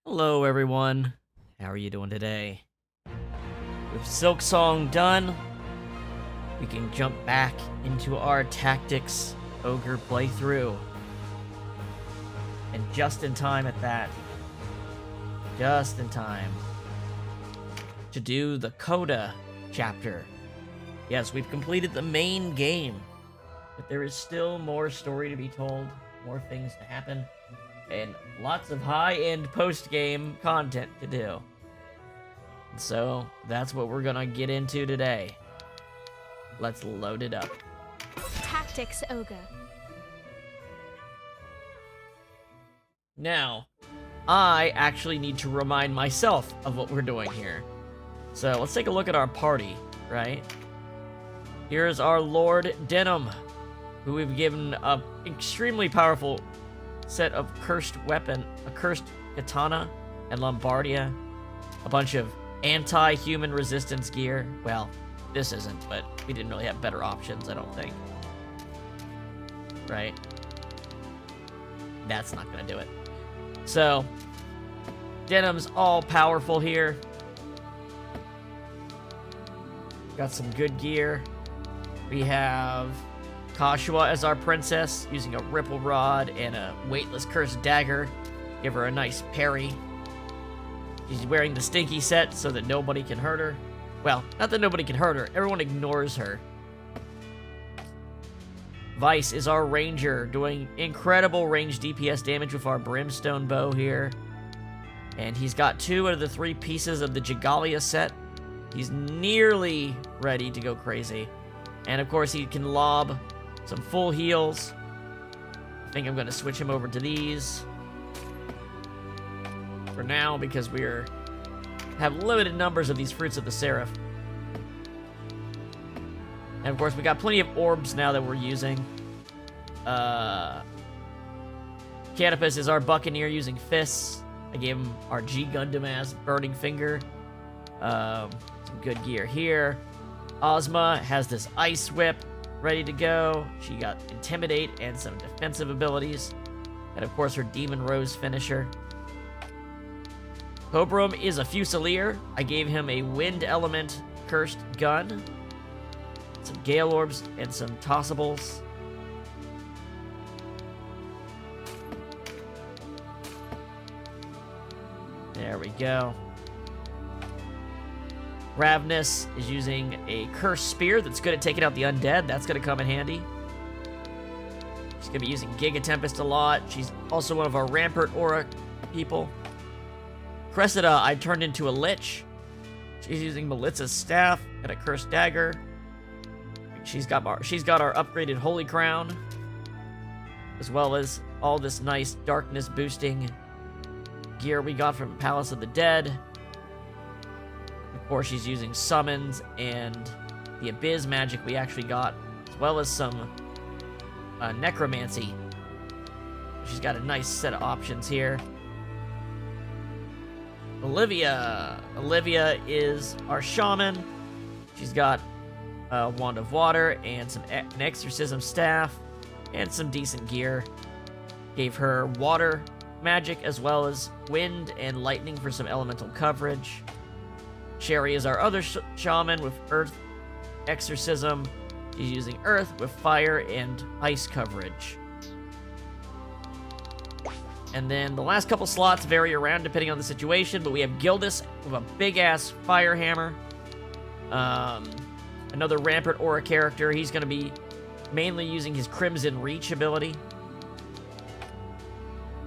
Hello everyone, how are you doing today? With Silk Song done, we can jump back into our Tactics Ogre playthrough. And just in time at that. Just in time to do the CODA chapter. Yes, we've completed the main game, but there is still more story to be told, more things to happen, and lots of high-end post-game content to do. So, that's what we're gonna get into today. Let's load it up. Tactics Ogre. Now, I actually need to remind myself of what we're doing here. So, let's take a look at our party, right? Here's our Lord Denim, who we've given an extremely powerful set of cursed weapon, a cursed katana and Lombardia, a bunch of anti-human resistance gear. Well, this isn't, but we didn't really have better options, I don't think. Right? That's not gonna do it. So, Denim's all powerful here. Got some good gear. We have Kashua as our princess, using a ripple rod and a weightless cursed dagger. Give her a nice parry. She's wearing the stinky set so that nobody can hurt her. Well, not that nobody can hurt her, everyone ignores her. Vice is our ranger, doing incredible range DPS damage with our brimstone bow here. And he's got 2 out of the 3 pieces of the Jigalia set. He's nearly ready to go crazy. And of course he can lob some full heals. I think I'm going to switch him over to these for now because have limited numbers of these Fruits of the Seraph. And of course we got plenty of orbs now that we're using. Canopus is our buccaneer using fists. I gave him our G Gundam as Burning Finger. Some good gear here. Ozma has this ice whip ready to go. She got Intimidate and some defensive abilities. And of course her Demon Rose finisher. Cobram is a Fusilier. I gave him a Wind Element Cursed Gun. Some Gale Orbs and some Tossables. There we go. Ravnus is using a Cursed Spear that's good at taking out the undead. That's going to come in handy. She's going to be using Giga Tempest a lot. She's also one of our Rampart Aura people. Cressida, I turned into a Lich. She's using Melitza's Staff and a Cursed Dagger. She's got our upgraded Holy Crown, as well as all this nice darkness boosting gear we got from Palace of the Dead. Or she's using summons and the Abyss magic we actually got, as well as some necromancy. She's got a nice set of options here. Olivia. Olivia is our shaman. She's got a wand of water and an exorcism staff and some decent gear. Gave her water magic as well as wind and lightning for some elemental coverage. Sherry is our other shaman with earth exorcism. She's using earth with fire and ice coverage. And then the last couple slots vary around depending on the situation, but we have Gildas with a big-ass fire hammer. Another Rampart Aura character. He's going to be mainly using his Crimson Reach ability.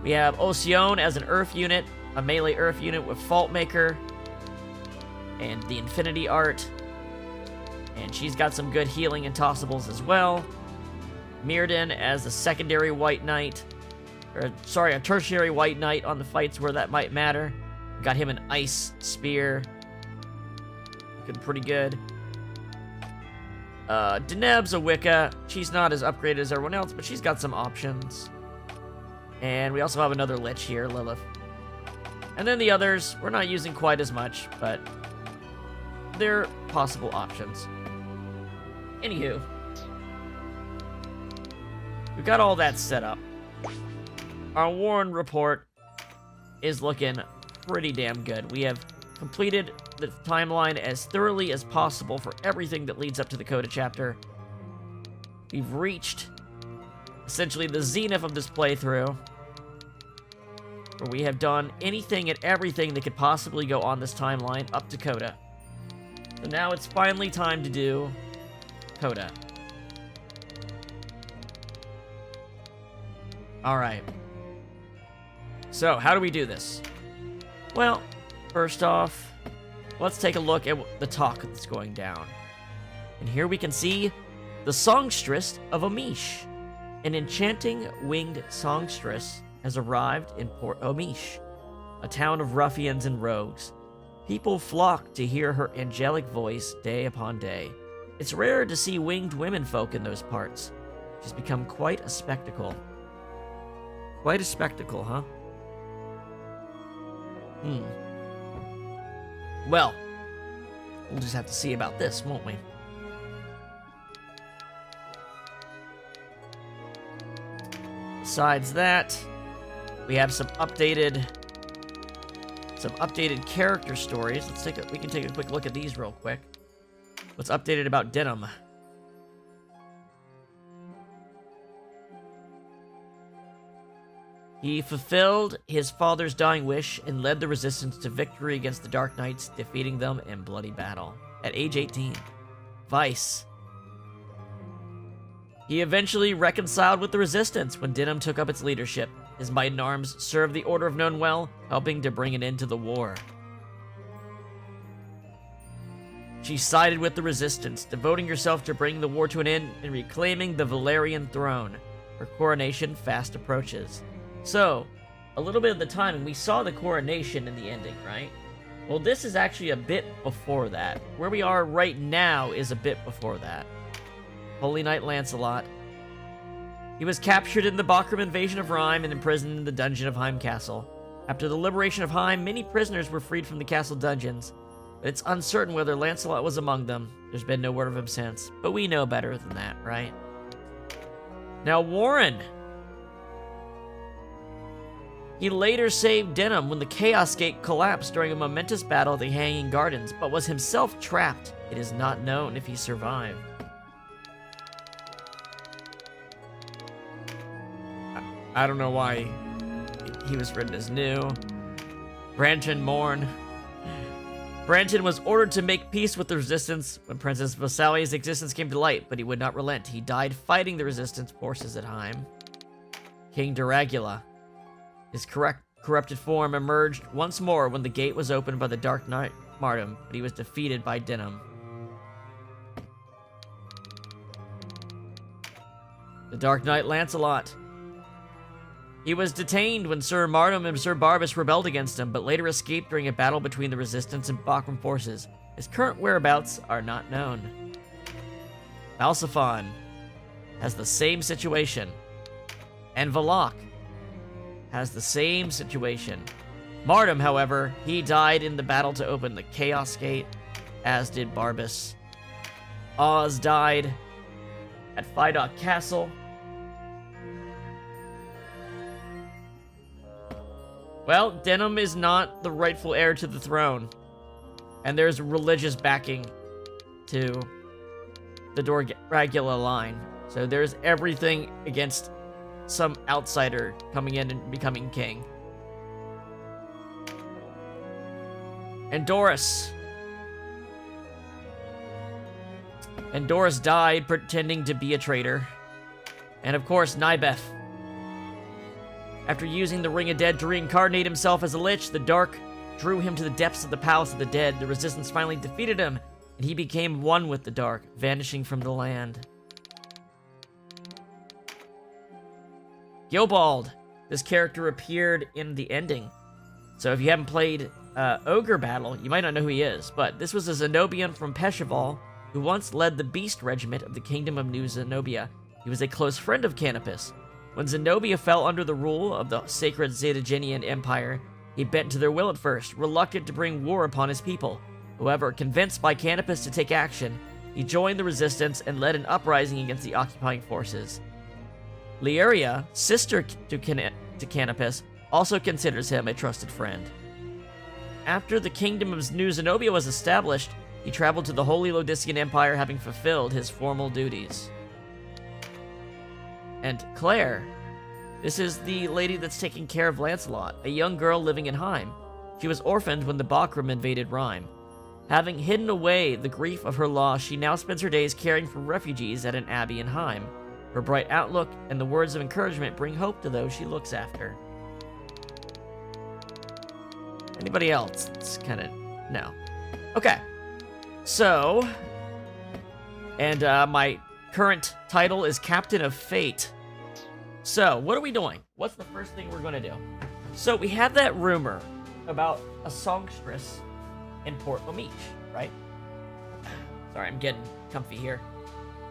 We have Ocean as an Earth unit, a melee Earth unit with Fault Maker and the Infinity Art. And she's got some good healing and tossables as well. Mirrodin as a secondary White Knight. Or, sorry, a tertiary White Knight on the fights where that might matter. Got him an Ice Spear. Looking pretty good. Deneb's a Wicca. She's not as upgraded as everyone else, but she's got some options. And we also have another Lich here, Lilith. And then the others, we're not using quite as much, but they're possible options. Anywho, we've got all that set up. Our Warren report is looking pretty damn good. We have completed the timeline as thoroughly as possible for everything that leads up to the CODA chapter. We've reached essentially the zenith of this playthrough, where we have done anything and everything that could possibly go on this timeline up to CODA. So now it's finally time to do CODA. Alright. So, how do we do this? Well, first off, let's take a look at the talk that's going down. And here we can see the songstress of Amish. An enchanting winged songstress has arrived in Port Omish, a town of ruffians and rogues. People flock to hear her angelic voice day upon day. It's rare to see winged womenfolk in those parts. She's become quite a spectacle. Quite a spectacle, huh? Well, we'll just have to see about this, won't we? Besides that, we have some updated character stories. We can take a quick look at these real quick. What's updated about Denim? He fulfilled his father's dying wish and led the resistance to victory against the Dark Knights, defeating them in bloody battle. At age 18. Vice. He eventually reconciled with the resistance when Denim took up its leadership. His might and arms served the Order of Known well, helping to bring an end to the war. She sided with the resistance, devoting herself to bringing the war to an end and reclaiming the Valerian throne. Her coronation fast approaches. So, a little bit of the timing, we saw the coronation in the ending, right? Well, this is actually a bit before that. Where we are right now is a bit before that. Holy Knight Lancelot. He was captured in the Bakram invasion of Rhyme and imprisoned in the dungeon of Heim Castle. After the liberation of Heim, many prisoners were freed from the castle dungeons, but it's uncertain whether Lancelot was among them. There's been no word of him since, but we know better than that, right? Now, Warren. He later saved Denim when the Chaos Gate collapsed during a momentous battle at the Hanging Gardens, but was himself trapped. It is not known if he survived. I don't know why he was written as new. Branton Morn. Branton was ordered to make peace with the resistance when Princess Vesalia's existence came to light, but he would not relent. He died fighting the resistance forces at Heim. King Duragula. His corrupted form emerged once more when the gate was opened by the Dark Knight Martyrdom, but he was defeated by Denim. The Dark Knight Lancelot. He was detained when Sir Martyrdom and Sir Barbas rebelled against him, but later escaped during a battle between the Resistance and Bakram forces. His current whereabouts are not known. Falsiphon has the same situation. And Valak has the same situation. Mardum, however, he died in the battle to open the Chaos Gate, as did Barbas. Oz died at Phidok Castle. Well, Denim is not the rightful heir to the throne. And there's religious backing to the Doragula line. So there's everything against some outsider coming in and becoming king. And Doris. And Doris died pretending to be a traitor. And of course, Nybeth. After using the Ring of Dead to reincarnate himself as a lich, the Dark drew him to the depths of the Palace of the Dead. The Resistance finally defeated him, and he became one with the Dark, vanishing from the land. Gilbald. This character appeared in the ending. So if you haven't played Ogre Battle, you might not know who he is, but this was a Zenobian from Pesheval who once led the Beast Regiment of the Kingdom of New Zenobia. He was a close friend of Canopus. When Zenobia fell under the rule of the sacred Zetagenian Empire, he bent to their will at first, reluctant to bring war upon his people. However, convinced by Canopus to take action, he joined the resistance and led an uprising against the occupying forces. Lieria, sister to Canopus, also considers him a trusted friend. After the Kingdom of New Zenobia was established, he traveled to the Holy Lodician Empire, having fulfilled his formal duties. And Claire. This is the lady that's taking care of Lancelot, a young girl living in Heim. She was orphaned when the Bakram invaded Rhime. Having hidden away the grief of her loss, she now spends her days caring for refugees at an abbey in Heim. Her bright outlook and the words of encouragement bring hope to those she looks after. Anybody else? It's kind of... no. Okay. So... and my current title is Captain of Fate. So, what are we doing? What's the first thing we're going to do? So, we had that rumor about a songstress in Port Amiche, right? Sorry, I'm getting comfy here.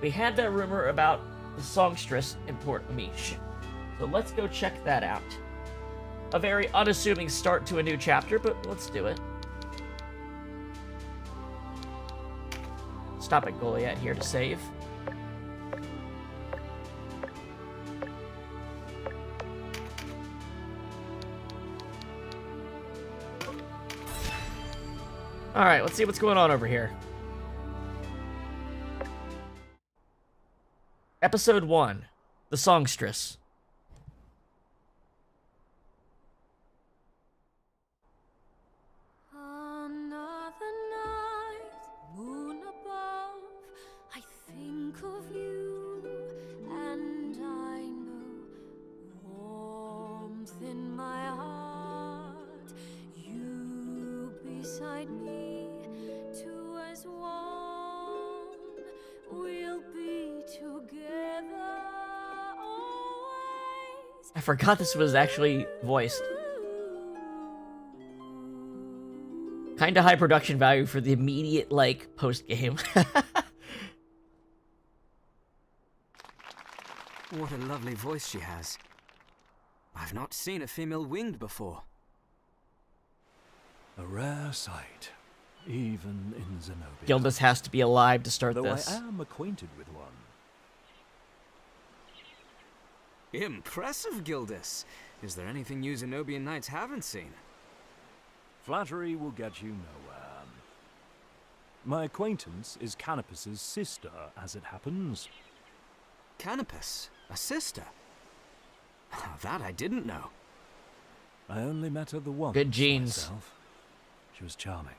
We had that rumor about the songstress in Port Amiche. So, let's go check that out. A very unassuming start to a new chapter, but let's do it. Stop at Goliath here to save. Alright, let's see what's going on over here. Episode 1, The Songstress. Another night, moon above, I think of you, and I know warmth in my heart, you beside me, two as one, we'll be together always. I forgot this was actually voiced. Kinda high production value for the immediate, like, post-game. What a lovely voice she has. I've not seen a female winged before. A rare sight, even in Zenobia. Gildas has to be alive to start Though this. I am acquainted with one. Impressive, Gildas. Is there anything you Zenobian knights haven't seen? Flattery will get you nowhere. My acquaintance is Canopus's sister, as it happens. Canopus? A sister? That I didn't know. I only met her the once. Good genes. Myself. She was charming.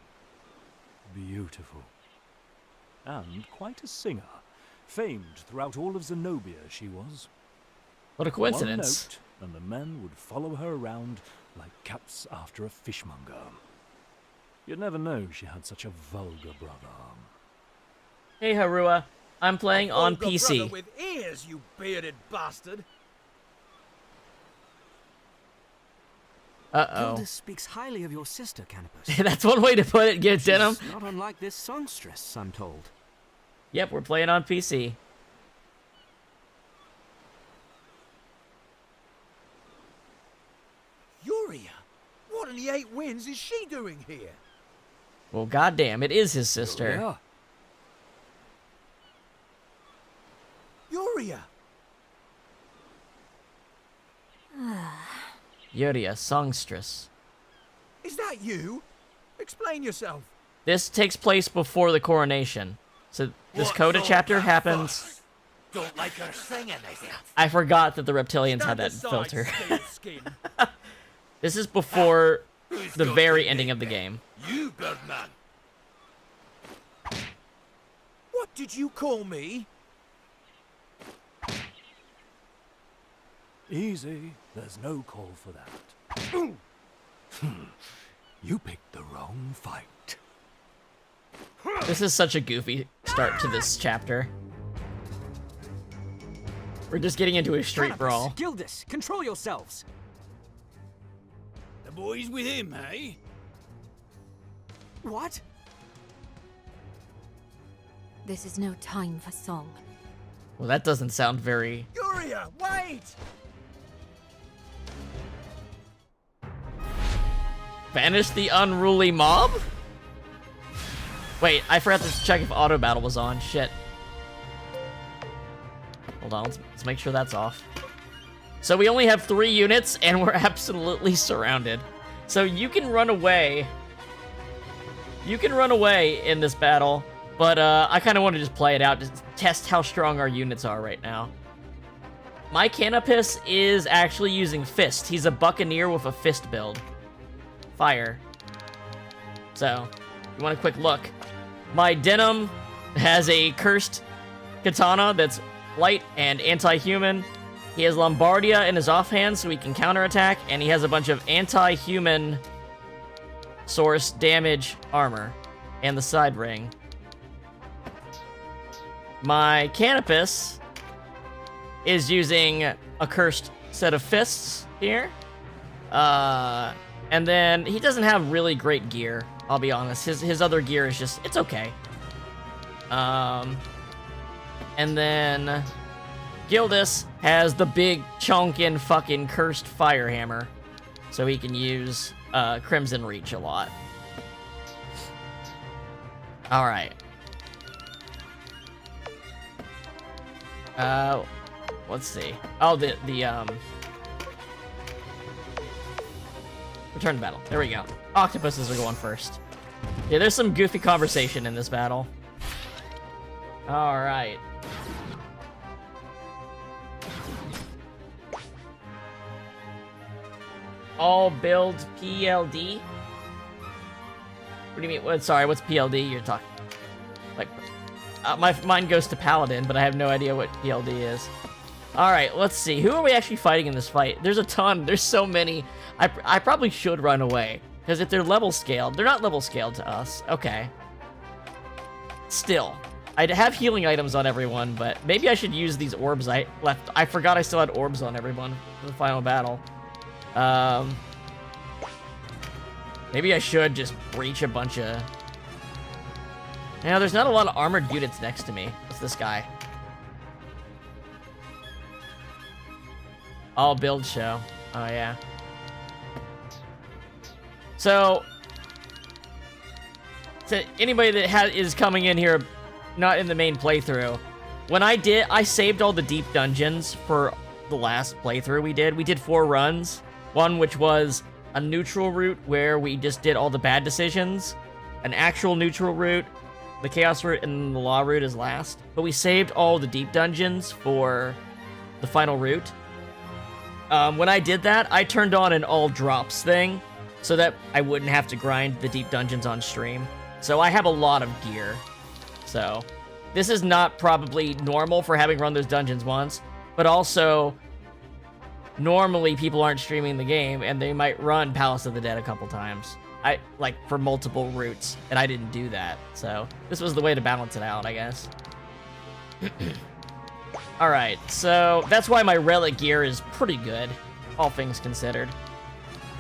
Beautiful. And quite a singer. Famed throughout all of Zenobia, she was. What a coincidence. One note, and the men would follow her around like cats after a fishmonger. You'd never know she had such a vulgar brother. Hey Harua, I'm playing on Ogre PC. brother with ears, you bearded bastard! Uh-oh. CODA speaks highly of your sister, Canopus. That's one way to put it, get Denim. She's not unlike this songstress, I'm told. Yep, we're playing on PC. Yuria, what in the eight winds is she doing here? Well, goddamn, it is his sister. Yuria! Yuria, songstress. Is that you? Explain yourself. This takes place before the coronation. So this CODA chapter happens... Don't like her singing, is it? I forgot that the reptilians had that filter. This is before the very ending of the game. You, Birdman. What did you call me? Easy. There's no call for that. You picked the wrong fight. This is such a goofy start to this chapter. We're just getting into a street Canopus, brawl. Gildas, control yourselves. The boy's with him, eh? What? This is no time for song. Well, that doesn't sound very... Yuria, wait! Banish the unruly mob? Wait, I forgot to check if auto battle was on. Shit. Hold on, let's make sure that's off. So we only have 3 units, and we're absolutely surrounded. So you can run away. You can run away in this battle, but I kind of want to just play it out, just test how strong our units are right now. My Canopus is actually using Fist. He's a Buccaneer with a Fist build. Fire. So, you want a quick look. My Denim has a Cursed Katana that's light and anti-human. He has Lombardia in his offhand so he can counterattack, and he has a bunch of anti-human source damage armor and the side ring. My Canopus is using a cursed set of fists here. And then he doesn't have really great gear, I'll be honest. His other gear is just, it's okay. And then Gildas has the big chonkin fucking cursed fire hammer, so he can use Crimson Reach a lot. All right. Let's see. Oh, the return to battle. There we go. Octopuses are going first. Yeah, there's some goofy conversation in this battle. All right. All build PLD? What do you mean? What, sorry, what's PLD? You're talking... Like... my mind goes to Paladin, but I have no idea what PLD is. Alright, let's see. Who are we actually fighting in this fight? There's a ton. There's so many. I probably should run away. Because if they're level scaled... They're not level scaled to us. Okay. Still. I'd have healing items on everyone, but maybe I should use these orbs I left. I forgot I still had orbs on everyone for the final battle. Maybe I should just breach a bunch of... Now, there's not a lot of armored units next to me. What's this guy? All build show. Oh, yeah. So anybody that is coming in here, not in the main playthrough, when I saved all the deep dungeons for the last playthrough we did. We did 4 runs. One which was a neutral route where we just did all the bad decisions, an actual neutral route, the chaos route, and the law route is last. But we saved all the deep dungeons for the final route. When I did that, I turned on an all drops thing so that I wouldn't have to grind the deep dungeons on stream. So I have a lot of gear. So this is not probably normal for having run those dungeons once, but also normally people aren't streaming the game and they might run Palace of the Dead a couple times. Like for multiple routes, and I didn't do that. So this was the way to balance it out, I guess. All right, so that's why my relic gear is pretty good, all things considered.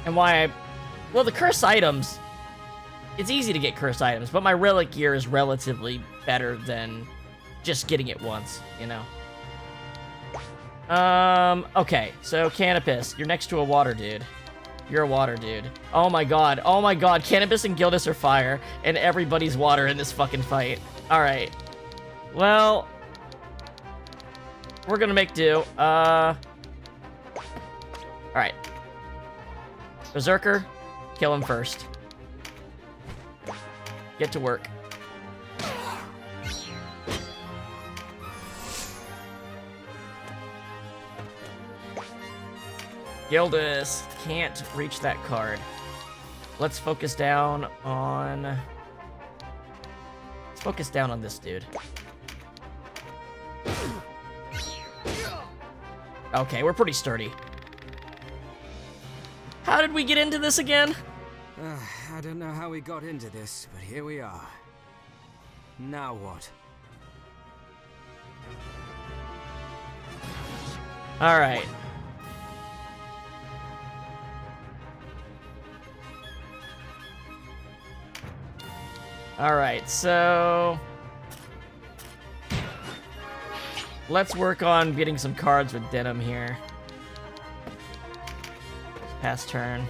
And why I... Well, the curse items... It's easy to get curse items, but my relic gear is relatively better than just getting it once, you know? Okay, so Canopus, you're next to a water dude. You're a water dude. Oh my god, Canopus and Gildas are fire, and everybody's water in this fucking fight. Alright. Well... We're gonna make do. Alright. Berserker, kill him first. Get to work. Gildas can't reach that card. Let's focus down on... Let's focus down on this dude. Okay, we're pretty sturdy. How did we get into this again? I don't know how we got into this, but here we are. Now what? Alright. Alright, so... Let's work on getting some cards with Denim here. Pass turn.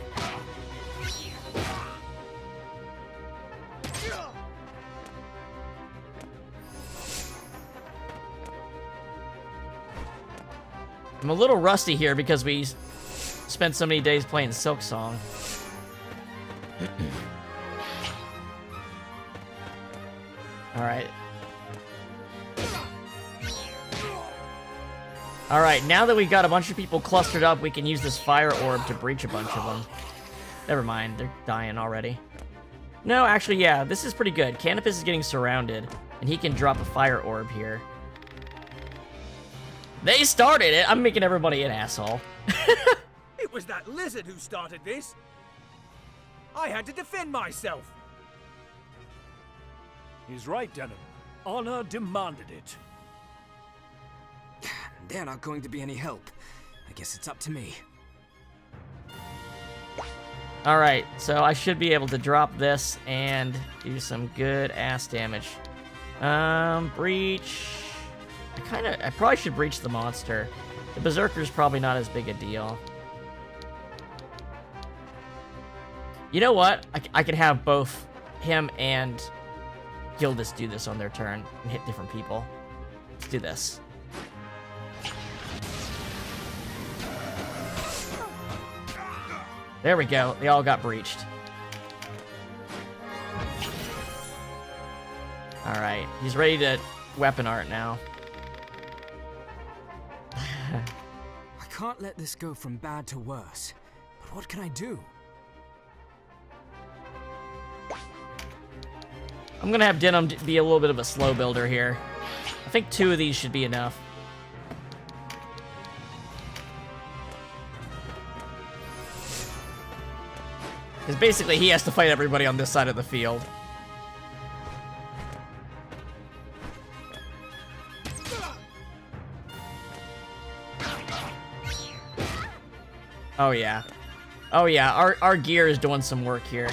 I'm a little rusty here because we spent so many days playing Silk Song. Alright. Alright, now that we've got a bunch of people clustered up, we can use this fire orb to breach a bunch of them. Never mind, they're dying already. No, actually, yeah, this is pretty good. Canopus is getting surrounded, and he can drop a fire orb here. They started it! I'm making everybody an asshole. It was that lizard who started this. I had to defend myself. He's right, Denim. Honor demanded it. They're not going to be any help. I guess it's up to me. Alright, so I should be able to drop this and do some good ass damage. Breach... I probably should breach the monster. The Berserker's probably not as big a deal. You know what? I can have both him and Gildas do this on their turn and hit different people. Let's do this. There we go. They all got breached. Alright, he's ready to weapon art now. I can't let this go from bad to worse. But what can I do? I'm gonna have Denim be a little bit of a slow builder here. I think 2 of these should be enough. Because basically he has to fight everybody on this side of the field. Oh yeah. Oh yeah, our gear is doing some work here.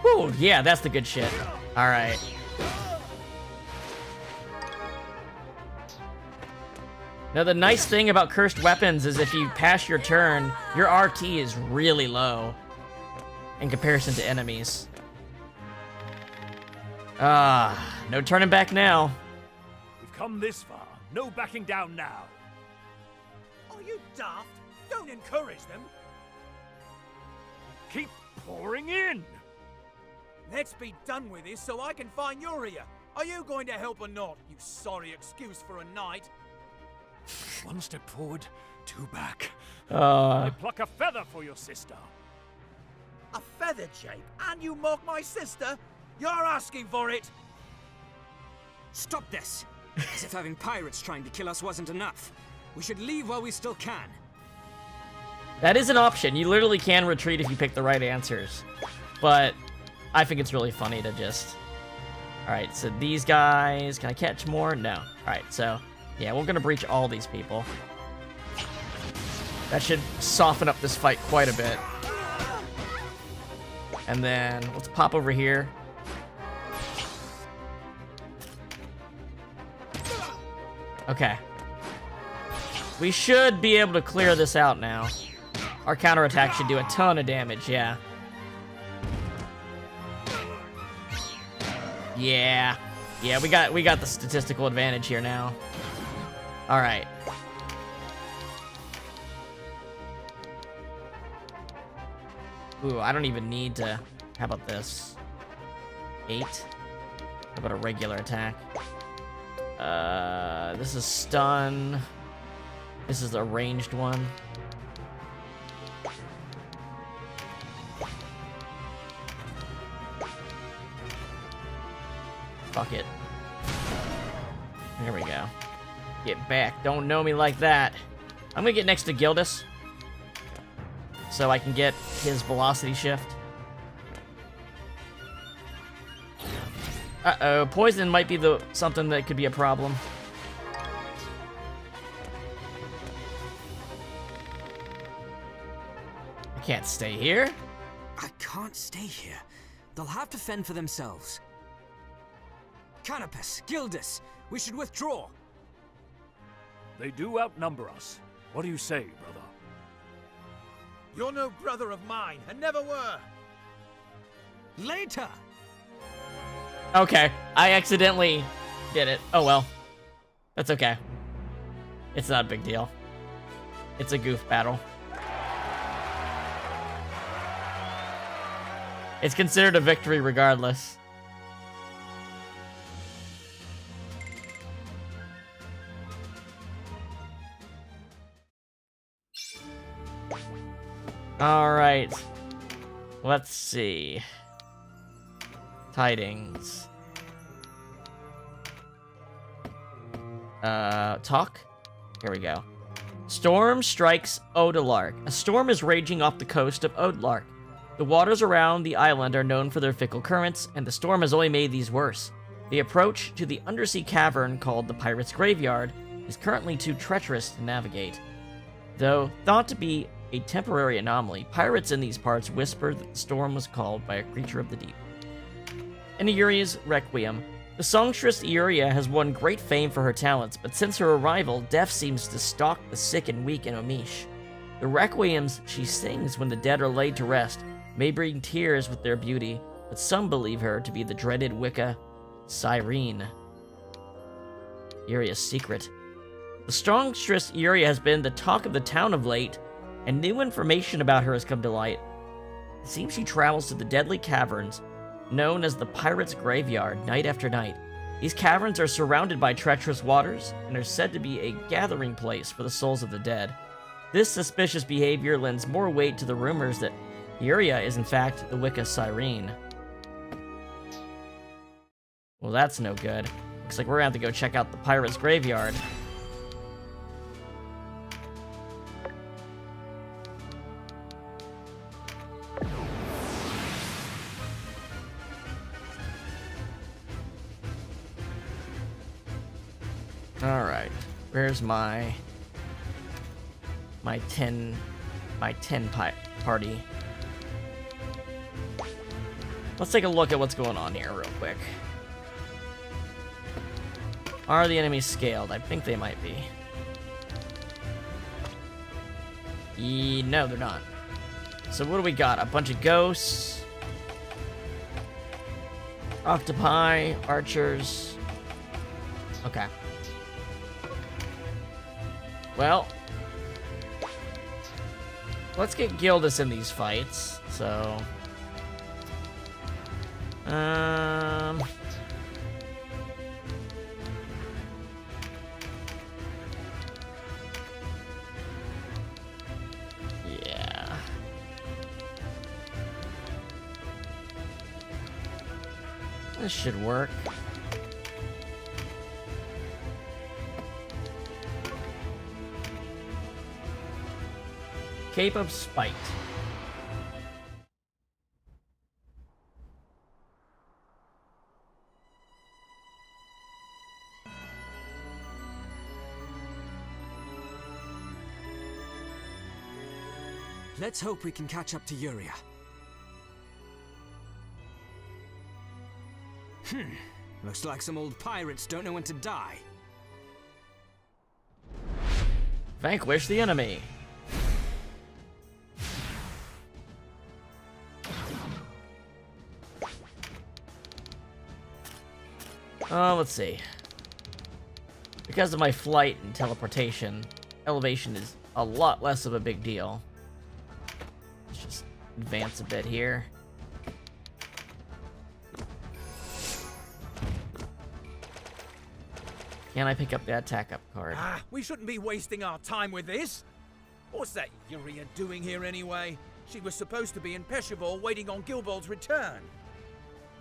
Whew, yeah, that's the good shit. Alright. Now the nice thing about cursed weapons is if you pass your turn, your RT is really low in comparison to enemies. No turning back now. We've come this far. No backing down now. Are you daft? Don't encourage them. Keep pouring in. Let's be done with this so I can find Yuria. Are you going to help or not, you sorry excuse for a night? One step forward, 2 back. Uh. I pluck a feather for your sister. A feather, Jake? And you mock my sister? You're asking for it! Stop this! As if having pirates trying to kill us wasn't enough. We should leave while we still can. That is an option. You literally can retreat if you pick the right answers. But I think it's really funny to just... Alright, so these guys... Can I catch more? No. Alright, so... Yeah, we're gonna breach all these people. That should soften up this fight quite a bit. And then let's pop over here. Okay. We should be able to clear this out now. Our counterattack should do a ton of damage, yeah. Yeah. Yeah, we got the statistical advantage here now. All right. Ooh, I don't even need to... How about this? 8? How about a regular attack? This is stun. This is a ranged one. Fuck it. There we go. Get back. Don't know me like that. I'm gonna get next to Gildas, so I can get his velocity shift. Uh-oh, poison might be something that could be a problem. I can't stay here. I can't stay here. They'll have to fend for themselves. Canopus, Gildas, we should withdraw. They do outnumber us. What do you say, brother? You're no brother of mine, and never were. Later! Okay, I accidentally did it. Oh well. That's okay. It's not a big deal. It's a goof battle. It's considered a victory regardless. Alright. Let's see. Tidings. Talk? Here we go. Storm strikes Odelark. A storm is raging off the coast of Odelark. The waters around the island are known for their fickle currents, and the storm has only made these worse. The approach to the undersea cavern called the Pirate's Graveyard is currently too treacherous to navigate. Though thought to be a temporary anomaly, pirates in these parts whispered that the storm was called by a creature of the deep. In Euria's Requiem, the songstress Euria has won great fame for her talents, but since her arrival, death seems to stalk the sick and weak in Omish. The requiems she sings when the dead are laid to rest may bring tears with their beauty, but some believe her to be the dreaded Wicca Cyrene. Euria's secret. The songstress Euria has been the talk of the town of late, and new information about her has come to light. It seems she travels to the deadly caverns known as the Pirate's Graveyard night after night. These caverns are surrounded by treacherous waters and are said to be a gathering place for the souls of the dead. This suspicious behavior lends more weight to the rumors that Euria is in fact the Wicca Cyrene. Well, that's no good. Looks like we're gonna have to go check out the Pirate's Graveyard. Alright, where's my 10 party? Let's take a look at what's going on here real quick. Are the enemies scaled? I think they might be. No, they're not. So what do we got? A bunch of ghosts, octopi, archers. Okay. Well, let's get Gildas in these fights, so... Yeah. This should work. Cape of Spite. Let's hope we can catch up to Yuria. Looks like some old pirates don't know when to die. Vanquish the enemy. Let's see. Because of my flight and teleportation, elevation is a lot less of a big deal. Let's just advance a bit here. Can I pick up the attack up card? We shouldn't be wasting our time with this. What's that Yuria doing here anyway? She was supposed to be in Peshawar waiting on Gilbold's return.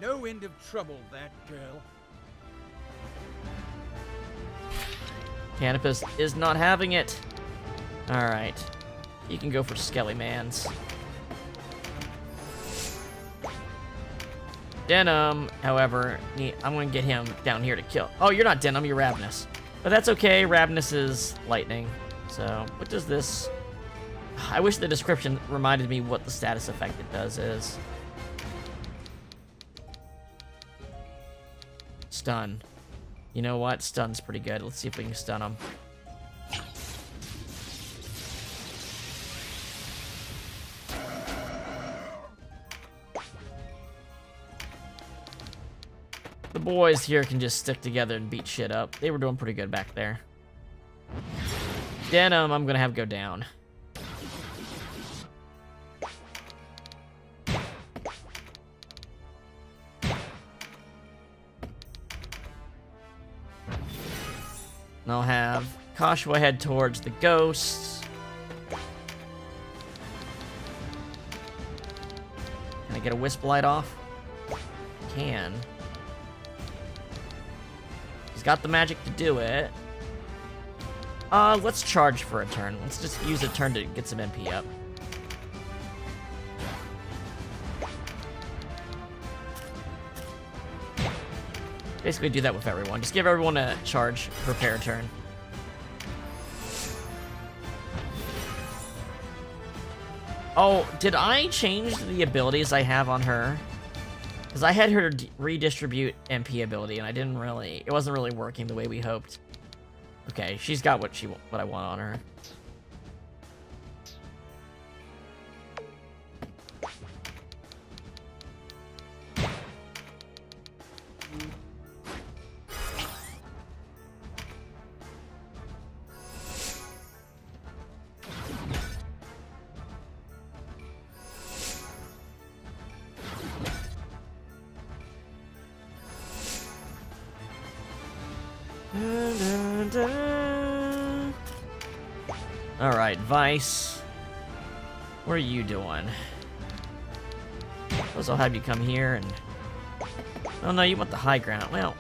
No end of trouble, that girl. Canopus is not having it. Alright. You can go for Skelly-Mans. Denim, however, I'm going to get him down here to kill. Oh, you're not Denim, you're Ravenous. But that's okay, Ravenous is lightning. So, what does this... I wish the description reminded me what the status effect it does is. Stun. You know what? Stun's pretty good. Let's see if we can stun him. The boys here can just stick together and beat shit up. They were doing pretty good back there. Denim, I'm gonna have go down. And I'll have Kashua head towards the ghosts. Can I get a Wisp Light off? Can. He's got the magic to do it. Let's charge for a turn. Let's just use a turn to get some MP up. Basically do that with everyone. Just give everyone a charge, prepare a turn. Oh, did I change the abilities I have on her? Because I had her redistribute MP ability, and I didn't really... It wasn't really working the way we hoped. Okay, she's got what I want on her. Alright, Vice. What are you doing? Suppose I'll have you come here and... Oh no, you want the high ground. Well,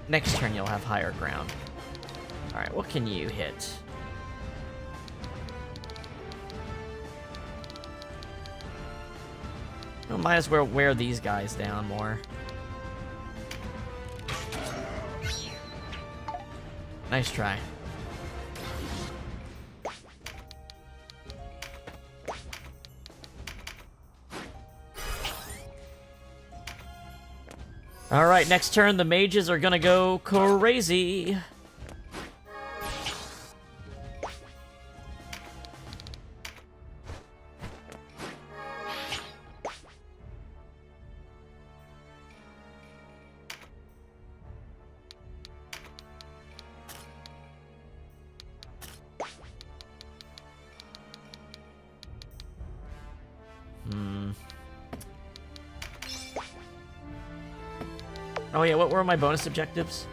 next turn you'll have higher ground. Alright, what can you hit? Well, might as well wear these guys down more. Nice try. Alright, next turn the mages are gonna go crazy. Oh yeah, what were my bonus objectives?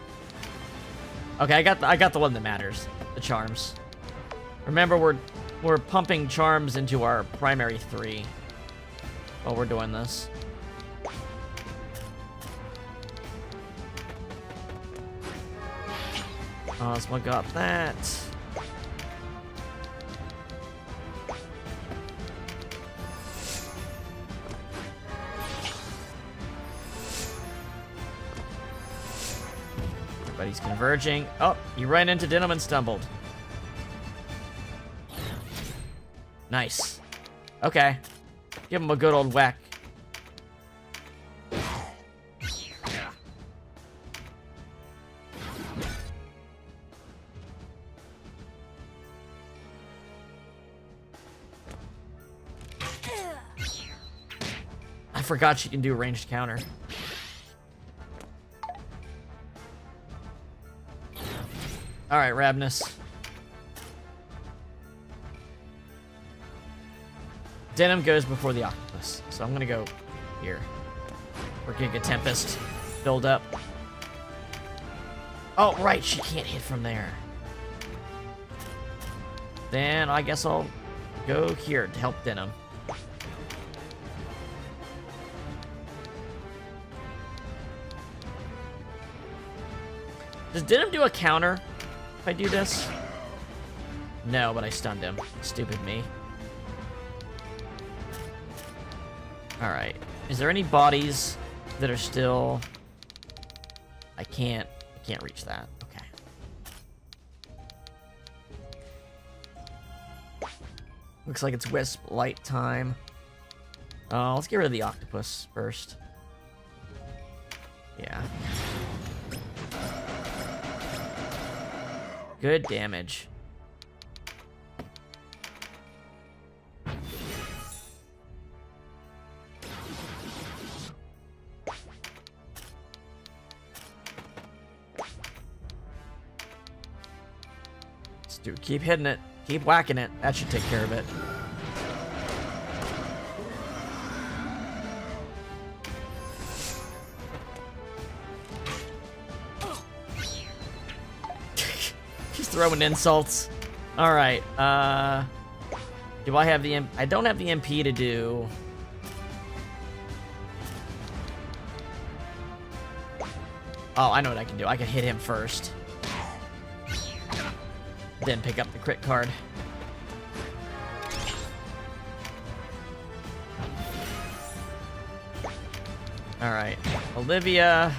Okay, I got the one that matters. The charms. Remember, we're pumping charms into our primary 3 while we're doing this. So I got that. Everybody's converging. Oh, you ran into Denim and stumbled. Nice. Okay. Give him a good old whack. I forgot she can do ranged counter. Alright, Ravnus. Denim goes before the octopus, so I'm gonna go here. For Giga Tempest. Build up. Oh, right, she can't hit from there. Then I guess I'll go here to help Denim. Does Denim do a counter if I do this? No, but I stunned him. Stupid me. Alright. Is there any bodies that are still... I can't reach that. Okay. Looks like it's Wisp light time. Let's get rid of the octopus first. Yeah. Good damage. Dude, keep hitting it. Keep whacking it. That should take care of it. He's throwing insults. Alright, do I have the I don't have the MP to do... Oh, I know what I can do. I can hit him first. Then pick up the crit card. Alright. Olivia.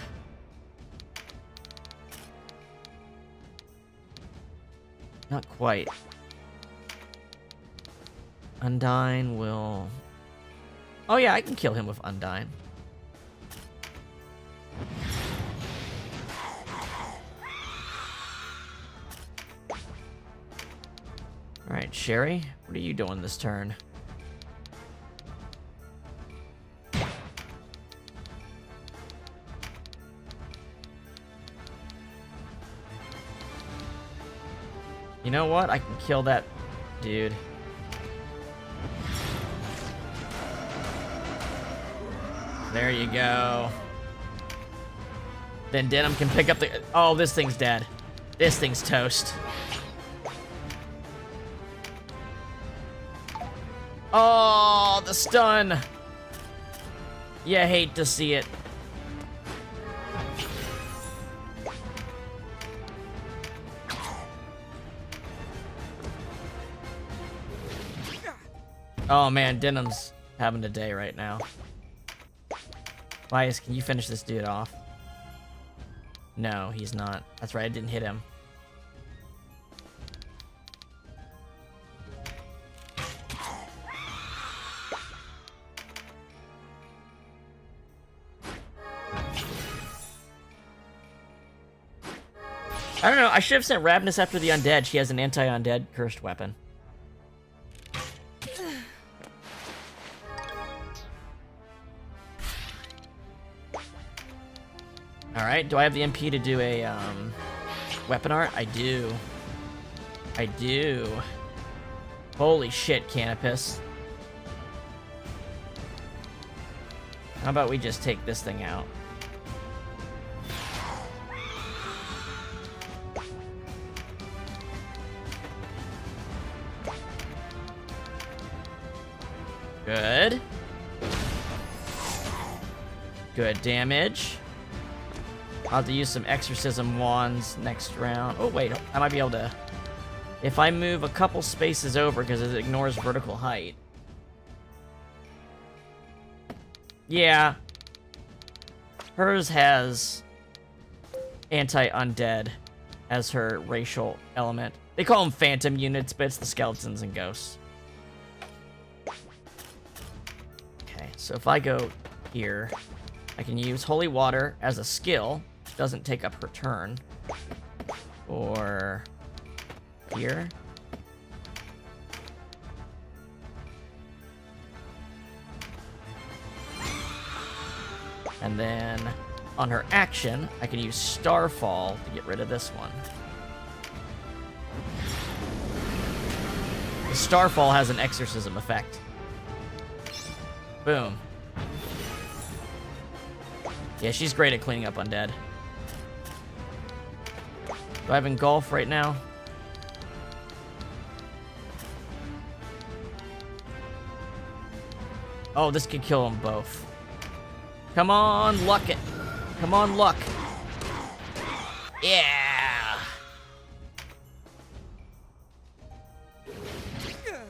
Not quite. Undyne will... Oh yeah, I can kill him with Undyne. Alright, Sherry, what are you doing this turn? You know what? I can kill that dude. There you go. Then Denim can pick up the... Oh, this thing's dead. This thing's toast. Oh, the stun. You hate to see it. Oh man, Denim's having a day right now. Bias, can you finish this dude off? No, he's not. That's right, I didn't hit him. I don't know, I should have sent Ravnus after the undead. She has an anti-undead cursed weapon. Alright, do I have the MP to do a, weapon art? I do. I do. Holy shit, Canopus. How about we just take this thing out? Good. Good damage. I'll have to use some exorcism wands next round. Oh, wait. I might be able to... If I move a couple spaces over because it ignores vertical height. Yeah. Hers has anti-undead as her racial element. They call them phantom units, but it's the skeletons and ghosts. So if I go here, I can use Holy Water as a skill. Doesn't take up her turn. Or here. And then on her action, I can use Starfall to get rid of this one. The Starfall has an exorcism effect. Boom. Yeah, she's great at cleaning up undead. Do I have Engulf right now? Oh, this could kill them both. Come on, luck it. Come on, luck. Yeah.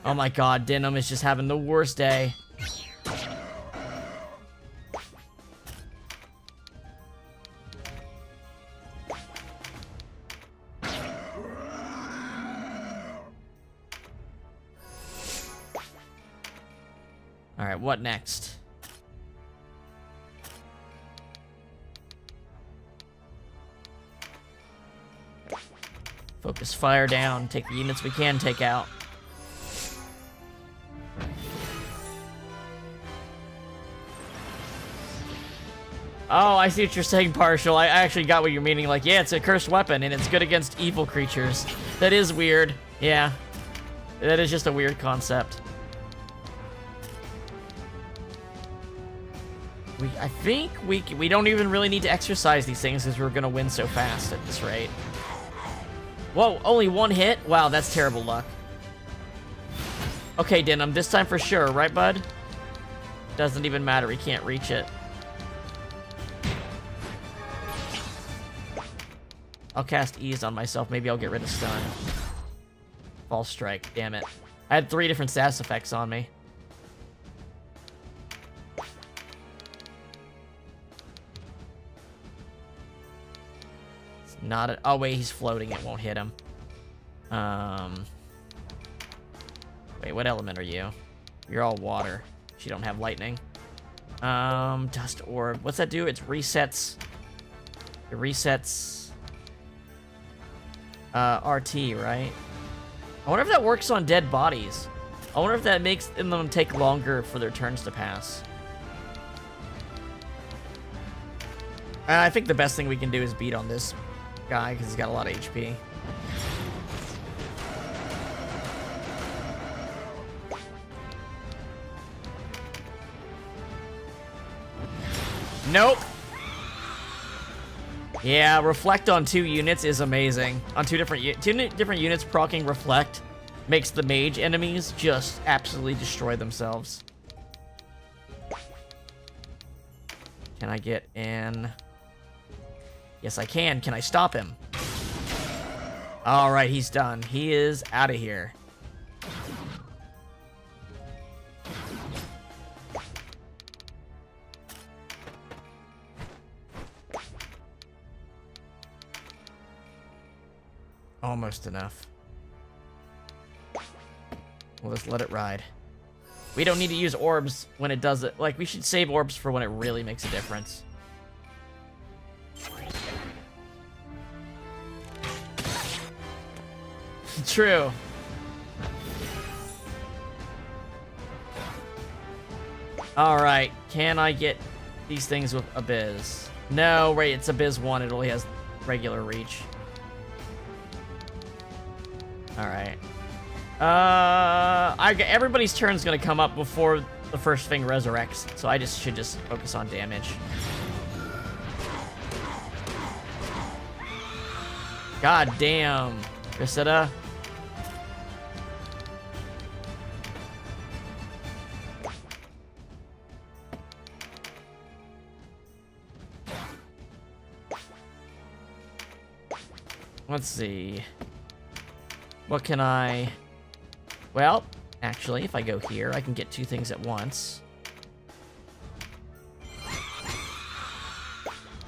Oh my god, Denim is just having the worst day. Alright, what next? Focus fire down, take the units we can take out. Oh, I see what you're saying, Partial. I actually got what you're meaning. Like, yeah, it's a cursed weapon, and it's good against evil creatures. That is weird. Yeah. That is just a weird concept. I think we don't even really need to exercise these things because we're going to win so fast at this rate. Whoa, only one hit? Wow, that's terrible luck. Okay, Denim, this time for sure, right, bud? Doesn't even matter, he can't reach it. I'll cast Ease on myself, maybe I'll get rid of stun. False Strike, damn it. I had 3 different status effects on me. Not a, oh wait, he's floating, it won't hit him. Wait, what element are you? You're all water. You don't have lightning. Dust Orb. What's that do? It resets. It resets RT, right? I wonder if that works on dead bodies. I wonder if that makes them take longer for their turns to pass. I think the best thing we can do is beat on this guy because he's got a lot of HP. Nope. Yeah, Reflect on 2 units is amazing. On two different units, proccing Reflect makes the mage enemies just absolutely destroy themselves. Can I get in? Yes, I can. Can I stop him? All right, he's done. He is out of here. Almost enough. We'll just let it ride. We don't need to use orbs when it does it. Like, we should save orbs for when it really makes a difference. True. Alright, can I get these things with Abyss? No, wait, it's Abyss 1, it only has regular reach. Alright. Everybody's turn's gonna come up before the first thing resurrects, so I should just focus on damage. God damn, Cressida. Let's see. What can I... Well, actually, if I go here, I can get 2 things at once.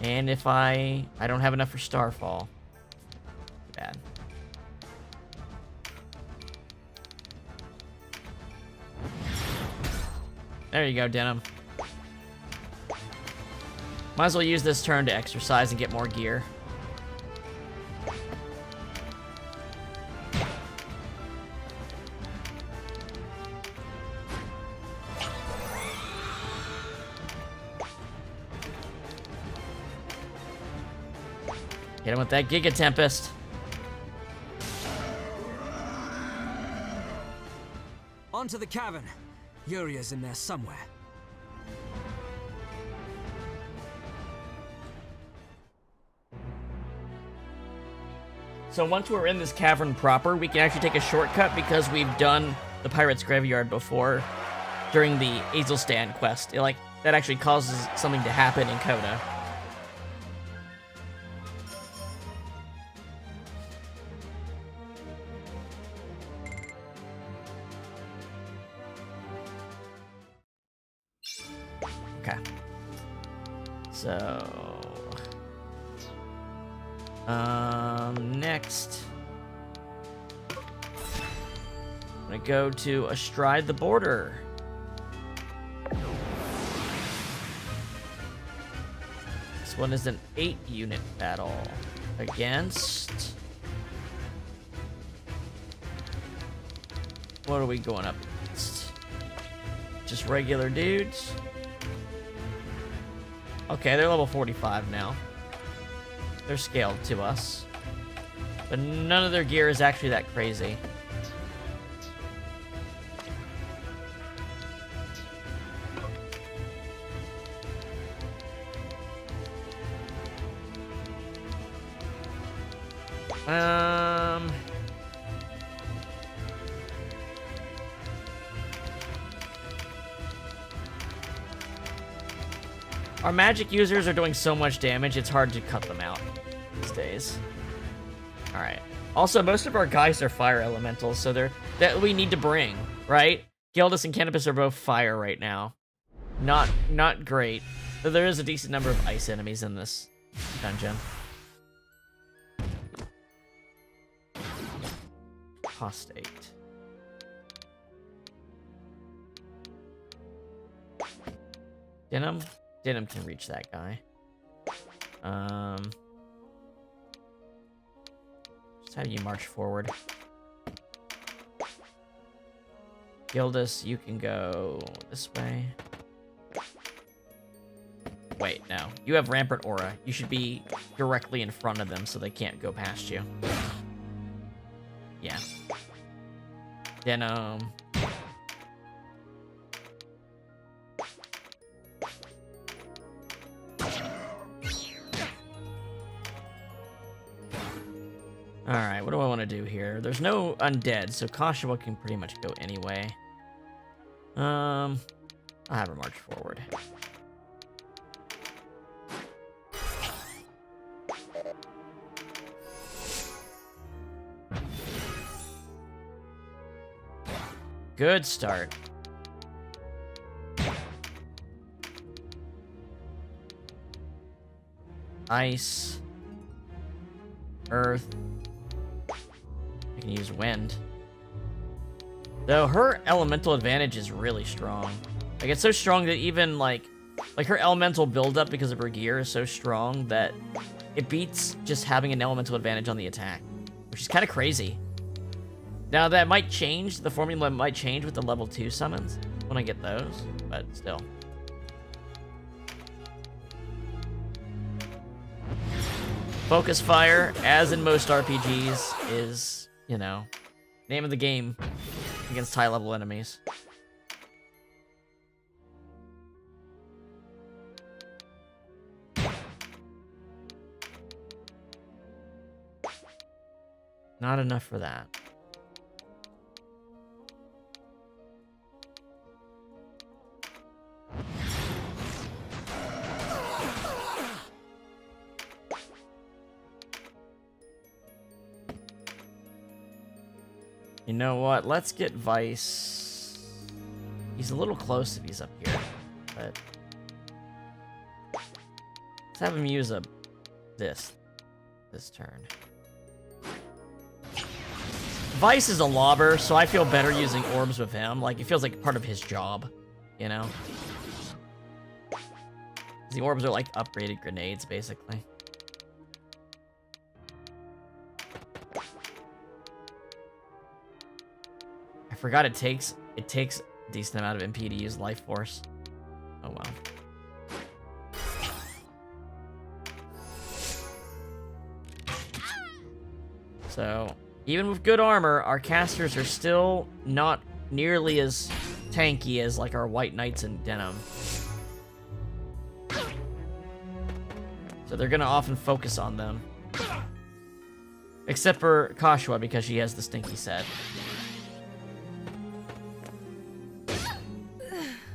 And if I don't have enough for Starfall. Bad. There you go, Denim. Might as well use this turn to exercise and get more gear. Hit him with that Giga Tempest. Onto the cavern. Uria's in there somewhere. So once we're in this cavern proper, we can actually take a shortcut because we've done the Pirate's Graveyard before during the Azelstand quest. That actually causes something to happen in CODA. Okay. So... next... I'm gonna go to Astride the Border. This one is an 8-unit battle against... What are we going up against? Just regular dudes? Okay, they're level 45 now. They're scaled to us. But none of their gear is actually that crazy. Our magic users are doing so much damage, it's hard to cut them out these days. Alright. Also, most of our guys are fire elementals, so they're that we need to bring, right? Gildas and Canopus are both fire right now. Not great. Though there is a decent number of ice enemies in this dungeon. Apostate. Denim? Denim can reach that guy. Just have you march forward. Gildas, you can go this way. Wait, no. You have Rampart Aura. You should be directly in front of them so they can't go past you. Yeah. Denim. Alright, what do I want to do here? There's no undead, so Kashawa can pretty much go anyway. I'll have her march forward. Good start. Ice. Earth. I can use wind. Though her elemental advantage is really strong. Like, it's so strong that even, like her elemental buildup because of her gear is so strong that it beats just having an elemental advantage on the attack. Which is kind of crazy. Now, that might change. The formula might change with the level 2 summons when I get those, but still. Focus fire, as in most RPGs, is, you know, name of the game against high-level enemies. Not enough for that. You know what? Let's get Vice. He's a little close if he's up here, but let's have him use this turn. Vice is a lobber, so I feel better using orbs with him. Like, it feels like part of his job, you know? The orbs are like upgraded grenades, basically. I forgot it takes a decent amount of MP to use Life Force. Oh well. So, even with good armor, our casters are still not nearly as tanky as like our White Knights in Denim. So they're gonna often focus on them. Except for Kashua, because she has the stinky set.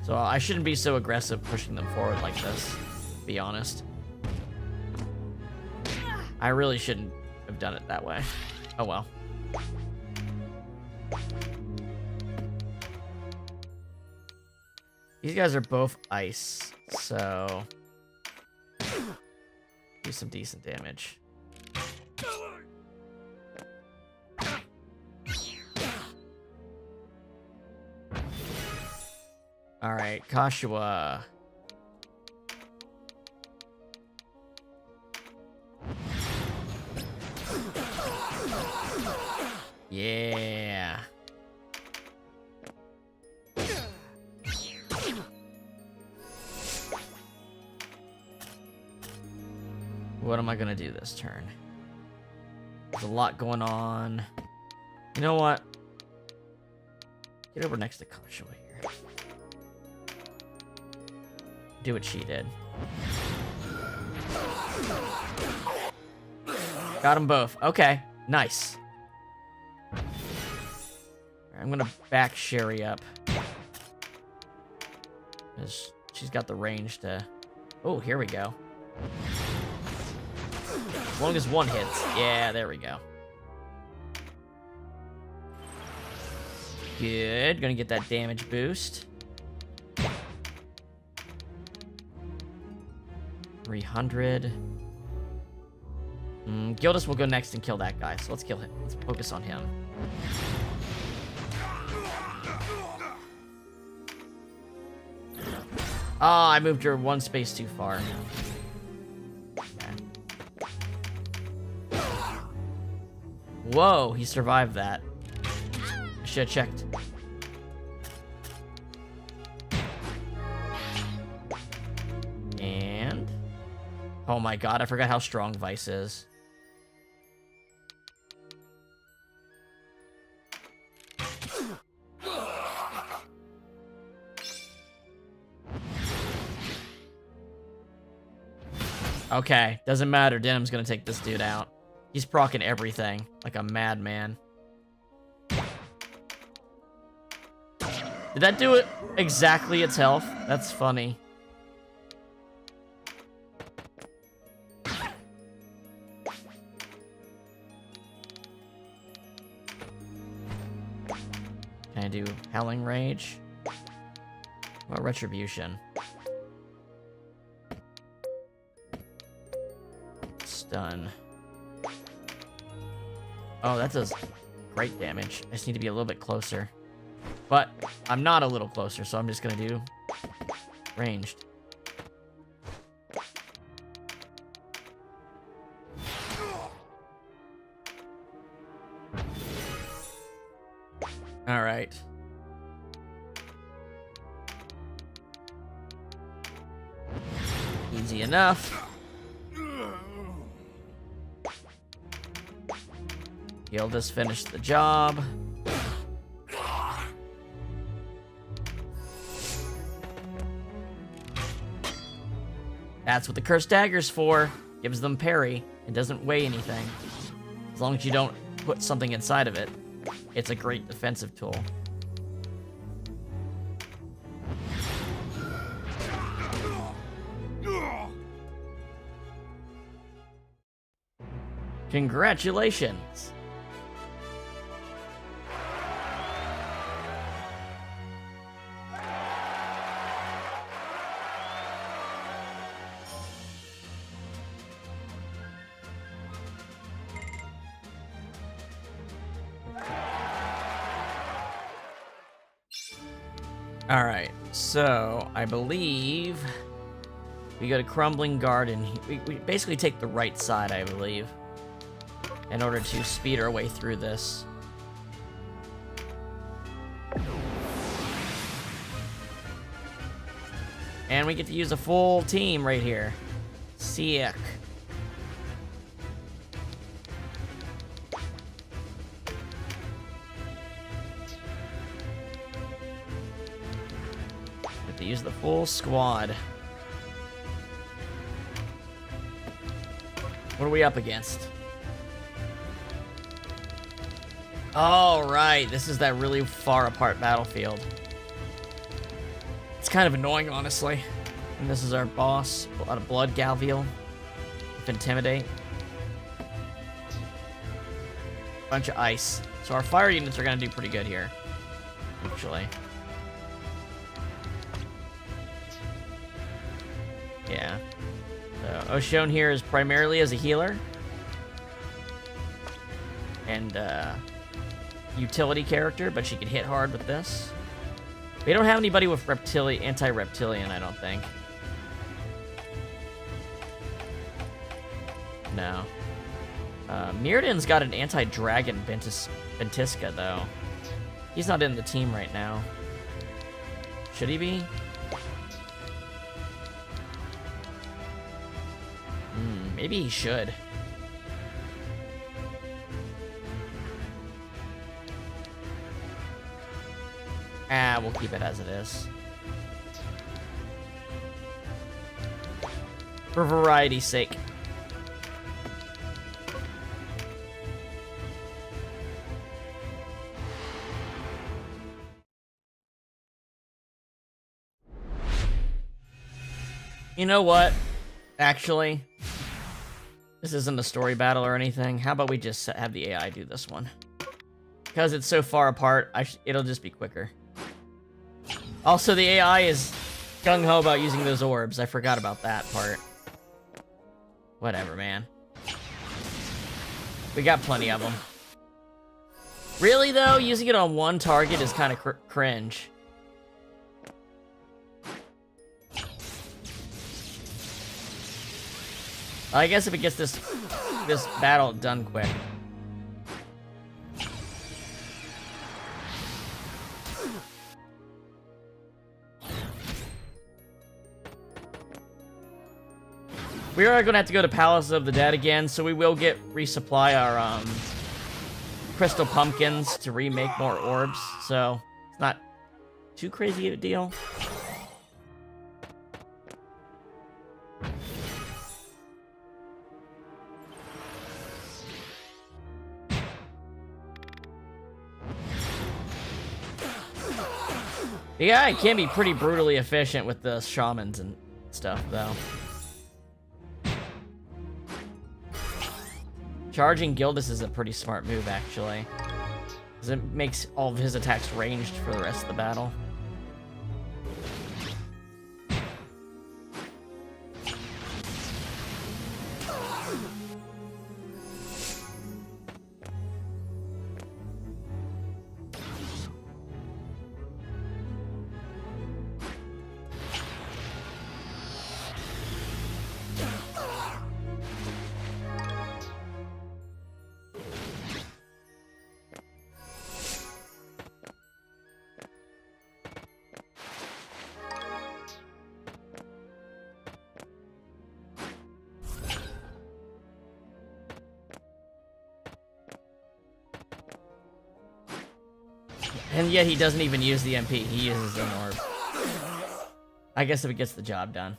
So I shouldn't be so aggressive pushing them forward like this, to be honest. I really shouldn't have done it that way. Oh well. These guys are both ice, so do some decent damage. Alright, Kashua. Yeah. What am I gonna do this turn? There's a lot going on. You know what? Get over next to Kashua here. Do what she did. Got them both. Okay, nice. I'm gonna back Sherry up. Because she's got the range to... Oh, here we go. As long as one hits. Yeah, there we go. Good. Gonna get that damage boost. 300. Gildas will go next and kill that guy. So let's kill him. Let's focus on him. Ah, I moved her one space too far. Okay. Whoa, he survived that. I should have checked. And... oh my god, I forgot how strong Vice is. Okay, doesn't matter. Denim's gonna take this dude out. He's proccing everything like a madman. Did that do it exactly its health? That's funny. Can I do Howling Rage? Or Retribution? Stun. Oh, that does great damage. I just need to be a little bit closer. But I'm not a little closer, so I'm just gonna do ranged. All right. Easy enough. Gildas finished the job. That's what the Cursed Dagger's for. Gives them parry. It doesn't weigh anything. As long as you don't put something inside of it, it's a great defensive tool. Congratulations! Alright, so I believe We go to Crumbling Garden. We basically take the right side, I believe, in order to speed our way through this. And we get to use a full team right here. Sick. Get to use the full squad. What are we up against? Oh, right. This is that really far apart battlefield. It's kind of annoying, honestly. And this is our boss. A lot of blood, Galviel. Intimidate. Bunch of ice. So our fire units are going to do pretty good here. Actually. Yeah. So Oshone here is primarily as a healer. And, utility character, but she can hit hard with this. We don't have anybody with anti-reptilian, I don't think. No. Mirrodin's got an anti-dragon Ventisca, though. He's not in the team right now. Should he be? Maybe he should. We'll keep it as it is. For variety's sake. You know what? Actually, this isn't a story battle or anything. How about we just have the AI do this one? Because it's so far apart, it'll just be quicker. Also, the AI is gung-ho about using those orbs. I forgot about that part. Whatever, man. We got plenty of them. Really, though? Using it on one target is kind of cringe. I guess if it gets this battle done quick. We are going to have to go to Palace of the Dead again, so we will resupply our crystal pumpkins to remake more orbs. So it's not too crazy of a deal. Yeah, it can be pretty brutally efficient with the shamans and stuff, though. Charging Gildus is a pretty smart move, actually. Because it makes all of his attacks ranged for the rest of the battle. And yet he doesn't even use the MP, he uses an orb. I guess if it gets the job done.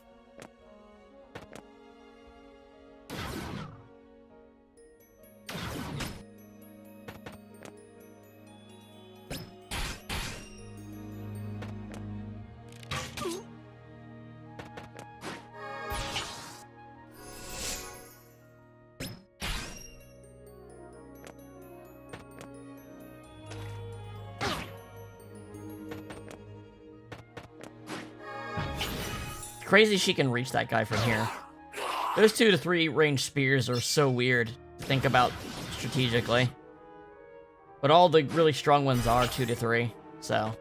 Crazy she can reach that guy from here. Those 2 to 3 ranged spears are so weird to think about strategically. But all the really strong ones are 2 to 3, so.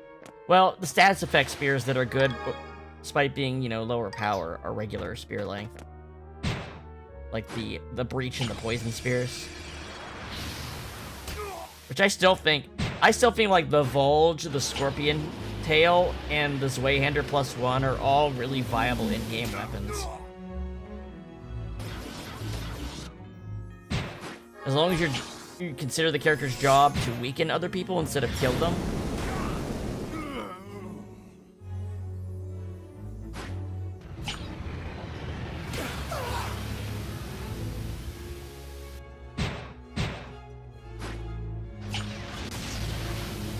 Well, the stats effect spears that are good despite being, you know, lower power, are regular spear length. Like the breach and the poison spears. Which I still think like the Vulge, the Scorpion Tail, and the Zweihander +1 are all really viable in-game weapons. As long as you consider the character's job to weaken other people instead of kill them.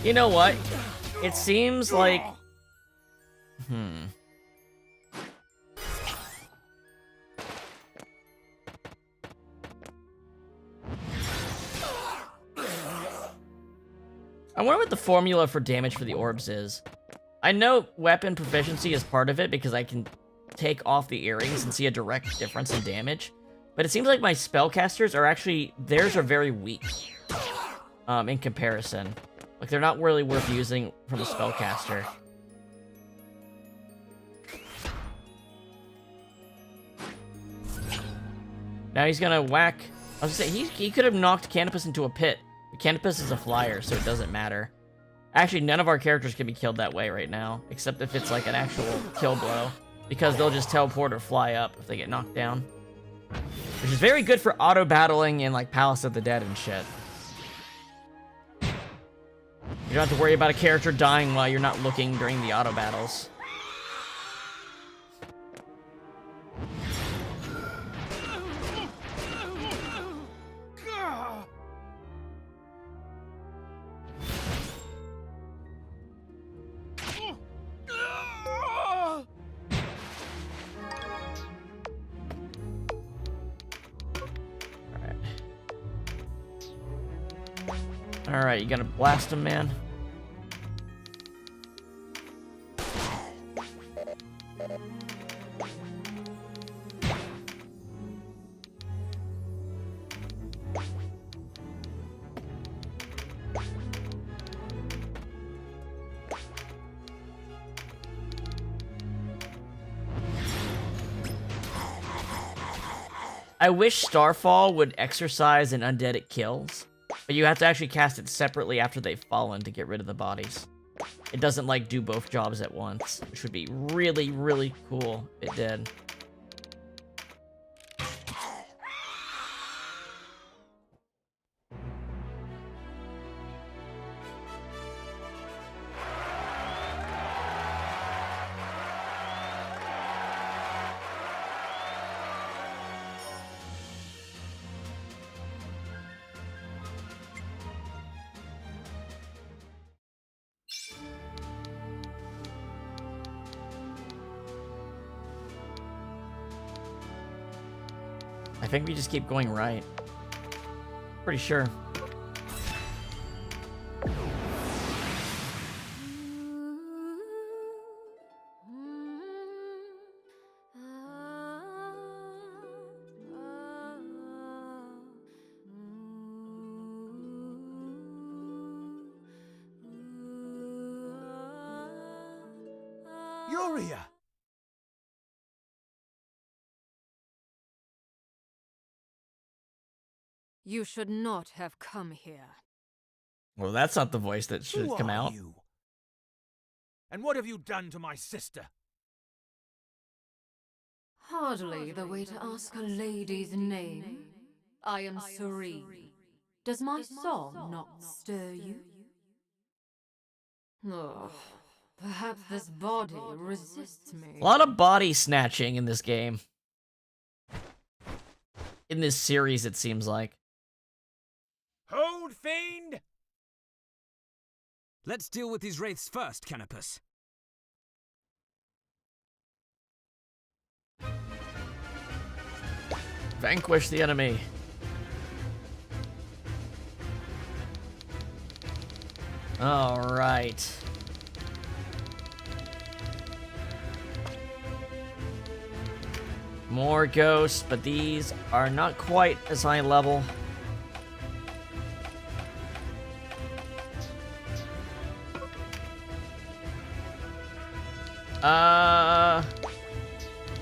You know what? It seems like... I wonder what the formula for damage for the orbs is. I know weapon proficiency is part of it because I can take off the earrings and see a direct difference in damage. But it seems like my spellcasters are actually... theirs are very weak. In comparison. Like, they're not really worth using from a spellcaster. Now he's gonna whack... I was gonna say, he could have knocked Canopus into a pit. But Canopus is a flyer, so it doesn't matter. Actually, none of our characters can be killed that way right now. Except if it's like an actual kill blow. Because they'll just teleport or fly up if they get knocked down. Which is very good for auto-battling in like Palace of the Dead and shit. You don't have to worry about a character dying while you're not looking during the auto battles. Alright, you gotta blast him, man. I wish Starfall would exercise an undead it kills, but you have to actually cast it separately after they've fallen to get rid of the bodies. It doesn't, like, do both jobs at once, which would be really, really cool if it did. I think we just keep going right. Pretty sure. Yuria! You should not have come here. Well, that's not the voice that should Who come are out. you? And what have you done to my sister? Hardly the way to ask a lady's name. I am serene. Does my song not stir you? Oh, perhaps this body resists me. A lot of body snatching in this game. In this series, it seems like. Hold, fiend! Let's deal with these wraiths first, Canopus. Vanquish the enemy. All right. More ghosts, but these are not quite as high level.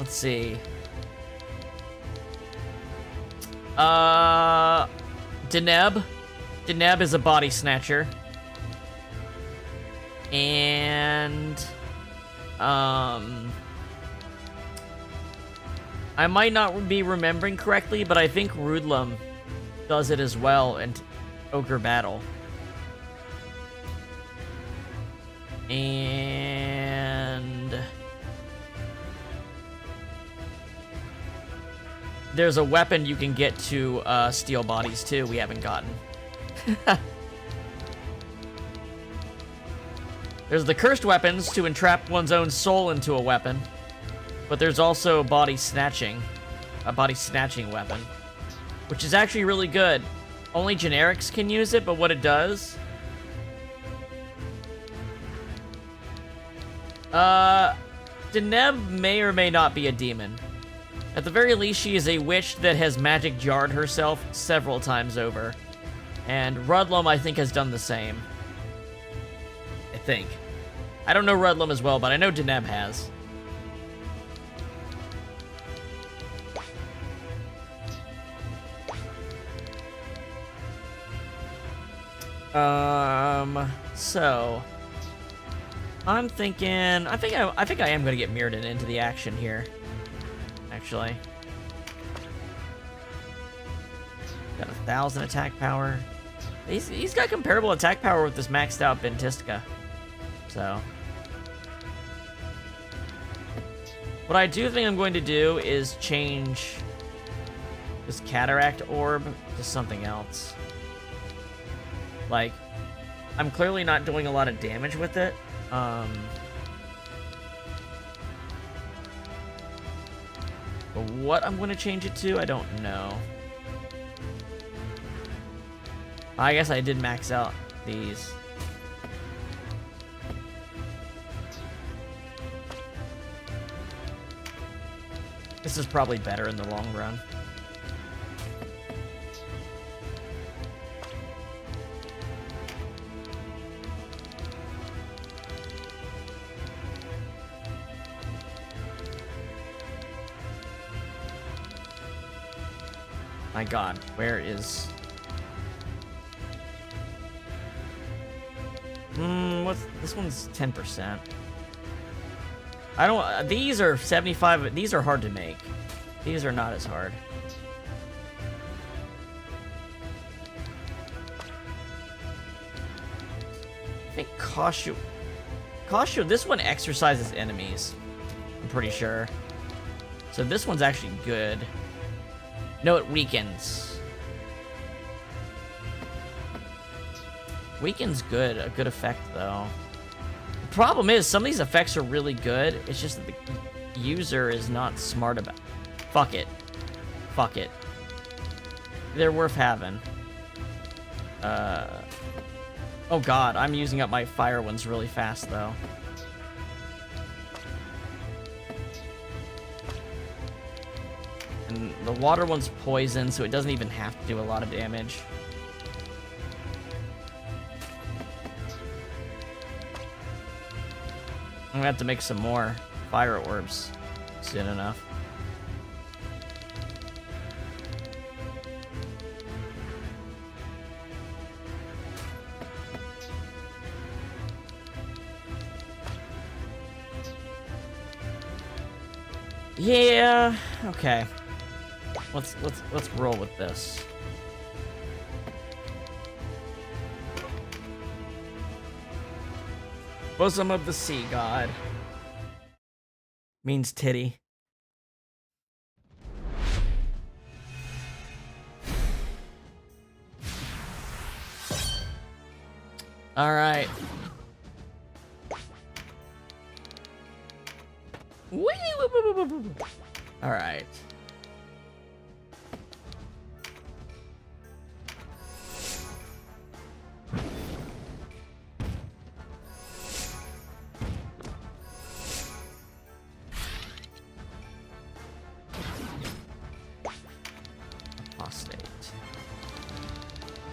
Let's see. Deneb. Deneb is a body snatcher. And I might not be remembering correctly, but I think Rudlum does it as well in Ogre Battle. And there's a weapon you can get to steal bodies too, we haven't gotten. There's the cursed weapons to entrap one's own soul into a weapon. But there's also body snatching. A body snatching weapon. Which is actually really good. Only generics can use it, but what it does... Deneb may or may not be a demon. At the very least, she is a witch that has magic jarred herself several times over. And Rudlum, I think, has done the same. I think. I don't know Rudlum as well, but I know Deneb has. So I'm thinking, I think I am gonna get Mirrodin into the action here. Actually, got 1,000 attack power. He's got comparable attack power with this maxed out Bentistica. So what I do think I'm going to do is change this Cataract Orb to something else. Like, I'm clearly not doing a lot of damage with it. But what I'm going to change it to, I don't know. I guess I did max out these. This is probably better in the long run. My god, where is... what's... This one's 10%. I don't... These are 75... These are hard to make. These are not as hard. I think Kashu... Kashu, this one exercises enemies. I'm pretty sure. So this one's actually good. No, it weakens. Weaken's good. A good effect, though. The problem is, some of these effects are really good. It's just that the user is not smart about it. Fuck it. Fuck it. They're worth having. Oh god, I'm using up my fire ones really fast, though. And the water one's poison, so it doesn't even have to do a lot of damage. I'm gonna have to make some more fire orbs soon enough. Yeah, okay. Let's roll with this. Bosom of the Sea God. Means titty. Alright. Alright. Apostate.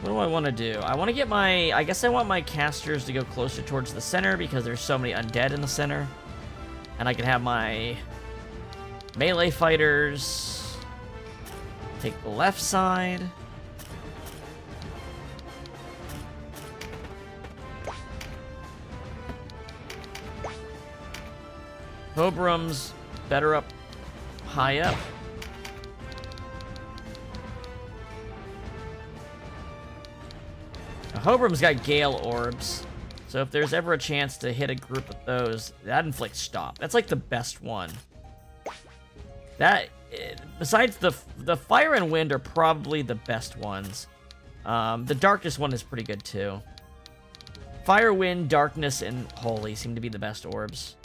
What do I want to do? I want to get my... I guess I want my casters to go closer towards the center because there's so many undead in the center. And I can have my Melee fighters take the left side. Hobrum's better up high up. Now, Hobrum's got Gale Orbs, so if there's ever a chance to hit a group of those, that inflicts stop. That's like the best one. That, besides the Fire and Wind are probably the best ones. The Darkness one is pretty good too. Fire, Wind, Darkness, and Holy seem to be the best orbs.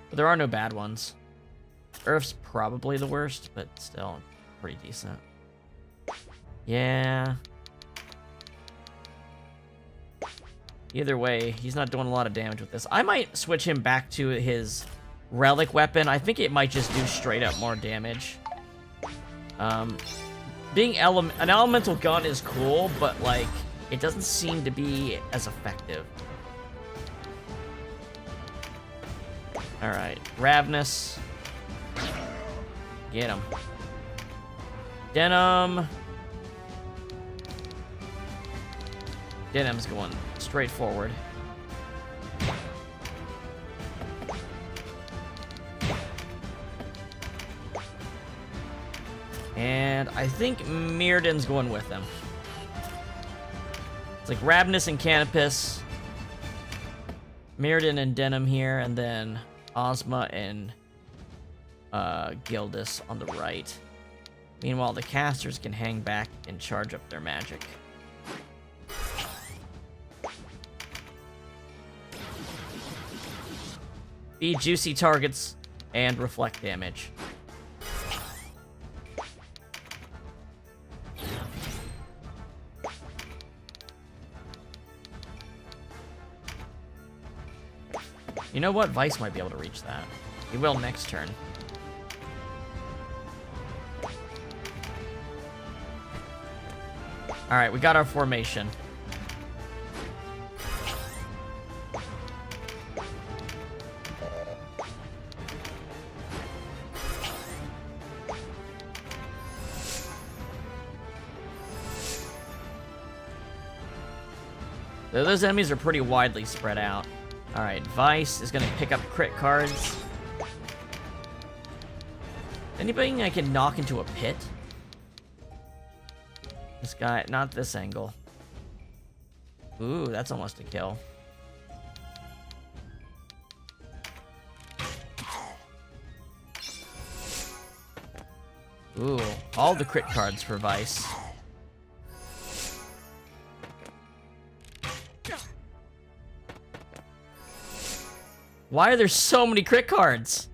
But there are no bad ones. Earth's probably the worst, but still pretty decent. Yeah. Either way, he's not doing a lot of damage with this. I might switch him back to his relic weapon. I think it might just do straight up more damage. Being an elemental gun is cool, but like it doesn't seem to be as effective. All right, Ravenous. Get him. Denim. Denim's going straight forward. And I think Mirrodin's going with him. It's like Ravenous and Canopus. Mirrodin and Denim here, and then Ozma and Gildus on the right. Meanwhile, the casters can hang back and charge up their magic. Be juicy targets and reflect damage. You know what? Vice might be able to reach that. He will next turn. Alright, we got our formation. So those enemies are pretty widely spread out. Alright, Vice is going to pick up crit cards. Anybody I can knock into a pit? This guy, not this angle. Ooh, that's almost a kill. Ooh, all the crit cards for Vice. Why are there so many crit cards?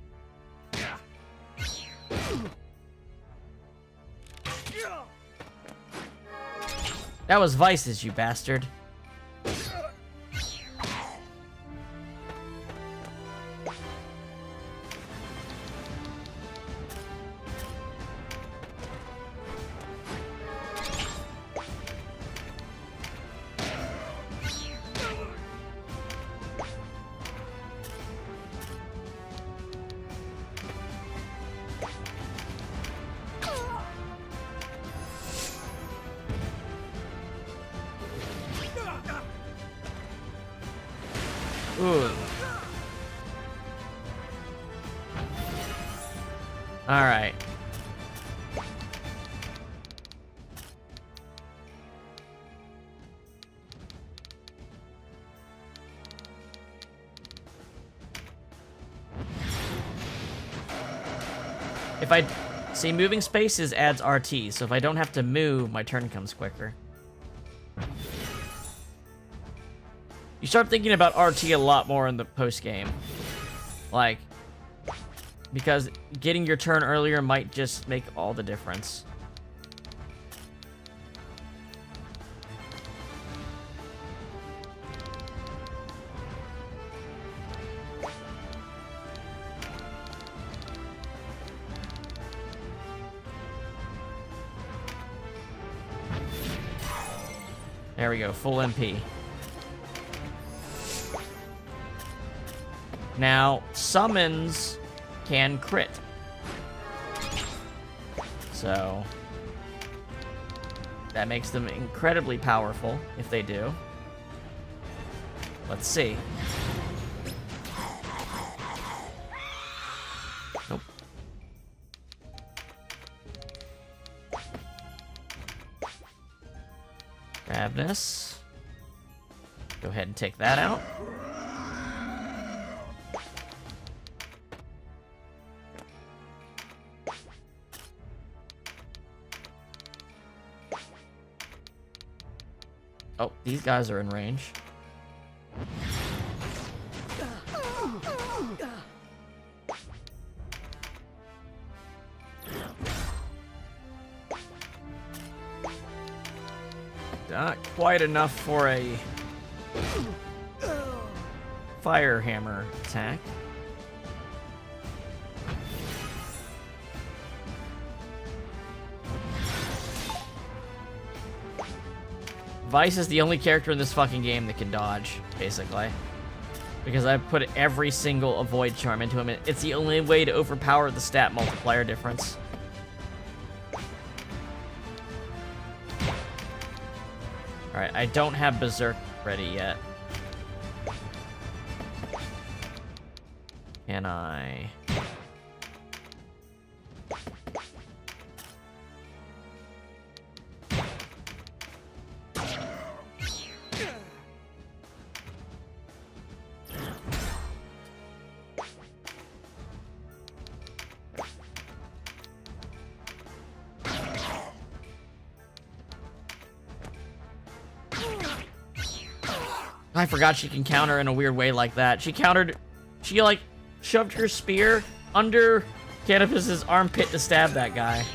That was Vice's, you bastard. Ooh. All right. If I see moving spaces adds RT, so if I don't have to move, my turn comes quicker. You start thinking about RT a lot more in the post-game. Like, because getting your turn earlier might just make all the difference. There we go, full MP. Now, summons can crit. So that makes them incredibly powerful if they do. Let's see. Nope. Grab this. Go ahead and take that out. Oh, these guys are in range. Not quite enough for a fire hammer attack. Vice is the only character in this fucking game that can dodge, basically. Because I put every single avoid charm into him. It's the only way to overpower the stat multiplier difference. Alright, I don't have Berserk ready yet. Can I? I forgot she can counter in a weird way like that. She countered... She, like, shoved her spear under Canopus's armpit to stab that guy.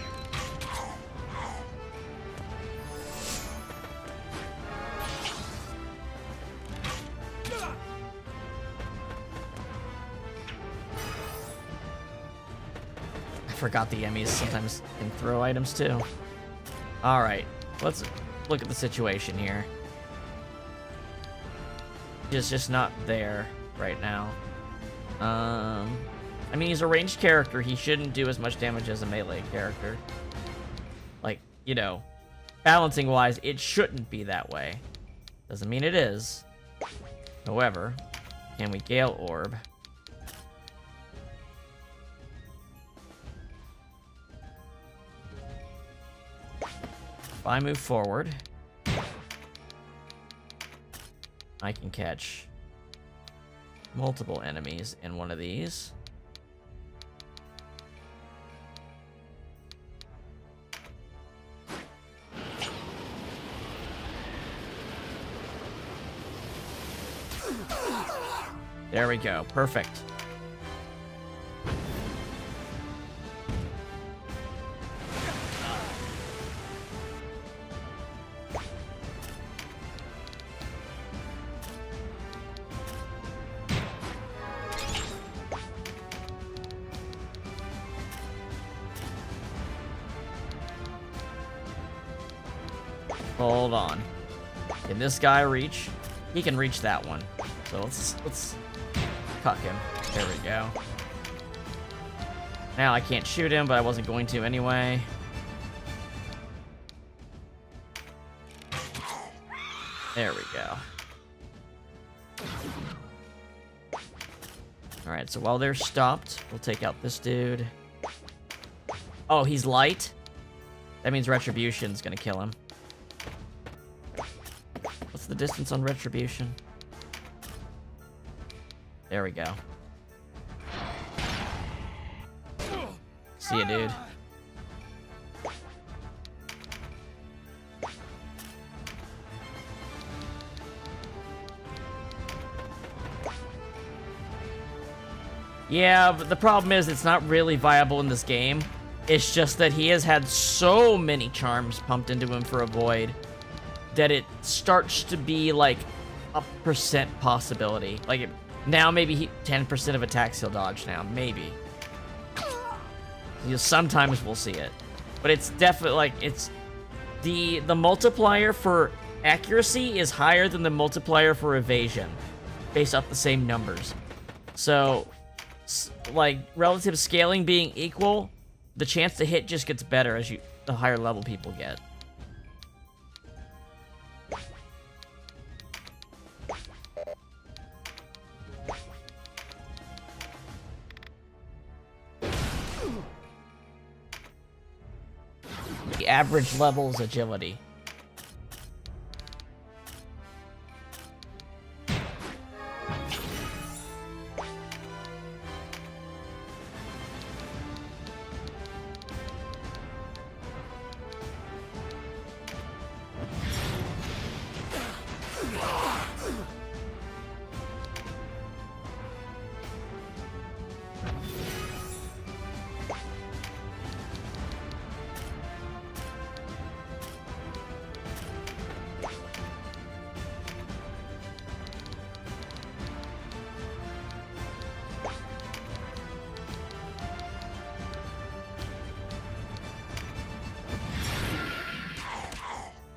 I forgot the Emmys sometimes can throw items, too. Alright, let's look at the situation here. He's just not there right now. I mean, he's a ranged character. He shouldn't do as much damage as a melee character. Like, you know, balancing-wise, it shouldn't be that way. Doesn't mean it is. However, can we Gale Orb? If I move forward, I can catch multiple enemies in one of these. There we go. Perfect. Hold on. Can this guy reach? He can reach that one. So let's cuck him. There we go. Now I can't shoot him, but I wasn't going to anyway. There we go. Alright, so while they're stopped, we'll take out this dude. Oh, he's light? That means Retribution's gonna kill him. What's the distance on Retribution? There we go. See ya, dude. Yeah, but the problem is it's not really viable in this game. It's just that he has had so many charms pumped into him for a void that it starts to be like a % possibility. Like now maybe 10% of attacks he'll dodge now, maybe. You know, sometimes we'll see it. But it's definitely like it's the multiplier for accuracy is higher than the multiplier for evasion based off the same numbers. So like relative scaling being equal, the chance to hit just gets better as the higher level people get. The average level's agility.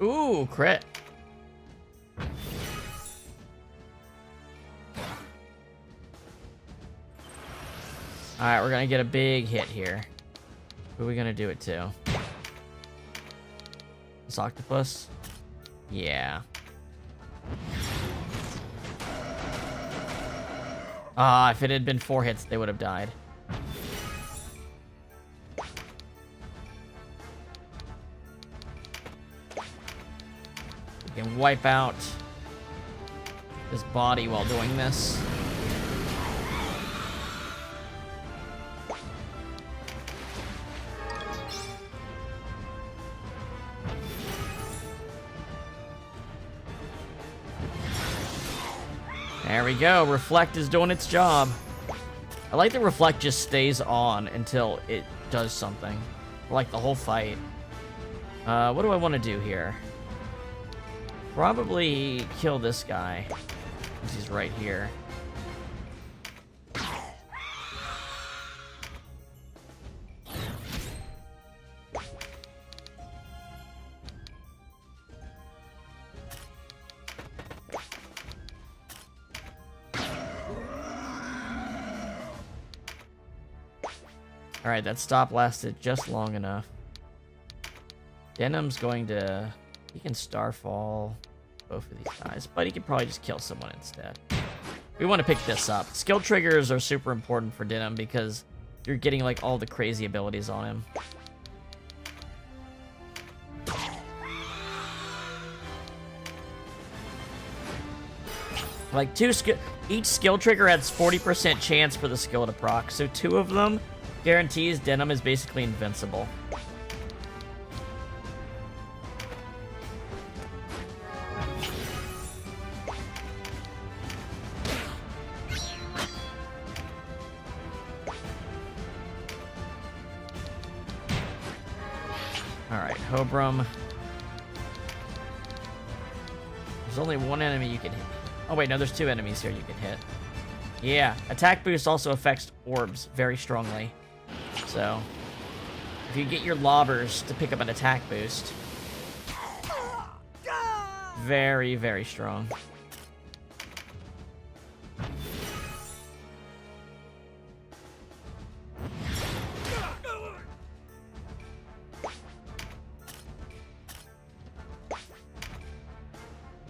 Ooh, crit. Alright, we're gonna get a big hit here. Who are we gonna do it to? This octopus? Yeah. Ah, if it had been 4 hits, they would have died. We can wipe out his body while doing this. There we go. Reflect is doing its job. I like that Reflect just stays on until it does something. Like the whole fight. What do I want to do here? Probably kill this guy. Since he's right here. Alright, that stop lasted just long enough. Denim's going to... He can Starfall both of these guys, but he could probably just kill someone instead. We want to pick this up. Skill triggers are super important for Denim because you're getting like all the crazy abilities on him. Like each skill trigger adds 40% chance for the skill to proc, so 2 of them guarantees Denim is basically invincible. Alright, Hobrum. There's only one enemy you can hit. Oh wait, no, there's 2 enemies here you can hit. Yeah, attack boost also affects orbs very strongly. So, if you get your lobbers to pick up an attack boost, very, very strong.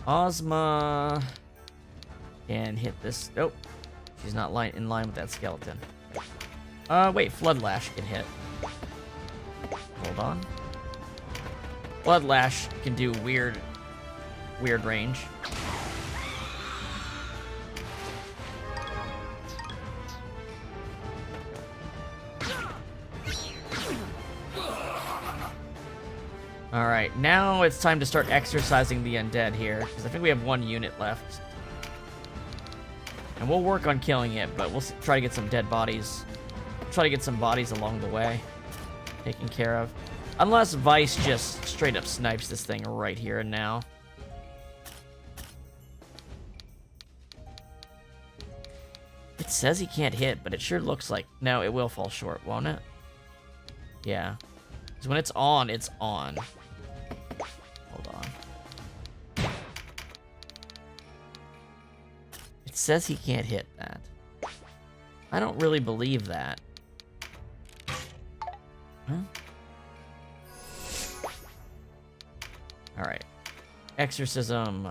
Ozma can hit this. Nope. She's not in line with that skeleton. Wait, Floodlash can hit. Hold on. Floodlash can do weird range. Alright, now it's time to start exercising the undead here, because I think we have 1 unit left. And we'll work on killing it, but we'll try to get some dead bodies. Try to get some bodies along the way taken care of. Unless Vice just straight up snipes this thing right here and now. It says he can't hit, but it sure looks like... No, it will fall short, won't it? Yeah. Because when it's on, it's on. Hold on. It says he can't hit that. I don't really believe that. Huh? Alright. Exorcism.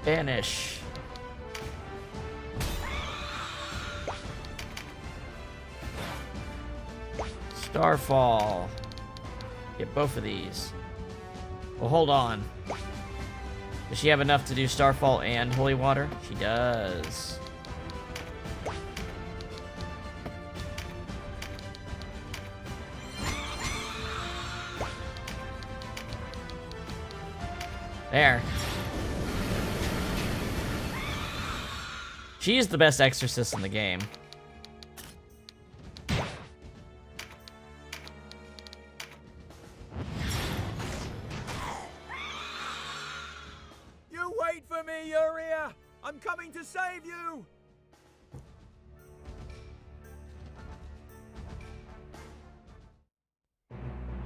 Banish. Starfall. Get both of these. Well, hold on. Does she have enough to do Starfall and Holy Water? She does. There. She is the best exorcist in the game. You wait for me, Uria! I'm coming to save you!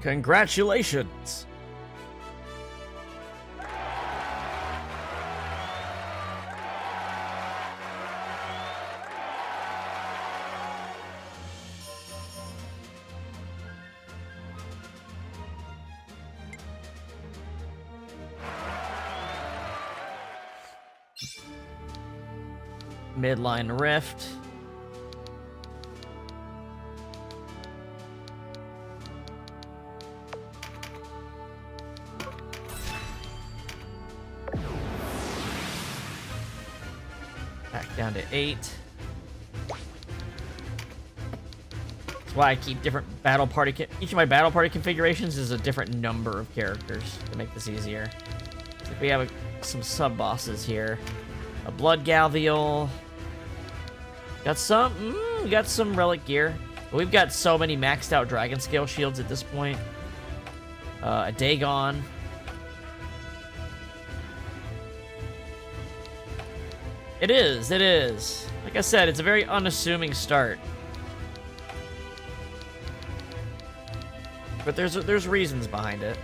Congratulations! Midline Rift. Back down to 8. That's why I keep different battle party. Each of my battle party configurations is a different number of characters to make this easier. Like we have some sub bosses here. A Blood Galvial. Got some relic gear. We've got so many maxed out dragon scale shields at this point. A Dagon. It is. Like I said, it's a very unassuming start. But there's reasons behind it.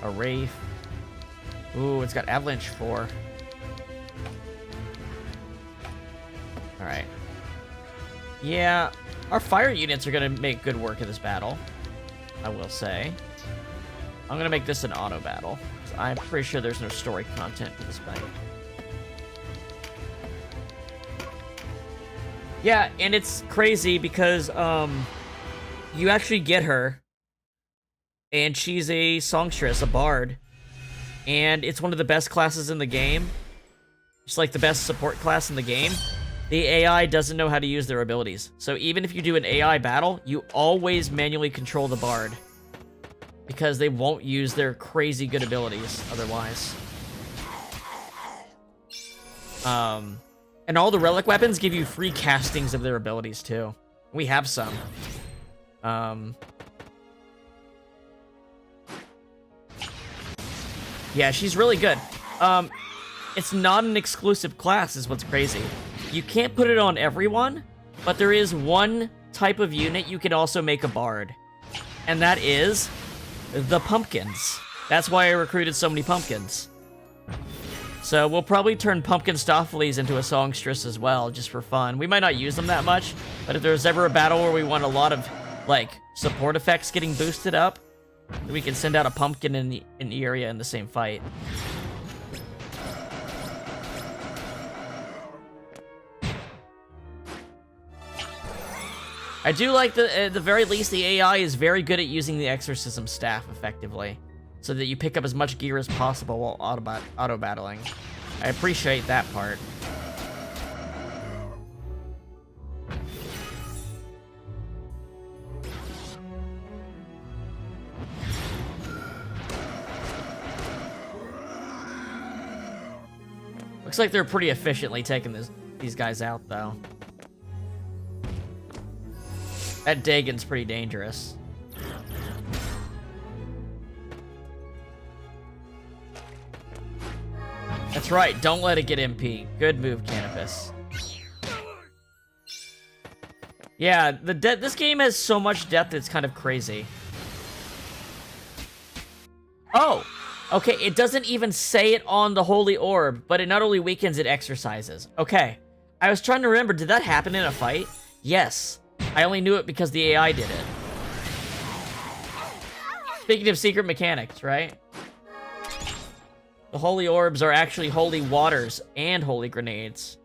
A Wraith. Ooh, it's got Avalanche 4. Alright. Yeah, our fire units are gonna make good work of this battle, I will say. I'm gonna make this an auto battle. I'm pretty sure there's no story content for this fight. Yeah, and it's crazy because, you actually get her, and she's a songstress, a bard. And it's one of the best classes in the game. It's like the best support class in the game. The AI doesn't know how to use their abilities. So even if you do an AI battle, you always manually control the bard. Because they won't use their crazy good abilities otherwise. And all the relic weapons give you free castings of their abilities too. We have some. Yeah, she's really good. It's not an exclusive class is what's crazy. You can't put it on everyone, but there is one type of unit you can also make a bard. And that is the pumpkins. That's why I recruited so many pumpkins. So we'll probably turn pumpkin Stopheles into a songstress as well, just for fun. We might not use them that much, but if there's ever a battle where we want a lot of, like, support effects getting boosted up, we can send out a pumpkin in the area in the same fight. I do like at the very least, the AI is very good at using the exorcism staff effectively, so that you pick up as much gear as possible while auto battling. I appreciate that part. Looks like they're pretty efficiently taking these guys out, though. That Dagon's pretty dangerous. That's right, don't let it get MP. Good move, Canopus. Yeah, this game has so much depth, it's kind of crazy. Oh! Okay, it doesn't even say it on the Holy Orb, but it not only weakens, it exercises. Okay. I was trying to remember, did that happen in a fight? Yes. I only knew it because the AI did it. Speaking of secret mechanics, right? The Holy Orbs are actually holy waters and holy grenades.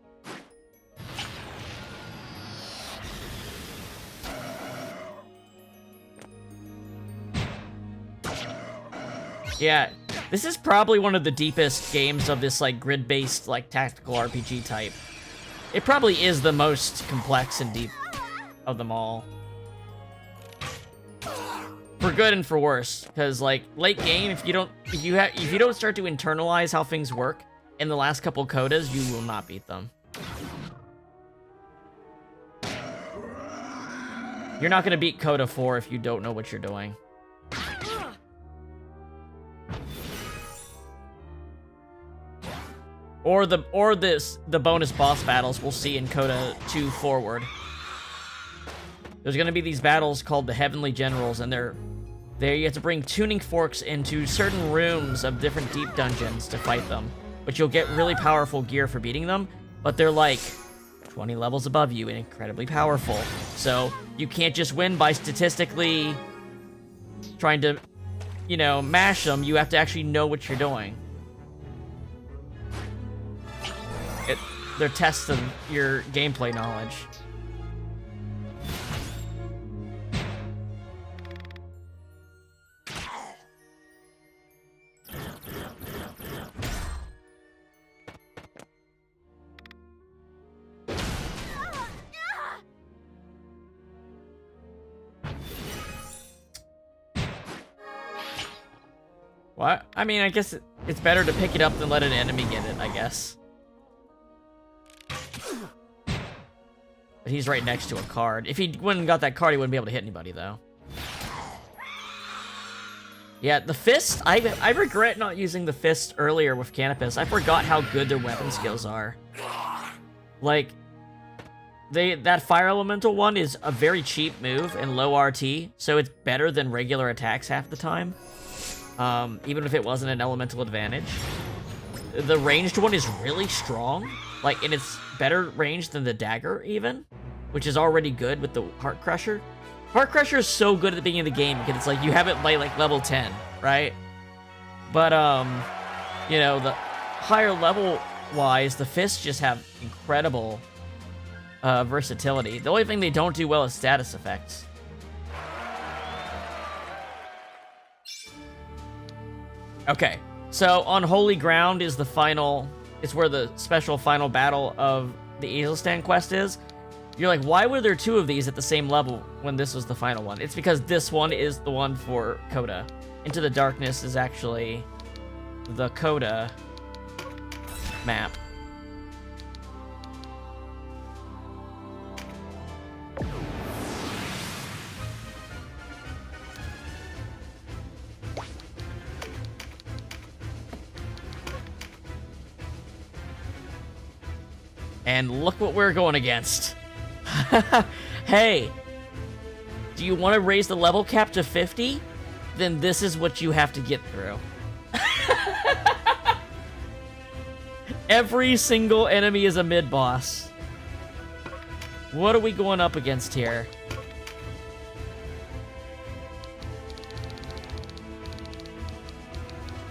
Yeah, this is probably one of the deepest games of this, like, grid-based, like, tactical RPG type. It probably is the most complex and deep of them all. For good and for worse, because, like, late game, if you don't start to internalize how things work in the last couple CODAs, you will not beat them. You're not gonna beat CODA 4 if you don't know what you're doing. Or the bonus boss battles we'll see in CODA 2 forward. There's gonna be these battles called the Heavenly Generals, and they're there. You have to bring tuning forks into certain rooms of different deep dungeons to fight them. But you'll get really powerful gear for beating them. But they're like 20 levels above you and incredibly powerful. So you can't just win by statistically trying to, you know, mash them. You have to actually know what you're doing. They're tests of your gameplay knowledge. What? I mean, I guess it's better to pick it up than let an enemy get it, I guess. But he's right next to a card. If he wouldn't got that card, he wouldn't be able to hit anybody, though. Yeah, the fist, I regret not using the fist earlier with Canopus. I forgot how good their weapon skills are. Like, that fire elemental one is a very cheap move and low RT, so it's better than regular attacks half the time. Even if it wasn't an elemental advantage. The ranged one is really strong. Like, and it's better range than the dagger, even, which is already good with the Heart Crusher. Heart Crusher is so good at the beginning of the game because it's like you have it by like level 10, right? But you know, the higher level wise, the fists just have incredible versatility. The only thing they don't do well is status effects. Okay, so on Holy Ground is the final. It's where the special final battle of the Easel Stand quest is. You're like, why were there two of these at the same level when this was the final one? It's because this one is the one for CODA. Into the Darkness is actually the CODA map. And look what we're going against. Hey, do you want to raise the level cap to 50? Then this is what you have to get through. Every single enemy is a mid-boss. What are we going up against here?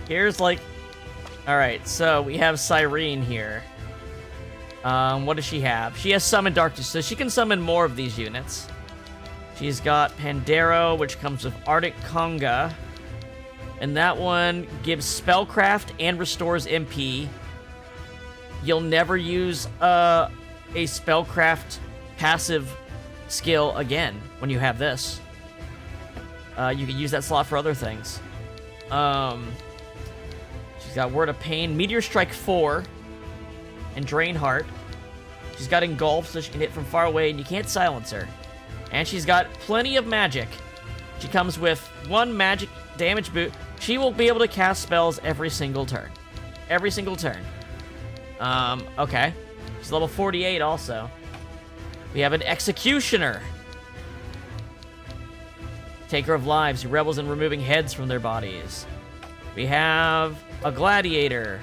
Here's like... Alright, so we have Cyrene here. What does she have? She has Summon Darkness, so she can summon more of these units. She's got Pandero, which comes with Arctic Conga. And that one gives Spellcraft and restores MP. You'll never use a Spellcraft passive skill again when you have this. You can use that slot for other things. She's got Word of Pain, Meteor Strike 4, and Drain Heart. She's got Engulf, so she can hit from far away, and you can't silence her. And she's got plenty of magic. She comes with 1 magic damage boot. She will be able to cast spells every single turn. Every single turn. Okay. She's level 48 also. We have an Executioner. Taker of Lives, who revels in removing heads from their bodies. We have a gladiator.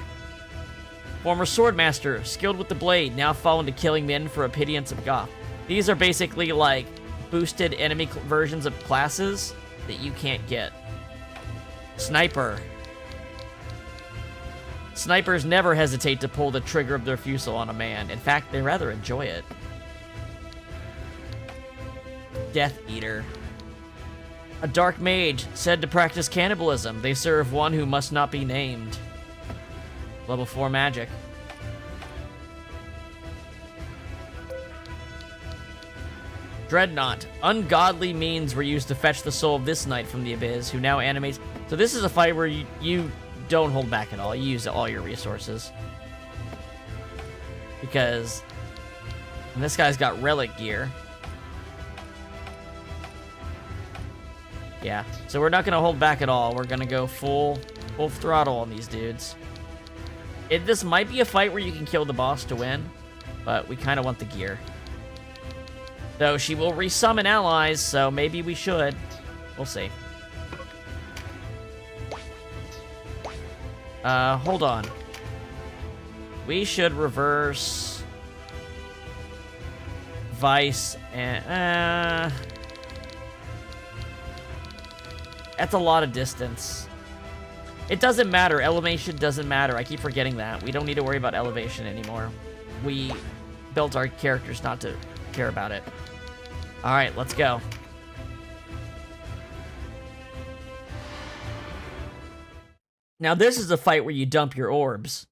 Former swordmaster, skilled with the blade, now fallen to killing men for a pittance of goth. These are basically like boosted enemy versions of classes that you can't get. Sniper. Snipers never hesitate to pull the trigger of their fusel on a man. In fact, they rather enjoy it. Death Eater. A dark mage, said to practice cannibalism. They serve one who must not be named. Level 4 magic. Dreadnought. Ungodly means were used to fetch the soul of this knight from the abyss, who now animates. So this is a fight where you don't hold back at all. You use all your resources. Because this guy's got relic gear. Yeah, so we're not going to hold back at all. We're going to go full throttle on these dudes. This might be a fight where you can kill the boss to win, but we kind of want the gear. Though she will resummon allies, so maybe we should. We'll see. Hold on. We should reverse Vice and... That's a lot of distance. It doesn't matter. Elevation doesn't matter. I keep forgetting that. We don't need to worry about elevation anymore. We built our characters not to care about it. Alright, let's go. Now this is a fight where you dump your orbs.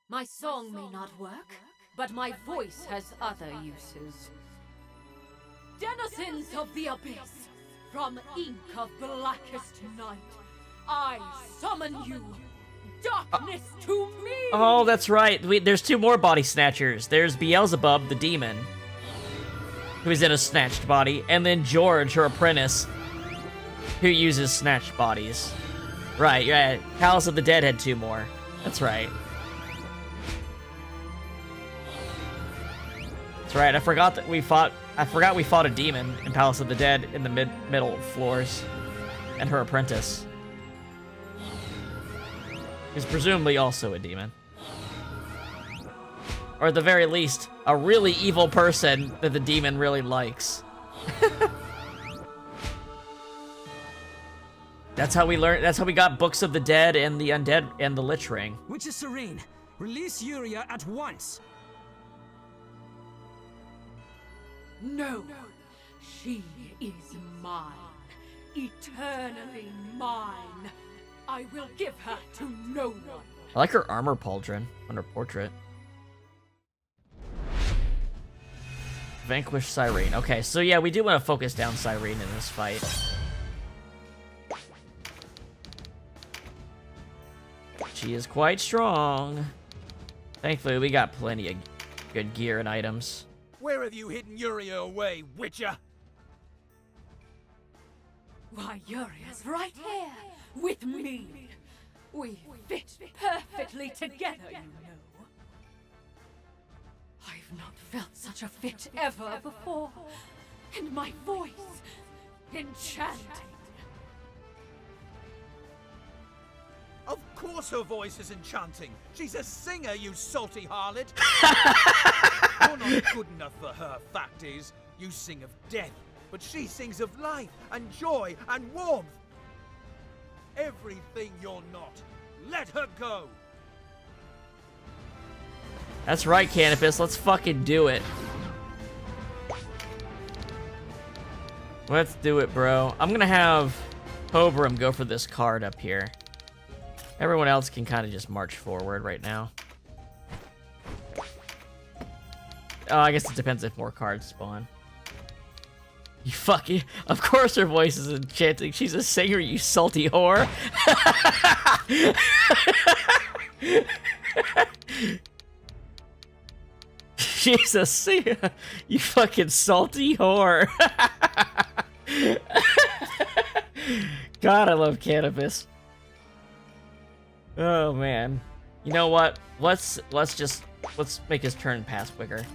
My song may not work, but my voice has other uses. Denizens of the abyss, from ink of blackest night, I summon you, darkness to me! Oh, that's right. There's two more body snatchers. There's Beelzebub, the demon, who's in a snatched body, and then George, her apprentice, who uses snatched bodies. Right, yeah. Palace of the Dead had two more. That's right. That's right. I forgot we fought a demon in Palace of the Dead in the middle floors, and her apprentice is presumably also a demon, or at the very least, a really evil person that the demon really likes. That's how we learned. That's how we got Books of the Dead and the Undead and the Lich Ring. Witch Serene, release Yuria at once. No, she is mine, eternally mine. I will give her to no one. I like her armor pauldron on her portrait. Vanquish Cyrene. Okay, so yeah, we do want to focus down Cyrene in this fight. She is quite strong. Thankfully, we got plenty of good gear and items. Where have you hidden Yuria away, Witcher? Why, Yuria's right here, with me. We fit perfectly together, you know. I've not felt such a fit ever before. And my voice, enchanting. Of course her voice is enchanting. She's a singer, you salty harlot. You're not good enough for her, fact is. You sing of death, but she sings of life and joy and warmth. Everything you're not. Let her go. That's right, Canopus. Let's fucking do it. Let's do it, bro. I'm gonna have Hobram go for this card up here. Everyone else can kind of just march forward right now. Oh, I guess it depends if more cards spawn. You fucking... Of course her voice is enchanting. She's a singer, you salty whore. She's a singer, you fucking salty whore. God, I love Canopus. Oh man, you know what? Let's make his turn pass quicker.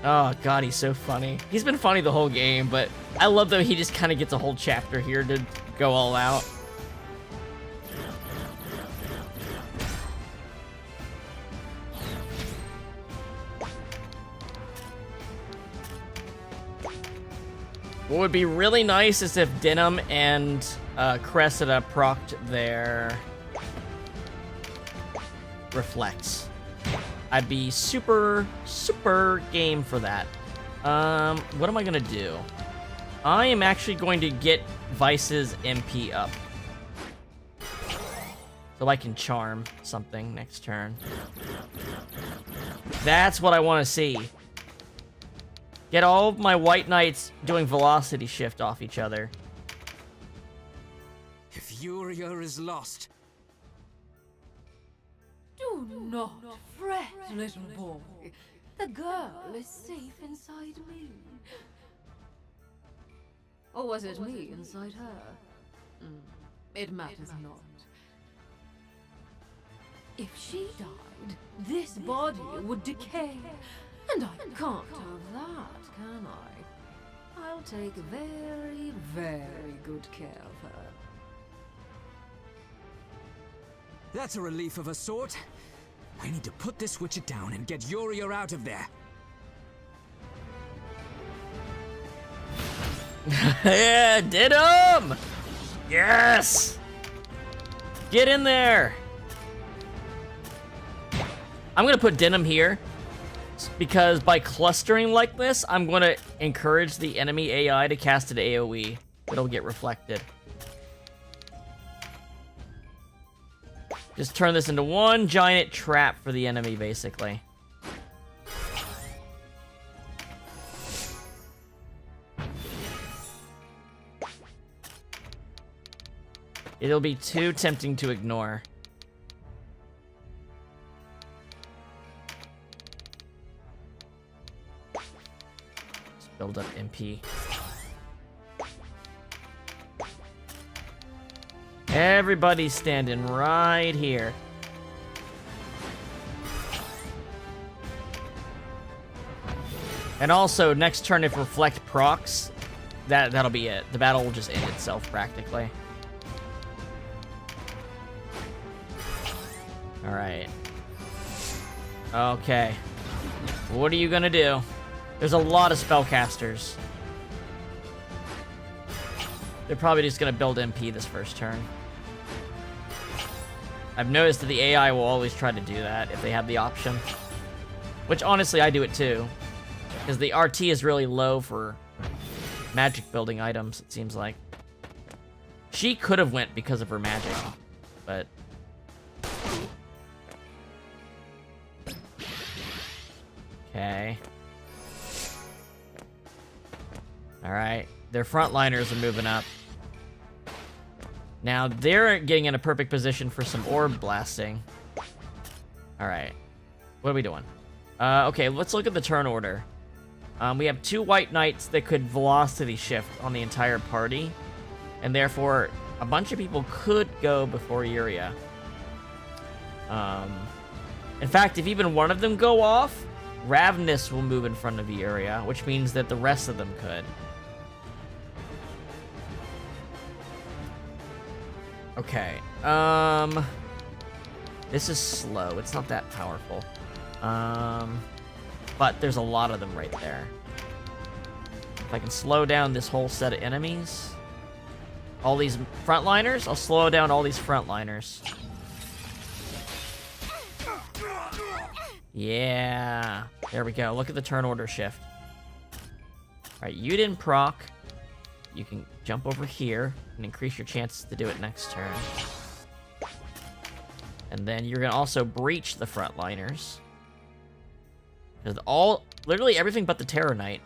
Oh god, he's so funny. He's been funny the whole game, but I love that he just kind of gets a whole chapter here to go all out. What would be really nice is if Denim and Cressida procced their reflects. I'd be super game for that. What am I gonna do? I am actually going to get Vice's MP up. So I can charm something next turn. That's what I want to see. Get all of my White Knights doing velocity shift off each other. If Yuria is lost, Do not fret, little boy. The girl is safe inside me. Or was it me inside her? It matters not. If she died, this body would decay. And I can't have that, can I? I'll take very, very good care of her. that's a relief of a sort. I need to put this Witcher down and get Yuria out of there. Yeah, did him! Yes! Get in there! I'm gonna put Denim here, because by clustering like this, I'm gonna encourage the enemy AI to cast an AoE. It'll get reflected. Just turn this into one giant trap for the enemy, basically. It'll be too tempting to ignore. Let's build up MP. Everybody's standing right here. And also, next turn if Reflect procs, that'll be it. The battle will just end itself, practically. Alright. Okay. What are you gonna do? There's a lot of spellcasters. They're probably just gonna build MP this first turn. I've noticed that the AI will always try to do that if they have the option. Which, honestly, I do it too. Because the RT is really low for magic building items, it seems like. She could have went because of her magic, but... Okay. Alright. Their frontliners are moving up. Now, they're getting in a perfect position for some orb blasting. Alright. What are we doing? Okay, let's look at the turn order. We have 2 White Knights that could velocity shift on the entire party. And therefore, a bunch of people could go before Yuria. In fact, if even one of them go off, Ravenous will move in front of Yuria, which means that the rest of them could. Okay, this is slow. It's not that powerful. But there's a lot of them right there. If I can slow down this whole set of enemies, all these frontliners, I'll slow down all these frontliners. Yeah, there we go. Look at the turn order shift. Alright, you didn't proc. You can jump over here and increase your chances to do it next turn. And then you're gonna also breach the frontliners. Because literally everything but the Terror Knight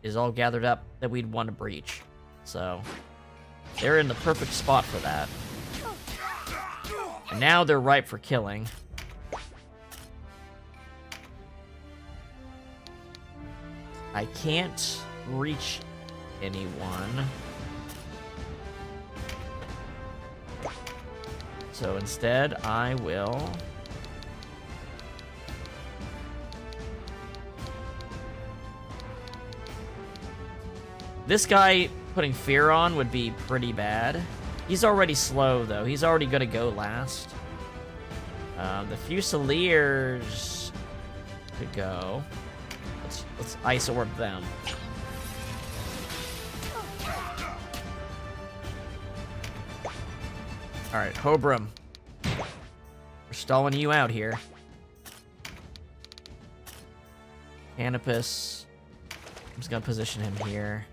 is all gathered up that we'd want to breach. So, they're in the perfect spot for that. And now they're ripe for killing. I can't reach anyone. So instead, I will... This guy putting fear on would be pretty bad. He's already slow, though. He's already gonna go last. The Fusiliers could go. Let's Ice Orb them. Alright, Hobrum. We're stalling you out here. Canopus. I'm just gonna position him here.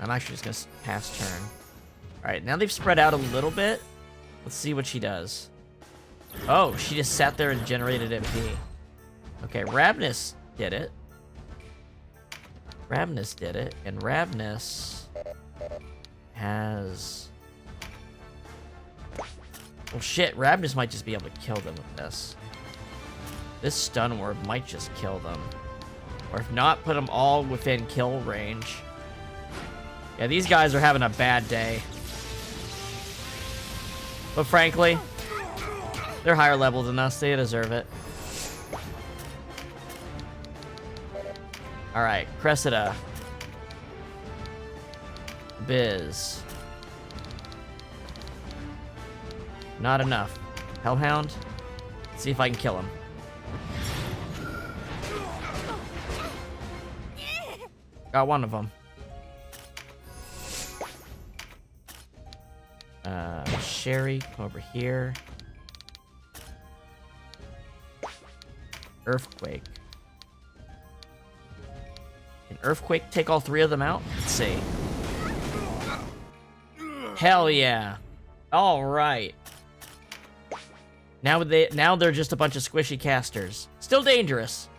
I'm actually just gonna pass turn. Alright, now they've spread out a little bit. Let's see what she does. Oh, she just sat there and generated MP. Okay, Ravnus did it. Ravnus did it, and Ravnus has... Well, shit, Ravnus might just be able to kill them with this. This stun ward might just kill them. Or if not, put them all within kill range. Yeah, these guys are having a bad day. But frankly, they're higher level than us. They deserve it. Alright, Cressida. Biz. Not enough. Hellhound. Let's see if I can kill him. Got one of them. Sherry, come over here. Earthquake. Can Earthquake take all three of them out? Let's see. Hell yeah. All right. Now they're just a bunch of squishy casters. Still dangerous,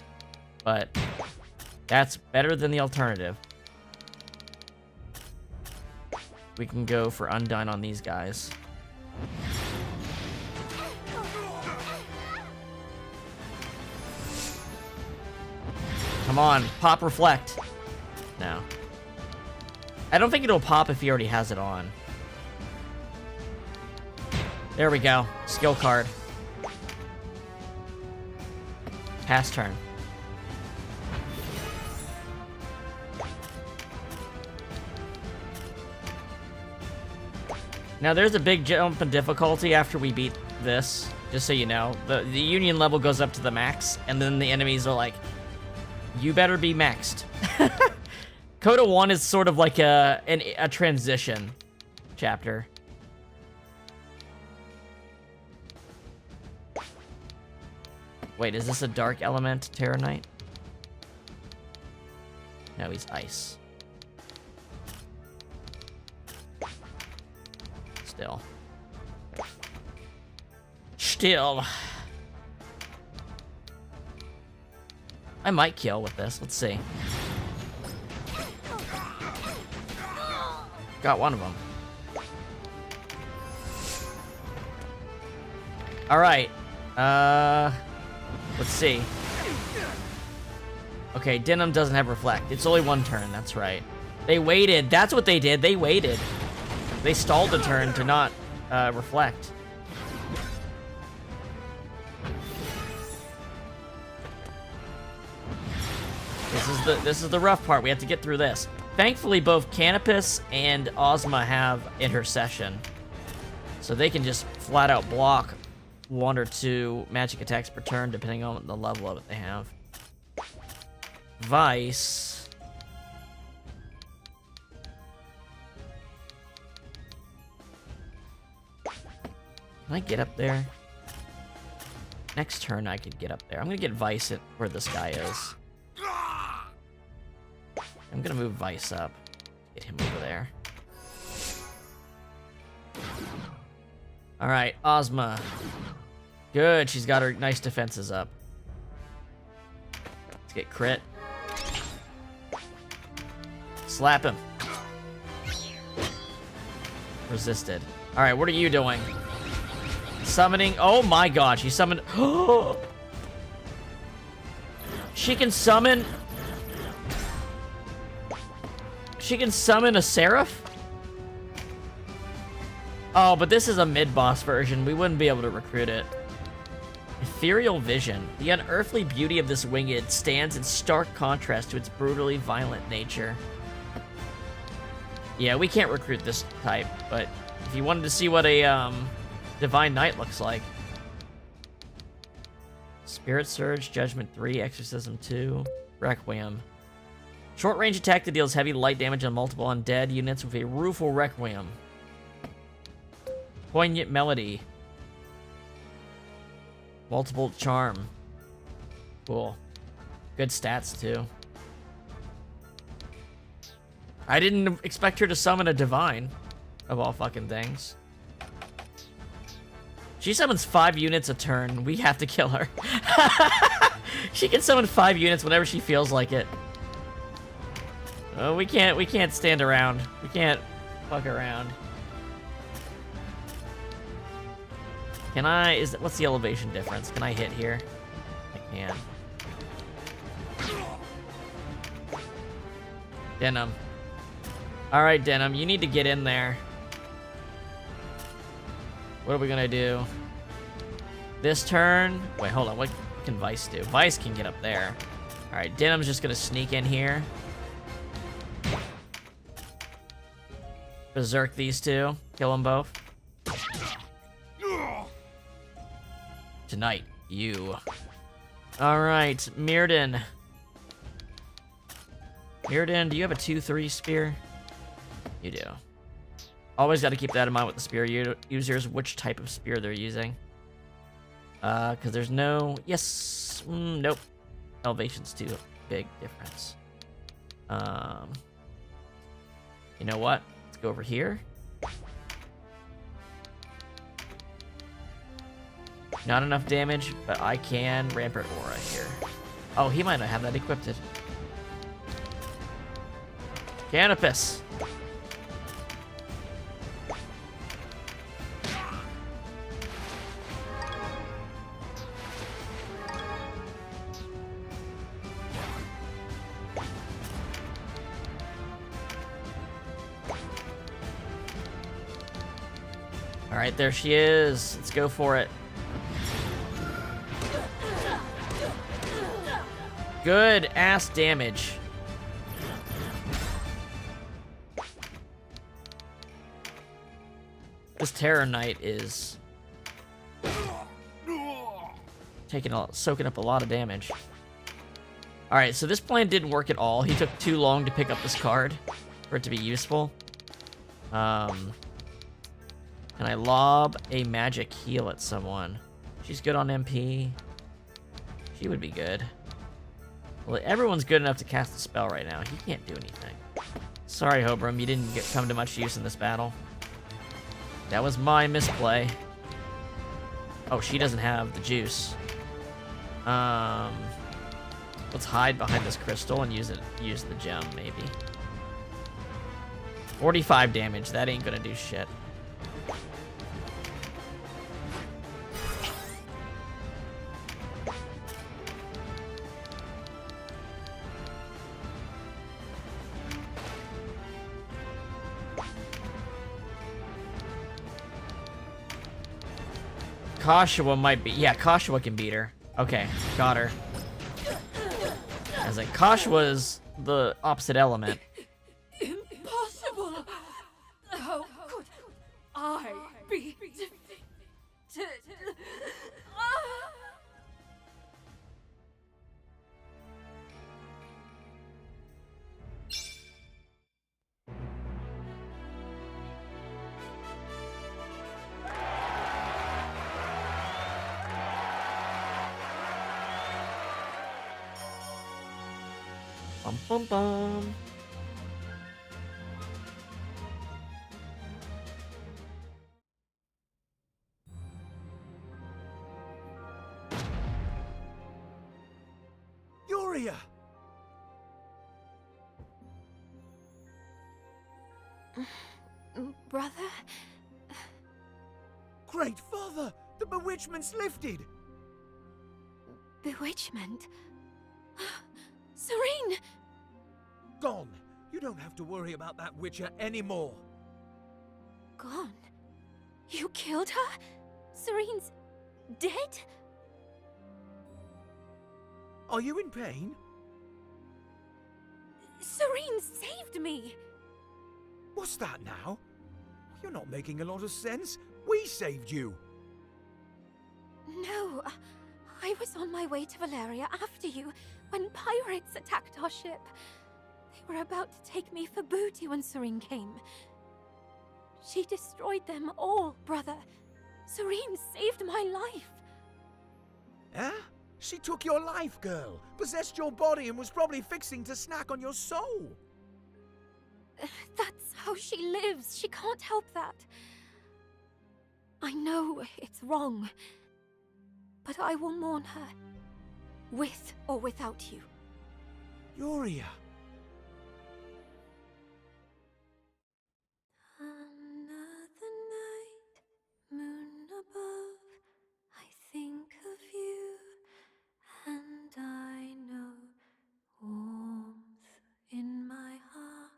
but that's better than the alternative. We can go for Undone on these guys. Come on, pop Reflect. No. I don't think it'll pop if he already has it on. There we go. Skill card. Pass turn. Now there's a big jump in difficulty after we beat this, just so you know. The union level goes up to the max, and then the enemies are like, you better be maxed. CODA 1 is sort of like a transition chapter. Wait, is this a dark element, Terra Knight? No, he's ice. Still. I might kill with this. Let's see. Got one of them. All right. Let's see. Okay, Denim doesn't have Reflect. It's only one turn. That's right. They waited. That's what they did. They waited. They stalled a turn to not Reflect. This is the rough part. We have to get through this. Thankfully, both Canopus and Ozma have Intercession, so they can just flat out block 1 or 2 magic attacks per turn, depending on the level of it they have. Vice. Can I get up there? Next turn I could get up there. I'm gonna get Vice at where this guy is. I'm gonna move Vice up. Get him over there. Alright, Ozma. Good, she's got her nice defenses up. Let's get crit. Slap him. Resisted. Alright, what are you doing? Summoning. Oh my god, she summoned. She can summon. She can summon a Seraph? Oh, but this is a mid-boss version. We wouldn't be able to recruit it. Ethereal Vision. The unearthly beauty of this winged stands in stark contrast to its brutally violent nature. Yeah, we can't recruit this type, but if you wanted to see what a Divine Knight looks like. Spirit Surge, Judgment 3, Exorcism 2, Requiem. Short range attack that deals heavy light damage on multiple undead units with a rueful Requiem. Poignant melody. Multiple charm. Cool. Good stats, too. I didn't expect her to summon a divine, of all fucking things. She summons 5 units a turn. We have to kill her. She can summon 5 units whenever she feels like it. We can't stand around. We can't fuck around. Can I, what's the elevation difference? Can I hit here? I can. Denim. Alright, Denim, you need to get in there. What are we gonna do? This turn? Wait, hold on, what can Vice do? Vice can get up there. Alright, Denim's just gonna sneak in here. Berserk these two. Kill them both. Tonight, you. Alright, Mirrodin. Mirrodin, do you have a 2-3 spear? You do. Always got to keep that in mind with the spear users, which type of spear they're using. Because there's no... Yes! Nope. Elevation's too big difference. You know what? Let's go over here. Not enough damage, but I can Rampart Aura here. Oh, he might not have that equipped. Canopus! Alright, there she is. Let's go for it. Good ass damage. This Terror Knight is soaking up a lot of damage. Alright, so this plan didn't work at all. He took too long to pick up this card for it to be useful. Can I lob a magic heal at someone? She's good on MP. She would be good. Well, everyone's good enough to cast a spell right now. He can't do anything. Sorry, Hobram, you didn't come to much use in this battle. That was my misplay. Oh, she doesn't have the juice. Let's hide behind this crystal and use the gem, maybe. 45 damage. That ain't gonna do shit. Kashawa might be... Yeah, Kashawa can beat her. Okay, got her. I was like, Kashawa is the opposite element. Impossible! How could I be defeated? Bum bum bum. Yuria! Brother? Great Father! The bewitchment's lifted! Bewitchment? Serene! Gone! You don't have to worry about that Witcher anymore! Gone? You killed her? Serene's dead? Are you in pain? Serene saved me! What's that now? You're not making a lot of sense. We saved you! No, I was on my way to Valeria after you when pirates attacked our ship. They were about to take me for booty when Serene came. She destroyed them all, brother. Serene saved my life. Huh? She took your life, girl. Possessed your body and was probably fixing to snack on your soul. That's how she lives. She can't help that. I know it's wrong, but I will mourn her, with or without you. Yuria. Another night, moon above, I think of you, and I know warmth in my heart.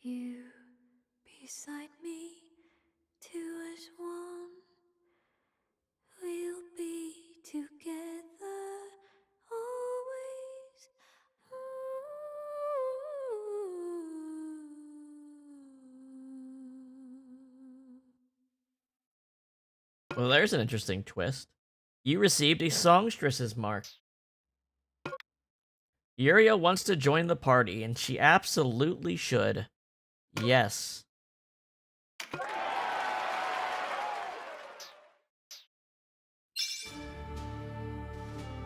You beside me, two as one. We'll be together always. Well, there's an interesting twist. You received a songstress's mark. Yuria wants to join the party, and she absolutely should. Yes.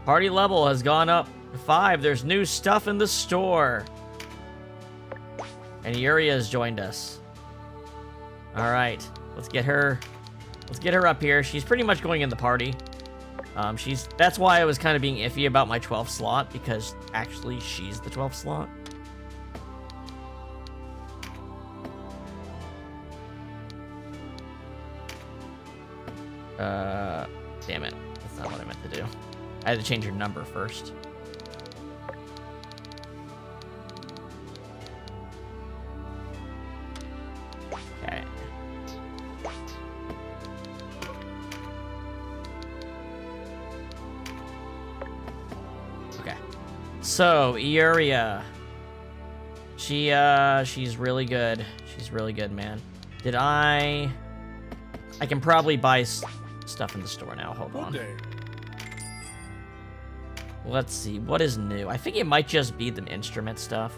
Party level has gone up to 5. There's new stuff in the store. And Yuria has joined us. Alright, let's get her up here. She's pretty much going in the party. That's why I was kind of being iffy about my 12th slot, because actually she's the 12th slot. Damn it. That's not what I meant to do. I had to change her number first. Okay. Okay. So, Yuria. She's really good. She's really good, man. I can probably buy stuff in the store now. Hold on. Let's see, what is new? I think it might just be the instrument stuff.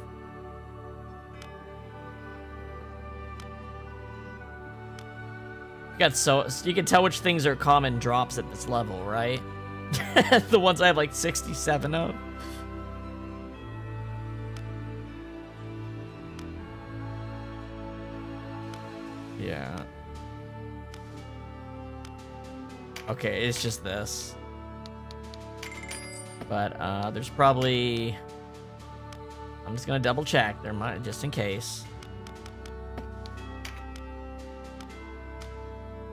You can tell which things are common drops at this level, right? The ones I have like 67 of. Yeah. Okay, it's just this. But, there's probably... I'm just gonna double check. There might, just in case.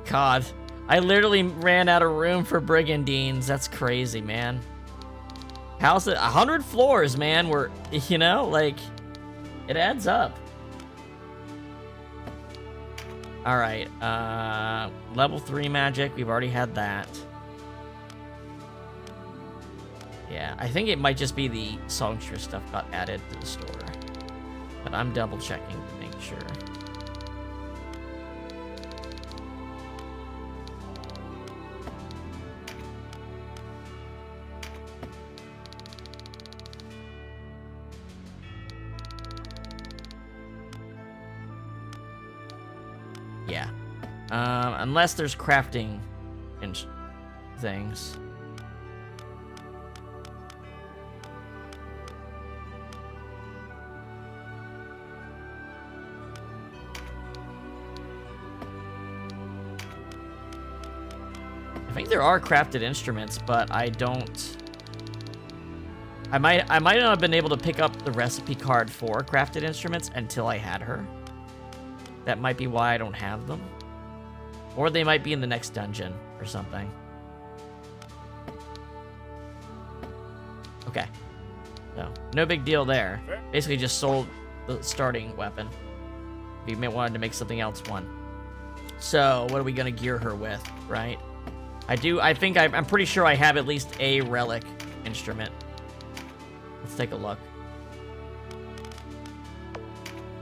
God, I literally ran out of room for brigandines. That's crazy, man. How's it? 100 floors, man. We're, you know, like, it adds up. Alright, level 3 magic. We've already had that. Yeah, I think it might just be the songstress stuff got added to the store. But I'm double checking to make sure. Yeah. Unless there's crafting and things. I think there are crafted instruments, but I don't... I might not have been able to pick up the recipe card for crafted instruments until I had her. That might be why I don't have them. Or they might be in the next dungeon or something. Okay. So, no big deal there. Basically just sold the starting weapon. If you wanted to make something else one. So, what are we gonna gear her with, right? I'm pretty sure I have at least a relic instrument. Let's take a look.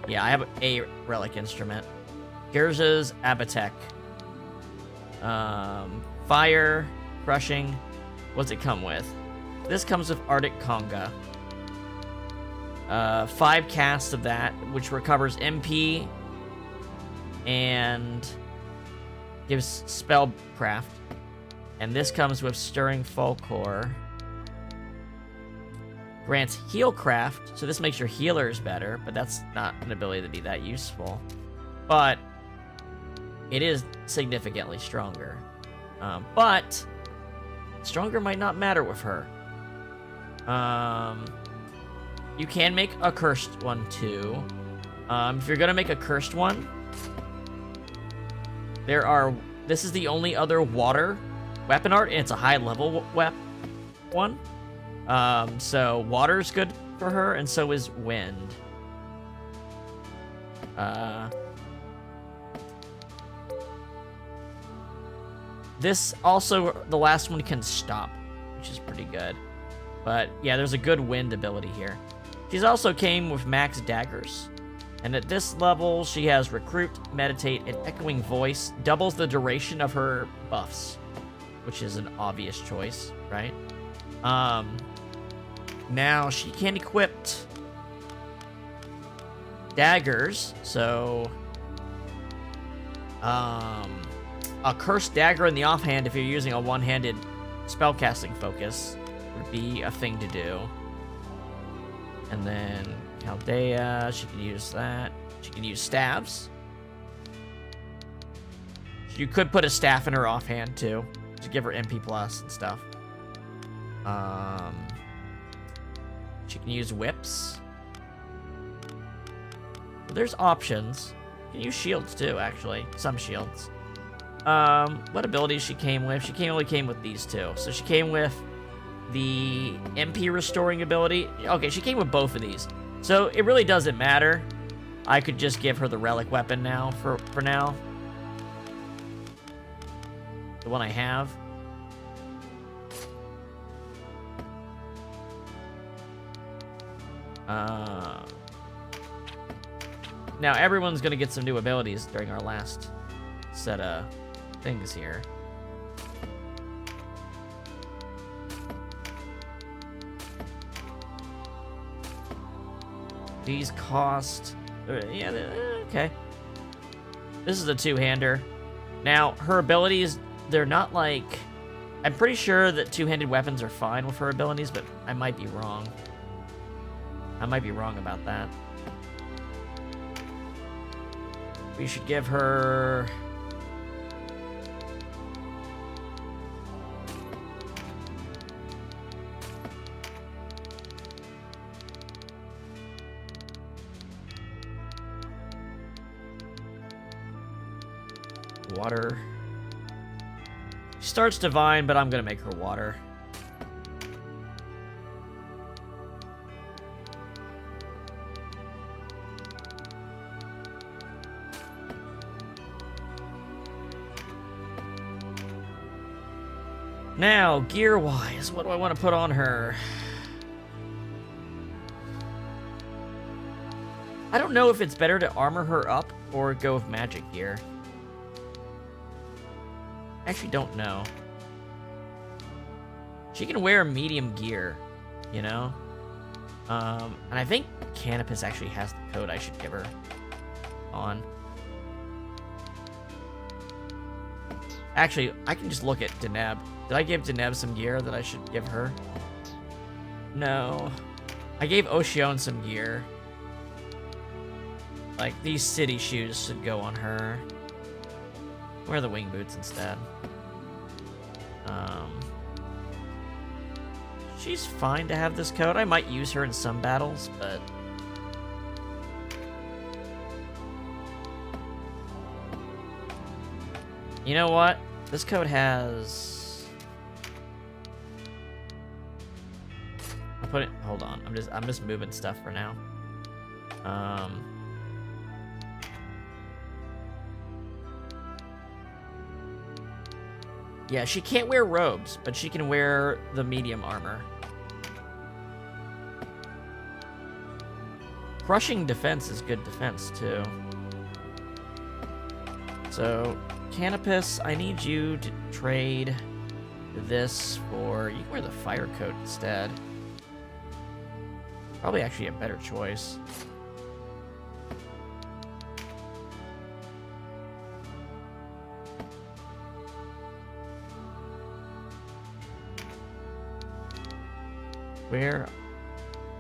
Yeah, I have a relic instrument. Here's Abatek. Fire, crushing. What's it come with? This comes with Arctic Conga. 5 casts of that, which recovers MP and gives spellcraft. And this comes with Stirring Folklore. Grants Healcraft, so this makes your healers better, but that's not an ability to be that useful. But it is significantly stronger. But stronger might not matter with her. You can make a cursed one too. If you're gonna make a cursed one, this is the only other water weapon art, and it's a high level one. So water's good for her, and so is wind. This also, the last one can stop, which is pretty good. But yeah, there's a good wind ability here. She's also came with max daggers. And at this level, she has Recruit, Meditate, and Echoing Voice. Doubles the duration of her buffs, which is an obvious choice, right? Now, she can equip daggers, so a cursed dagger in the offhand if you're using a one-handed spellcasting focus would be a thing to do. And then Chaldea, she can use that. She can use staves. You could put a staff in her offhand too, to give her MP plus and stuff. She can use whips. There's options. You can use shields too, actually. Some shields. What abilities she came with? She only came with these two. So she came with the MP restoring ability. Okay, she came with both of these. So it really doesn't matter. I could just give her the relic weapon now for now. The one I have. Now everyone's gonna get some new abilities during our last set of things here. These cost... yeah, okay. This is a two-hander. Now, her abilities, they're not like... I'm pretty sure that two-handed weapons are fine with her abilities, but I might be wrong. I might be wrong about that. We should give her... water. She starts divine, but I'm gonna make her water. Now, gear-wise, what do I want to put on her? I don't know if it's better to armor her up or go with magic gear. Actually don't know. She can wear medium gear, you know? And I think Canopus actually has the code I should give her on. Actually, I can just look at Deneb. Did I give Deneb some gear that I should give her? No. I gave Ocean some gear. Like, these city shoes should go on her. Wear the wing boots instead. She's fine to have this coat. I might use her in some battles, but... you know what? This coat has... I'll put it... hold on. I'm just moving stuff for now. Yeah, she can't wear robes, but she can wear the medium armor. Crushing defense is good defense, too. So, Canopus, I need you to trade this for... you can wear the fire coat instead. Probably actually a better choice. Where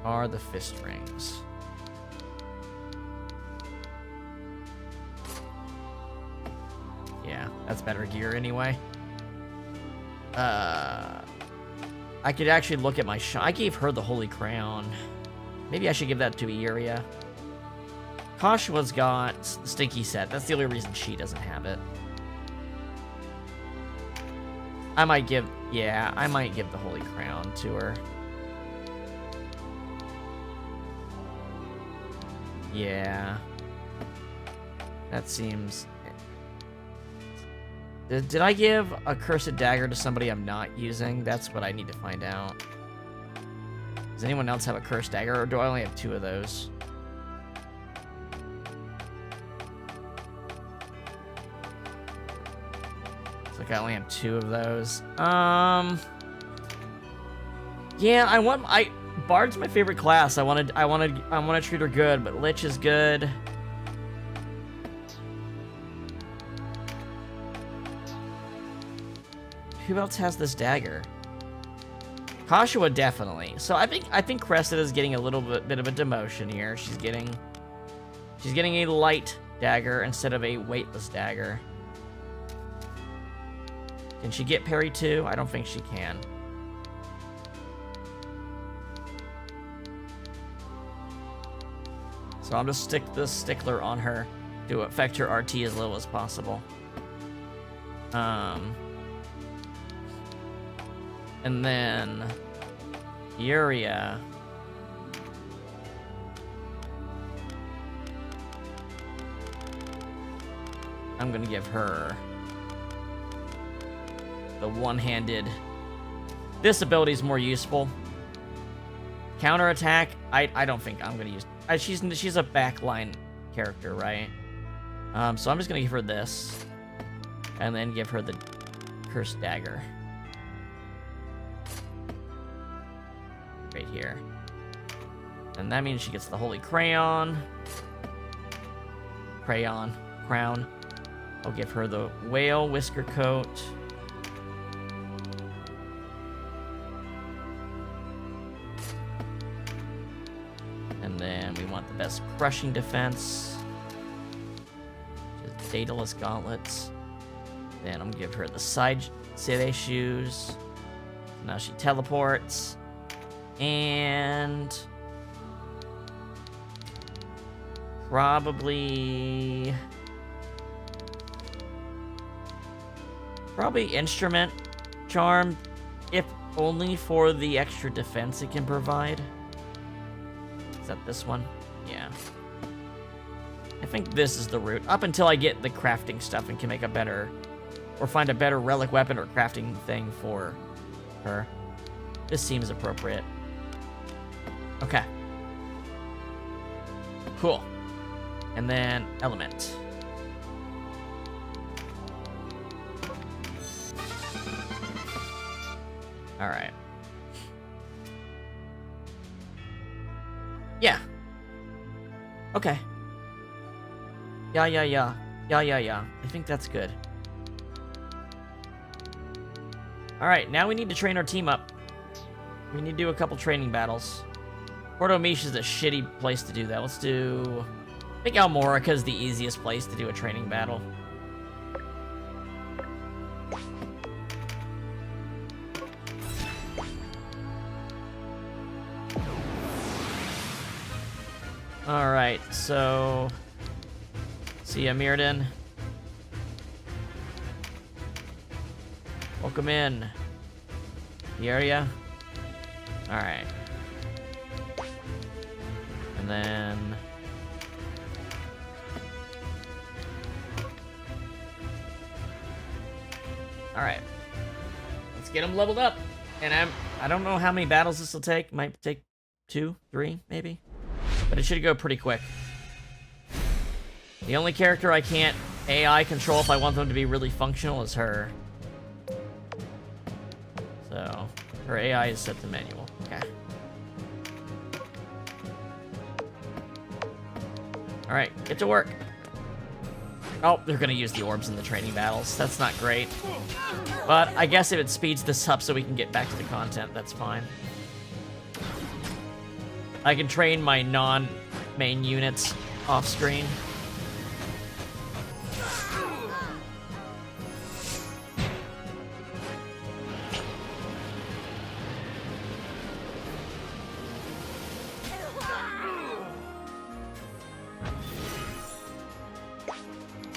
are the fist rings? Yeah, that's better gear anyway. I could actually look at my I gave her the Holy Crown. Maybe I should give that to Valeria. Kashua's got the Stinky set. That's the only reason she doesn't have it. I might give the Holy Crown to her. Yeah. That seems... Did I give a Cursed Dagger to somebody I'm not using? That's what I need to find out. Does anyone else have a Cursed Dagger, or do I only have 2 of those? Looks like I only have 2 of those. Yeah, Bard's my favorite class. I want to treat her good, but Lich is good. Who else has this dagger? Kashua definitely. So I think Cressida's getting a little bit of a demotion here. She's getting a light dagger instead of a weightless dagger. Can she get parry too? I don't think she can. So I'm just stick the stickler on her to affect her RT as little as possible. And then Valeria. I'm gonna give her the one-handed. This ability is more useful. Counterattack, I don't think I'm gonna use. She's a backline character, right? So I'm just gonna give her this, and then give her the Cursed Dagger. Right here. And that means she gets the Holy Crown. Crown. I'll give her the Whale Whisker Coat. And then we want the best crushing defense. Just Daedalus Gauntlets. Then I'm gonna give her the side Sede Shoes. Now she teleports. And probably Instrument Charm, if only for the extra defense it can provide. Is that this one? Yeah. I think this is the route. Up until I get the crafting stuff and can make a better, or find a better relic weapon or crafting thing for her. This seems appropriate. Okay. Cool. And then Element. Alright. Yeah. Okay. Yeah. I think that's good. Alright, now we need to train our team up. We need to do a couple training battles. Porto Mish is a shitty place to do that. Let's do... I think Almorica is the easiest place to do a training battle. Alright, so... See ya, Mirrodin. Welcome in. The area. Alright. And then... Alright. Let's get them leveled up. And I don't know how many battles this will take. Might take 2, 3, maybe. But it should go pretty quick. The only character I can't AI control if I want them to be really functional is her. So, her AI is set to manual. Okay. Alright, get to work. Oh, they're gonna use the orbs in the training battles. That's not great. But I guess if it speeds this up so we can get back to the content, that's fine. I can train my non-main units off-screen.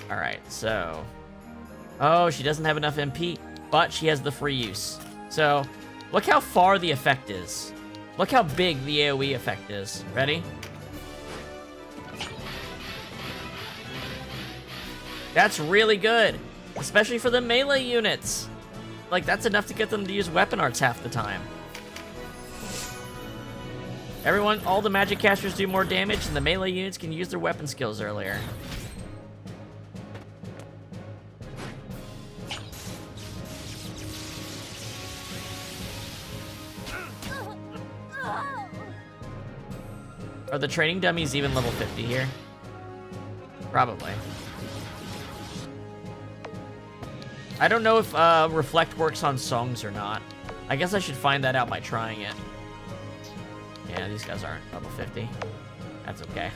Alright, so... Oh, she doesn't have enough MP, but she has the free use. So, look how far the effect is. Look how big the AoE effect is. Ready? That's really good, especially for the melee units. Like, that's enough to get them to use weapon arts half the time. All the magic casters do more damage, and the melee units can use their weapon skills earlier. Are the training dummies even level 50 here? Probably. I don't know if Reflect works on songs or not. I guess I should find that out by trying it. Yeah, these guys aren't level 50. That's okay.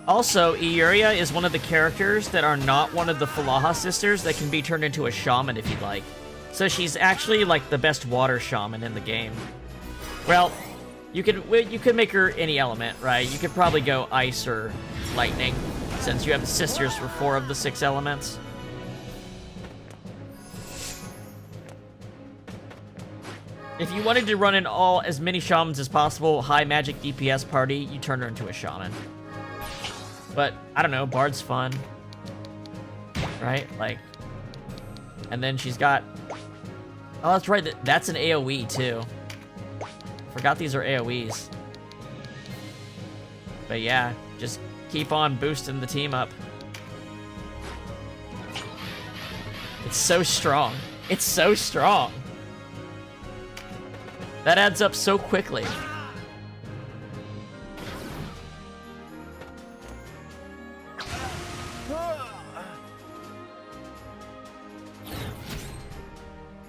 Also, Ioria is one of the characters that are not one of the Falaha sisters that can be turned into a shaman if you'd like. So she's actually like the best water shaman in the game. Well, you could make her any element, right? You could probably go ice or lightning, since you have the sisters for 4 of the 6 elements. If you wanted to run in as many shamans as possible, high magic DPS party, you turn her into a shaman. But, I don't know, Bard's fun. Right? Like... And then she's got... Oh, that's right, that's an AoE, too. Forgot these are AoEs. But yeah, just keep on boosting the team up. It's so strong. It's so strong. That adds up so quickly.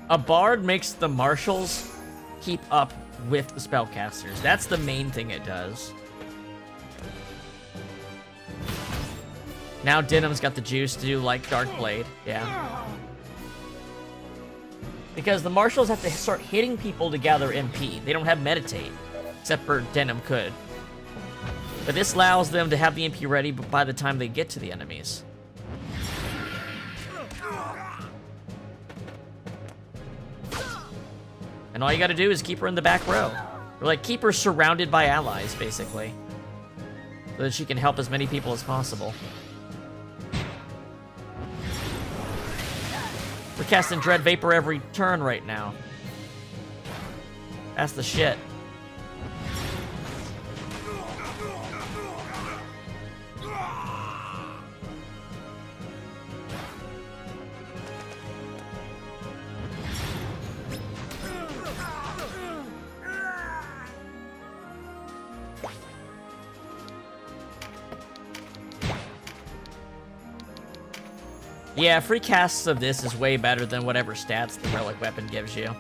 A bard makes the marshals keep up with the spellcasters. That's the main thing it does. Now Denham's got the juice to do, like, Dark Blade. Yeah. Because the marshals have to start hitting people to gather MP. They don't have meditate. Except for Denham could. But this allows them to have the MP ready by the time they get to the enemies. And all you gotta do is keep her in the back row. Or, like, keep her surrounded by allies, basically. So that she can help as many people as possible. We're casting Dread Vapor every turn right now. That's the shit. Yeah, free casts of this is way better than whatever stats the relic weapon gives you.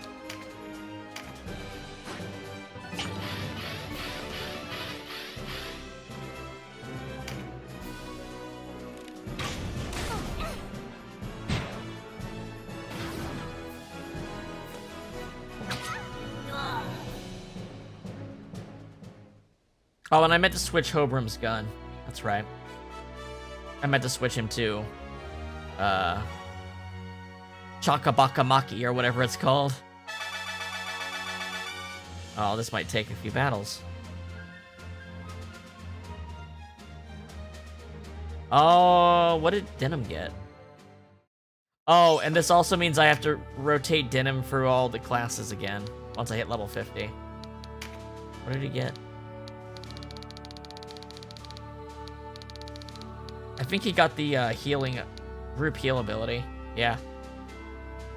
Oh, and I meant to switch Hobram's gun. That's right. I meant to switch him to Chakabakamaki or whatever it's called. Oh, this might take a few battles. Oh, what did Denham get? Oh, and this also means I have to rotate Denham through all the classes again once I hit level 50. What did he get? I think he got the healing, group heal ability. Yeah.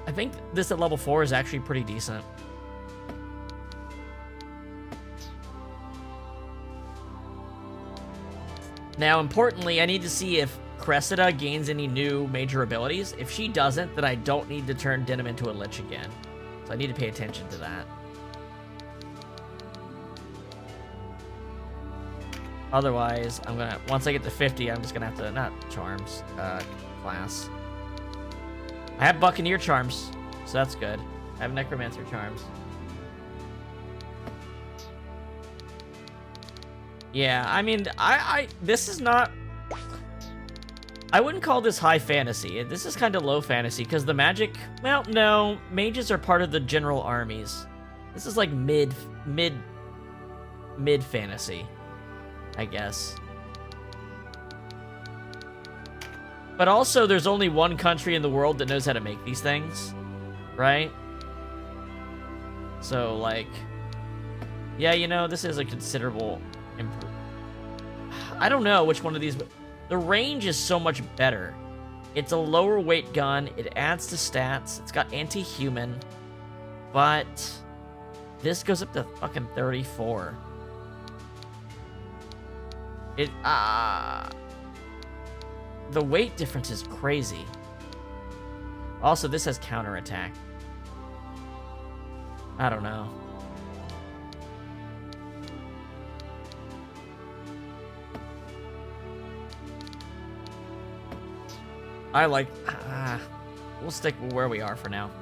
I think this at level 4 is actually pretty decent. Now, importantly, I need to see if Cressida gains any new major abilities. If she doesn't, then I don't need to turn Denim into a Lich again. So I need to pay attention to that. Otherwise, I'm gonna, once I get to 50, I'm just gonna have to, not Charms, class. I have Buccaneer Charms, so that's good. I have Necromancer Charms. Yeah, I mean, this is not... I wouldn't call this high fantasy. This is kind of low fantasy, because the magic... Well, no. Mages are part of the general armies. This is like mid fantasy, I guess. But also, there's only one country in the world that knows how to make these things, right? So, like... Yeah, you know, this is a considerable... I don't know which one of these... The range is so much better. It's a lower weight gun. It adds to stats. It's got anti-human. But this goes up to fucking 34. The weight difference is crazy. Also, this has counterattack. I don't know. I like... we'll stick where we are for now.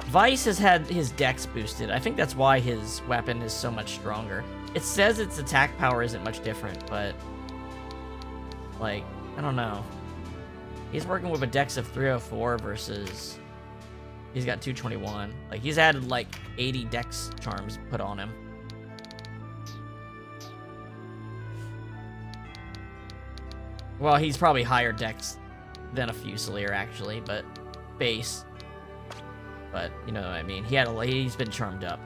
Vice has had his dex boosted. I think that's why his weapon is so much stronger. It says its attack power isn't much different, but... Like, I don't know. He's working with a dex of 304 versus... He's got 221. Like, he's added, like, 80 dex charms put on him. Well, he's probably higher dex than a Fusilier, actually, but base. But, you know what I mean. He's been charmed up.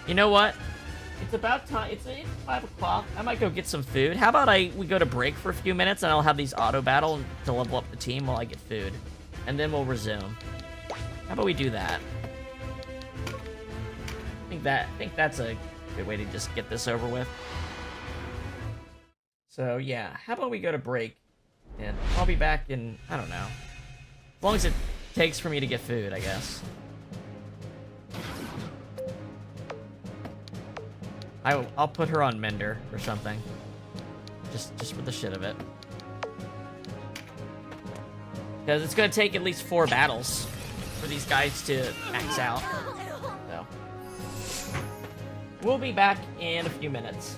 You know what? It's about time. It's 5 o'clock. I might go get some food. How about we go to break for a few minutes, and I'll have these auto battle to level up the team while I get food. And then we'll resume. How about we do that? I think that's a good way to just get this over with. So yeah, how about we go to break, and I'll be back in, I don't know, as long as it takes for me to get food, I guess. I'll put her on Mender or something, just for the shit of it, because it's gonna take at least 4 battles for these guys to max out. So we'll be back in a few minutes.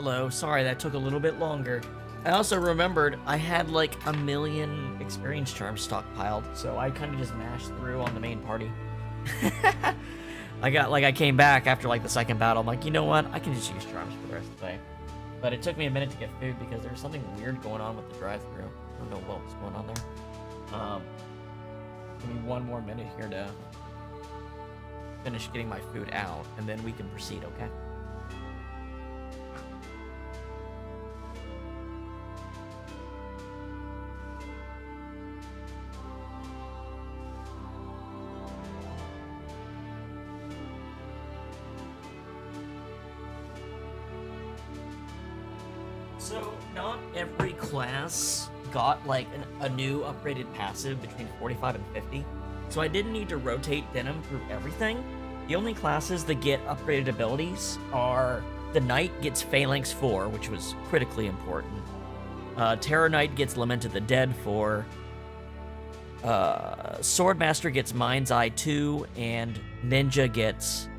Hello, sorry that took a little bit longer. I also remembered I had like 1,000,000 experience charms stockpiled, so I kind of just mashed through on the main party. I came back after like the second battle. I'm like, you know what? I can just use charms for the rest of the day. But it took me a minute to get food because there was something weird going on with the drive-thru. I don't know what was going on there. Give me one more minute here to finish getting my food out, and then we can proceed, okay? So, not every class got like a new upgraded passive between 45 and 50. So I didn't need to rotate Denim through everything. The only classes that get upgraded abilities are the Knight gets Phalanx 4, which was critically important. Terror Knight gets Lament of the Dead 4. Swordmaster gets Mind's Eye 2, and Ninja gets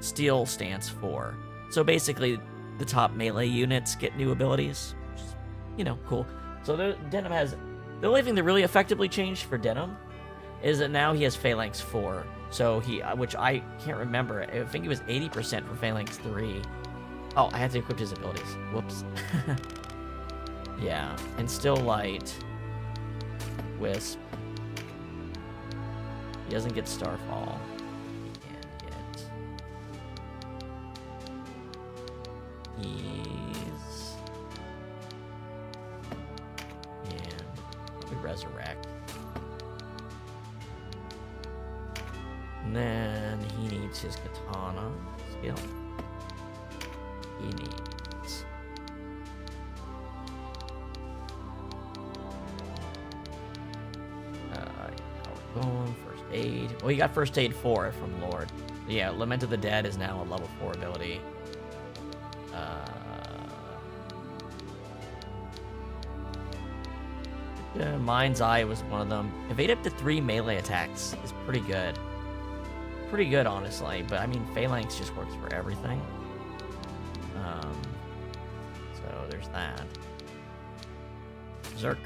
Steel Stance 4. So basically, the top melee units get new abilities, which is, you know, cool. So Denim has... The only thing that really effectively changed for Denim is that now he has Phalanx 4. So he... Which I can't remember. I think he was 80% for Phalanx 3. Oh, I had to equip his abilities. Whoops. Yeah. And Still Light. Wisp. He doesn't get Starfall. He's... And we resurrect. And then he needs his katana skill. He needs... how we're going, first aid. Well, he got first aid 4 from Lord. Yeah, Lament of the Dead is now a level 4 ability. Mind's Eye was one of them. Evade up to 3 melee attacks is pretty good. Pretty good, honestly. But, I mean, Phalanx just works for everything. So, there's that. Zerk.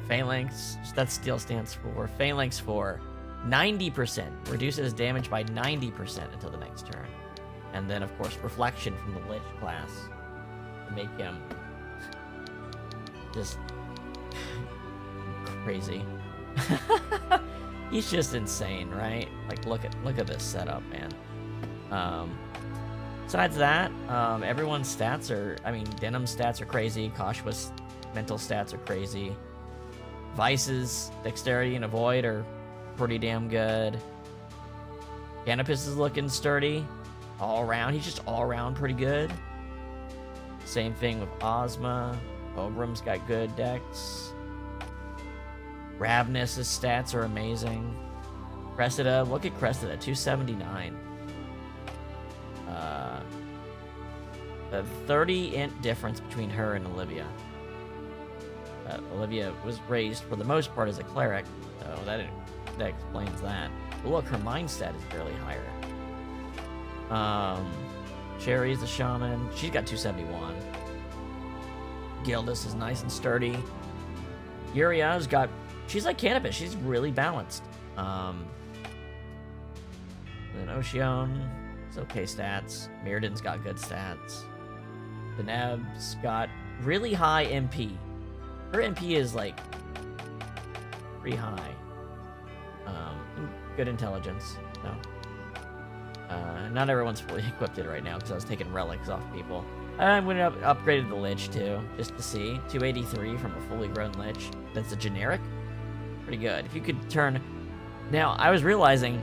Phalanx. That's Steel Stance 4. Phalanx 4. 90%. Reduces damage by 90% until the next turn. And then, of course, Reflection from the Lich class to make him just crazy. He's just insane, right? Like, look at this setup, man. Besides that, everyone's stats are... I mean, Denim's stats are crazy. Kashua's mental stats are crazy. Vice's Dexterity and Avoid are pretty damn good. Canopus is looking sturdy. All around, he's just all around pretty good. Same thing with Ozma. Ogrim's got good dex. Ravnus' stats are amazing. Cressida, look at Cressida, 279. A 30-int difference between her and Olivia. Olivia was raised for the most part as a cleric, so that explains that. But look, her mind stat is barely higher. Cherry's a shaman. She's got 271. Gildas is nice and sturdy. Uria's got... She's like Canopus. She's really balanced. Then Ocean. It's okay stats. Mirrodin's got good stats. Deneb's got really high MP. Her MP is like pretty high. Good intelligence. No. Not everyone's fully equipped it right now because I was taking relics off people. I went up upgraded the Lich too, just to see. 283 from a fully grown Lich. That's a generic. Pretty good. If you could turn... Now, I was realizing,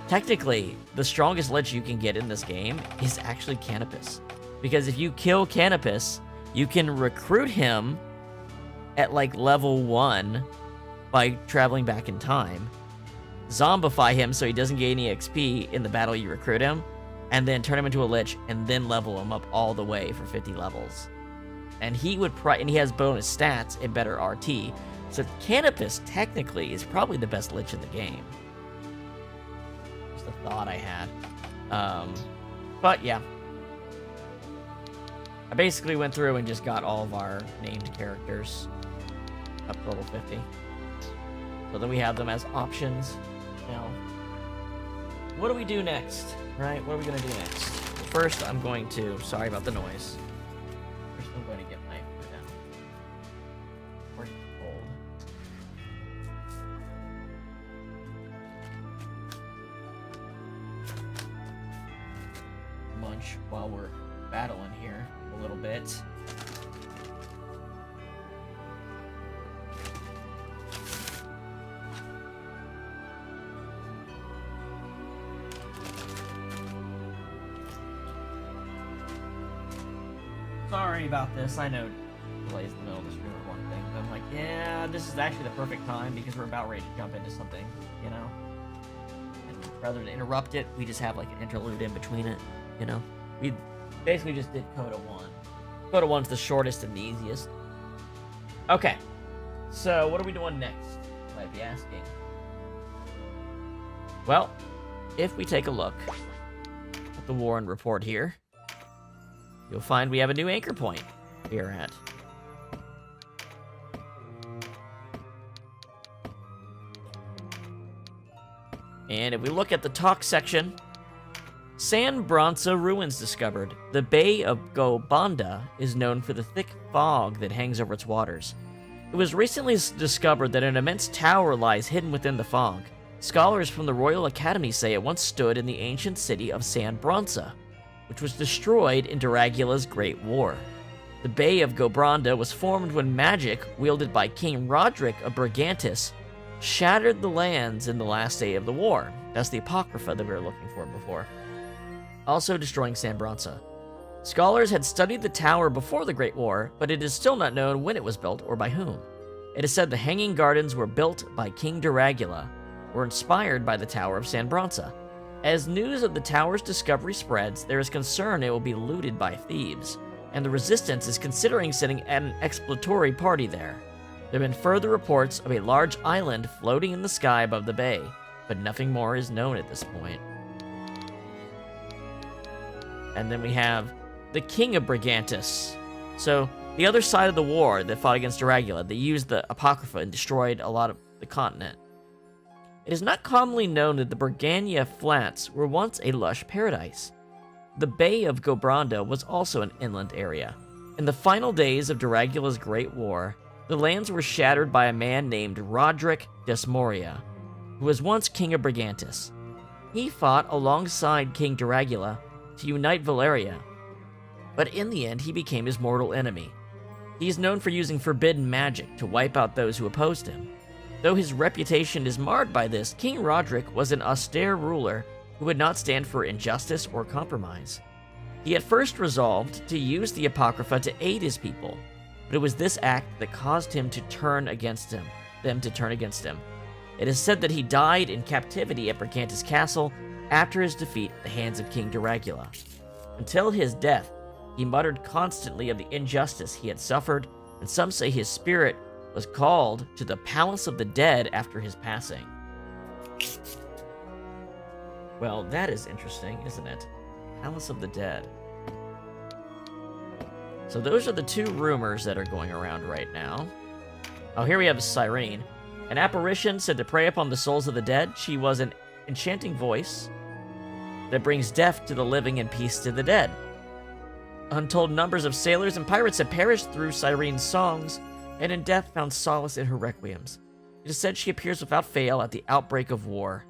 technically, the strongest Lich you can get in this game is actually Canopus. Because if you kill Canopus, you can recruit him at like level 1 by traveling back in time. Zombify him so he doesn't gain any XP in the battle you recruit him, and then turn him into a Lich, and then level him up all the way for 50 levels. And he would and he has bonus stats and better RT. So Canopus technically is probably the best Lich in the game. the thought I had. But yeah. I basically went through and just got all of our named characters up to level 50. So then we have them as options. Now, what do we do next? Right? What are we going to do next? First, I'm going to... Sorry about the noise. First, I'm going to get my food down. We're cold. Munch while we're battling here a little bit. Sorry about this. I know delays in the middle of the stream are one thing, but I'm like, yeah, this is actually the perfect time because we're about ready to jump into something, you know? And rather than interrupt it, we just have like an interlude in between it, you know? We basically just did CODA 1. CODA 1's the shortest and the easiest. Okay, so what are we doing next? You might be asking. Well, if we take a look at the Warren report here, you'll find we have a new anchor point here at. And if we look at the talk section, San Bronza ruins discovered. The Bay of Gobanda is known for the thick fog that hangs over its waters. It was recently discovered that an immense tower lies hidden within the fog. Scholars from the Royal Academy say it once stood in the ancient city of San Bronza, which was destroyed in Dragula's Great War. The Bay of Gobanda was formed when magic, wielded by King Roderick of Brigantis, shattered the lands in the last day of the war. That's the Apocrypha that we were looking for before. Also destroying San Bronza. Scholars had studied the tower before the Great War, but it is still not known when it was built or by whom. It is said the Hanging Gardens were built by King Dragula, were inspired by the Tower of San Bronza. As news of the tower's discovery spreads, there is concern it will be looted by thieves, and the Resistance is considering sending an exploratory party there. There have been further reports of a large island floating in the sky above the bay, but nothing more is known at this point. And then we have the King of Brigantis. So, the other side of the war that fought against Dragula, they used the Apocrypha and destroyed a lot of the continent. It is not commonly known that the Brigannia Flats were once a lush paradise. The Bay of Gobanda was also an inland area. In the final days of Dragula's Great War, the lands were shattered by a man named Roderick Desmoria, who was once King of Brigantis. He fought alongside King Dragula to unite Valeria, but in the end he became his mortal enemy. He is known for using forbidden magic to wipe out those who opposed him. Though his reputation is marred by this, King Roderick was an austere ruler who would not stand for injustice or compromise. He at first resolved to use the Apocrypha to aid his people, but it was this act that caused them to turn against him. It is said that he died in captivity at Brigantis Castle after his defeat at the hands of King Dragula. Until his death, he muttered constantly of the injustice he had suffered, and some say his spirit was called to the Palace of the Dead after his passing. Well, that is interesting, isn't it? Palace of the Dead. So those are the two rumors that are going around right now. Oh, here we have Cyrene. An apparition said to prey upon the souls of the dead. She was an enchanting voice that brings death to the living and peace to the dead. Untold numbers of sailors and pirates have perished through Cyrene's songs, and in death found solace in her requiems. It is said she appears without fail at the outbreak of war.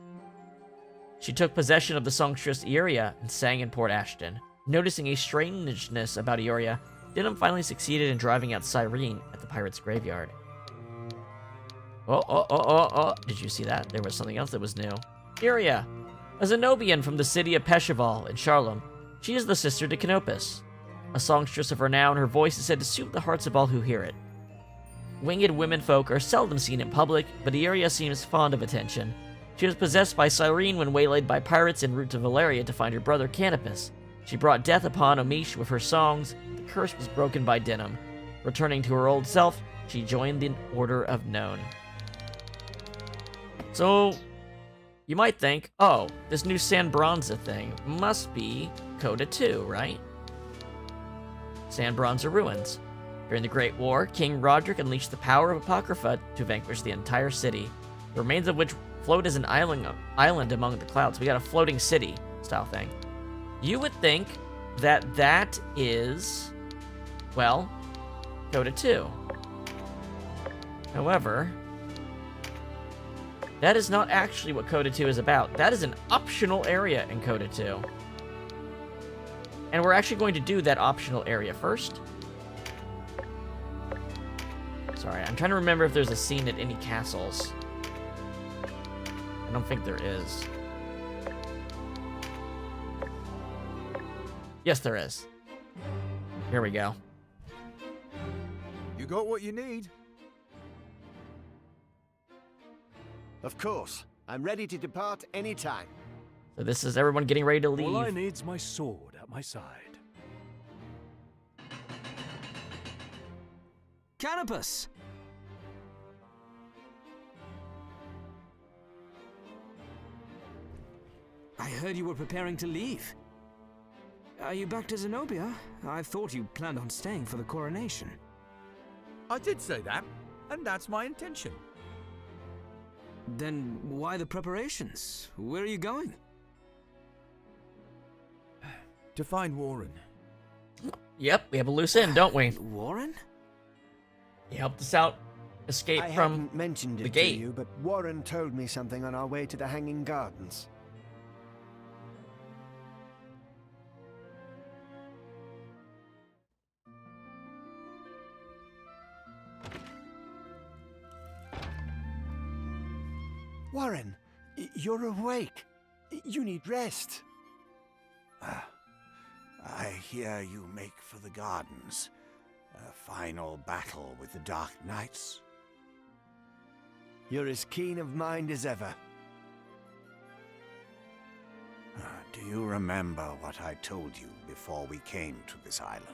She took possession of the songstress Ioria and sang in Port Ashton. Noticing a strangeness about Ioria, Denham finally succeeded in driving out Cyrene at the pirate's graveyard. Oh. Did you see that? There was something else that was new. Ioria, a Zenobian from the city of Pesheval in Charlem. She is the sister to Canopus. A songstress of renown, her voice is said to soothe the hearts of all who hear it. Winged womenfolk are seldom seen in public, but Ioria seems fond of attention. She was possessed by Cyrene when waylaid by pirates en route to Valeria to find her brother Canopus. She brought death upon Omish with her songs. The curse was broken by Denham. Returning to her old self, she joined the Order of Known. So, you might think, oh, this new San Bronza thing must be CODA 2, right? San Bronza ruins. During the Great War, King Roderick unleashed the power of Apocrypha to vanquish the entire city, the remains of which float as an island among the clouds. We got a floating city style thing. You would think that that is, well, CODA 2. However, that is not actually what CODA 2 is about. That is an optional area in CODA 2. And we're actually going to do that optional area first. Sorry, I'm trying to remember if there's a scene at any castles. I don't think there is. Yes, there is. Here we go. You got what you need? Of course. I'm ready to depart any time. So this is everyone getting ready to leave. All I need's my sword at my side. Canopus! I heard you were preparing to leave. Are you back to Zenobia? I thought you planned on staying for the coronation. I did say that, and that's my intention. Then why the preparations? Where are you going? To find Warren. Yep, we have a loose end, don't we? Warren? He helped us out escape I from hadn't mentioned the it to gate. you, but Warren told me something on our way to the Hanging Gardens. Warren, you're awake. You need rest. I hear you make for the gardens. A final battle with the Dark Knights. You're as keen of mind as ever. Do you remember what I told you before we came to this island?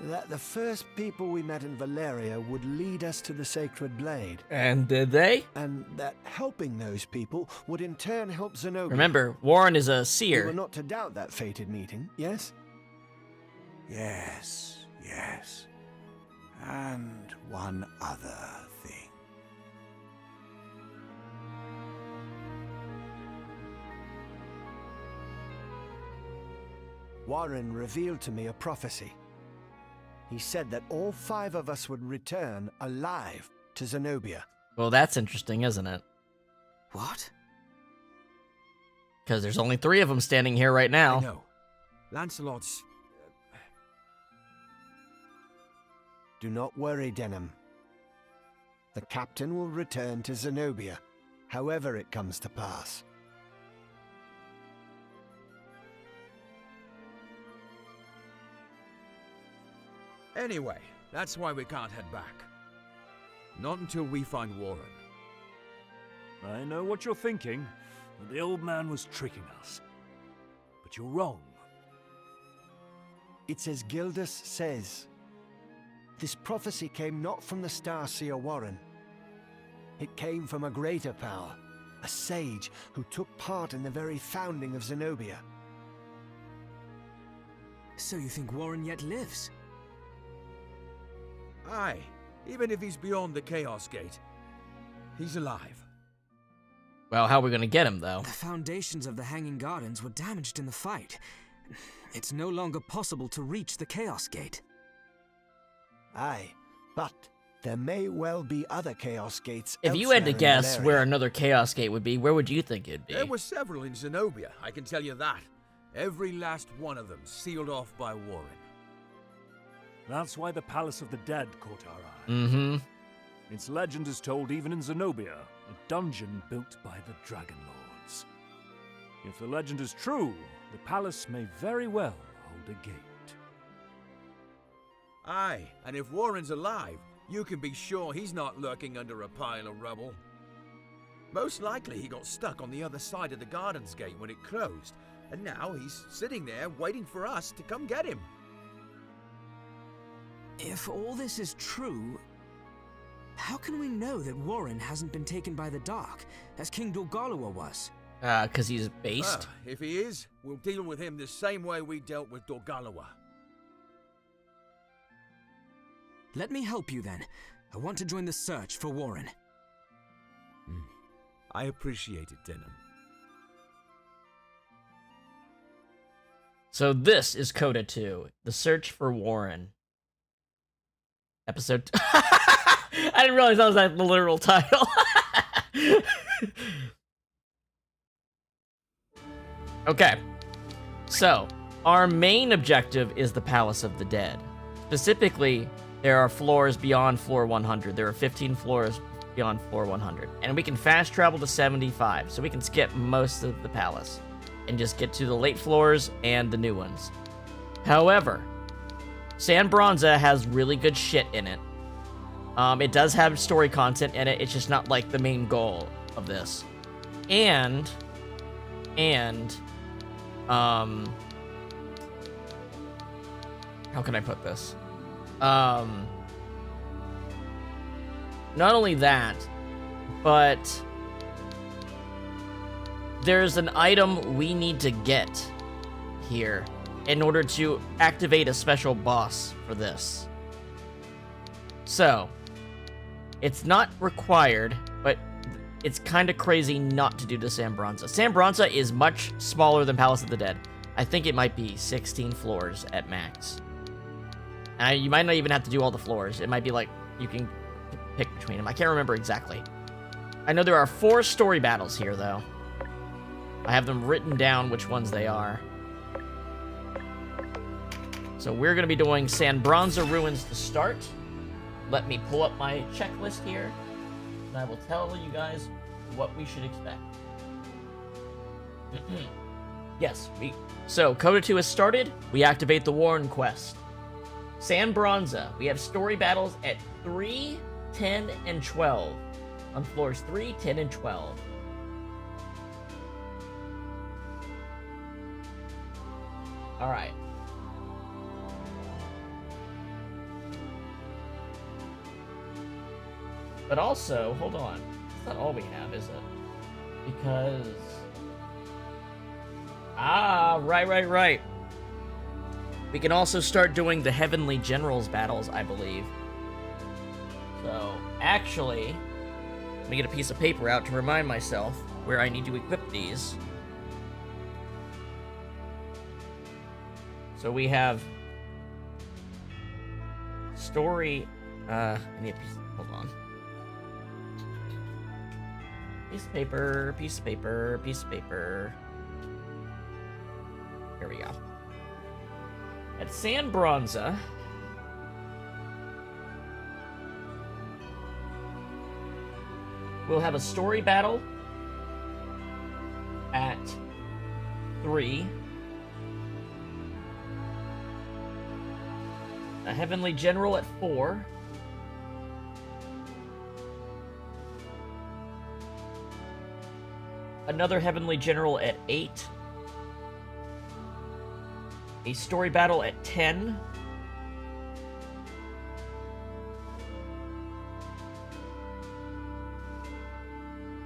That the first people we met in Valeria would lead us to the Sacred Blade. And did they? And that helping those people would in turn help Zenobia. Remember, Warren is a You were seer. not to doubt that fated meeting, yes? Yes, yes. And one other thing. Warren revealed to me a prophecy. He said that all 5 of us would return alive to Zenobia. Well, that's interesting, isn't it? What? Because there's only 3 of them standing here right I now. know. Lancelot's... Do not worry, Denham. The captain will return to Zenobia, however it comes to pass. Anyway, that's why we can't head back. Not until we find Warren. I know what you're thinking, that the old man was tricking us. But you're wrong. It's as Gildas says. This prophecy came not from the Starseer Warren. It came from a greater power, a sage who took part in the very founding of Zenobia. So you think Warren yet lives? Aye, even if he's beyond the Chaos Gate, he's alive. Well, how are we going to get him, though? The foundations of the Hanging Gardens were damaged in the fight. It's no longer possible to reach the Chaos Gate. Aye, but there may well be other Chaos Gates If you had to elsewhere in guess Valeria. where another Chaos Gate would be, where would you think it'd be? There were several in Zenobia, I can tell you that. Every last one of them sealed off by Warren. That's why the Palace of the Dead caught our eye. Mm-hmm. Its legend is told even in Zenobia, a dungeon built by the Dragon Lords. If the legend is true, the palace may very well hold a gate. Aye, and if Warren's alive, you can be sure he's not lurking under a pile of rubble. Most likely he got stuck on the other side of the Gardens Gate when it closed, and now he's sitting there waiting for us to come get him. If all this is true, How can we know that Warren hasn't been taken by the Dark, as King Dorgalawa was? Because he's based. If he is, we'll deal with him the same way we dealt with Dorgalawa. Let me help you then. I want to join the search for Warren. I appreciate it, Denham. So this is CODA 2, The Search for Warren. Episode... I didn't realize that was the literal title. Okay. So, our main objective is the Palace of the Dead. Specifically, there are floors beyond floor 100. There are 15 floors beyond floor 100. And we can fast travel to 75, so we can skip most of the palace and just get to the late floors and the new ones. However, San Bronza has really good shit in it. It does have story content in it, it's just not like the main goal of this. And how can I put this? Not only that, but there's an item we need to get here in order to activate a special boss for this. So, it's not required, but it's kind of crazy not to do the San Bronza. San Bronza is much smaller than Palace of the Dead. I think it might be 16 floors at max. And you might not even have to do all the floors. It might be like, you can pick between them. I can't remember exactly. I know there are 4 story battles here, though. I have them written down which ones they are. So we're going to be doing San Bronza Ruins to start. Let me pull up my checklist here, and I will tell you guys what we should expect. Yes, so CODA 2 has started. We activate the Warren quest. San Bronza, we have story battles at 3, 10, and 12. On floors 3, 10, and 12. Alright. But also, hold on. That's not all we have, is it? Because... right. We can also start doing the Heavenly Generals battles, I believe. So, actually, let me get a piece of paper out to remind myself where I need to equip these. So we have... Story... I need a piece... Hold on. Piece of paper, piece of paper, piece of paper. Here we go. At San Bronza, we'll have a story battle at 3. A Heavenly General at 4. Another Heavenly General at 8. A story battle at 10.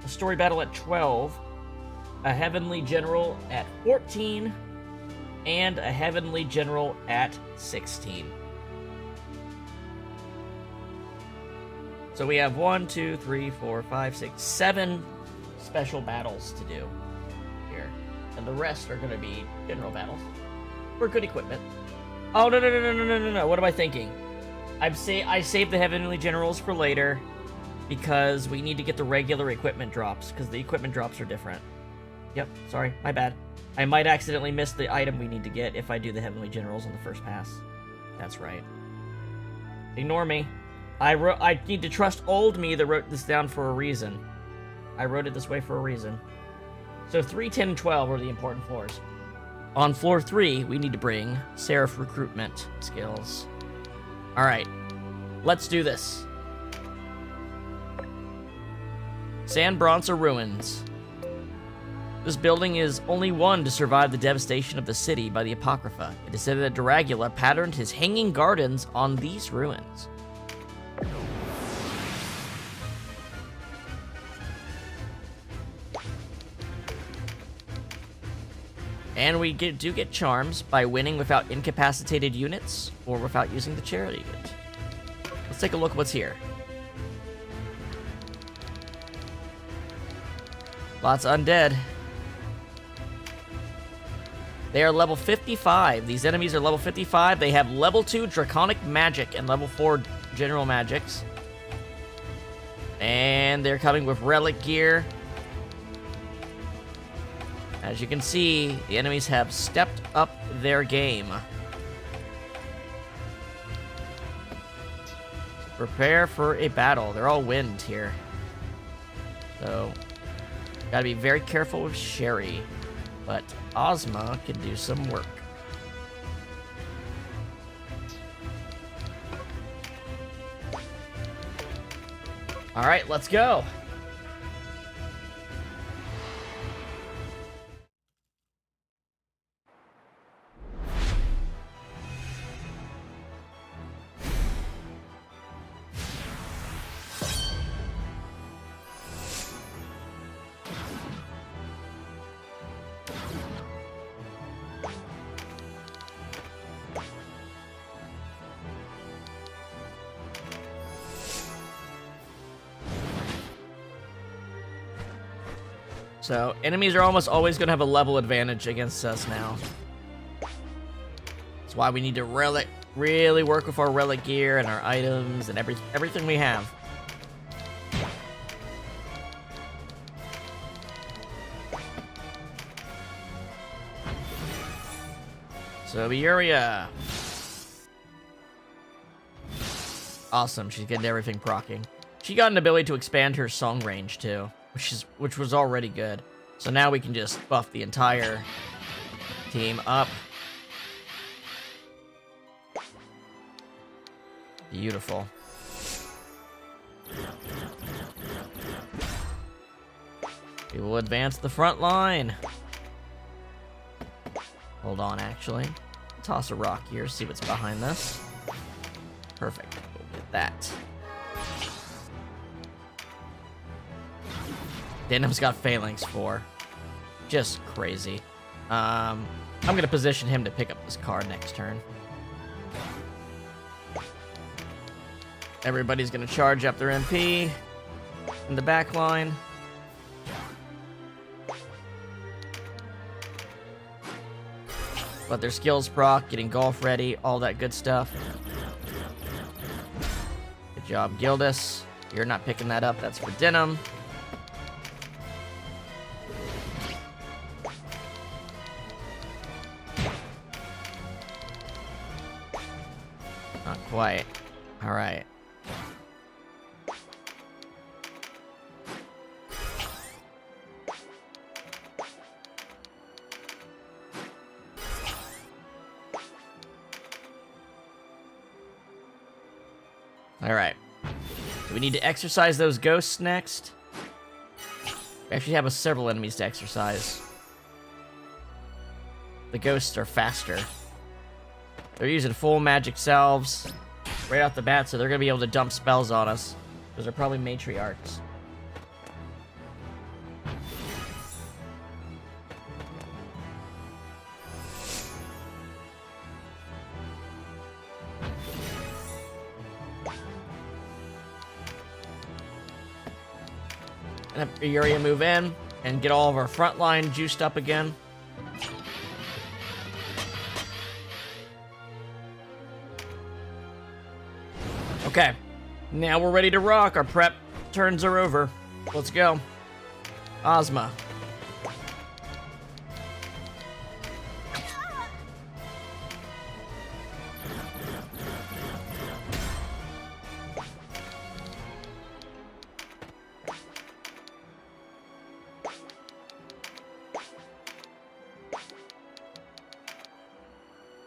A story battle at 12. A Heavenly General at 14. And a Heavenly General at 16. So we have 1, 2, 3, 4, 5, 6, 7 special battles to do here. And the rest are going to be general battles. For good equipment. Oh, no. What am I thinking? I saved the Heavenly Generals for later because we need to get the regular equipment drops because the equipment drops are different. Yep, sorry, my bad. I might accidentally miss the item we need to get if I do the Heavenly Generals on the first pass. That's right. Ignore me. I need to trust old me that wrote this down for a reason. I wrote it this way for a reason. So 3, 10, and 12 are the important floors. On floor 3, we need to bring Seraph recruitment skills. Alright, let's do this. San Bronza Ruins. This building is only one to survive the devastation of the city by the Apocrypha. It is said that Dracula patterned his hanging gardens on these ruins. And we do get charms by winning without incapacitated units or without using the charity unit. Let's take a look at what's here. Lots of undead. They are level 55. These enemies are level 55. They have level 2 Draconic Magic and level 4 General Magics. And they're coming with relic gear. As you can see, the enemies have stepped up their game. Prepare for a battle. They're all wind here. So, gotta be very careful with Sherry. But Ozma can do some work. Alright, let's go. So, enemies are almost always going to have a level advantage against us now. That's why we need to really work with our relic gear and our items and everything we have. So, Valeria. Awesome, she's getting everything proccing. She got an ability to expand her song range, too. Which was already good. So now we can just buff the entire team up. Beautiful. We will advance the front line. Hold on, actually. Toss a rock here, see what's behind this. Perfect. We'll get that. Denham's got Phalanx 4. Just crazy. I'm gonna position him to pick up this card next turn. Everybody's gonna charge up their MP in the back line. Let their skills proc, getting golf ready, all that good stuff. Good job, Gildas. You're not picking that up, that's for Denham. Not quite. Alright. Alright. Do we need to exercise those ghosts next? We actually have several enemies to exercise. The ghosts are faster. They're using full magic salves right off the bat, so they're going to be able to dump spells on us. Because they're probably matriarchs. And have Uriah move in and get all of our front line juiced up again. Okay, now we're ready to rock. Our prep turns are over. Let's go. Ozma.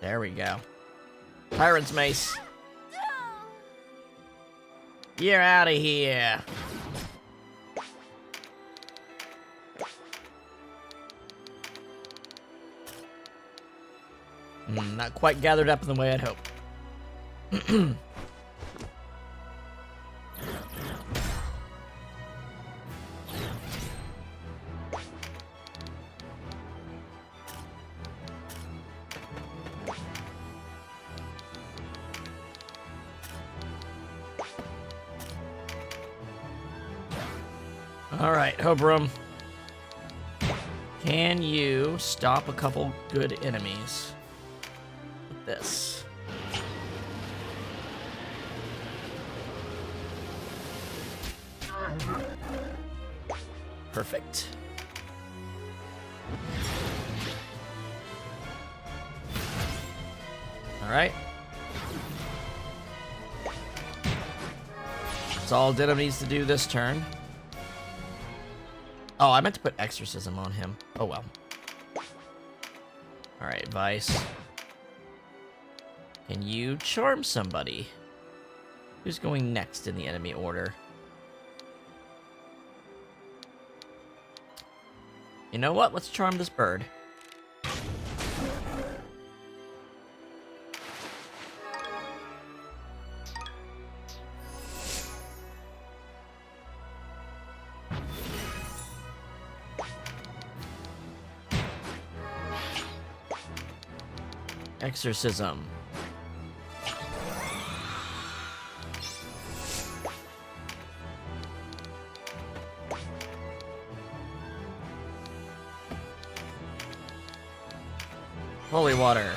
There we go. Tyrant's Mace. You're out of here. Not quite gathered up in the way I'd hoped. Alright, Hobrum. Can you stop a couple good enemies with this? Perfect. Alright. That's all Denim needs to do this turn. Oh, I meant to put Exorcism on him. Oh well. Alright, Vice. Can you charm somebody? Who's going next in the enemy order? You know what? Let's charm this bird. Exorcism. Holy water.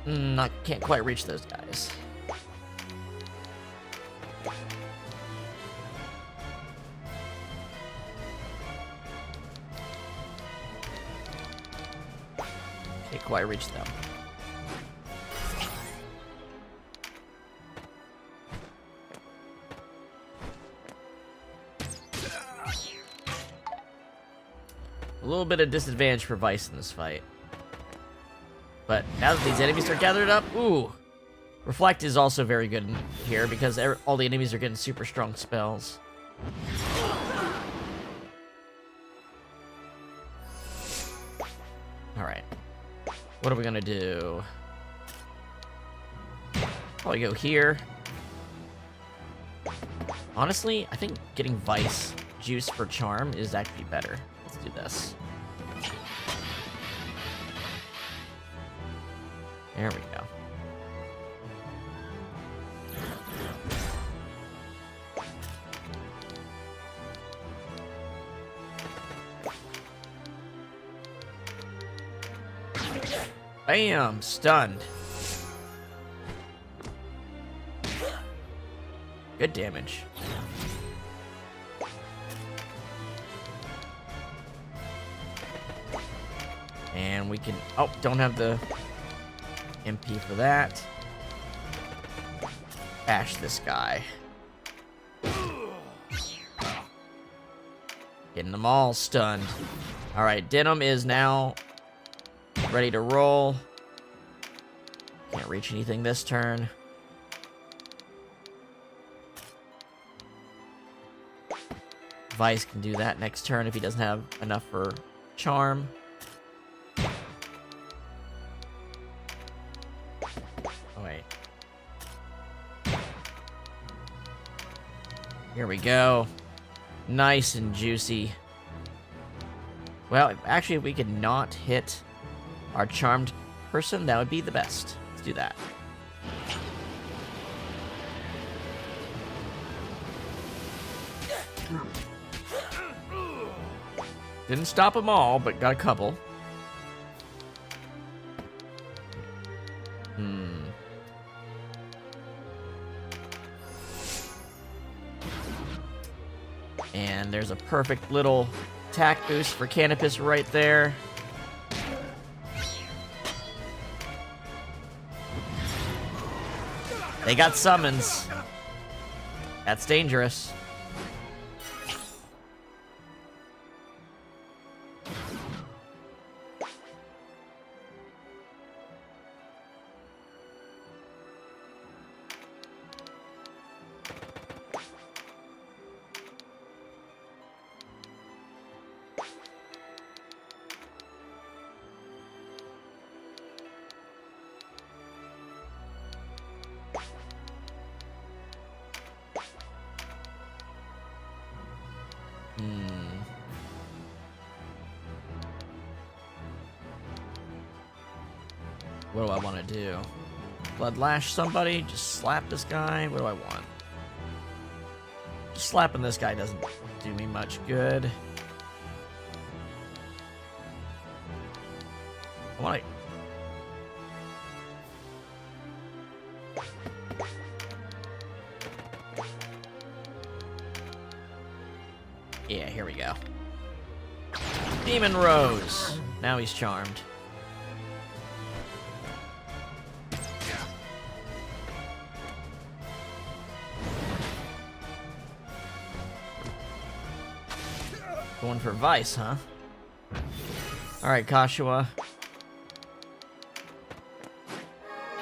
I can't quite reach those guys. Can't quite reach them. A little bit of disadvantage for Vice in this fight. But now that these enemies are gathered up, ooh. Reflect is also very good in here because all the enemies are getting super strong spells. Alright. What are we gonna do? Probably go here. Honestly, I think getting Vice juice for charm is actually better. Let's do this. There we go. Bam! Stunned. Good damage. And we can... Oh, don't have the MP for that. Bash this guy. Getting them all stunned. Alright, Denim is now ready to roll. Can't reach anything this turn. Vice can do that next turn if he doesn't have enough for charm. Oh, wait. Here we go. Nice and juicy. Well, actually, if we could not hit our charmed person, that would be the best. Let's do that. Didn't stop them all, but got a couple. And there's a perfect little attack boost for Canopus right there. They got summons. That's dangerous. What do I want to do? Blood lash somebody? Just slap this guy? What do I want? Just slapping this guy doesn't do me much good. I want to... Yeah, here we go. Demon Rose. Now he's charmed. Going for Vice, huh? Alright, Kashua.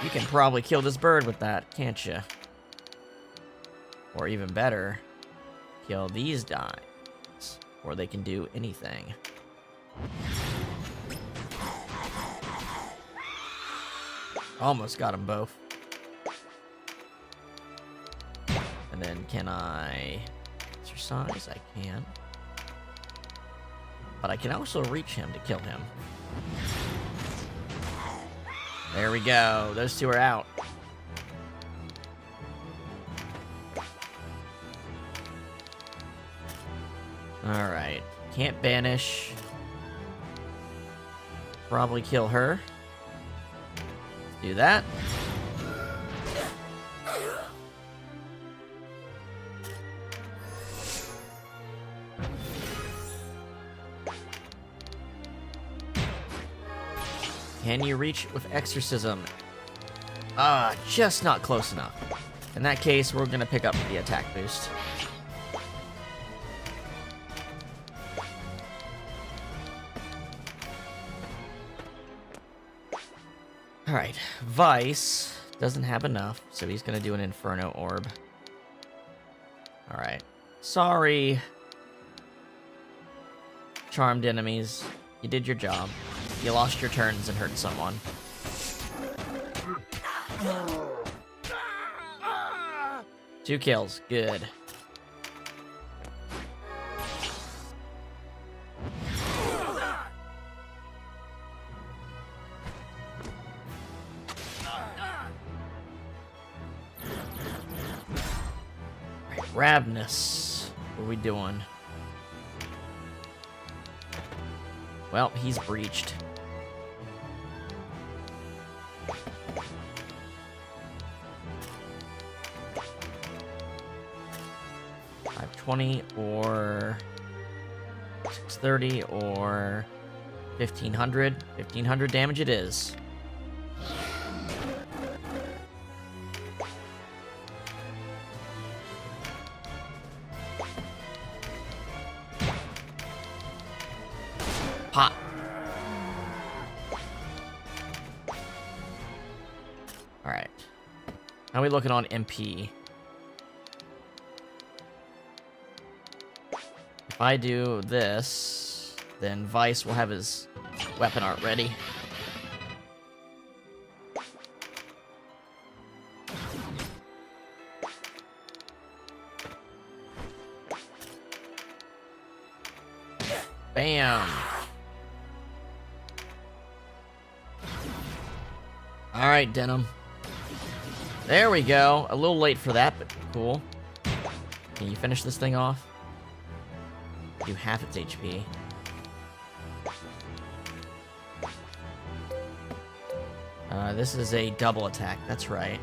You can probably kill this bird with that, can't you? Or even better, kill these guys. Or they can do anything. Almost got them both. And then can I exercise? I can. But I can also reach him to kill him. There we go. Those two are out. Alright. Can't banish. Probably kill her. Do that. Can you reach with exorcism? Just not close enough. In that case, we're gonna pick up the attack boost. Alright, Vice doesn't have enough, so he's gonna do an Inferno Orb. Alright. Sorry. Charmed enemies. You did your job. You lost your turns and hurt someone. Two kills. Good. Ravenous. What are we doing? Well, he's breached. $520 or $630 or 1500. 1500 damage it is. Pop. Alright. How are we looking on MP? If I do this, then Vice will have his weapon art ready. Bam! Alright, Denim. There we go. A little late for that, but cool. Can you finish this thing off? Do half its HP. This is a double attack, that's right.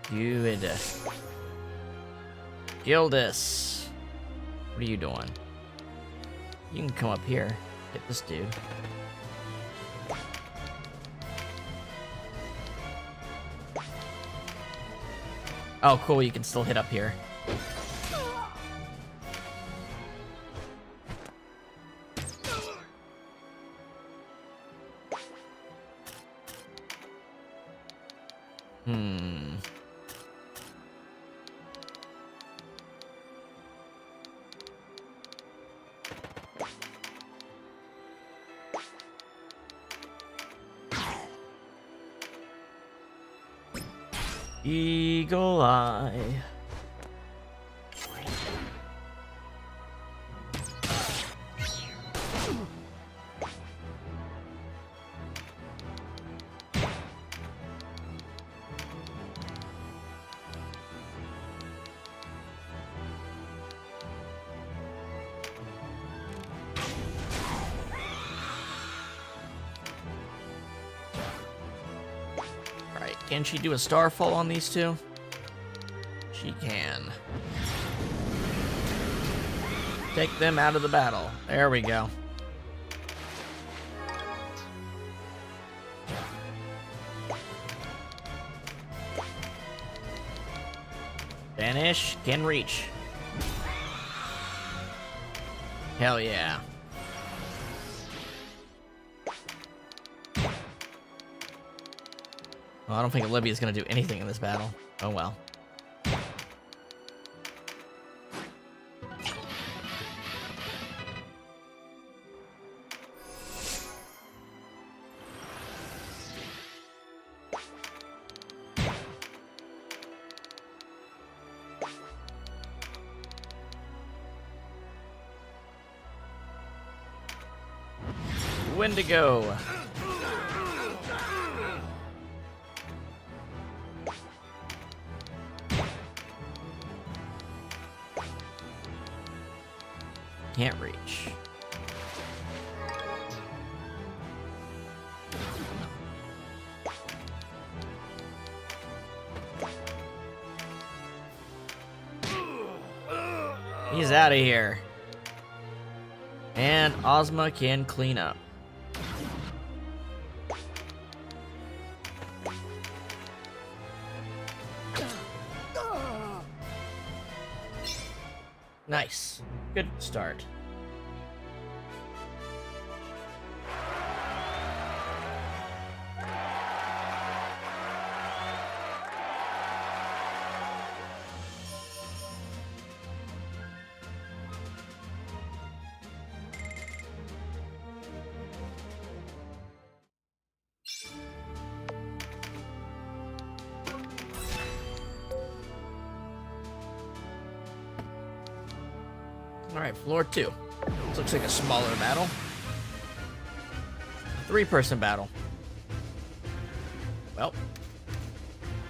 Good. Gildas. What are you doing? You can come up here. Hit this dude. Oh, cool, you can still hit up here. Eagle Eye. Can she do a starfall on these two? She can. Take them out of the battle. There we go. Vanish, can reach. Hell yeah. Well, I don't think Olivia's gonna do anything in this battle. Oh well. Wendigo. Can't reach. He's out of here. And Ozma can clean up. Nice. Good start. Alright, floor 2. This looks like a smaller battle. A 3-person battle. Well,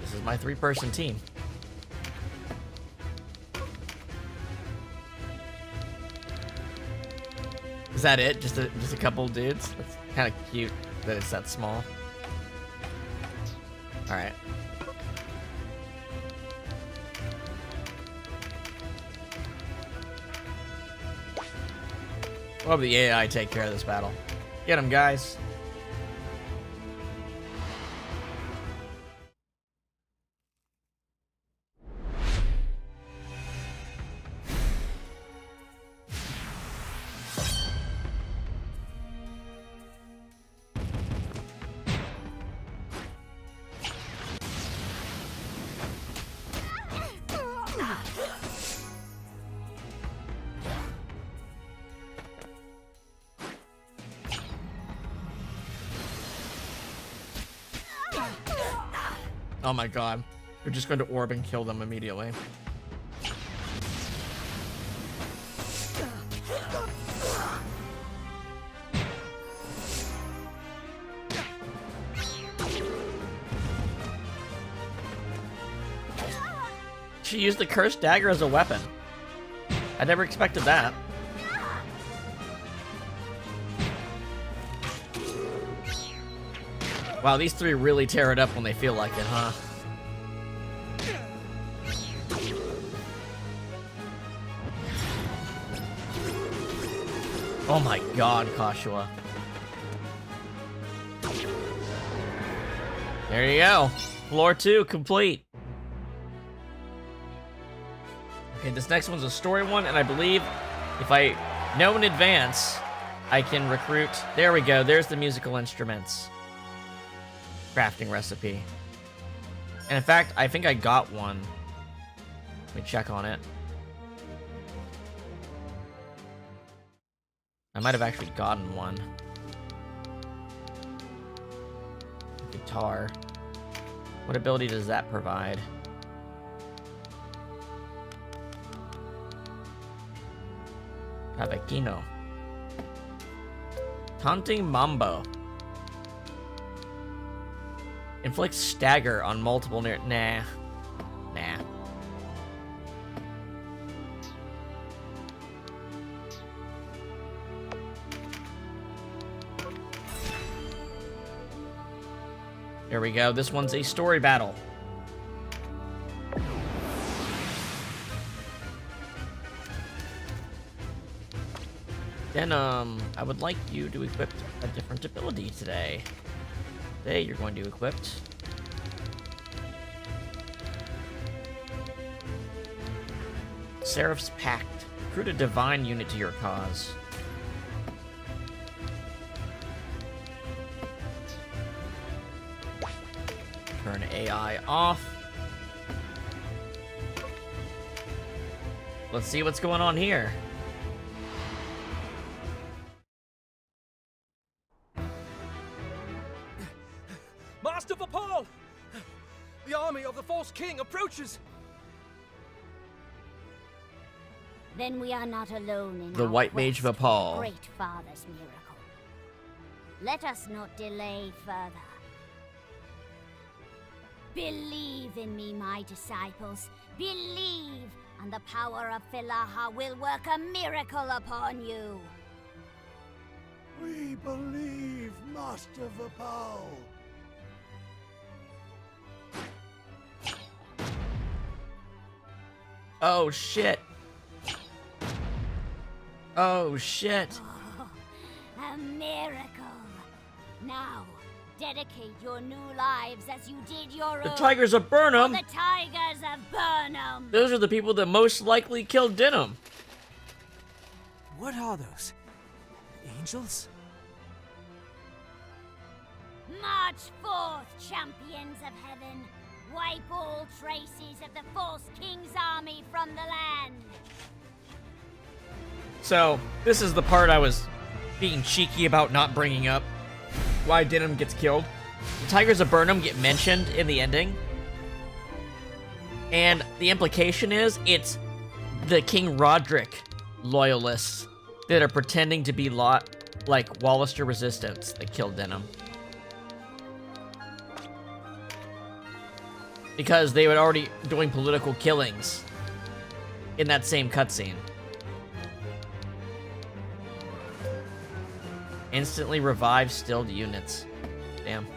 this is my 3-person team. Is that it? Just a couple dudes? That's kind of cute that it's that small. Alright. We'll have the AI take care of this battle. Get him, guys. Oh my god. We're just going to orb and kill them immediately. She used the cursed dagger as a weapon. I never expected that. Wow, these 3 really tear it up when they feel like it, huh? Oh my god, Kashua. There you go. Floor 2 complete. Okay, this next one's a story one, and I believe if I know in advance, I can recruit... There we go, there's the musical instruments. Crafting recipe. And in fact, I think I got one. Let me check on it. I might have actually gotten one. Guitar. What ability does that provide? Cavaquino. Taunting Mambo. Inflicts stagger on multiple near... Nah. Nah. There we go. This one's a story battle. Then, I would like you to equip a different ability today. Today, you're going to equip Seraph's Pact. Recruit a divine unit to your cause. Turn AI off. Let's see what's going on here. Master Vapal! The army of the false king approaches! Then we are not alone in The our White Mage quest for Vapal. Great Father's miracle. Let us not delay further. Believe in me, my disciples. Believe, and the power of Philaha will work a miracle upon you. We believe, Master Vapal. Oh shit. Oh shit. Oh, a miracle. Now, dedicate your new lives as you did your The own. Tigers of Burnham. The Tigers of Burnham. Those are the people that most likely killed Denim. What are those? Angels? March forth, champions of heaven. Wipe all traces of the false king's army from the land. So, this is the part I was being cheeky about not bringing up. Why Denim gets killed. The Tigers of Burnham get mentioned in the ending. And the implication is it's the King Roderick loyalists that are pretending to be like Wallister Resistance that killed Denim. Because they were already doing political killings in that same cutscene. Instantly revive stilled units. Damn.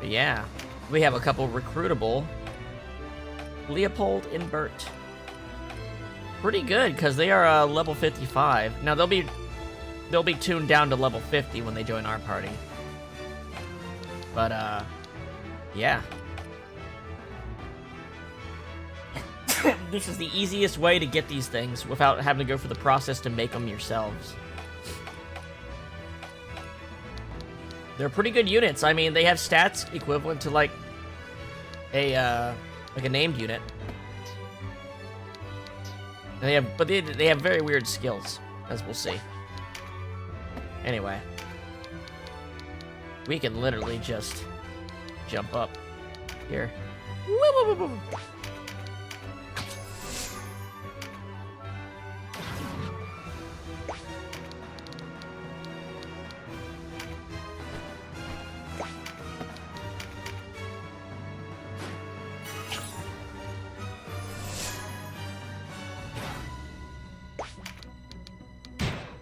But yeah, we have a couple recruitable. Leopold and Bert. Pretty good, because they are level 55. Now they'll be tuned down to level 50 when they join our party. But yeah. This is the easiest way to get these things without having to go through the process to make them yourselves. They're pretty good units. I mean, they have stats equivalent to like a named unit. And they have very weird skills, as we'll see. Anyway, we can literally just jump up here.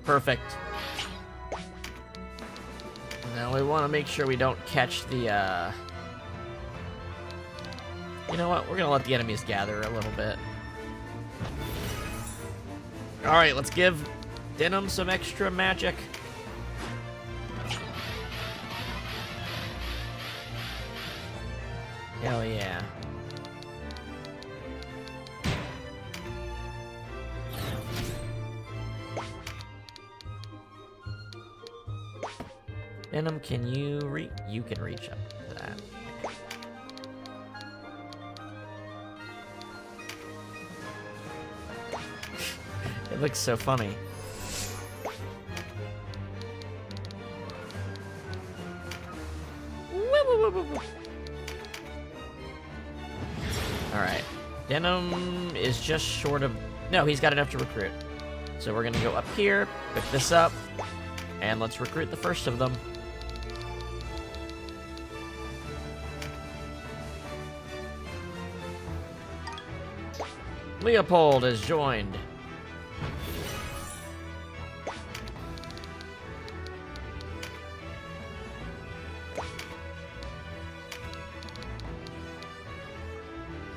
Perfect. Now we want to make sure we don't catch the, You know what? We're gonna let the enemies gather a little bit. Alright, let's give Denim some extra magic. Hell yeah. Denim, can you you can reach up to that. It looks so funny. Alright. Denim is just short of... No, he's got enough to recruit. So we're gonna go up here, pick this up, and let's recruit the first of them. Leopold has joined.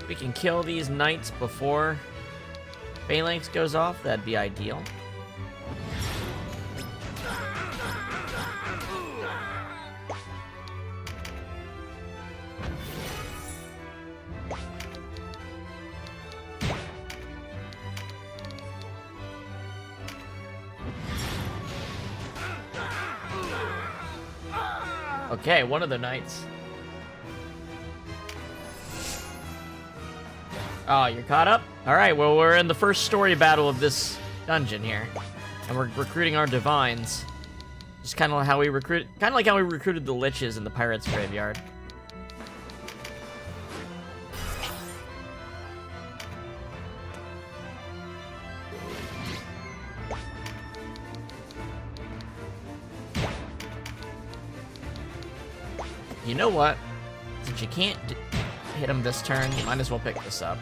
We can kill these knights before Phalanx goes off. That'd be ideal. Okay, one of the knights. Oh, you're caught up? Alright, well, we're in the first story battle of this dungeon here. And we're recruiting our divines. Just kind of like how we recruited the liches in the pirates' graveyard. You know what? Since you can't hit him this turn, you might as well pick this up.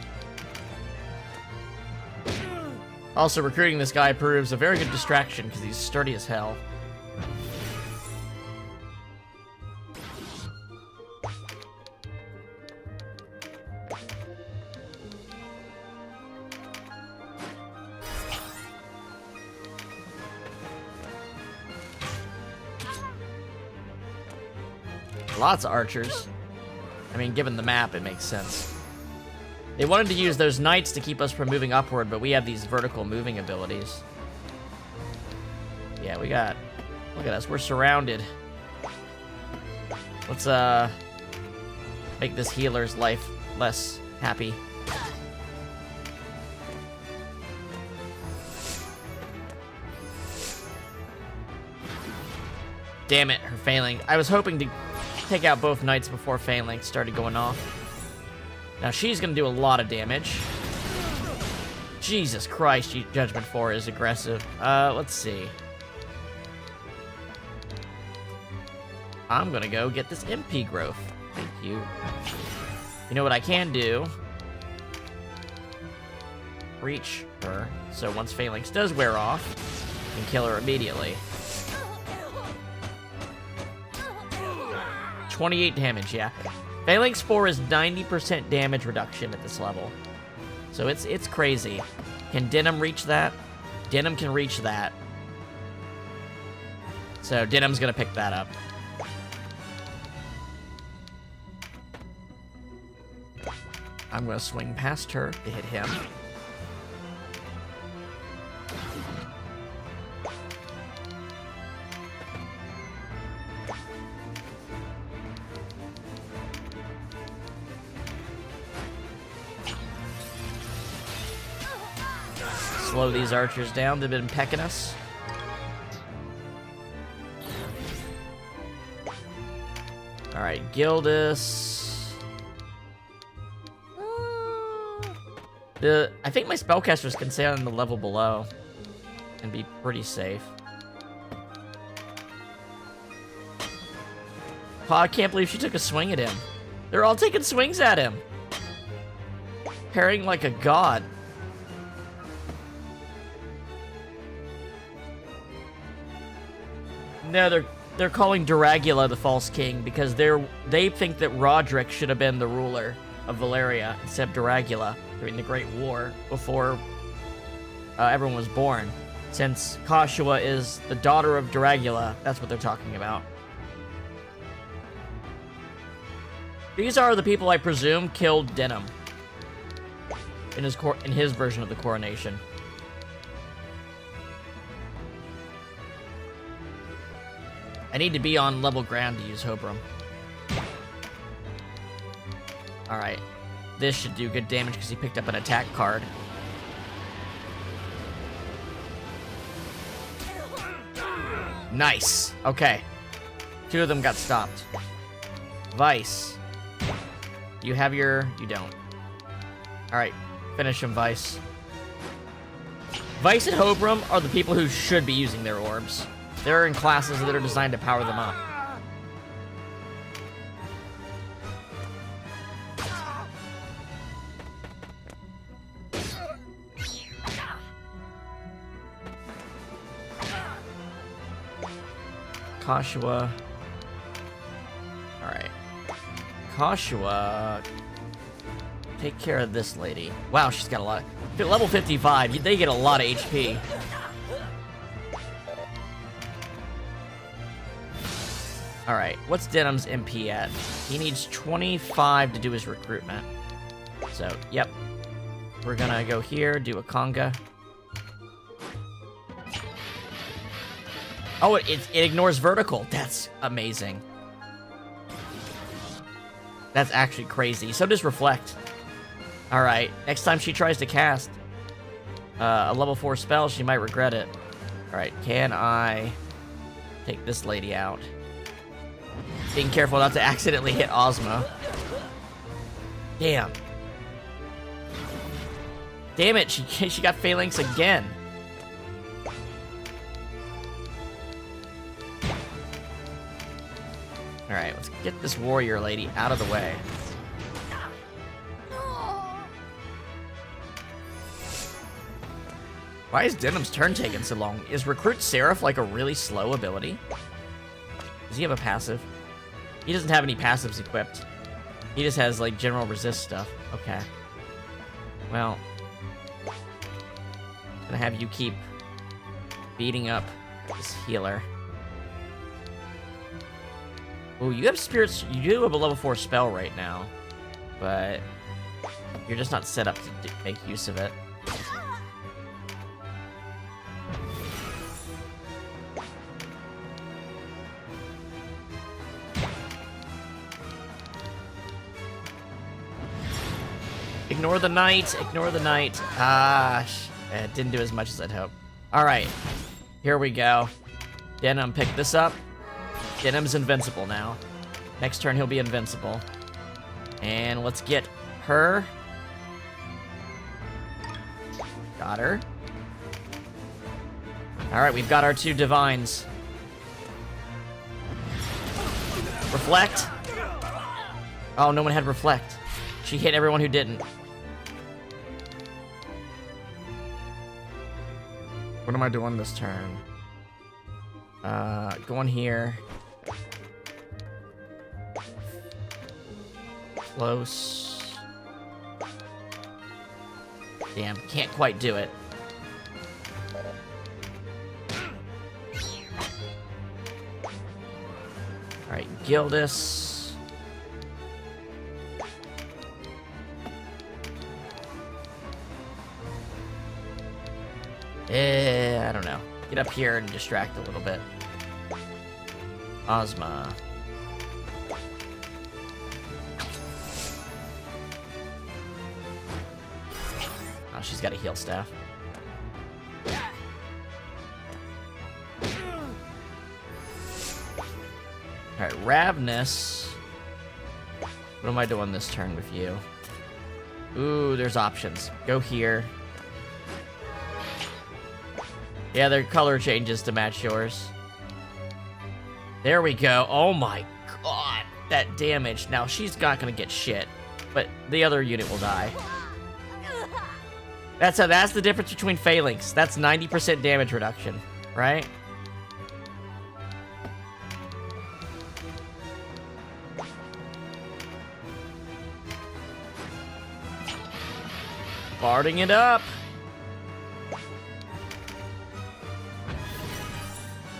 Also, recruiting this guy proves a very good distraction because he's sturdy as hell. Lots of archers. I mean, given the map, it makes sense. They wanted to use those knights to keep us from moving upward, but we have these vertical moving abilities. Yeah, we got... Look at us, we're surrounded. Let's, make this healer's life less happy. Damn it, her Phalanx. I was hoping to take out both knights before Phalanx started going off. Now she's gonna do a lot of damage. Jesus Christ, Judgment 4 is aggressive. Let's see. I'm gonna go get this MP growth. Thank you. You know what I can do? Reach her, so once Phalanx does wear off, I can kill her immediately. 28 damage, yeah. Phalanx 4 is 90% damage reduction at this level. So it's crazy. Can Denim reach that? Denim can reach that. So Denim's gonna pick that up. I'm gonna swing past her to hit him. Slow these archers down. They've been pecking us. Alright, Gildas. I think my spellcasters can stay on the level below and be pretty safe. Oh, I can't believe she took a swing at him. They're all taking swings at him. Parrying like a god. No, they're calling Dragula the false king because they think that Roderick should have been the ruler of Valeria instead of Dragula during the Great War before everyone was born. Since Kashua is the daughter of Dragula, that's what they're talking about. These are the people I presume killed Denim in his version of the coronation. I need to be on level ground to use Hobrum. Alright. This should do good damage because he picked up an attack card. Nice. Okay. 2 of them got stopped. Vice. You have your... You don't. Alright. Finish him, Vice. Vice and Hobrum are the people who should be using their orbs. They're in classes that are designed to power them up. Kashua. Alright. Kashua take care of this lady. Wow, she's got a lot. Level 55, they get a lot of HP. Alright, what's Denham's MP at? He needs 25 to do his recruitment. So, yep. We're gonna go here, do a conga. Oh, it ignores vertical. That's amazing. That's actually crazy. So does Reflect. Alright, next time she tries to cast a level 4 spell, she might regret it. Alright, can I take this lady out? Being careful not to accidentally hit Ozma. Damn. Damn it, she got Phalanx again. Alright, let's get this warrior lady out of the way. Why is Denham's turn taking so long? Is Recruit Seraph like a really slow ability? Does he have a passive? He doesn't have any passives equipped. He just has like general resist stuff. Okay. Well, I'm gonna have you keep beating up this healer. Oh, you have spirits. You do have a level 4 spell right now, but you're just not set up to make use of it. Ignore the knight. Ignore the knight. Ah, it didn't do as much as I'd hoped. All right, here we go. Denham, pick this up. Denham's invincible now. Next turn, he'll be invincible. And let's get her. Got her. All right, we've got our 2 divines. Reflect. Oh, no one had reflect. She hit everyone who didn't. What am I doing this turn? Going here. Close. Damn, can't quite do it. Alright, Gildas. I don't know. Get up here and distract a little bit. Ozma. Oh, she's got a heal staff. Alright, Ravnus. What am I doing this turn with you? Ooh, there's options. Go here. Yeah, their color changes to match yours. There we go. Oh my god. That damage. Now, she's not gonna get shit, but the other unit will die. That's the difference between Phalanx. That's 90% damage reduction, right? Barding it up.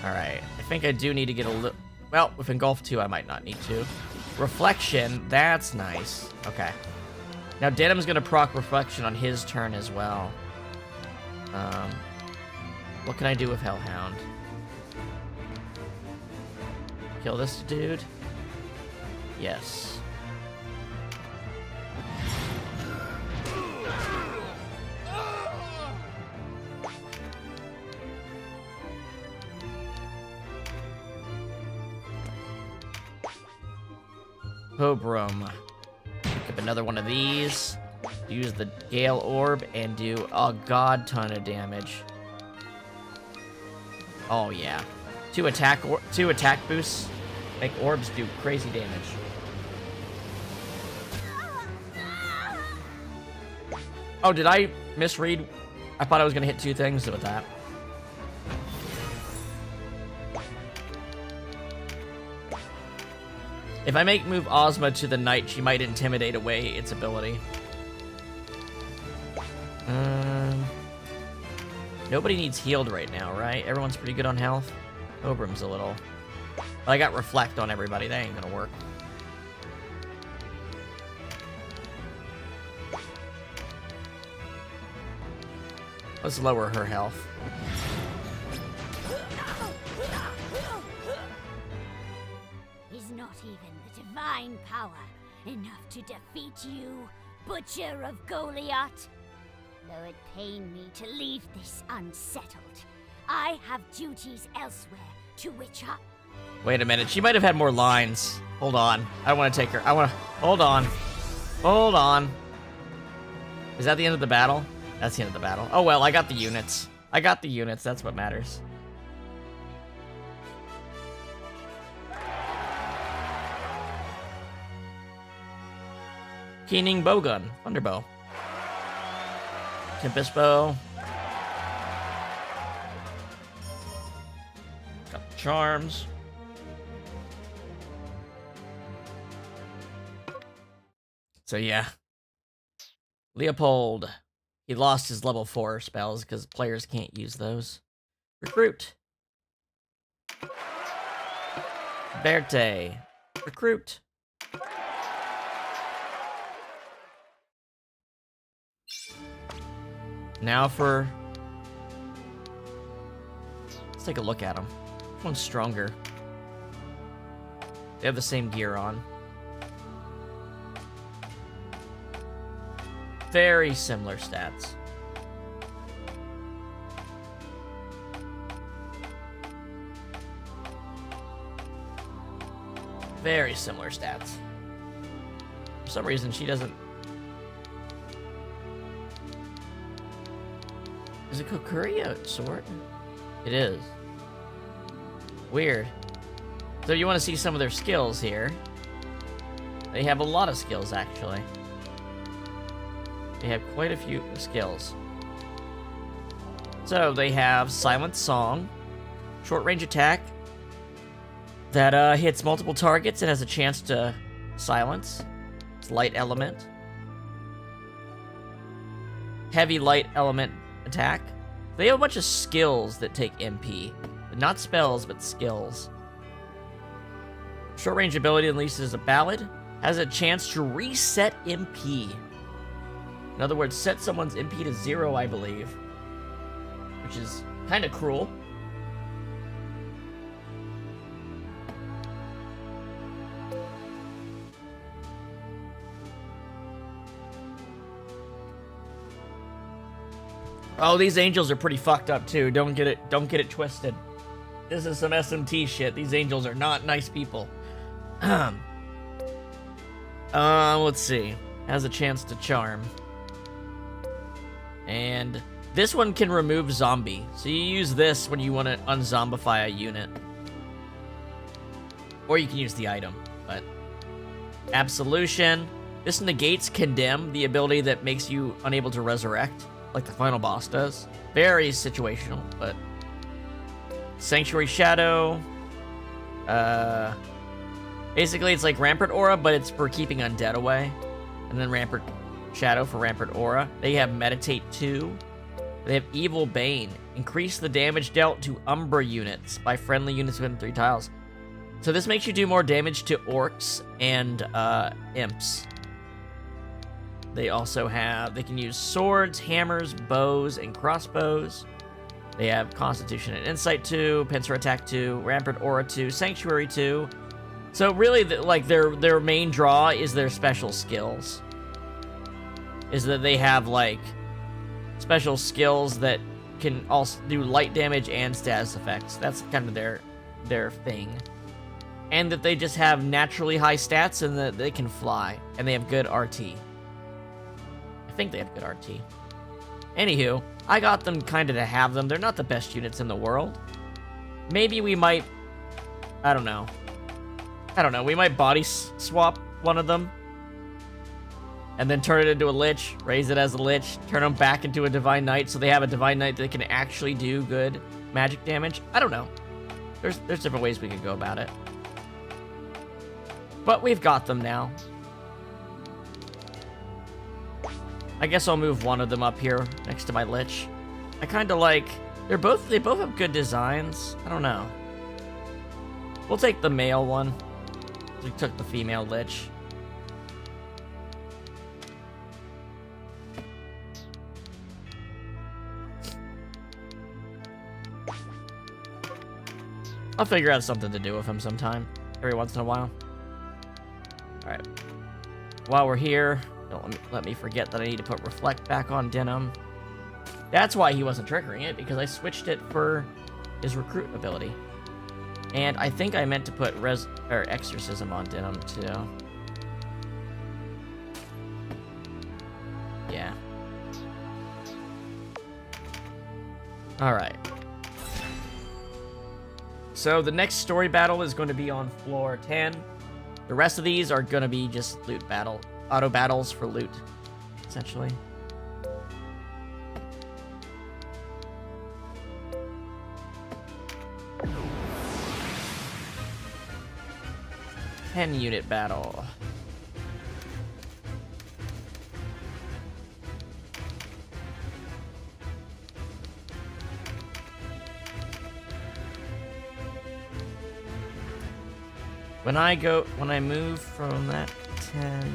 Alright, I think I do need to get a little... Well, with Engulf 2, I might not need to. Reflection, that's nice. Okay. Now, Denham's gonna proc Reflection on his turn as well. What can I do with Hellhound? Kill this dude? Yes. Cobrum. Pick up another one of these. Use the Gale Orb and do a god ton of damage. Oh yeah. 2 attack boosts make orbs do crazy damage. Oh, did I misread? I thought I was gonna hit 2 things with that. If I move Ozma to the knight, she might intimidate away its ability. Nobody needs healed right now, right? Everyone's pretty good on health. Obram's a little. But I got reflect on everybody. That ain't gonna work. Let's lower her health. Is not even the divine power enough to defeat you, Butcher of Goliath? Though it pain me to leave this unsettled, I have duties elsewhere to which I... Wait a minute, she might have had more lines. Hold on. I want to take her. Hold on. Hold on. Is that the end of the battle? That's the end of the battle. Oh well, I got the units. That's what matters. Keening Bowgun. Thunderbow. Tempest Bow. Got the charms. So yeah. Leopold. He lost his level 4 spells because players can't use those. Recruit. Berte. Recruit. Now for... Let's take a look at them. Which one's stronger? They have the same gear on. Very similar stats. Very similar stats. For some reason, she doesn't... Is it Kokuri a sword? It is. Weird. So you want to see some of their skills here. They have a lot of skills, actually. They have quite a few skills. So they have Silent Song, short range attack that hits multiple targets and has a chance to silence. It's light element. Heavy light element attack. They have a bunch of skills that take MP. Not spells, but skills. Short range ability unleashes a ballad. Has a chance to reset MP. In other words, set someone's MP to 0, I believe. Which is kind of cruel. Oh, these angels are pretty fucked up too. Don't get it twisted. This is some SMT shit. These angels are not nice people. Let's see. Has a chance to charm. And this one can remove zombie. So you use this when you want to unzombify a unit. Or you can use the item, but... Absolution. This negates Condemn, the ability that makes you unable to resurrect, like the final boss does. Very situational, but... Sanctuary Shadow. Basically, it's like Rampart Aura, but it's for keeping undead away. And then Rampart Shadow for Rampart Aura. They have Meditate 2. They have Evil Bane. Increase the damage dealt to Umbra units by friendly units within 3 tiles. So this makes you do more damage to orcs and imps. They also have... They can use swords, hammers, bows, and crossbows. They have Constitution and Insight 2, Pincer Attack 2, Rampart Aura 2, Sanctuary 2. So really, like, their main draw is their special skills. Is that they have, like, special skills that can also do light damage and status effects. That's kind of their thing. And that they just have naturally high stats and that they can fly. And they have good RT. I think they have good RT. Anywho, I got them kind of to have them. They're not the best units in the world. Maybe we might... I don't know. We might body swap one of them. And then turn it into a Lich. Raise it as a Lich. Turn them back into a Divine Knight so they have a Divine Knight that can actually do good magic damage. I don't know. There's different ways we could go about it. But we've got them now. I guess I'll move one of them up here next to my Lich. I kind of like... they both have good designs. I don't know. We'll take the male one. We took the female Lich. I'll figure out something to do with him sometime. Every once in a while. Alright. While we're here, don't let me forget that I need to put Reflect back on Denim. That's why he wasn't triggering it, because I switched it for his recruit ability. And I think I meant to put Exorcism on Denim, too. Yeah. Alright. So the next story battle is going to be on floor 10. The rest of these are going to be just loot battle, auto battles for loot, essentially. Unit battle. When I move from that 10...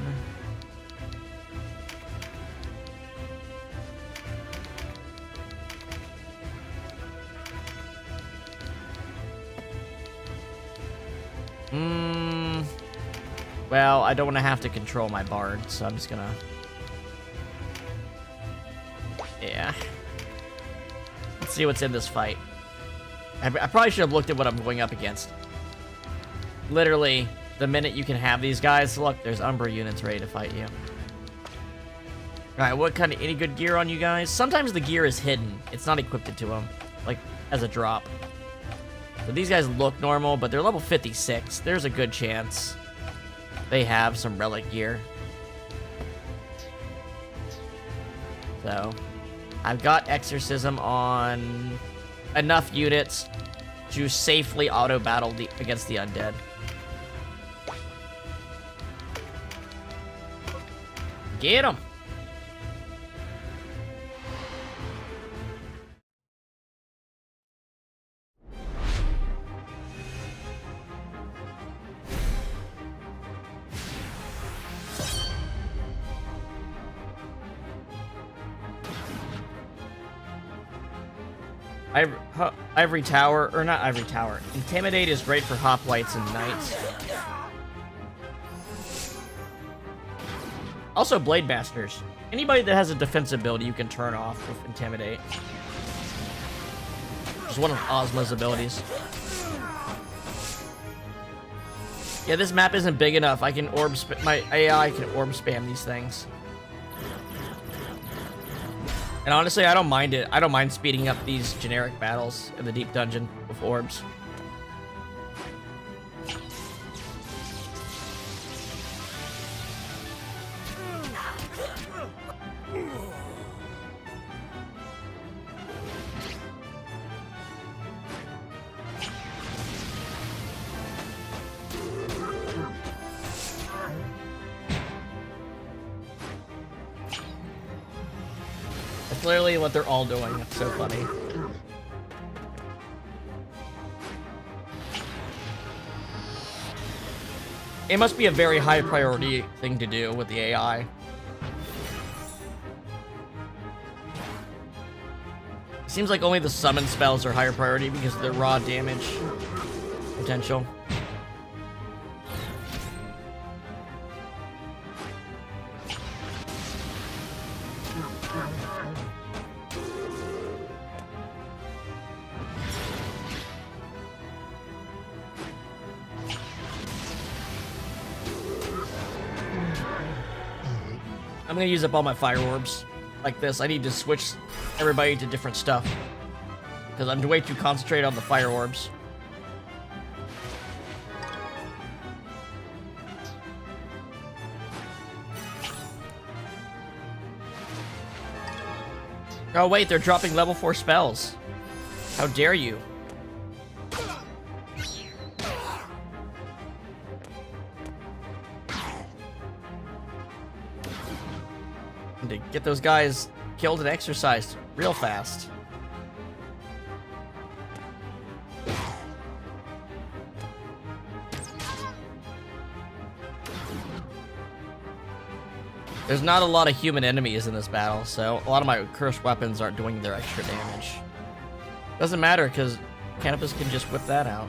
Well, I don't want to have to control my bard, so I'm just gonna... Yeah. Let's see what's in this fight. I probably should have looked at what I'm going up against. Literally, the minute you can have these guys, look, there's Umbra units ready to fight you. Alright, what kind of... any good gear on you guys? Sometimes the gear is hidden. It's not equipped to them, like, as a drop. So these guys look normal, but they're level 56. There's a good chance they have some relic gear. So, I've got Exorcism on enough units to safely auto-battle against the undead. Get him! Ivory Tower, or not Ivory Tower. Intimidate is great for hoplites and knights. Also Blade Masters. Anybody that has a defense ability you can turn off with Intimidate. It's one of Ozma's abilities. Yeah, this map isn't big enough. I can my AI can orb spam these things. And honestly, I don't mind it. I don't mind speeding up these generic battles in the deep dungeon with orbs. That's literally what they're all doing. It's so funny. It must be a very high priority thing to do with the AI. It seems like only the summon spells are higher priority because of their raw damage potential. I'm gonna use up all my fire orbs like this. I need to switch everybody to different stuff because I'm way too concentrated on the fire orbs. Oh wait, they're dropping level 4 spells. How dare you? to get those guys killed and exercised real fast. There's not a lot of human enemies in this battle, so a lot of my cursed weapons aren't doing their extra damage. Doesn't matter, because Canopus can just whip that out.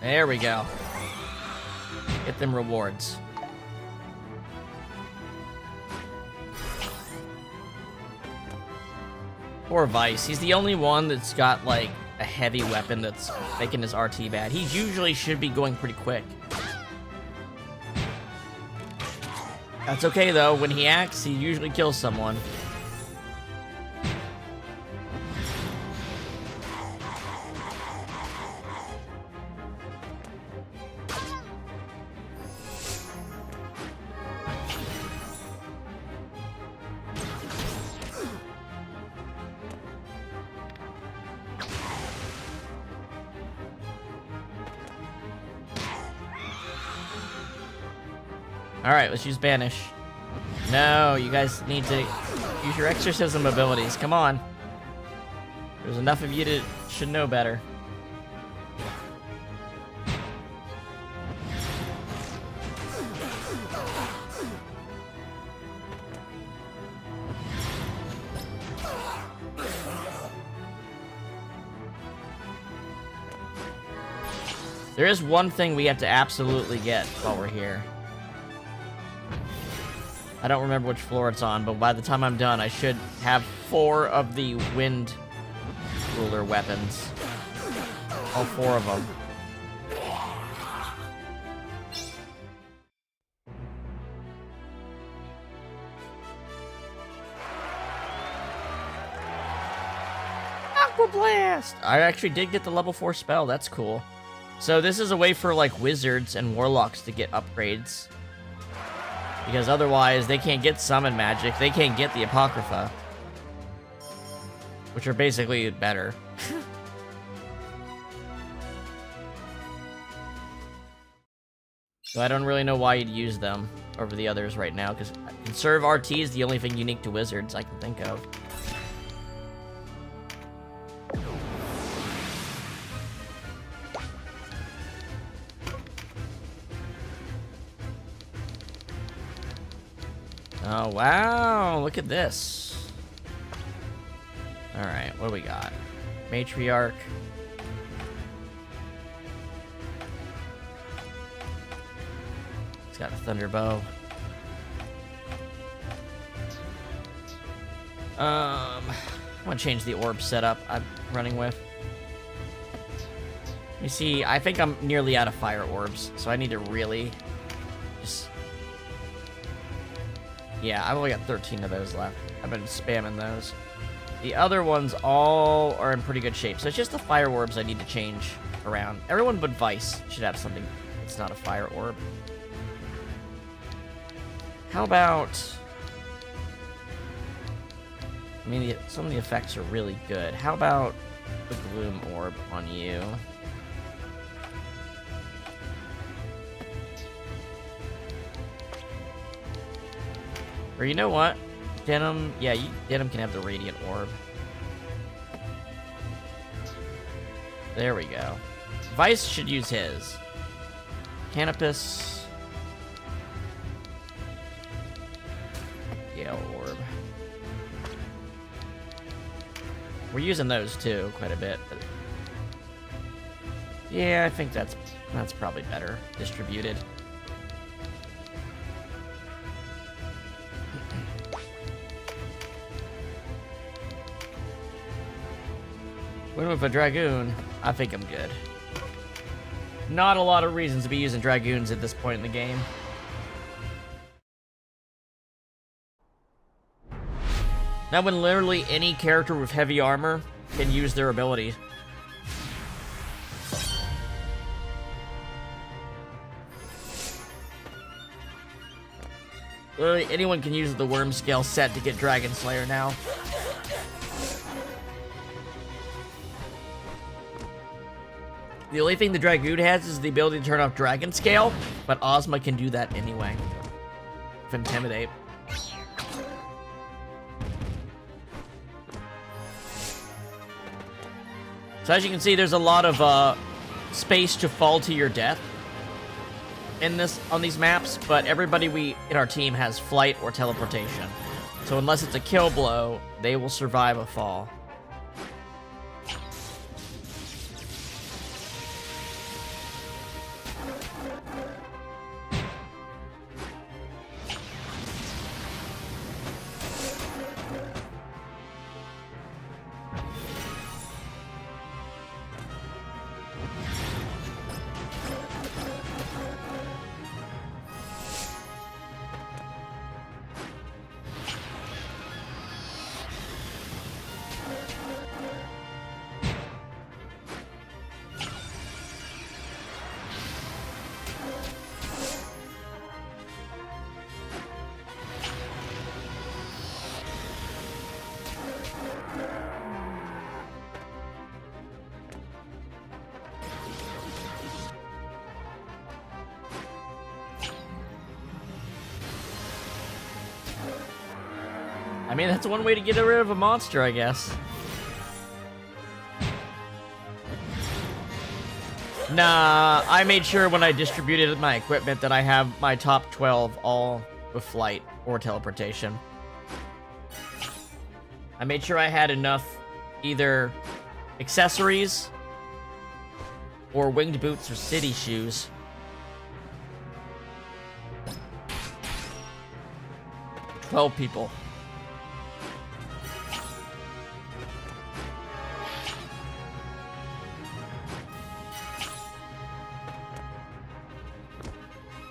There we go. Get them rewards. Poor Vice. He's the only one that's got, like, a heavy weapon that's making his RT bad. He usually should be going pretty quick. That's okay, though. When he acts, he usually kills someone. Alright, let's use Banish. No, you guys need to use your exorcism abilities. Come on. There's enough of you to should know better. There is one thing we have to absolutely get while we're here. I don't remember which floor it's on, but by the time I'm done, I should have 4 of the wind ruler weapons. All 4 of them. Aqua Blast! I actually did get the level 4 spell, that's cool. So this is a way for, like, wizards and warlocks to get upgrades. Because otherwise, they can't get summon magic, they can't get the Apocrypha. Which are basically better. So I don't really know why you'd use them over the others right now, because Conserve RT is the only thing unique to wizards I can think of. Oh, wow, look at this. Alright, what do we got? Matriarch. He's got a Thunderbow. I want to change the orb setup I'm running with. You see, I think I'm nearly out of fire orbs, so I need to really just... Yeah, I've only got 13 of those left. I've been spamming those. The other ones all are in pretty good shape, so it's just the fire orbs I need to change around. Everyone but Vice should have something that's not a fire orb. How about... I mean, some of the effects are really good. How about the Gloom Orb on you? Or you know what? Denim, yeah, Denim can have the Radiant Orb. There we go. Vice should use his. Canopus. Gale Orb. We're using those too, quite a bit. But yeah, I think that's probably better distributed. Win with a Dragoon, I think I'm good. Not a lot of reasons to be using Dragoons at this point in the game. Now when literally any character with heavy armor can use their ability. Literally anyone can use the Worm Scale set to get Dragon Slayer now. The only thing the Dragoon has is the ability to turn off Dragon Scale, but Ozma can do that anyway. With Intimidate. So as you can see, there's a lot of space to fall to your death on these maps, but everybody in our team has flight or teleportation. So unless it's a kill blow, they will survive a fall. I mean, that's one way to get rid of a monster, I guess. Nah, I made sure when I distributed my equipment that I have my top 12 all with flight or teleportation. I made sure I had enough either accessories or winged boots or city shoes. $12 people.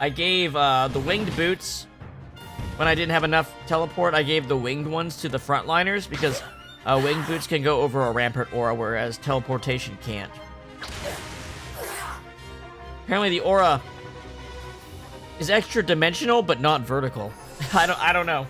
I gave the winged boots, when I didn't have enough teleport, I gave the winged ones to the frontliners because winged boots can go over a rampart aura, whereas teleportation can't. Apparently the aura is extra dimensional, but not vertical. I don't know.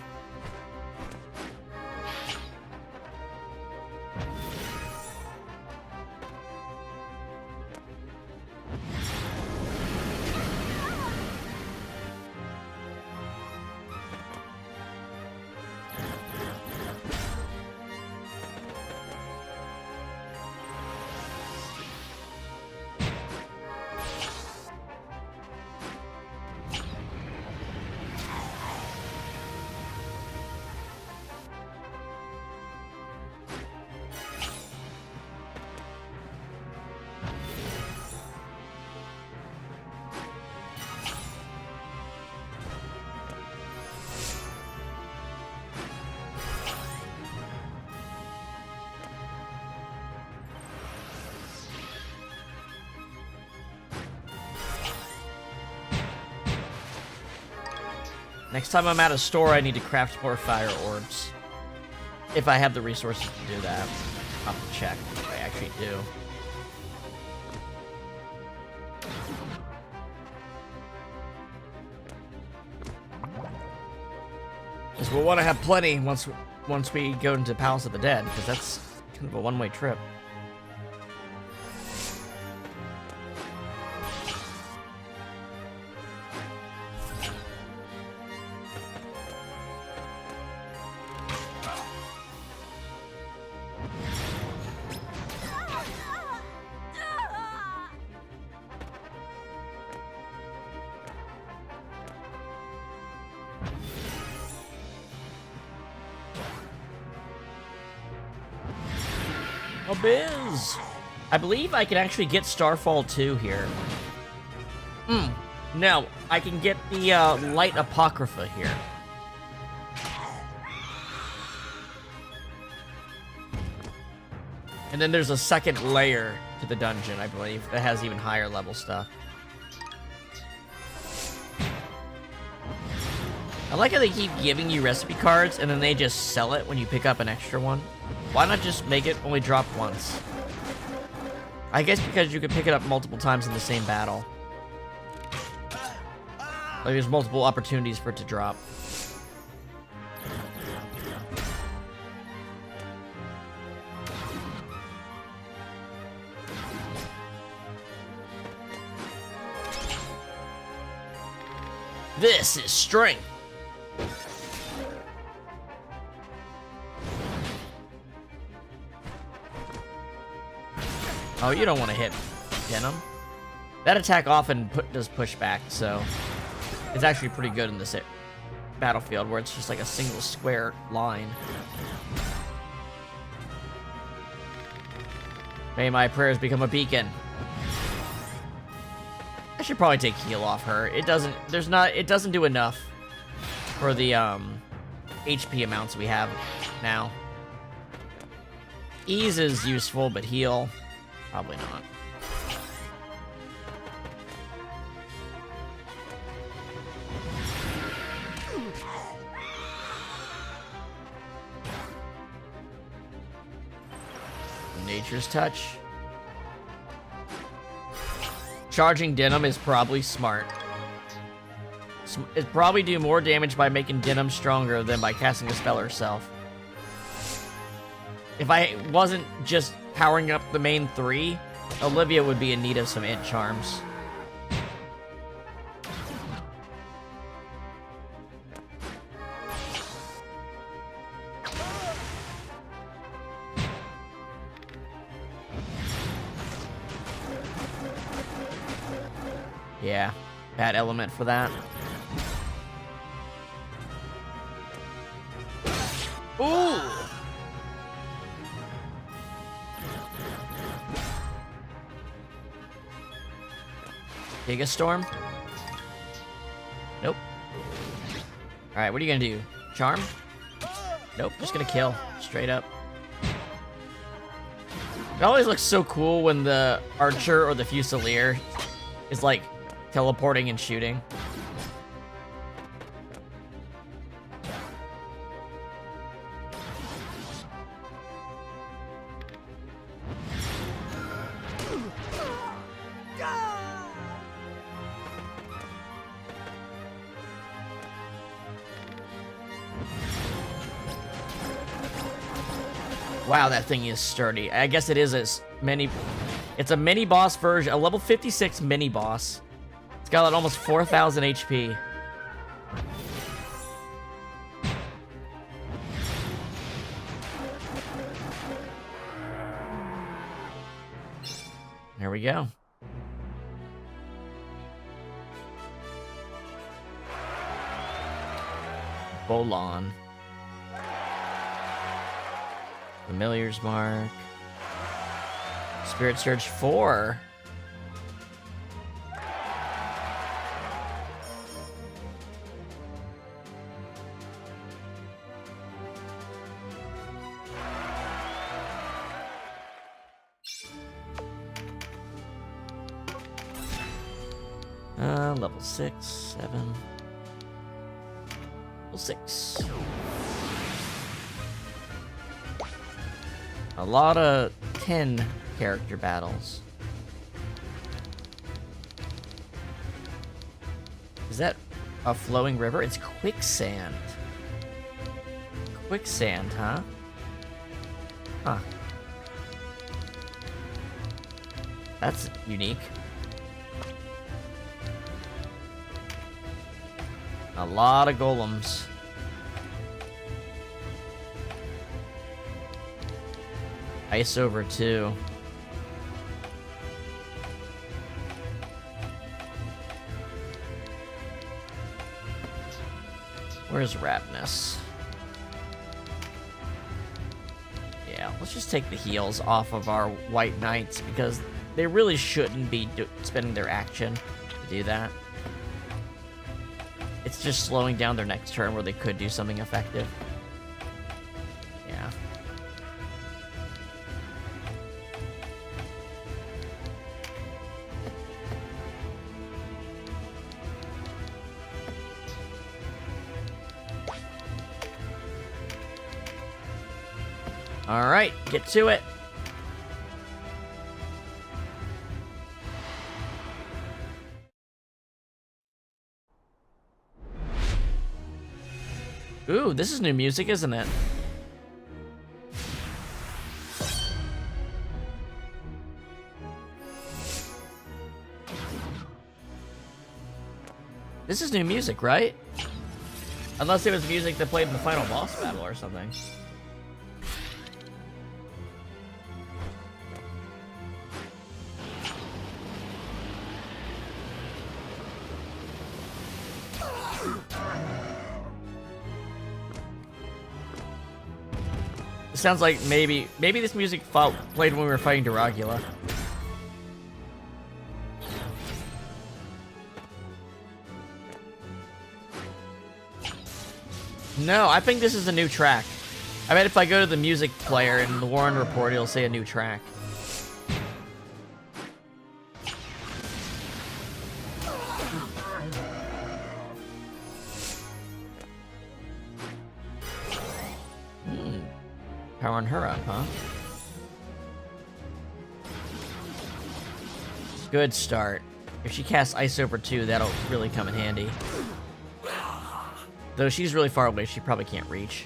Next time I'm at a store, I need to craft more fire orbs. If I have the resources to do that. I'll have to check if I actually do. Because we'll want to have plenty once we go into Palace of the Dead, because that's kind of a one-way trip. Biz. I believe I can actually get Starfall 2 here. No, I can get the Light Apocrypha here. And then there's a second layer to the dungeon, I believe, that has even higher level stuff. I like how they keep giving you recipe cards and then they just sell it when you pick up an extra one. Why not just make it only drop once? I guess because you can pick it up multiple times in the same battle. Like there's multiple opportunities for it to drop. This is strength. Oh, you don't want to hit Denim. That attack often does pushback, so it's actually pretty good in this battlefield where it's just like a single square line. May my prayers become a beacon. I should probably take heal off her. It doesn't do enough for the HP amounts we have now. Ease is useful, but heal, probably not. Nature's Touch. Charging Denim is probably smart. It'd probably do more damage by making Denim stronger than by casting a spell herself. If I wasn't just powering up the main 3, Olivia would be in need of some int charms. Yeah, bad element for that. Ooh! Gigastorm? Nope. Alright, what are you gonna do? Charm? Nope, just gonna kill. Straight up. It always looks so cool when the archer or the fusilier is like teleporting and shooting. Wow, that thing is sturdy. I guess it is it's a mini boss version, a level 56 mini boss. It's got like almost 4,000 HP. There we go. Bolon. Familiar's Mark. Spirit Surge 4. Level 6, 7. Level 6. A lot of 10 character battles. Is that a flowing river? It's quicksand. Quicksand, huh? Huh. That's unique. A lot of golems. Ice over 2. Where's Rapness? Yeah, let's just take the heals off of our White Knights because they really shouldn't be spending their action to do that. It's just slowing down their next turn where they could do something effective. Yeah. All right, get to it. Ooh, this is new music, isn't it? This is new music, right? Unless it was music that played in the final boss battle or something. It sounds like maybe this music played when we were fighting Dragula. No, I think this is a new track. I bet if I go to the music player in the Warren report, it'll say a new track. Powering her up, huh? Good start. If she casts Ice over 2, that'll really come in handy. Though she's really far away, she probably can't reach.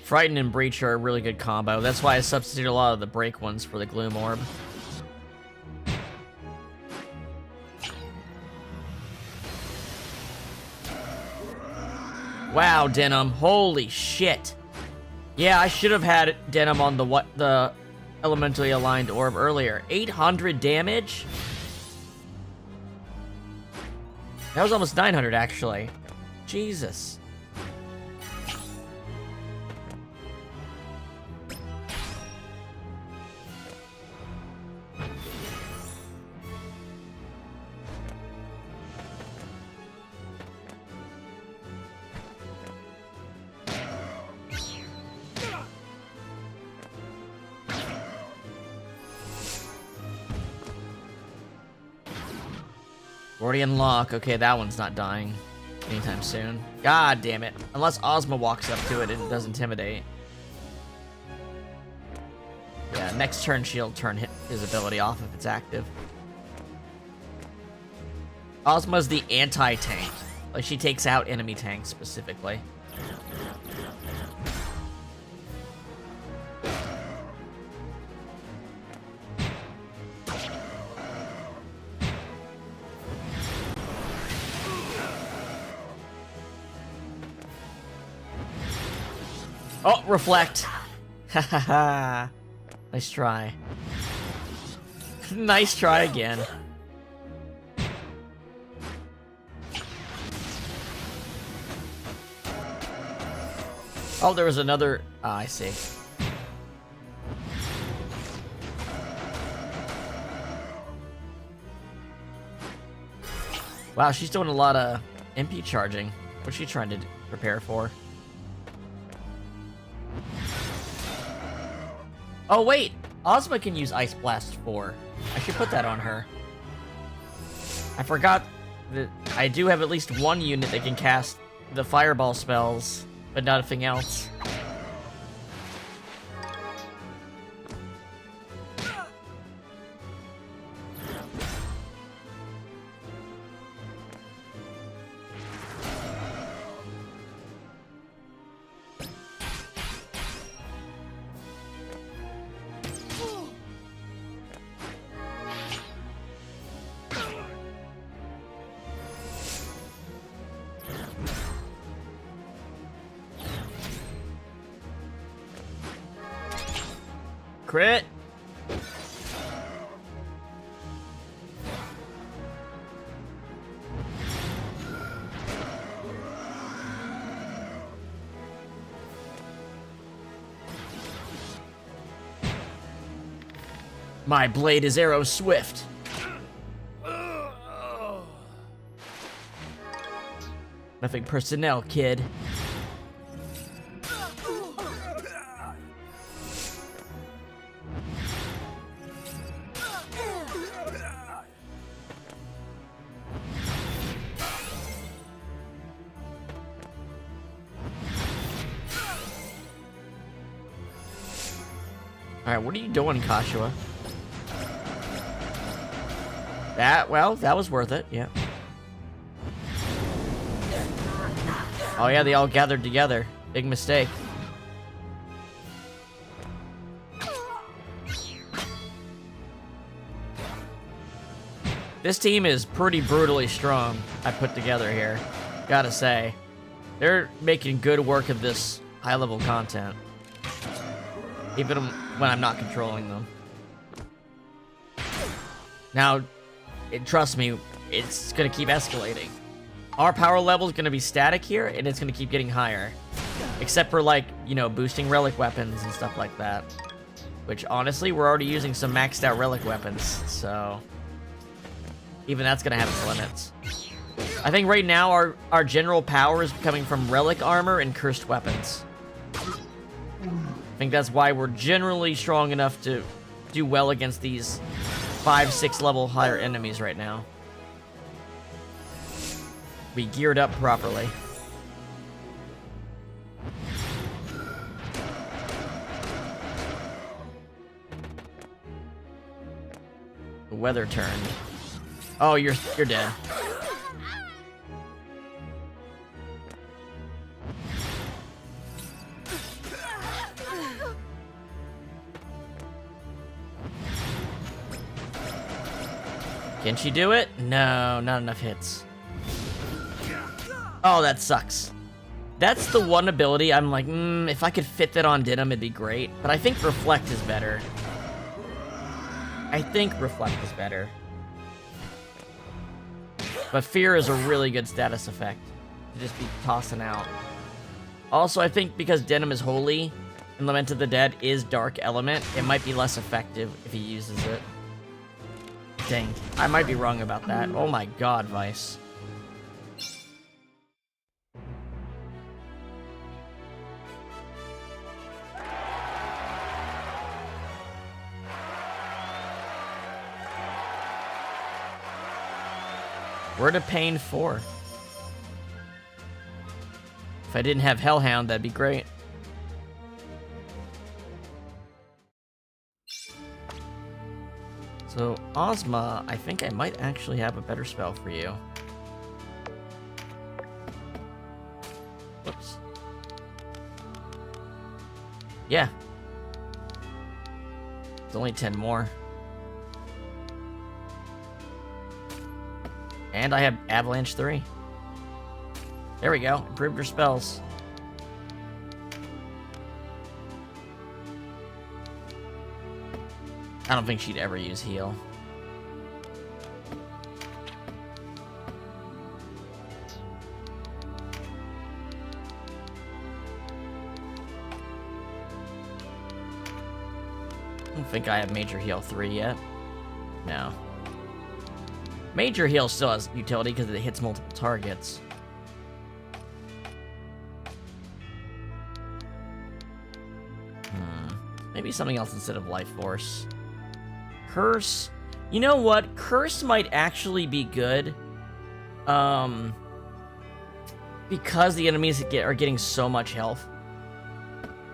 Frighten and Breach are a really good combo. That's why I substitute a lot of the break ones for the Gloom Orb. Wow, Denim. Holy shit. Yeah, I should have had Denim on the elementally aligned orb earlier. 800 damage? That was almost 900, actually. Jesus. Gordian Lock. Okay, that one's not dying anytime soon. God damn it. Unless Ozma walks up to it and does Intimidate. Yeah, next turn she'll turn his ability off if it's active. Ozma's the anti-tank. Like, she takes out enemy tanks specifically. Oh, reflect. Ha ha ha. Nice try. Nice try again. Oh, there was another. Ah, I see. Wow, she's doing a lot of MP charging. What's she trying to prepare for? Oh wait, Ozma can use Ice Blast 4. I should put that on her. I forgot that I do have at least one unit that can cast the fireball spells, but nothing else. Crit. My blade is arrow swift. Nothing personnel, kid. Alright, what are you doing, Kashua? Well, that was worth it, yeah. Oh yeah, they all gathered together. Big mistake. This team is pretty brutally strong, I put together here. Gotta say. They're making good work of this high-level content. Even when I'm not controlling them. Now, trust me, it's gonna keep escalating. Our power level is gonna be static here, and it's gonna keep getting higher. Except for, like, you know, boosting relic weapons and stuff like that. Which, honestly, we're already using some maxed out relic weapons, so... even that's gonna have its limits. I think right now our general power is coming from relic armor and cursed weapons. I think that's why we're generally strong enough to do well against these 5-6 level higher enemies right now. Be geared up properly. The weather turned. Oh, you're dead. Can she do it? No, not enough hits. Oh, that sucks. That's the one ability I'm like, if I could fit that on Denim, it'd be great. But I think Reflect is better. I think Reflect is better. But Fear is a really good status effect to just be tossing out. Also, I think because Denim is holy and Lament of the Dead is Dark Element, it might be less effective if he uses it. Dang, I might be wrong about that. Oh my god, Vice. Where to Pain 4? If I didn't have Hellhound, that'd be great. So, Ozma, I think I might actually have a better spell for you. Whoops. Yeah. It's only 10 more. And I have Avalanche 3. There we go. Improved your spells. I don't think she'd ever use heal. I don't think I have Major Heal 3 yet. No. Major Heal still has utility because it hits multiple targets. Maybe something else instead of Life Force. Curse. You know what? Curse might actually be good. Because the enemies are getting so much health.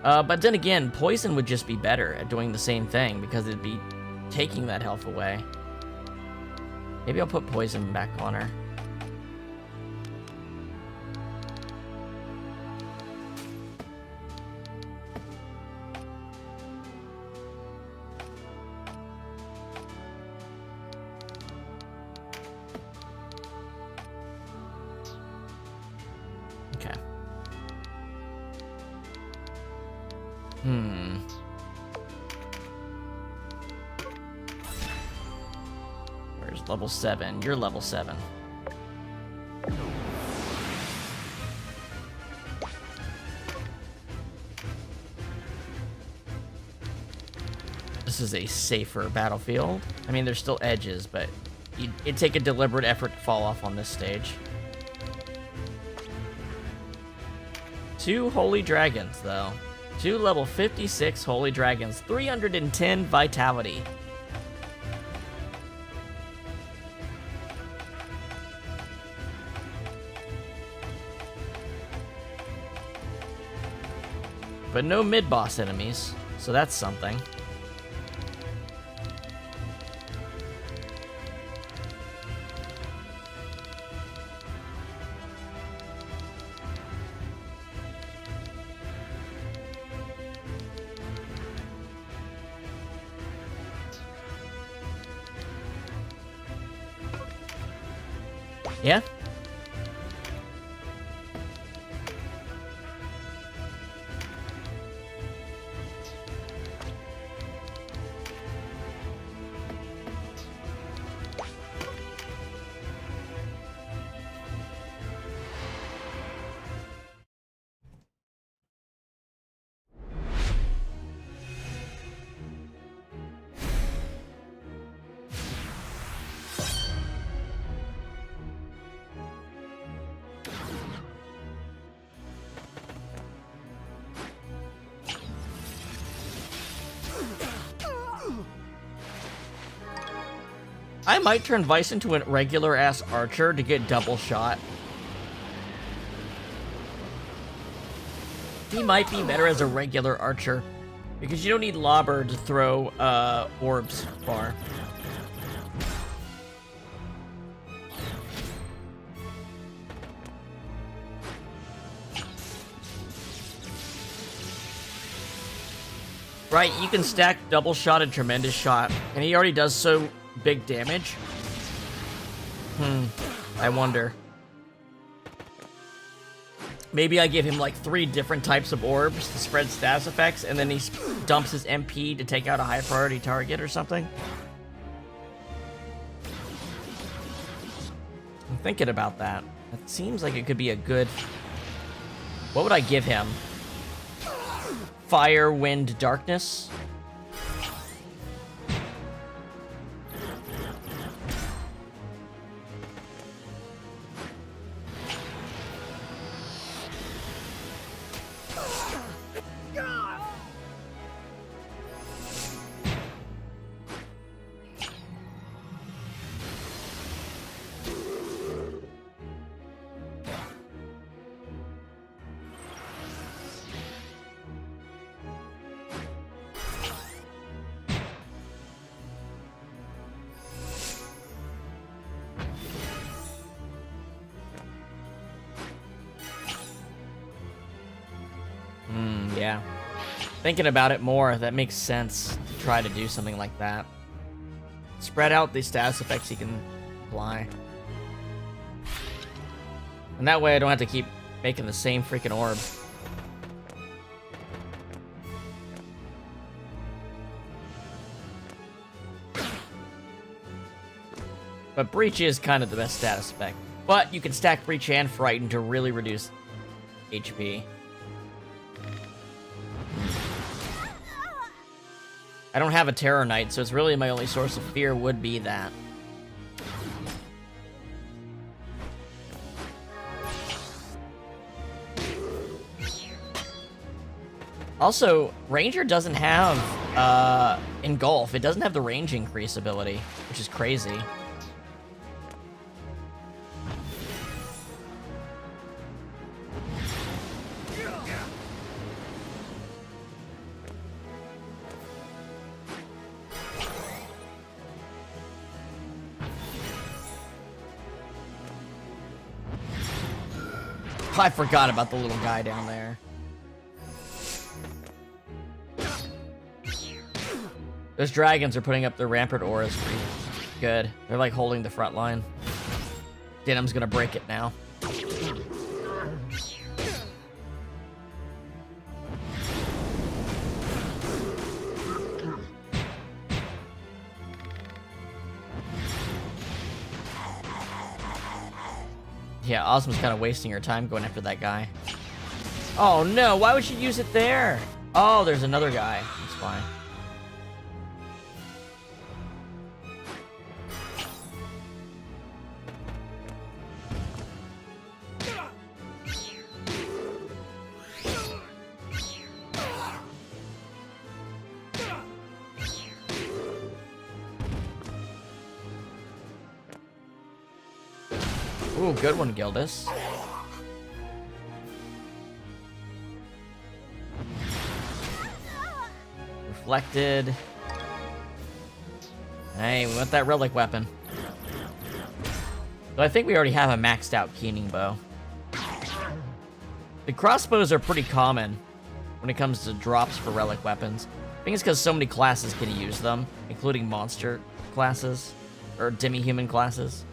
But then again, Poison would just be better at doing the same thing because it'd be taking that health away. Maybe I'll put Poison back on her. Okay. Where's level 7? You're level 7. This is a safer battlefield. I mean, there's still edges, but it'd take a deliberate effort to fall off on this stage. 2 Holy Dragons, though. 2 level 56 Holy Dragons. 310 Vitality. But no mid-boss enemies, so that's something. Yeah? I might turn Vice into a regular-ass archer to get double shot. He might be better as a regular archer, because you don't need Lobber to throw orbs far. Right, you can stack double shot and tremendous shot, and he already does so big damage. I wonder. Maybe I give him like 3 different types of orbs to spread status effects, and then he dumps his MP to take out a high priority target or something. I'm thinking about that. It seems like it could be a good... What would I give him? Fire, wind, darkness? Yeah. Thinking about it more, that makes sense to try to do something like that. Spread out the status effects he can apply. And that way I don't have to keep making the same freaking orb. But Breach is kind of the best status effect. But you can stack Breach and Frighten to really reduce HP. I don't have a Terror Knight, so it's really my only source of fear would be that. Also, Ranger doesn't have Engulf. It doesn't have the range increase ability, which is crazy. I forgot about the little guy down there. Those dragons are putting up their rampart auras pretty good. They're like holding the front line. Denim's gonna break it now. Yeah, Ozma's kind of wasting her time going after that guy. Oh no, why would she use it there? Oh, there's another guy. That's fine. Ooh, good one, Gildas. Reflected. Hey, we want that relic weapon. So I think we already have a maxed out keening bow. The crossbows are pretty common when it comes to drops for relic weapons. I think it's because so many classes can use them, including monster classes, or demi-human classes.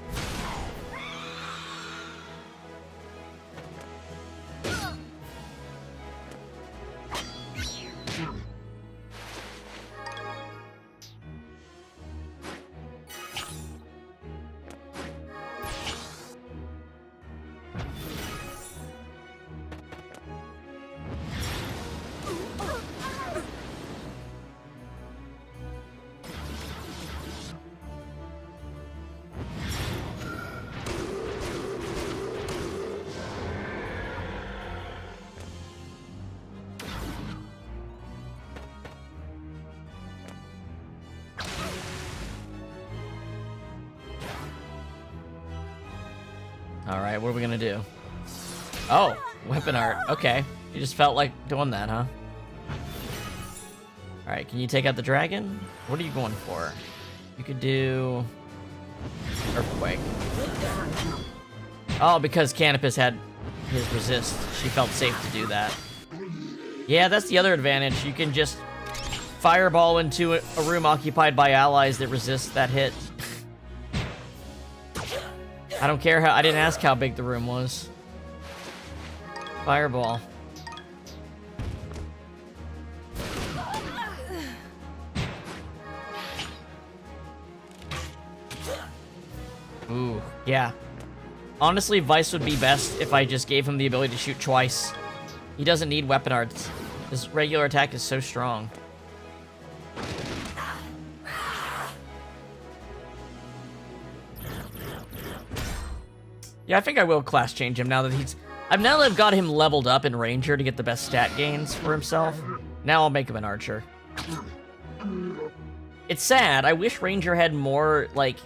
Alright, what are we gonna do? Oh, weapon art. Okay. You just felt like doing that, huh? Alright, can you take out the dragon? What are you going for? You could do... Earthquake. Oh, because Canopus had his resist. She felt safe to do that. Yeah, that's the other advantage. You can just fireball into a room occupied by allies that resist that hit. I don't care how... I didn't ask how big the room was. Fireball. Ooh, yeah. Honestly, Vice would be best if I just gave him the ability to shoot twice. He doesn't need weapon arts. His regular attack is so strong. Yeah, I think I will class change him now that he's... now that I've got him leveled up in Ranger to get the best stat gains for himself. Now I'll make him an Archer. It's sad. I wish Ranger had more, like,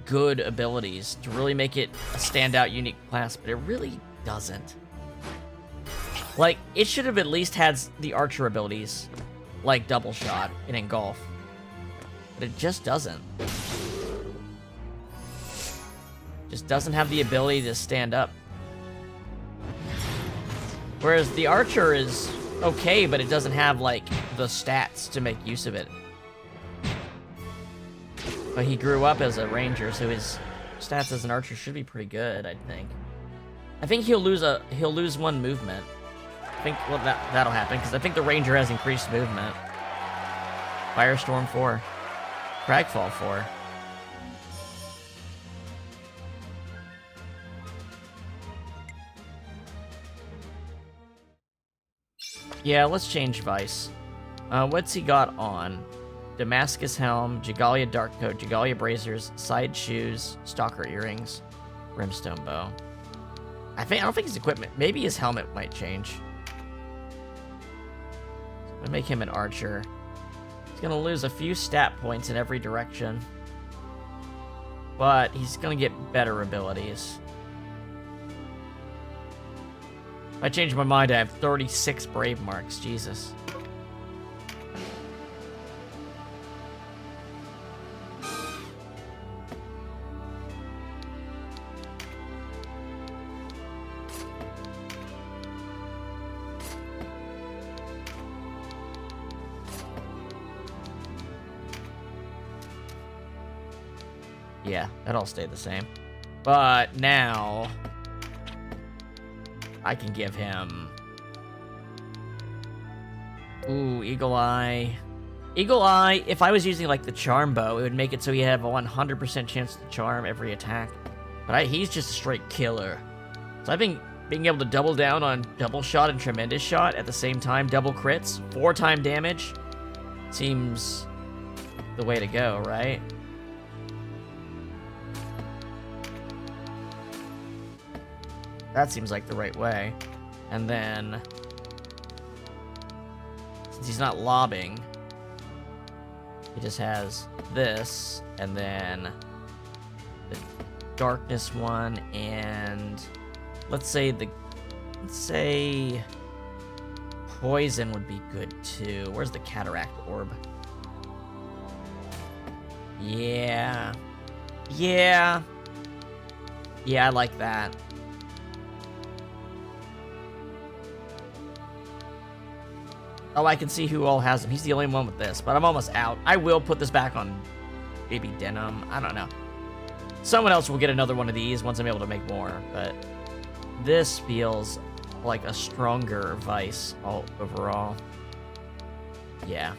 good abilities to really make it a standout, unique class, but it really doesn't. Like, it should have at least had the Archer abilities, like Double Shot and Engulf. But it just doesn't. Just doesn't have the ability to stand up. Whereas the Archer is okay, but it doesn't have, like, the stats to make use of it. But he grew up as a Ranger, so his stats as an Archer should be pretty good, I think. I think he'll lose one movement. I think, well, that'll happen, because I think the Ranger has increased movement. Firestorm 4. Cragfall 4. Yeah, let's change Vice. What's he got on? Damascus Helm, Jagalia Dark Coat, Jagalia Bracers, Side Shoes, Stalker Earrings, Brimstone Bow. I don't think his equipment... Maybe his helmet might change. I'm gonna make him an Archer. He's gonna lose a few stat points in every direction. But he's gonna get better abilities. If I change my mind, I have 36 Brave Marks. Jesus. Yeah, that all stayed the same. But now... I can give him... Ooh, Eagle Eye. Eagle Eye, if I was using, like, the Charm Bow, it would make it so he'd have a 100% chance to charm every attack. But he's just a straight killer. So I think being able to double down on Double Shot and Tremendous Shot at the same time, double crits, 4-time damage, seems the way to go, right? That seems like the right way. And then, since he's not lobbing, he just has this, and then the darkness one, and let's say poison would be good too. Where's the cataract orb? Yeah, I like that. Oh, I can see who all has him. He's the only one with this, but I'm almost out. I will put this back on Baby Denim. I don't know. Someone else will get another one of these once I'm able to make more, but this feels like a stronger Vice overall. Yeah.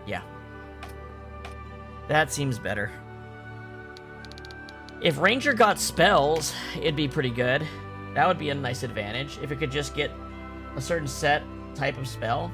Yeah. That seems better. If Ranger got spells, it'd be pretty good. That would be a nice advantage, if it could just get a certain set type of spell.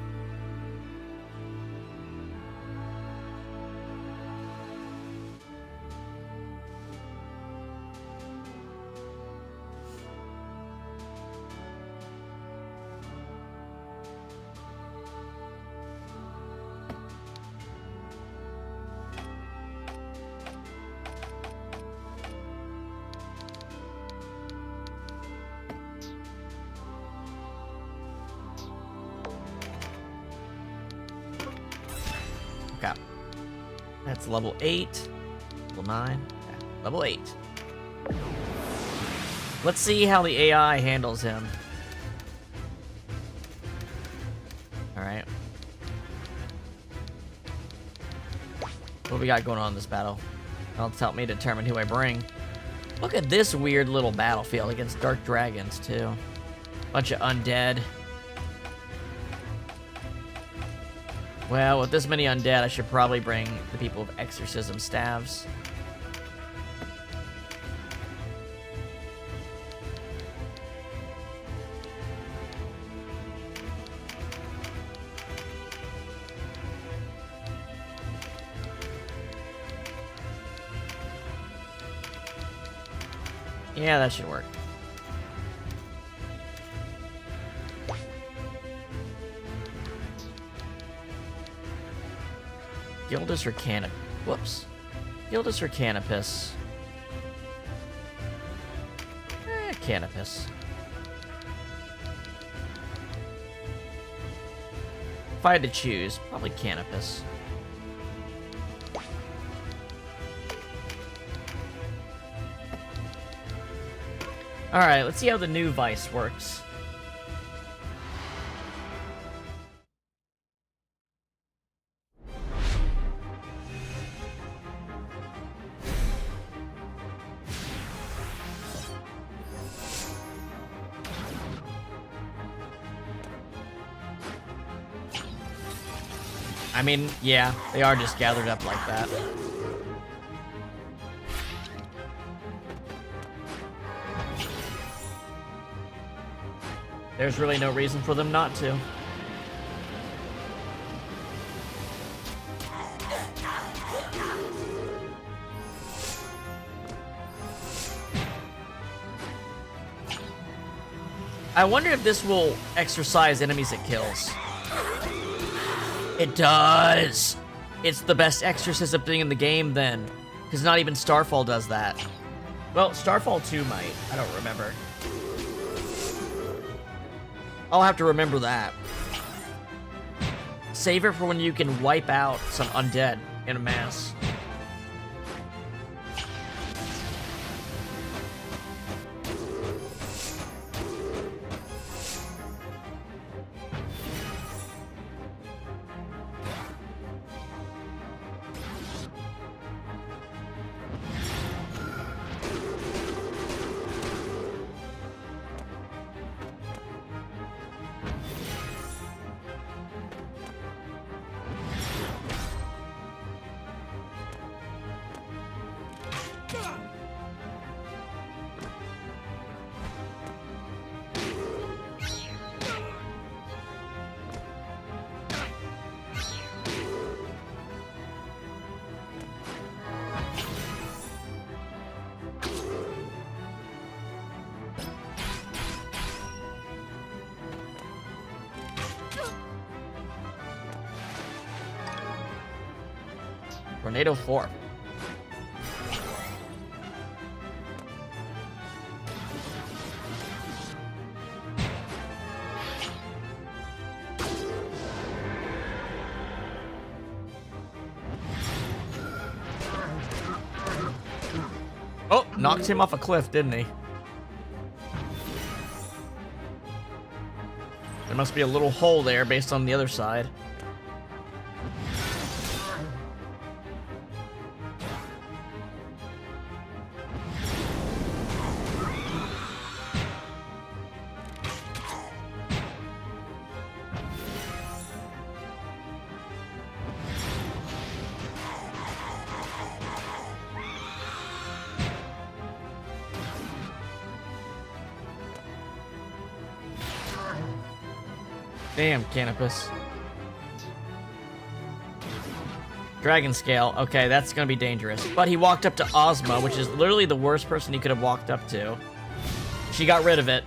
Okay. That's level 8. Level 9. Okay. Level 8. Let's see how the AI handles him. Alright. What do we got going on in this battle? That'll help me determine who I bring. Look at this weird little battlefield against dark dragons, too. Bunch of undead. Well, with this many undead, I should probably bring the people of exorcism staves. Yeah, that should work. Gildus or Canopus? Whoops. Gildus or Canopus? Canopus. If I had to choose, probably Canopus. Alright, let's see how the new Vice works. I mean, yeah, they are just gathered up like that. There's really no reason for them not to. I wonder if this will exorcise enemies it kills. It does! It's the best exorcism thing in the game then. Because not even Starfall does that. Well, Starfall 2 might. I don't remember. I'll have to remember that. Save it for when you can wipe out some undead in a mass. Tornado 4. Oh, knocked him off a cliff, didn't he? There must be a little hole there based on the other side. Damn, Canopus. Dragon Scale. Okay, that's gonna be dangerous. But he walked up to Ozma, which is literally the worst person he could have walked up to. She got rid of it.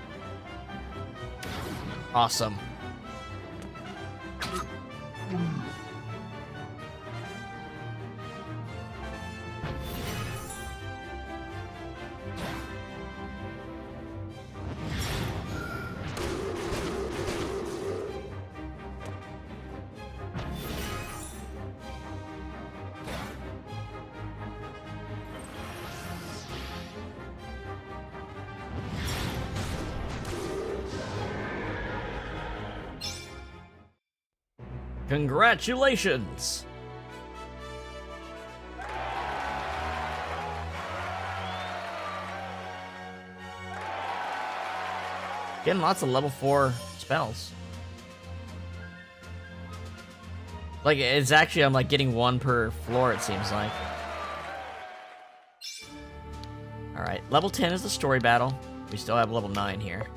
Awesome. Congratulations! Getting lots of level 4 spells. Like, it's actually, I'm like getting 1 per floor, it seems like. Alright, level 10 is the story battle. We still have level 9 here.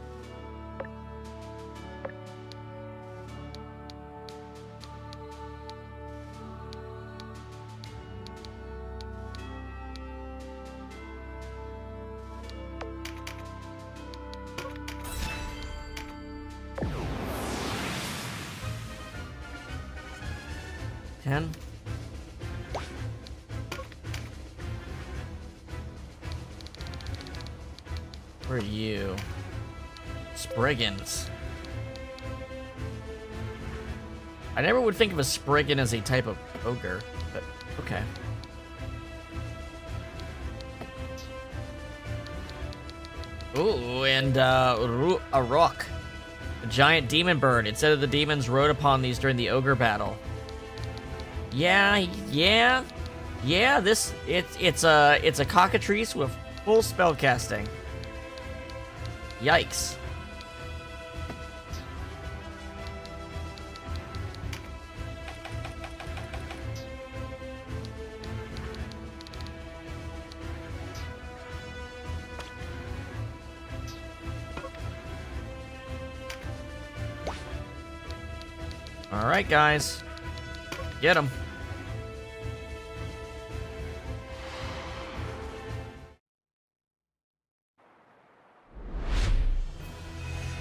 Where are you? Spriggans. I never would think of a Spriggan as a type of ogre, but okay. Ooh, and a rock. A giant demon bird. It said that the demons rode upon these during the ogre battle. Yeah, this it's a cockatrice with full spell casting. Yikes. All right, guys. Get him.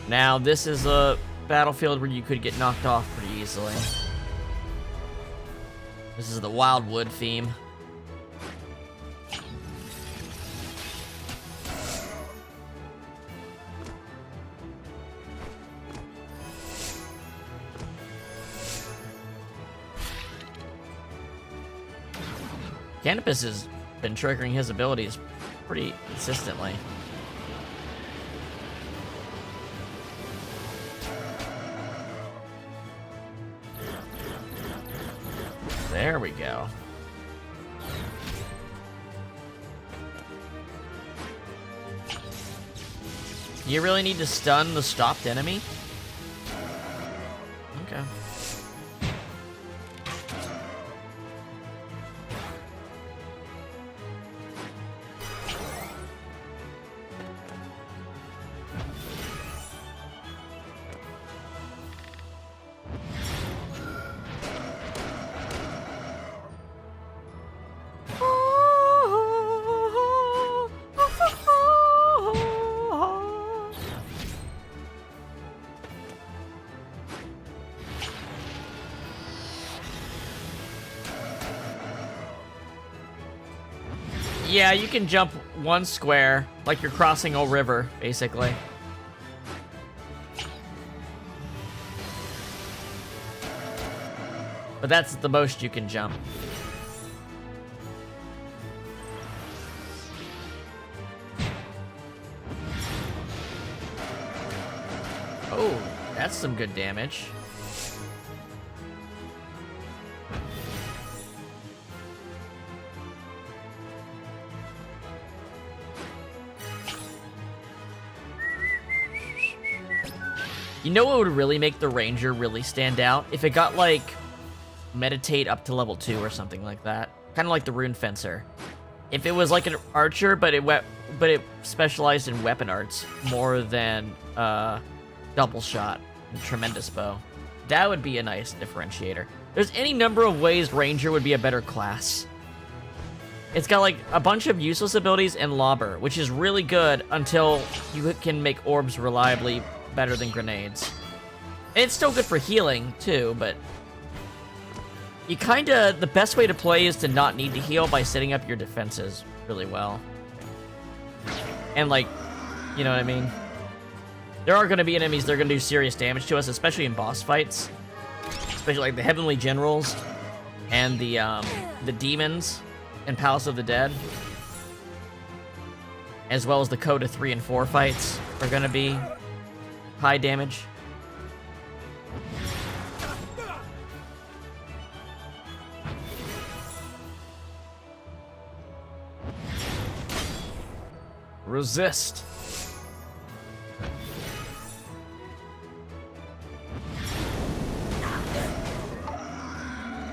Now, this is a battlefield where you could get knocked off pretty easily. This is the Wildwood theme. Canopus has been triggering his abilities pretty consistently. There we go. You really need to stun the stopped enemy? Okay. Yeah, you can jump one square, like you're crossing a river, basically. But that's the most you can jump. Oh, that's some good damage. You know what would really make the Ranger really stand out? If it got, like, Meditate up to level 2 or something like that. Kind of like the Rune Fencer. If it was like an Archer, but it specialized in weapon arts more than Double Shot and Tremendous Bow. That would be a nice differentiator. There's any number of ways Ranger would be a better class. It's got, like, a bunch of useless abilities and Lobber, which is really good until you can make orbs reliably better than grenades. And it's still good for healing, too, but you kinda, the best way to play is to not need to heal by setting up your defenses really well. And, like, you know what I mean? There are gonna be enemies that are gonna do serious damage to us, especially in boss fights. Especially, like, the Heavenly Generals and the demons in Palace of the Dead. As well as the CODA 3 and 4 fights are gonna be high damage. Resist.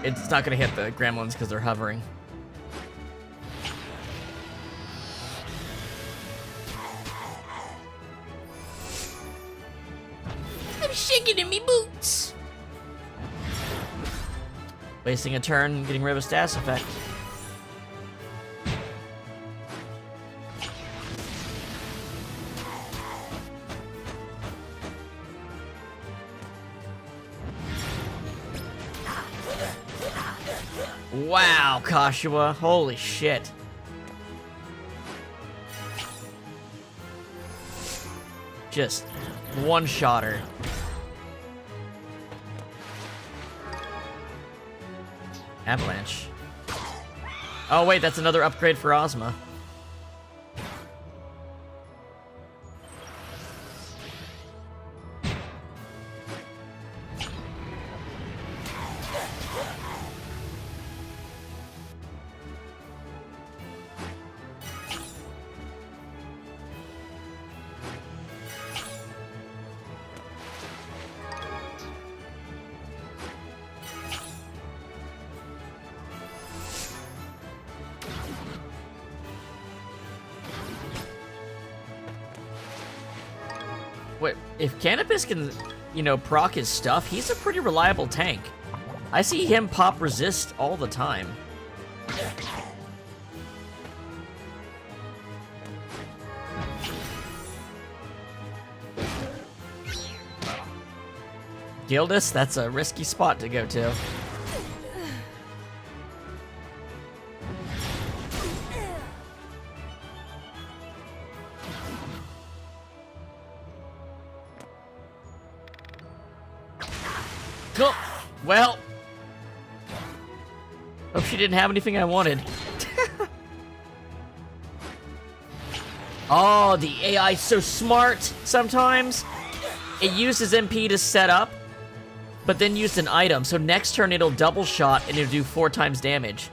It's not gonna hit the gremlins because they're hovering. I'm shaking in me boots. Wasting a turn, getting rid of a status effect. Wow, Kashua. Holy shit. Just one-shotter. Avalanche. Oh wait, that's another upgrade for Ozma. Wait, if Canopus can, you know, proc his stuff, he's a pretty reliable tank. I see him pop resist all the time. Gildas, that's a risky spot to go to. Cool. Well, hope she didn't have anything I wanted. Oh, the AI's so smart sometimes. It uses MP to set up, but then used an item. So next turn it'll double shot and it'll do 4 times damage.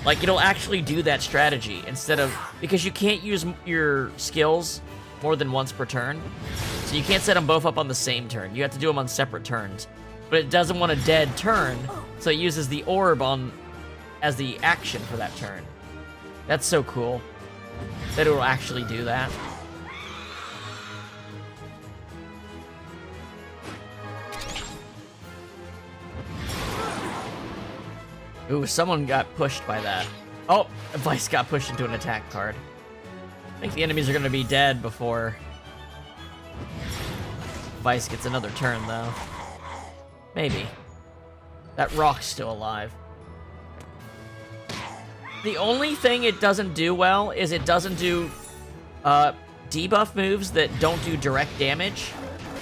Like, it'll actually do that strategy instead of... Because you can't use your skills more than once per turn. So you can't set them both up on the same turn. You have to do them on separate turns. But it doesn't want a dead turn, so it uses the orb on as the action for that turn. That's so cool that it will actually do that. Ooh, someone got pushed by that. Oh, Vice got pushed into an attack card. I think the enemies are going to be dead before Vice gets another turn, though. Maybe. That rock's still alive. The only thing it doesn't do well is it doesn't do debuff moves that don't do direct damage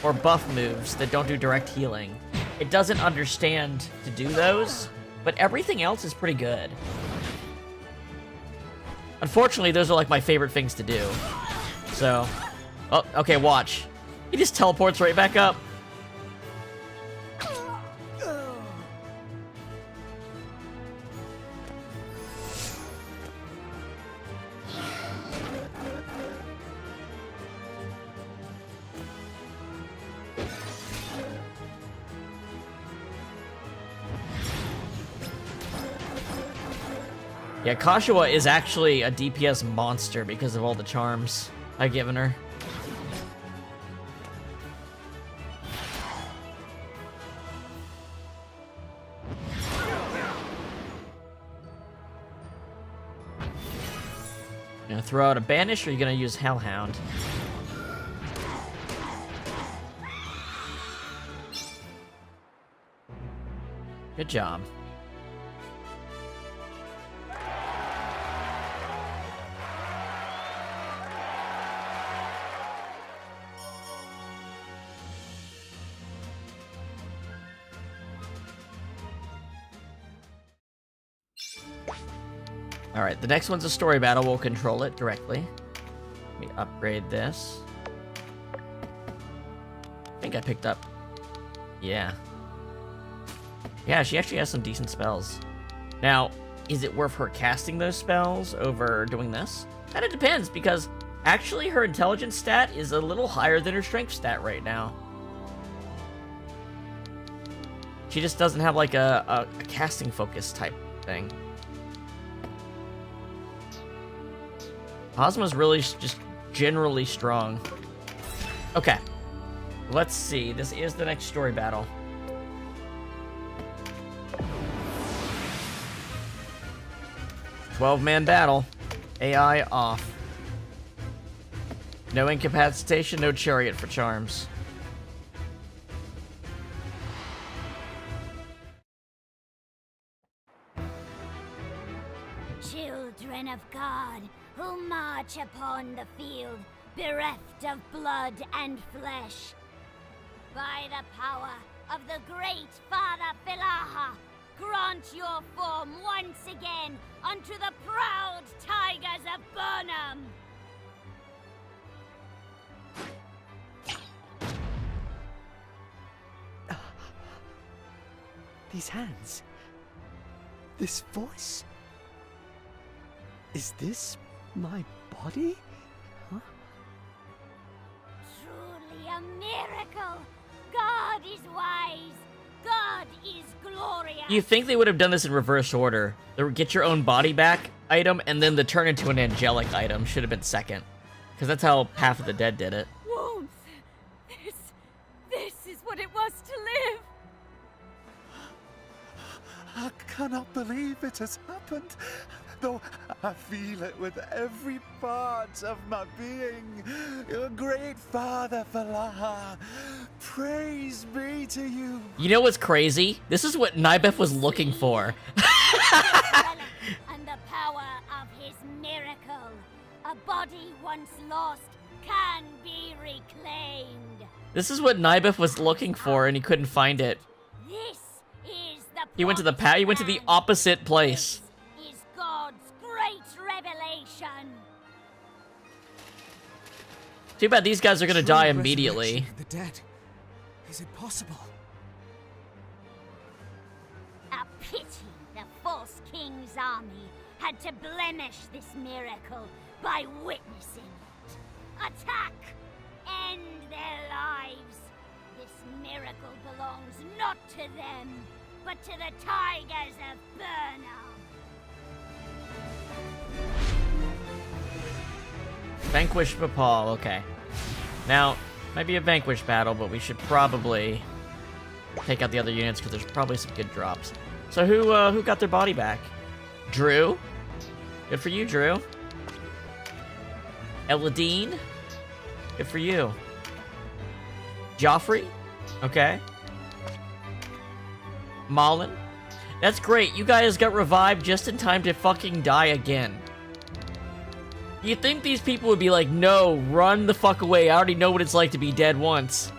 or buff moves that don't do direct healing. It doesn't understand to do those, but everything else is pretty good. Unfortunately, those are like my favorite things to do. So, oh, okay, watch. He just teleports right back up. Yeah, Kashua is actually a DPS monster because of all the charms I've given her. Gonna throw out a banish, or are you gonna use Hellhound? Good job. Alright, the next one's a story battle. We'll control it directly. Let me upgrade this. I think I picked up... Yeah. Yeah, she actually has some decent spells. Now, is it worth her casting those spells over doing this? And it depends, because Actually, her intelligence stat is a little higher than her strength stat right now. She just doesn't have like a casting focus type thing. Ozma's really just generally strong. Okay. Let's see. This is the next story battle. "12-man battle. AI off. No incapacitation, no chariot for charms." Children of God, who march upon the field, bereft of blood and flesh. By the power of the great Father Philaha, grant your form once again unto the proud tigers of Burnham. These hands. This voice. Is this my body? Huh? Truly a miracle. God is wise. God is glorious. You think they would have done this in reverse order? The get your own body back item, and then the turn into an angelic item should have been second. Because that's how Half of the Dead did it. Warmth. This is what it was to live. I cannot believe it has happened, though I feel it with every part of my being. Your great Father Philaha, praise be to you. You know what's crazy? This is what Nybeth was looking for. And the power of his miracle. A body once lost can be reclaimed. This is what Nybeth was looking for, and he couldn't find it. This is the He went to the opposite place. This is God's great revelation. Too bad these guys are gonna die True immediately. resurrection of the dead. Is it possible? A pity the false king's army had to blemish this miracle by witnessing it. Attack! End their lives! This miracle belongs not to them, but to the tigers of Burnham. Vanquish Bapal, okay. Now, might be a vanquish battle, but we should probably take out the other units because there's probably some good drops. So who got their body back? Drew? Good for you, Drew. Eladine? Good for you. Joffrey? Okay. Malin? That's great. You guys got revived just in time to fucking die again. You'd think these people would be like, no, run the fuck away. I already know what it's like to be dead once.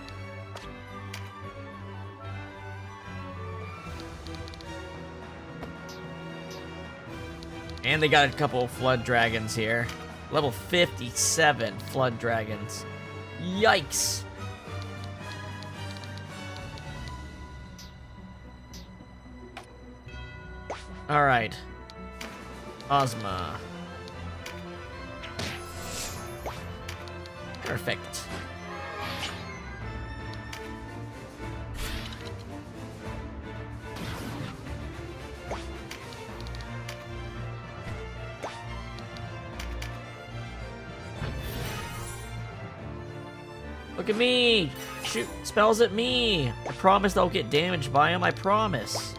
And they got a couple of flood dragons here. Level 57 flood dragons. Yikes. Alright. Ozma. Perfect. Look at me! Shoot spells at me! I promise I'll get damaged by him, I promise.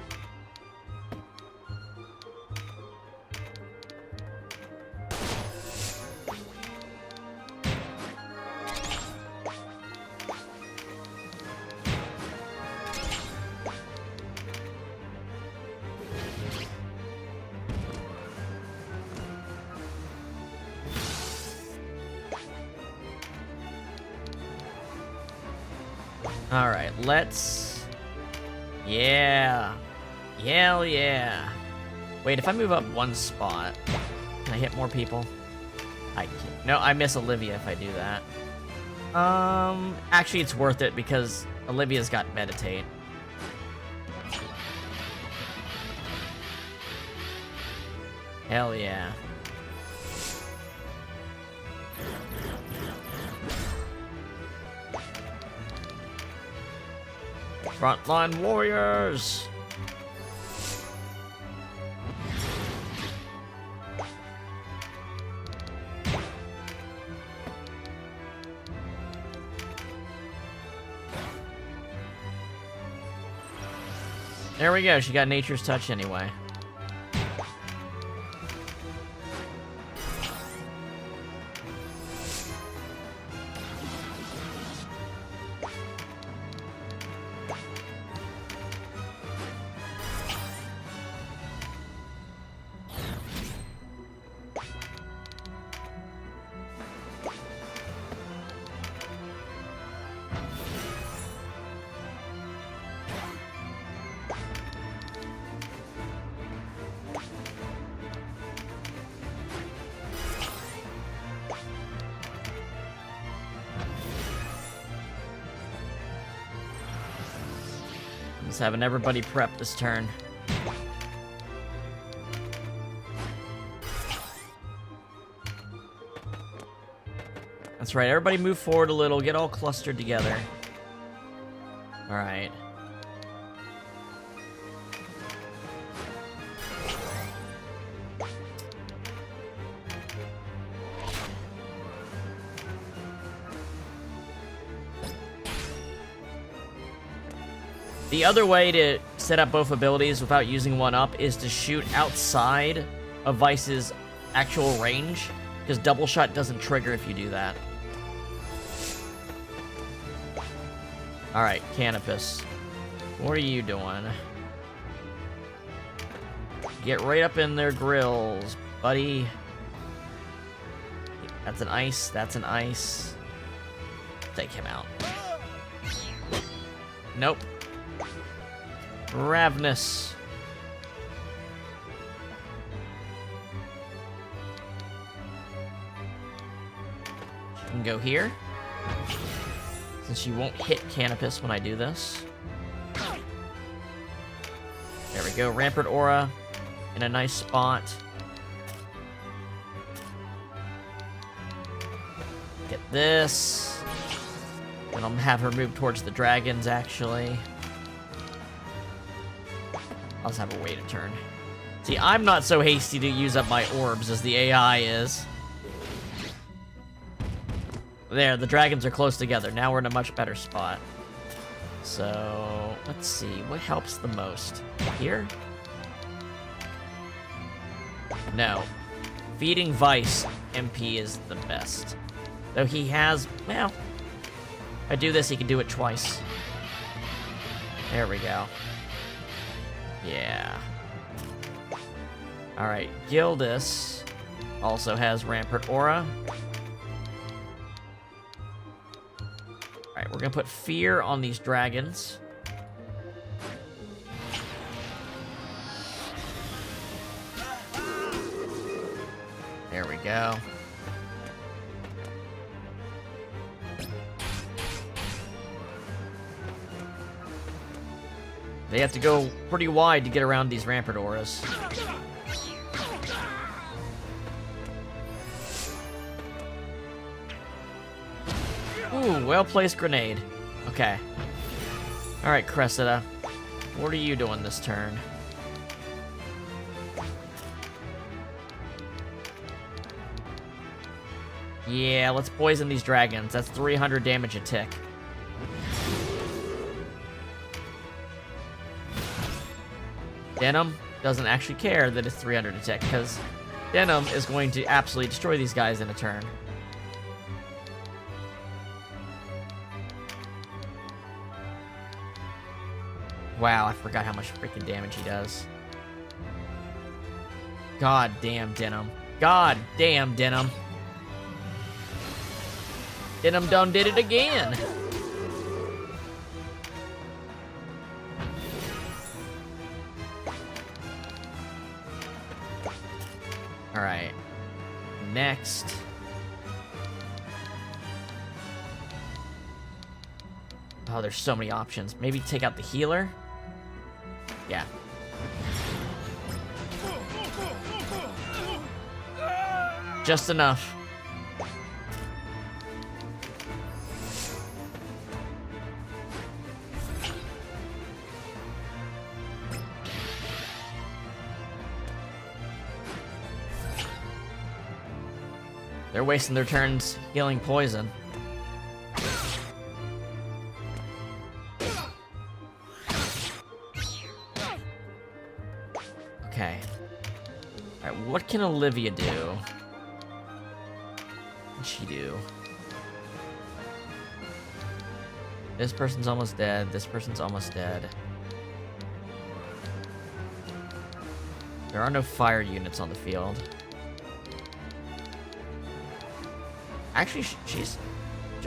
Alright, let's... Yeah. Hell yeah. Wait, if I move up one spot, can I hit more people? I can't. No, I miss Olivia if I do that. Actually, it's worth it because Olivia's got Meditate. Hell yeah. Frontline warriors! There we go, she got Nature's Touch anyway. Just having everybody prep this turn. That's right, everybody move forward a little, get all clustered together. Alright. The other way to set up both abilities without using one up is to shoot outside of Vice's actual range, because double shot doesn't trigger if you do that. Alright, Canopus. What are you doing? Get right up in their grills, buddy. That's an ice, that's an ice. Take him out. Nope. Ravenous. She can go here. Since she won't hit Canopus when I do this. There we go, Rampart Aura in a nice spot. Get this. And I'll have her move towards the dragons, actually. I'll just have her wait a turn. See, I'm not so hasty to use up my orbs as the AI is. There, the dragons are close together. Now we're in a much better spot. So, let's see. What helps the most? Here? No. Feeding Vice MP is the best. Though he has... Well, if I do this, he can do it twice. There we go. Yeah. Alright, Gildus also has Rampart Aura. Alright, we're gonna put Fear on these dragons. There we go. They have to go pretty wide to get around these Rampart Auras. Ooh, well-placed grenade. Okay. Alright, Cressida. What are you doing this turn? Yeah, let's poison these dragons. That's 300 damage a tick. Denim doesn't actually care that it's 300 a tick, because Denim is going to absolutely destroy these guys in a turn. Wow, I forgot how much freaking damage he does. God damn Denim. God damn Denim. Denim done did it again. Alright. Next. Oh, there's so many options. Maybe take out the healer? Yeah. Just enough. They're wasting their turns healing poison. Okay. Alright, what can Olivia do? What can she do? This person's almost dead. This person's almost dead. There are no fire units on the field. Actually, she's...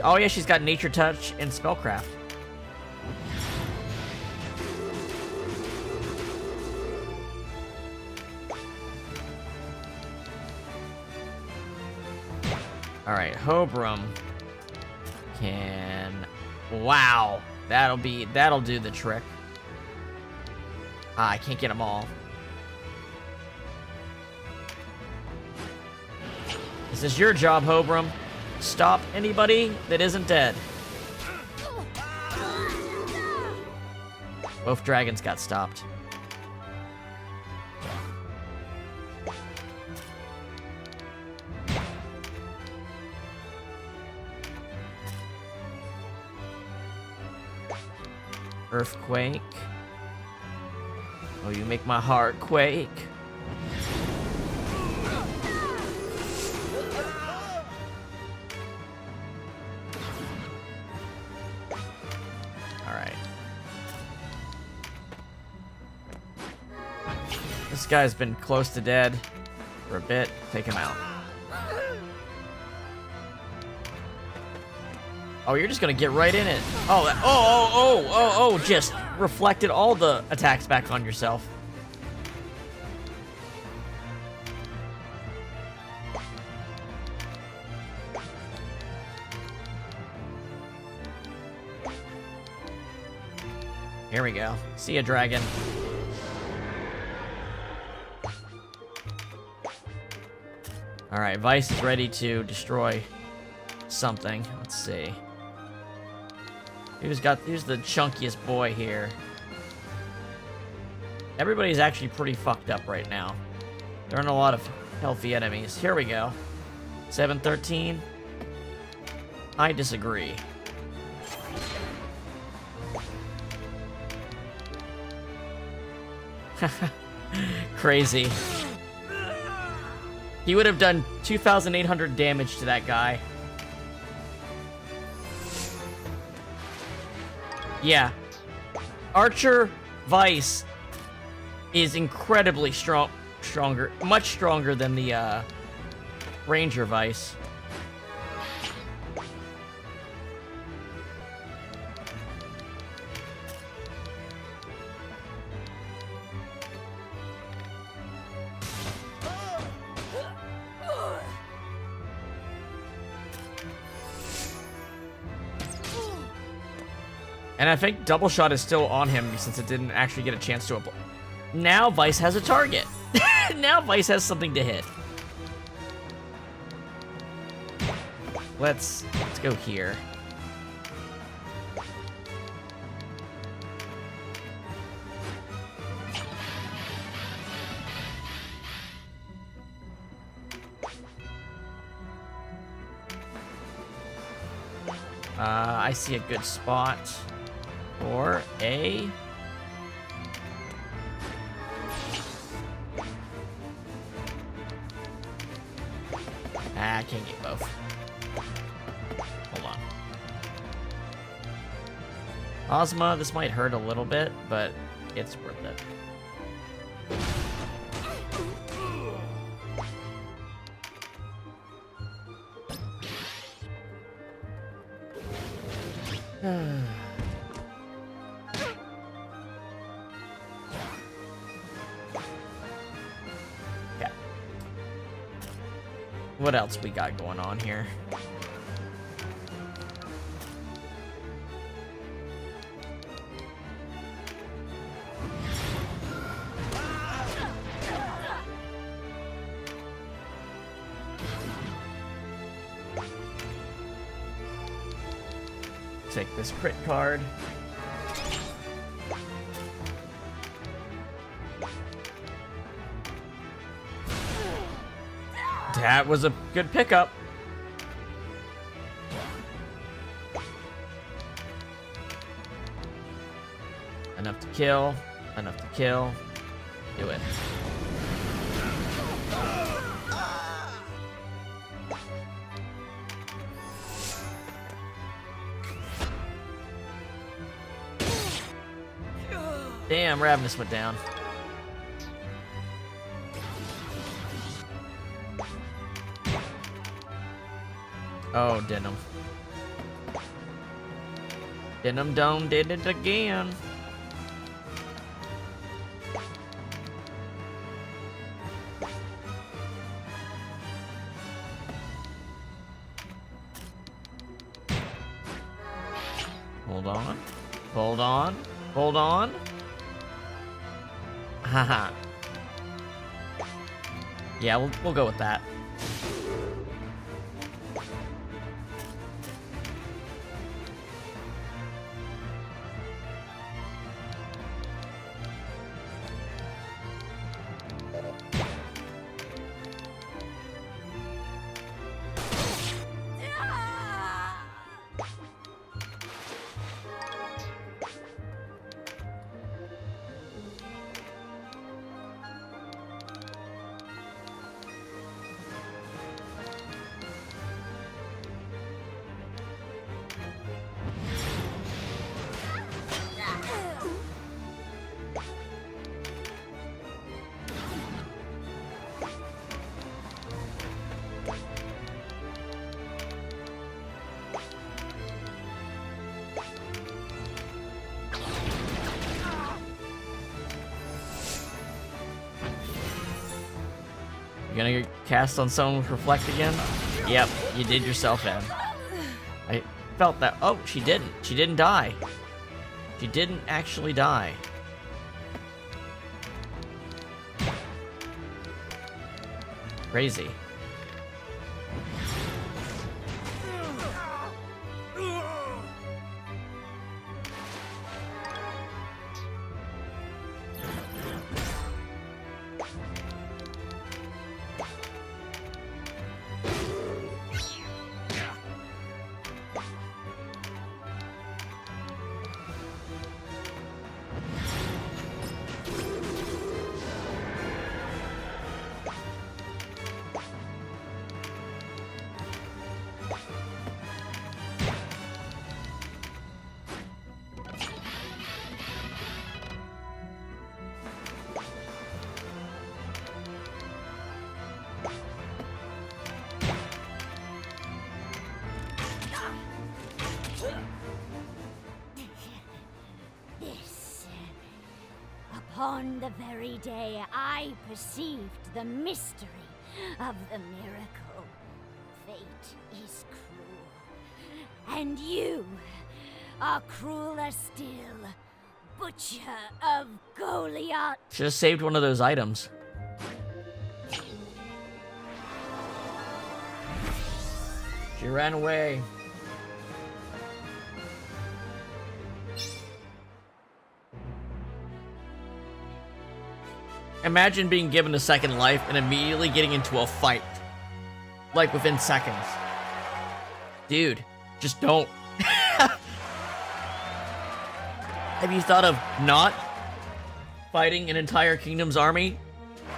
Oh yeah, she's got Nature Touch and Spellcraft. Alright, Hobrum can... Wow! That'll do the trick. Ah, I can't get them all. This is your job, Hobrum. Stop anybody that isn't dead. Both dragons got stopped. Earthquake. Oh, you make my heart quake. Alright. This guy's been close to dead for a bit. Take him out. Oh, you're just gonna get right in it. Oh, just reflected all the attacks back on yourself. Here we go. See ya, dragon. Alright, Vice is ready to destroy something. Let's see. Who's the chunkiest boy here? Everybody's actually pretty fucked up right now. There aren't a lot of healthy enemies. Here we go. 713. I disagree. Crazy. He would have done 2,800 damage to that guy. Yeah. Archer Vice is incredibly stronger, much stronger than the Ranger Vice. And I think Double Shot is still on him since it didn't actually get a chance to apply. Now Vice has a target. Now Vice has something to hit. Let's go here. I see a good spot for a... I can't get both. Hold on. Ozma, this might hurt a little bit, but it's worth it. Okay. What else we got going on here? Take this crit card. That was a good pickup. Enough to kill. Enough to kill. Do it. Damn, Ravenous went down. Oh, Denim. Denim Dome did it again. Hold on. Hold on. Hold on. Haha. Yeah, we'll go with that. You gonna cast on someone with Reflect again? Yep, you did yourself in. I felt that. Oh, she didn't. She didn't die. She didn't actually die. Crazy. Upon the very day I perceived the mystery of the miracle, fate is cruel. And you are crueler still, Butcher of Goliath. Should have saved one of those items. She ran away. Imagine being given a second life and immediately getting into a fight. Like within seconds. Dude, just don't. Have you thought of not fighting an entire kingdom's army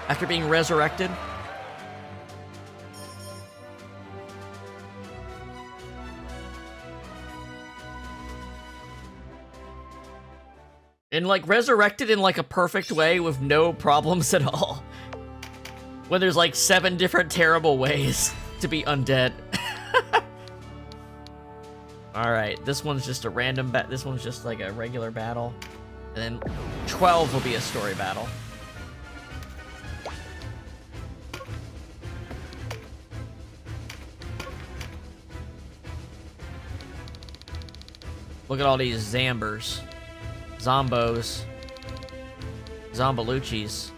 after being resurrected? And like resurrected in like a perfect way with no problems at all. When there's like 7 different terrible ways to be undead. Alright, this one's just a random this one's just like a regular battle. And then 12 will be a story battle. Look at all these Zambers. Zombos. Zombalucci's.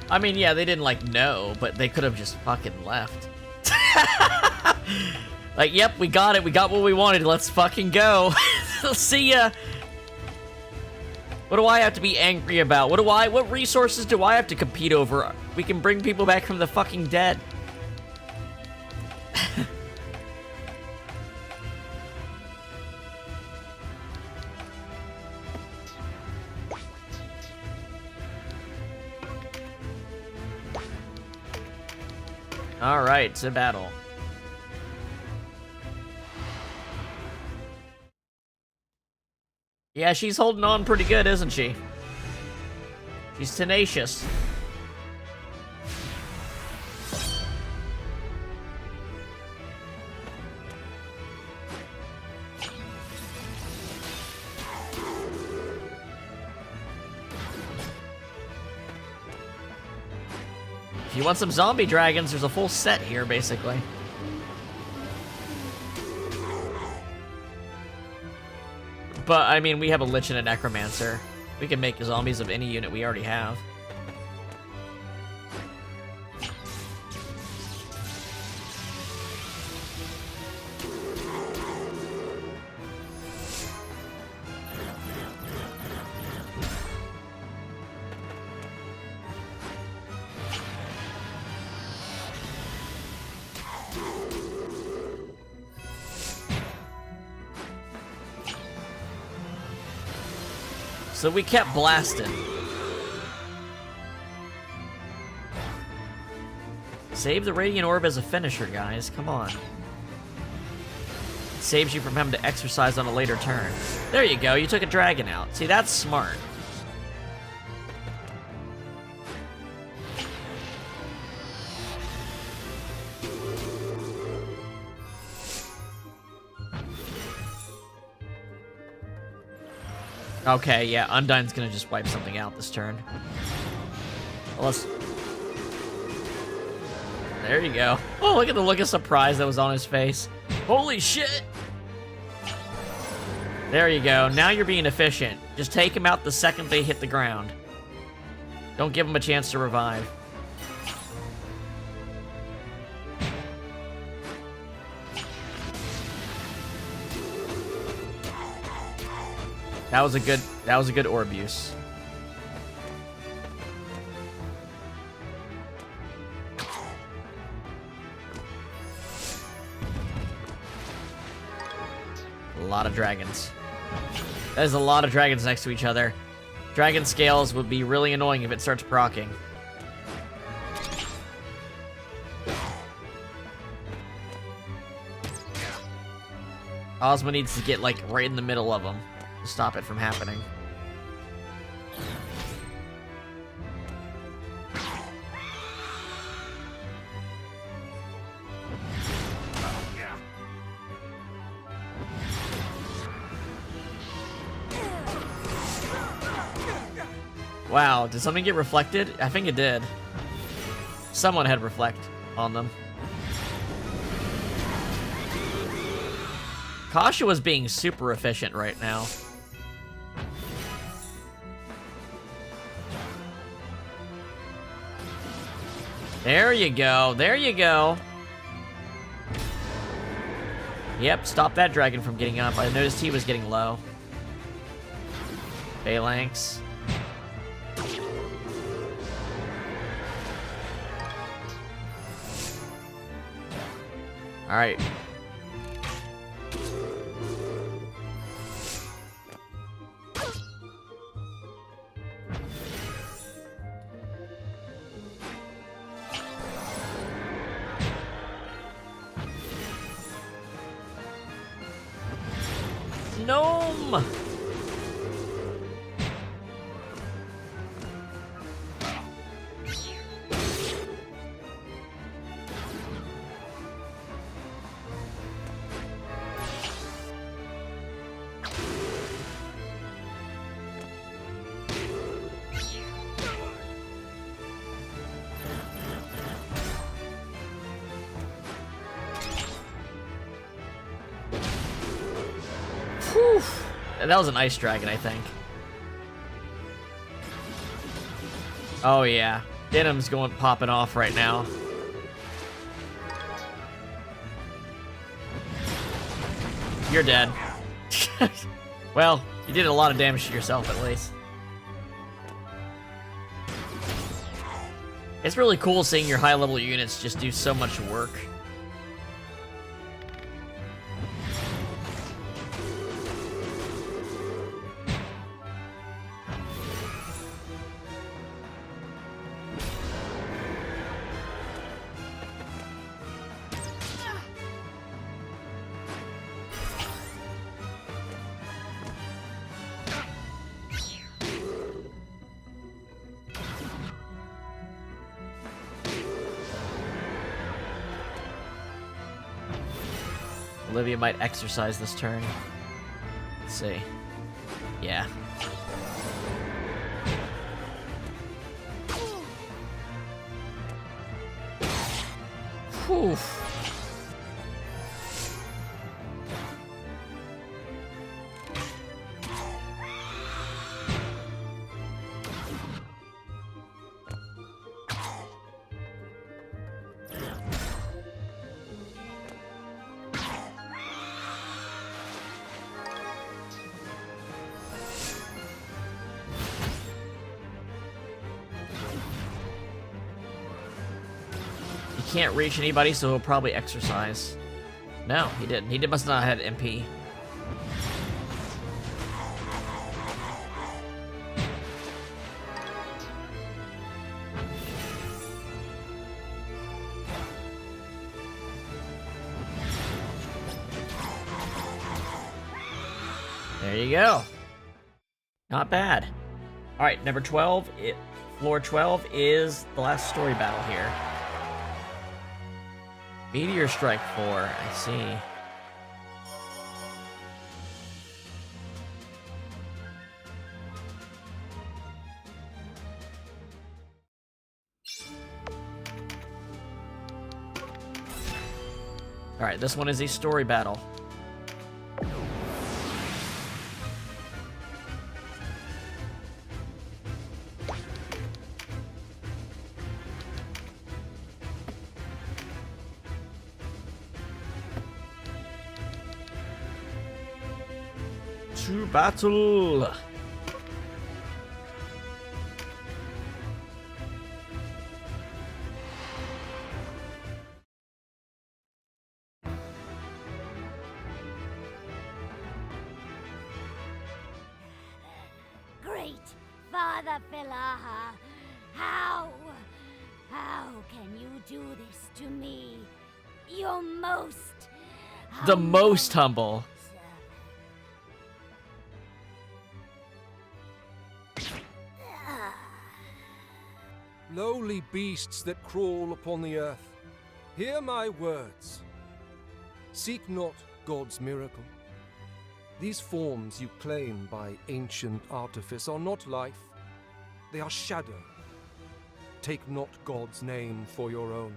I mean, yeah, they didn't, like, know, but they could have just fucking left. Like, yep, we got it. We got what we wanted. Let's fucking go. See ya. What do I have to be angry about? What resources do I have to compete over? We can bring people back from the fucking dead. Alright, to battle. Yeah, she's holding on pretty good, isn't she? She's tenacious. If you want some zombie dragons, there's a full set here, basically. But, I mean, we have a Lich and a Necromancer. We can make zombies of any unit we already have. So we kept blasting. Save the Radiant Orb as a finisher, guys. Come on. It saves you from having to exercise on a later turn. There you go. You took a dragon out. See, that's smart. Okay, yeah, Undyne's gonna just wipe something out this turn. Unless... There you go. Oh, look at the look of surprise that was on his face. Holy shit! There you go. Now you're being efficient. Just take him out the second they hit the ground. Don't give him a chance to revive. That was a good orb use. A lot of dragons. There's a lot of dragons next to each other. Dragon scales would be really annoying if it starts proccing. Ozma needs to get like right in the middle of them to stop it from happening. Wow, did something get reflected? I think it did. Someone had reflect on them. Kasha was being super efficient right now. There you go. There you go. Yep, stop that dragon from getting up. I noticed he was getting low. Phalanx. All right. Gnome! Whew. That was an ice dragon, I think. Oh yeah, Denim's popping off right now. You're dead. Well, you did a lot of damage to yourself at least. It's really cool seeing your high-level units just do so much work. Olivia might exercise this turn. Let's see. Yeah. Whew. Can't reach anybody, so he'll probably exercise. No, he didn't. He must not have had MP. There you go. Not bad. All right, number 12. Floor 12 is the last story battle here. Meteor Strike 4, I see. Alright, this one is a story battle. To battle! Great Father Philaha, how can you do this to me? Your most The most humble. Lowly beasts that crawl upon the earth, hear my words. Seek not God's miracle. These forms you claim by ancient artifice are not life, they are shadow. Take not God's name for your own.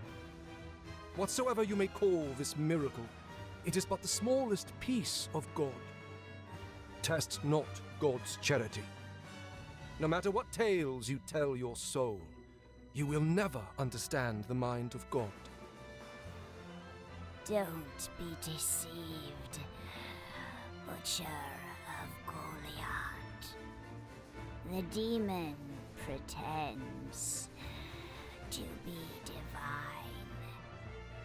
Whatsoever you may call this miracle, it is but the smallest piece of God. Test not God's charity. No matter what tales you tell your soul, you will never understand the mind of God. Don't be deceived, Butcher of Goliath. The demon pretends to be divine.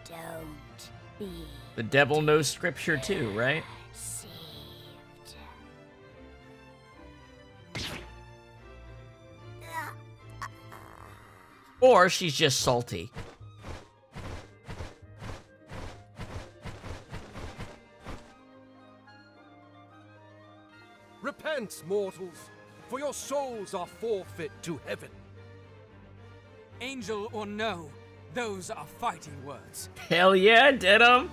Don't be The devil knows scripture too, right? deceived. Or she's just salty. Repent, mortals, for your souls are forfeit to heaven. Angel or no, those are fighting words. Hell yeah, did him!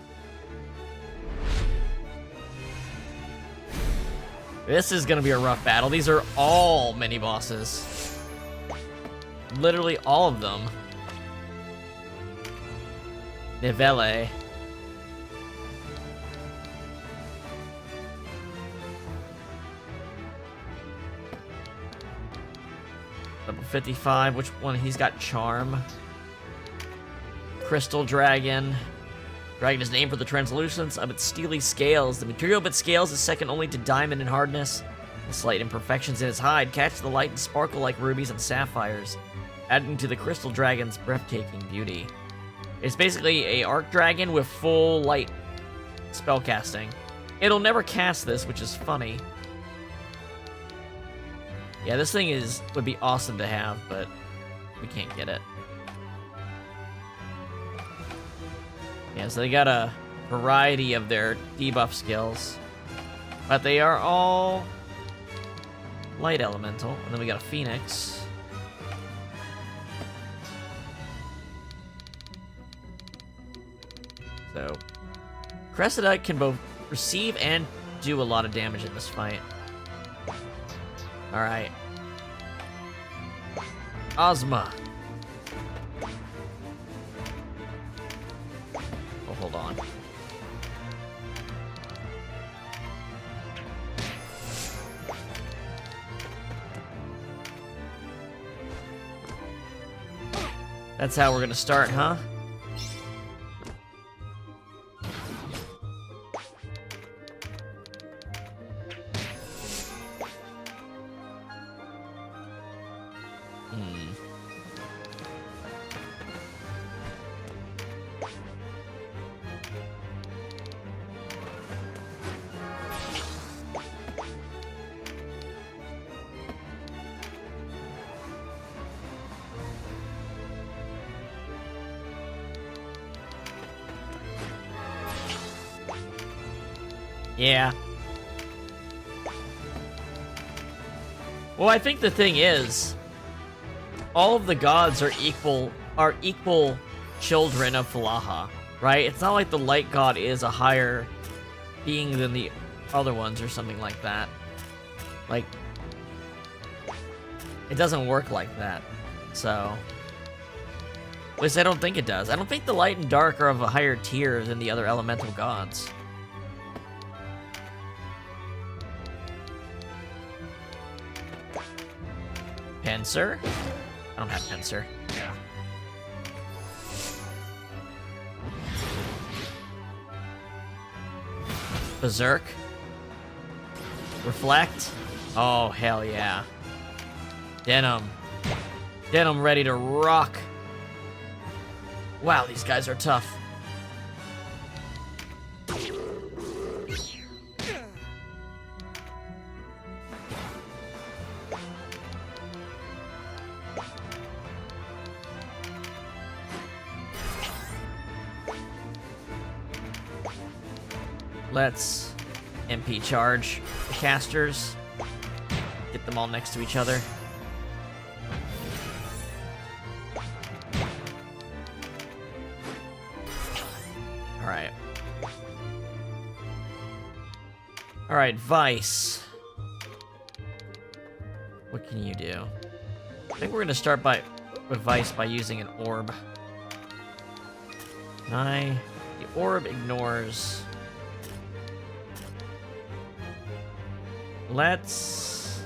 This is gonna be a rough battle. These are all mini-bosses. Literally all of them. Nivelle. Level 55, which one? He's got Charm. Crystal Dragon. Dragon is named for the translucence of its steely scales. The material of its scales is second only to diamond in hardness. The slight imperfections in its hide catch the light and sparkle like rubies and sapphires, adding to the crystal dragon's breathtaking beauty. It's basically a arc dragon with full light spellcasting. It'll never cast this, which is funny. Yeah, this thing would be awesome to have, but we can't get it. Yeah, so they got a variety of their debuff skills, but they are all light elemental. And then we got a Phoenix. So, Cressida can both receive and do a lot of damage in this fight. Alright. Ozma. Oh, hold on. That's how we're gonna start, huh? Yeah. Well, I think the thing is, all of the gods are equal children of Falaha, right? It's not like the light god is a higher being than the other ones or something like that. Like, it doesn't work like that. So, at least I don't think it does. I don't think the light and dark are of a higher tier than the other elemental gods. Pencer? I don't have Pencer. Berserk? Reflect? Oh, hell yeah. Denim. Denim ready to rock. Wow, these guys are tough. Let's MP charge the casters. Get them all next to each other. Alright. Alright, Vice. What can you do? I think we're gonna start with Vice by using an orb. The orb ignores. Let's...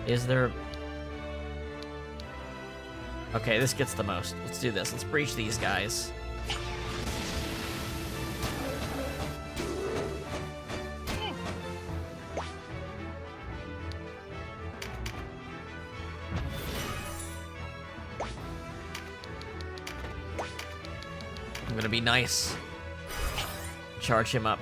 Is there... Okay, this gets the most. Let's do this. Let's breach these guys. I'm gonna be nice. Charge him up.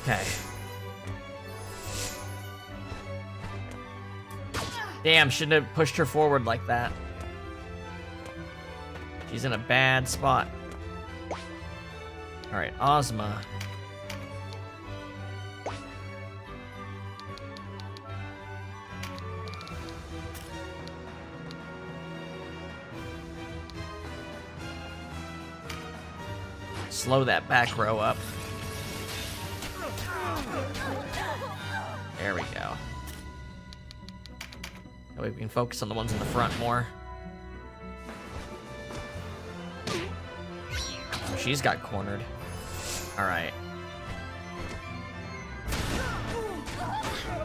Okay. Damn, shouldn't have pushed her forward like that. She's in a bad spot. Alright, Ozma. Slow that back row up. There we go. That way we can focus on the ones in the front more. She's got cornered. Alright.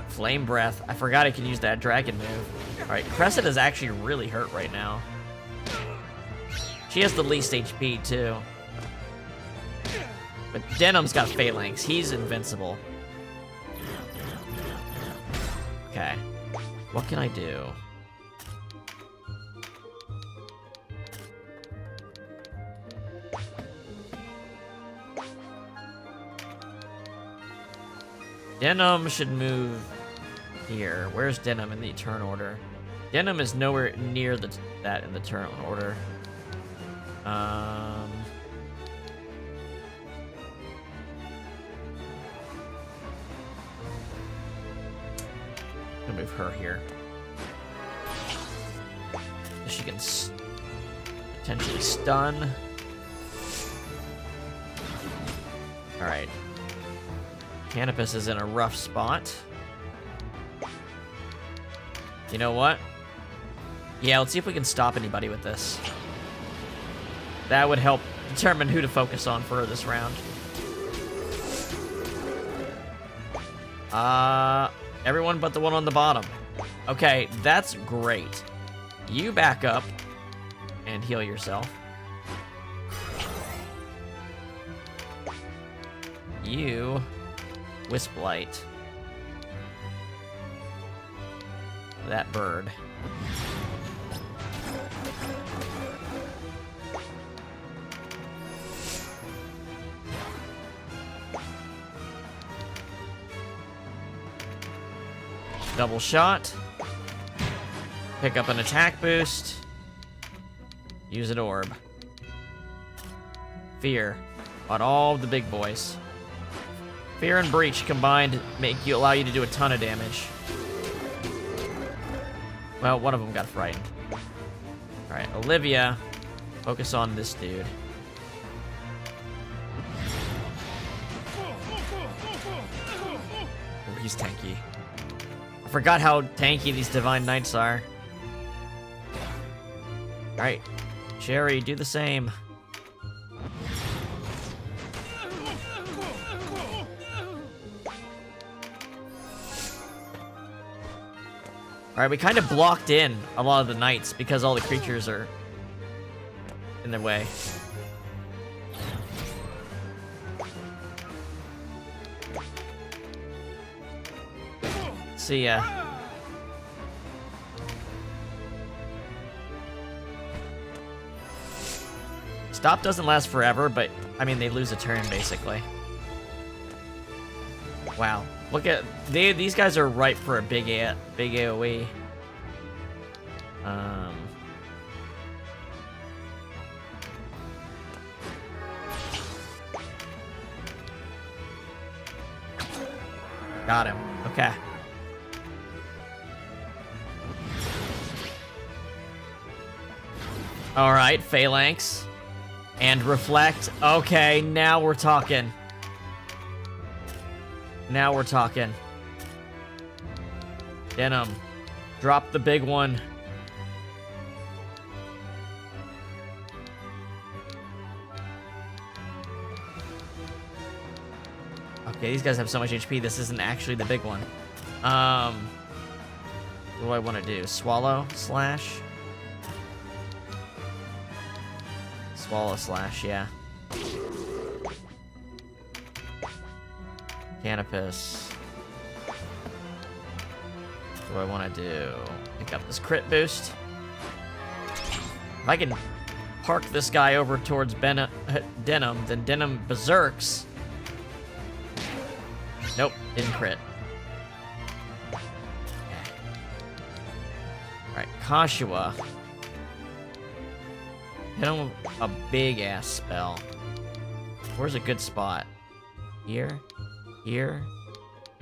Flame Breath. I forgot I can use that dragon move. Alright, Crescent is actually really hurt right now. She has the least HP too. But Denim's got Phalanx. He's invincible. Okay. What can I do? Denim should move here. Where's Denim in the turn order? Denim is nowhere near that in the turn order. move her here. She can potentially stun. Alright. Canopus is in a rough spot. You know what? Yeah, let's see if we can stop anybody with this. That would help determine who to focus on for this round. Everyone but the one on the bottom. Okay, that's great. You back up and heal yourself. You Wisp Light that bird. Double shot. Pick up an attack boost. Use an orb. Fear on all the big boys. Fear and Breach combined allow you to do a ton of damage. Well, one of them got frightened. Alright, Olivia, focus on this dude. Oh, he's tanky. I forgot how tanky these Divine Knights are. Alright, Cherry, do the same. Alright, we kind of blocked in a lot of the knights because all the creatures are in their way. See ya. Stop doesn't last forever, but, I mean, they lose a turn, basically. Wow. Look at... These guys are ripe for a big AoE. Got him. Okay. Alright, Phalanx. And Reflect. Okay, now we're talking. Now we're talking. Denim. Drop the big one. Okay, these guys have so much HP, this isn't actually the big one. What do I want to do? Swallow slash? Swallow slash, yeah. Canopus. What do I want to do? Pick up this crit boost. If I can park this guy over towards Denim, then Denim berserks. Nope, didn't crit. Alright, Kashua. Hit him with a big-ass spell. Where's a good spot? Here? Here?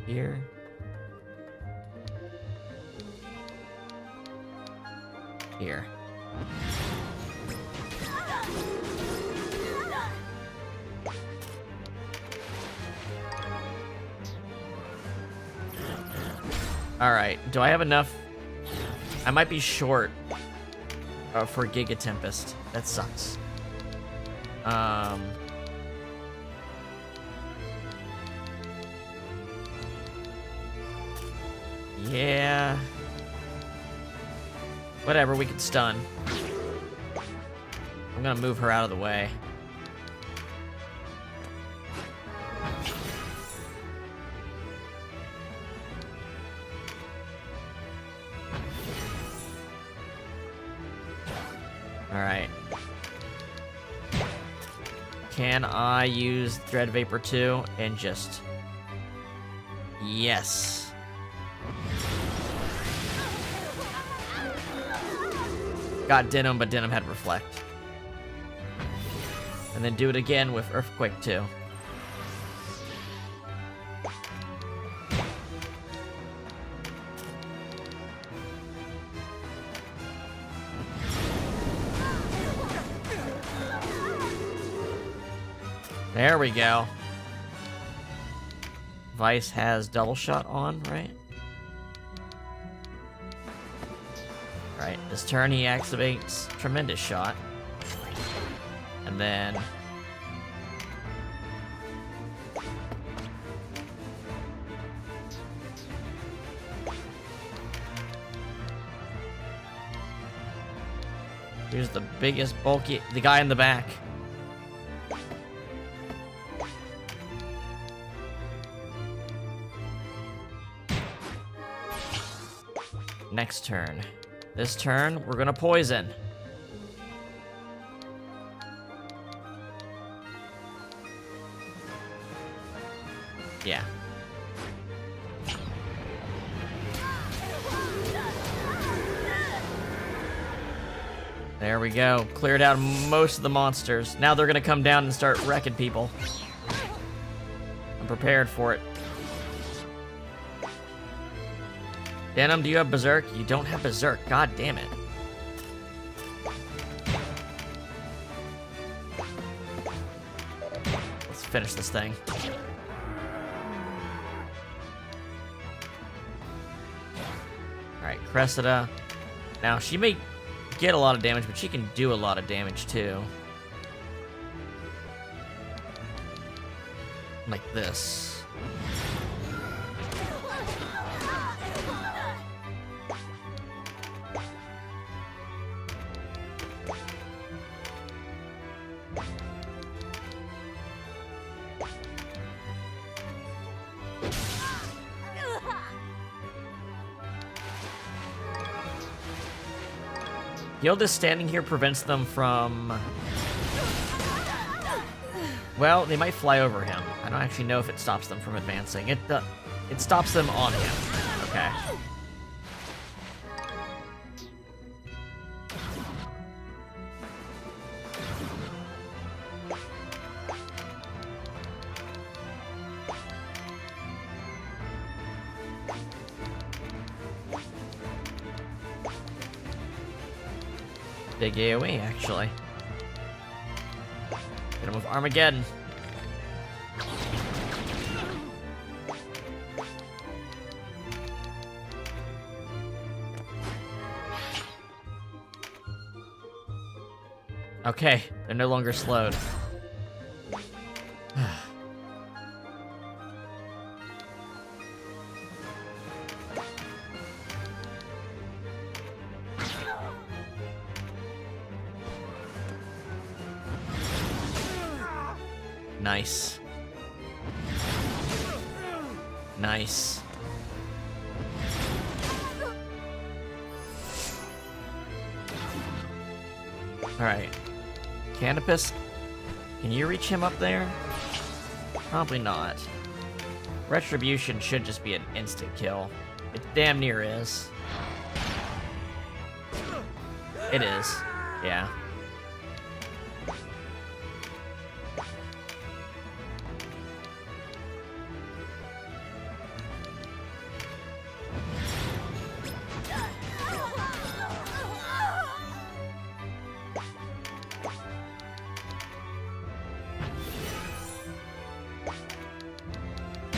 Here? Here. Alright, do I have enough? I might be short for Giga Tempest. That sucks. Yeah. Whatever, we can stun. I'm gonna move her out of the way. Alright. Can I use Dread Vapor 2 and just... Yes. Got Denim, but Denim had Reflect. And then do it again with Earthquake 2. There we go. Vice has double shot on, right? Right, this turn he activates Tremendous Shot. And then... here's the biggest, bulky... the guy in the back. Next turn. This turn, we're gonna poison. Yeah. There we go. Cleared out most of the monsters. Now they're gonna come down and start wrecking people. I'm prepared for it. Denim, do you have Berserk? You don't have Berserk. God damn it. Let's finish this thing. Alright, Cressida. Now, she may get a lot of damage, but she can do a lot of damage, too. Like this. Gilda's standing here prevents them from... well, they might fly over him. I don't actually know if it stops them from advancing. It stops them on him. Okay. Big AoE, actually. Hit him with Armageddon. Okay, they're no longer slowed. Nice. Nice. Alright. Canopus, can you reach him up there? Probably not. Retribution should just be an instant kill. It damn near is. It is. Yeah.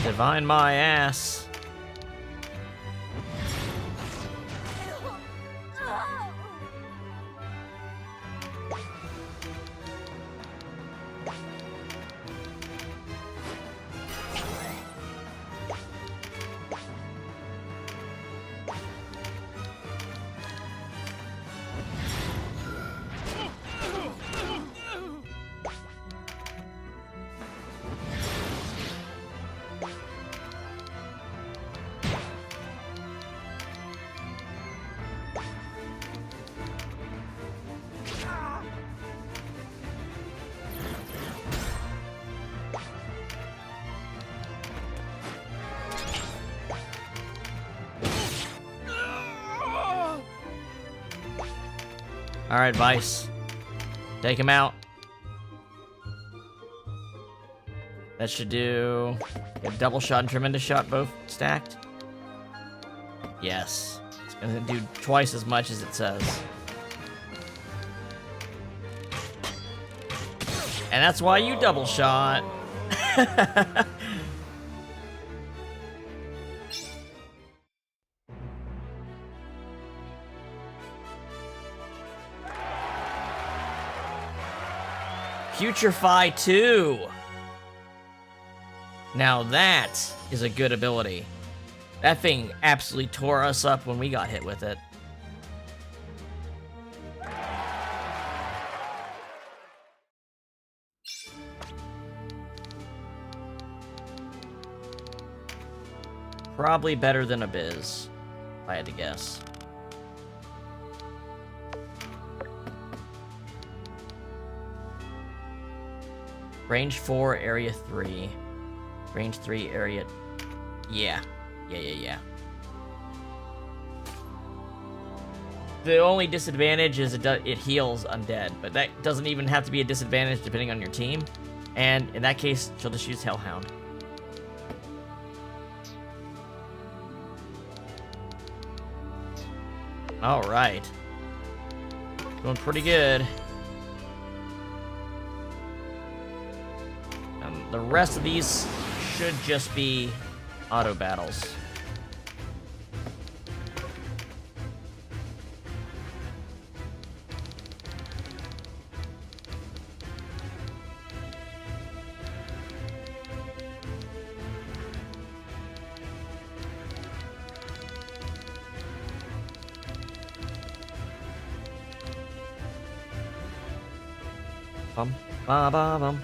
Divine my ass. Alright, Vice. Take him out. That should do a double shot and tremendous shot both stacked. Yes. It's gonna do twice as much as it says. And that's why you double shot. Putrefy 2. Now that is a good ability. That thing absolutely tore us up when we got hit with it. Probably better than Abyss, if I had to guess. Range 4, area 3. Range 3, area... Yeah. Yeah. The only disadvantage is it heals undead, but that doesn't even have to be a disadvantage depending on your team. And in that case, she'll just use Hellhound. Alright. Going pretty good. The rest of these should just be auto battles. Bum, ba, ba, bum.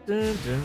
Dun, dun.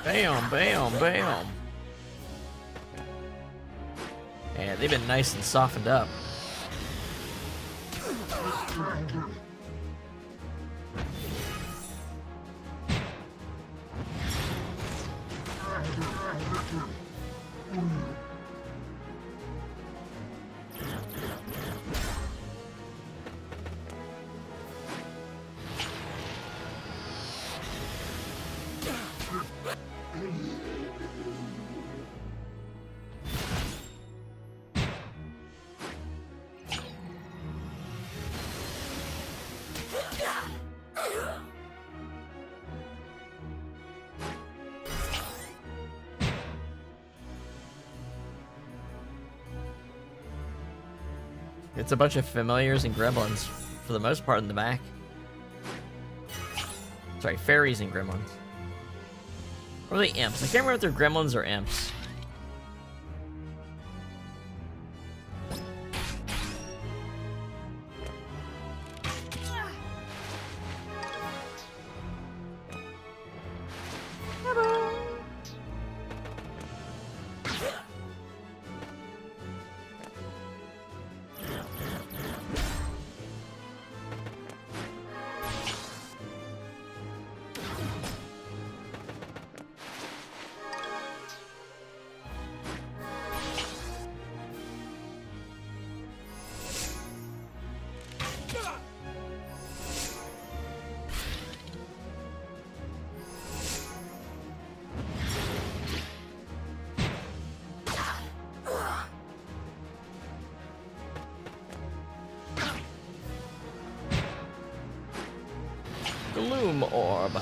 Bam, bam, bam. Yeah, they've been nice and softened up. It's a bunch of familiars and gremlins, for the most part, in the back. Sorry, fairies and gremlins. Or are they imps? I can't remember if they're gremlins or imps. Gloom Orb.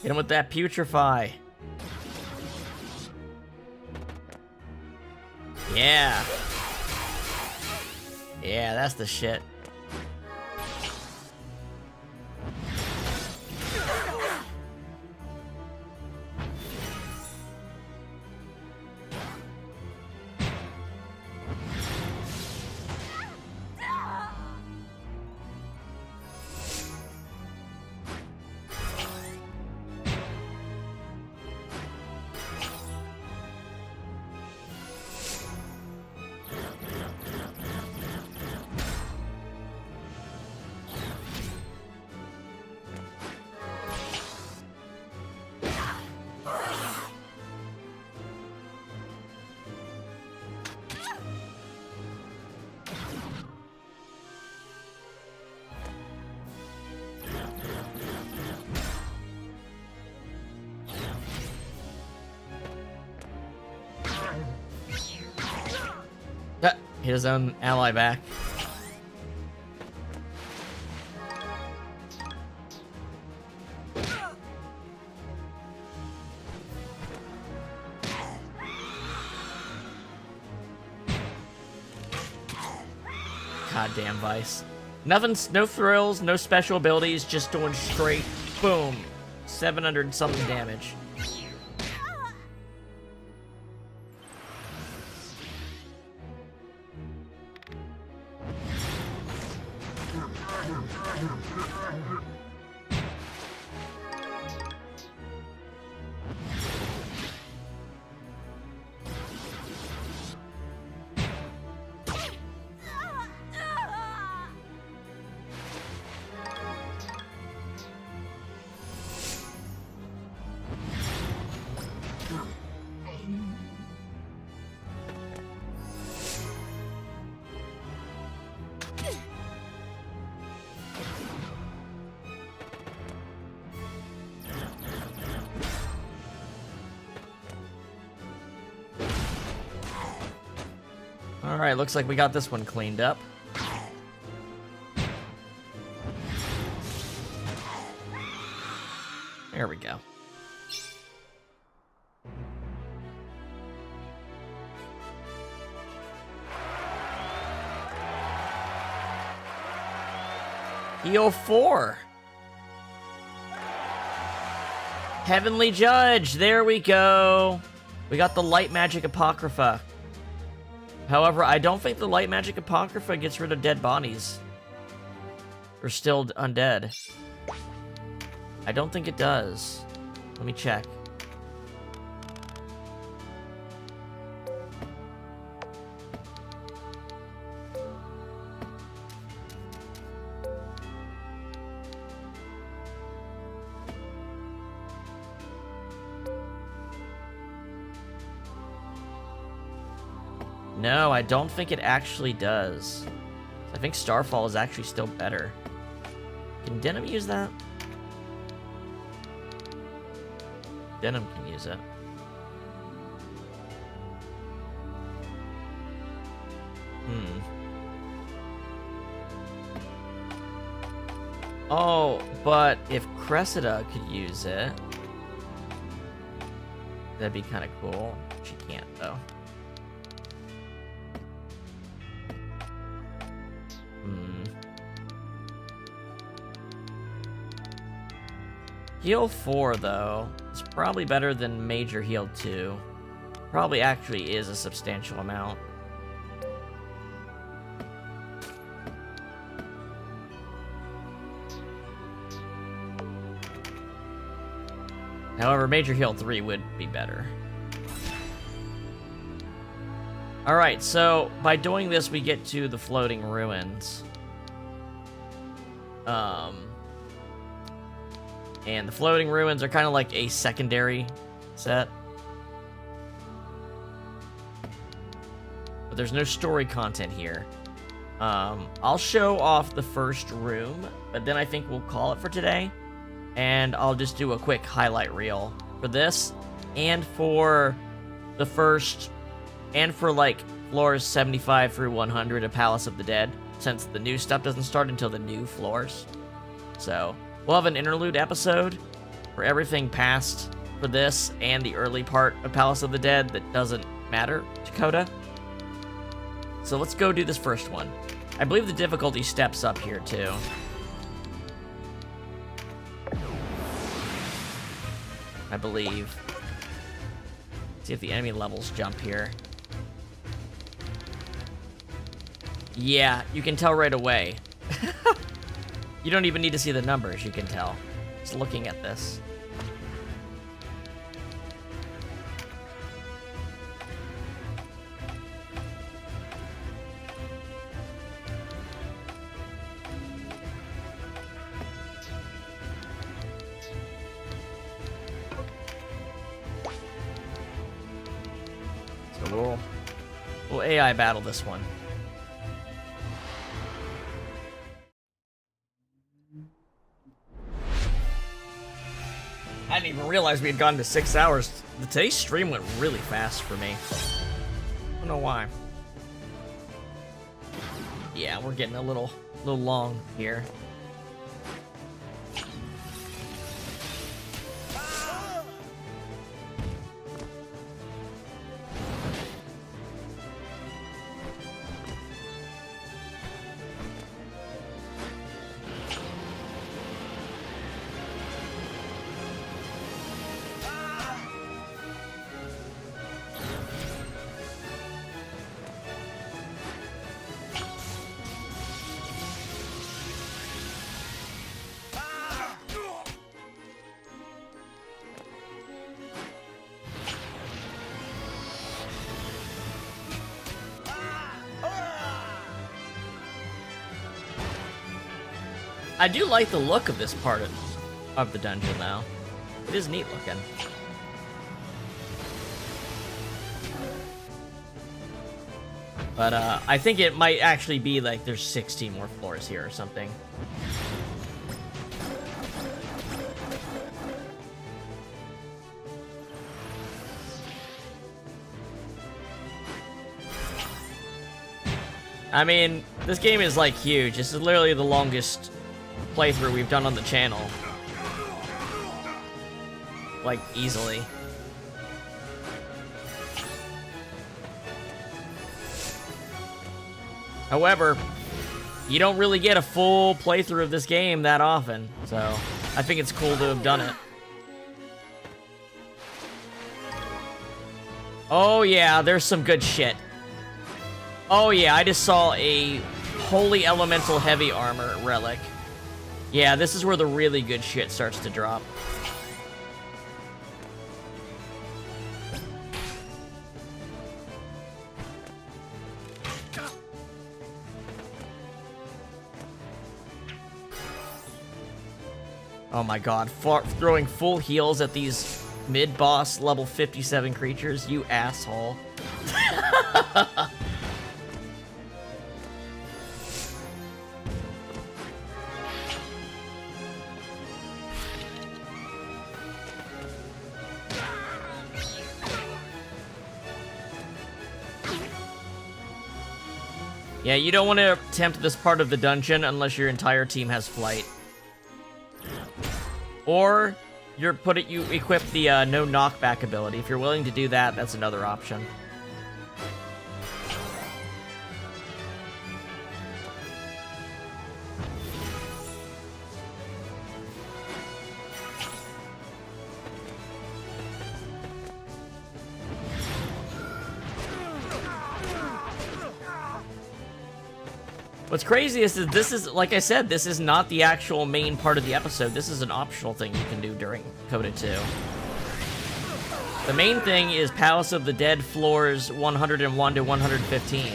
Hit him with that putrefy. Yeah. Yeah, that's the shit. Hit his own ally back. Goddamn Vice. Nothing, no thrills, no special abilities, just doing straight boom. 700 something damage. Alright, looks like we got this one cleaned up. There we go. Heal 4. Heavenly Judge, there we go. We got the Light Magic Apocrypha. However, I don't think the Light Magic Apocrypha gets rid of dead bodies. Or still undead. I don't think it does. Let me check. No, I don't think it actually does. I think Starfall is actually still better. Can Denim use that? Denim can use it. Oh, but if Cressida could use it, that'd be kind of cool. She can't, though. Heal 4, though, is probably better than Major Heal 2. Probably actually is a substantial amount. However, Major Heal 3 would be better. Alright, so by doing this, we get to the Floating Ruins. And the Floating Ruins are kind of like a secondary set. But there's no story content here. I'll show off the first room, but then I think we'll call it for today. and I'll just do a quick highlight reel for this, and for the first, and for like floors 75 through 100 of Palace of the Dead, since the new stuff doesn't start until the new floors. So we'll have an interlude episode for everything past for this and the early part of Palace of the Dead that doesn't matter to CODA. So let's go do this first one. I believe the difficulty steps up here too. I believe. See if the enemy levels jump here. Yeah, you can tell right away. You don't even need to see the numbers, you can tell. Just looking at this. So we'll AI battle this one. I didn't even realize we had gone to 6 hours. Today's stream went really fast for me. I don't know why. Yeah, we're getting a little long here. I do like the look of this part of the dungeon, though. It is neat looking. But I think it might actually be like there's 16 more floors here or something. I mean, this game is like huge. This is literally the longest playthrough we've done on the channel. Like, easily. However, you don't really get a full playthrough of this game that often, so I think it's cool to have done it. Oh yeah, there's some good shit. Oh yeah, I just saw a Holy Elemental Heavy Armor relic. Yeah, this is where the really good shit starts to drop. Oh my god, throwing full heals at these mid-boss level 57 creatures, you asshole. Yeah, you don't want to attempt this part of the dungeon unless your entire team has flight. Or you equip the no knockback ability. If you're willing to do that, that's another option. What's crazy is that this is, like I said, this is not the actual main part of the episode. This is an optional thing you can do during CODA 2. The main thing is Palace of the Dead floors 101 to 115.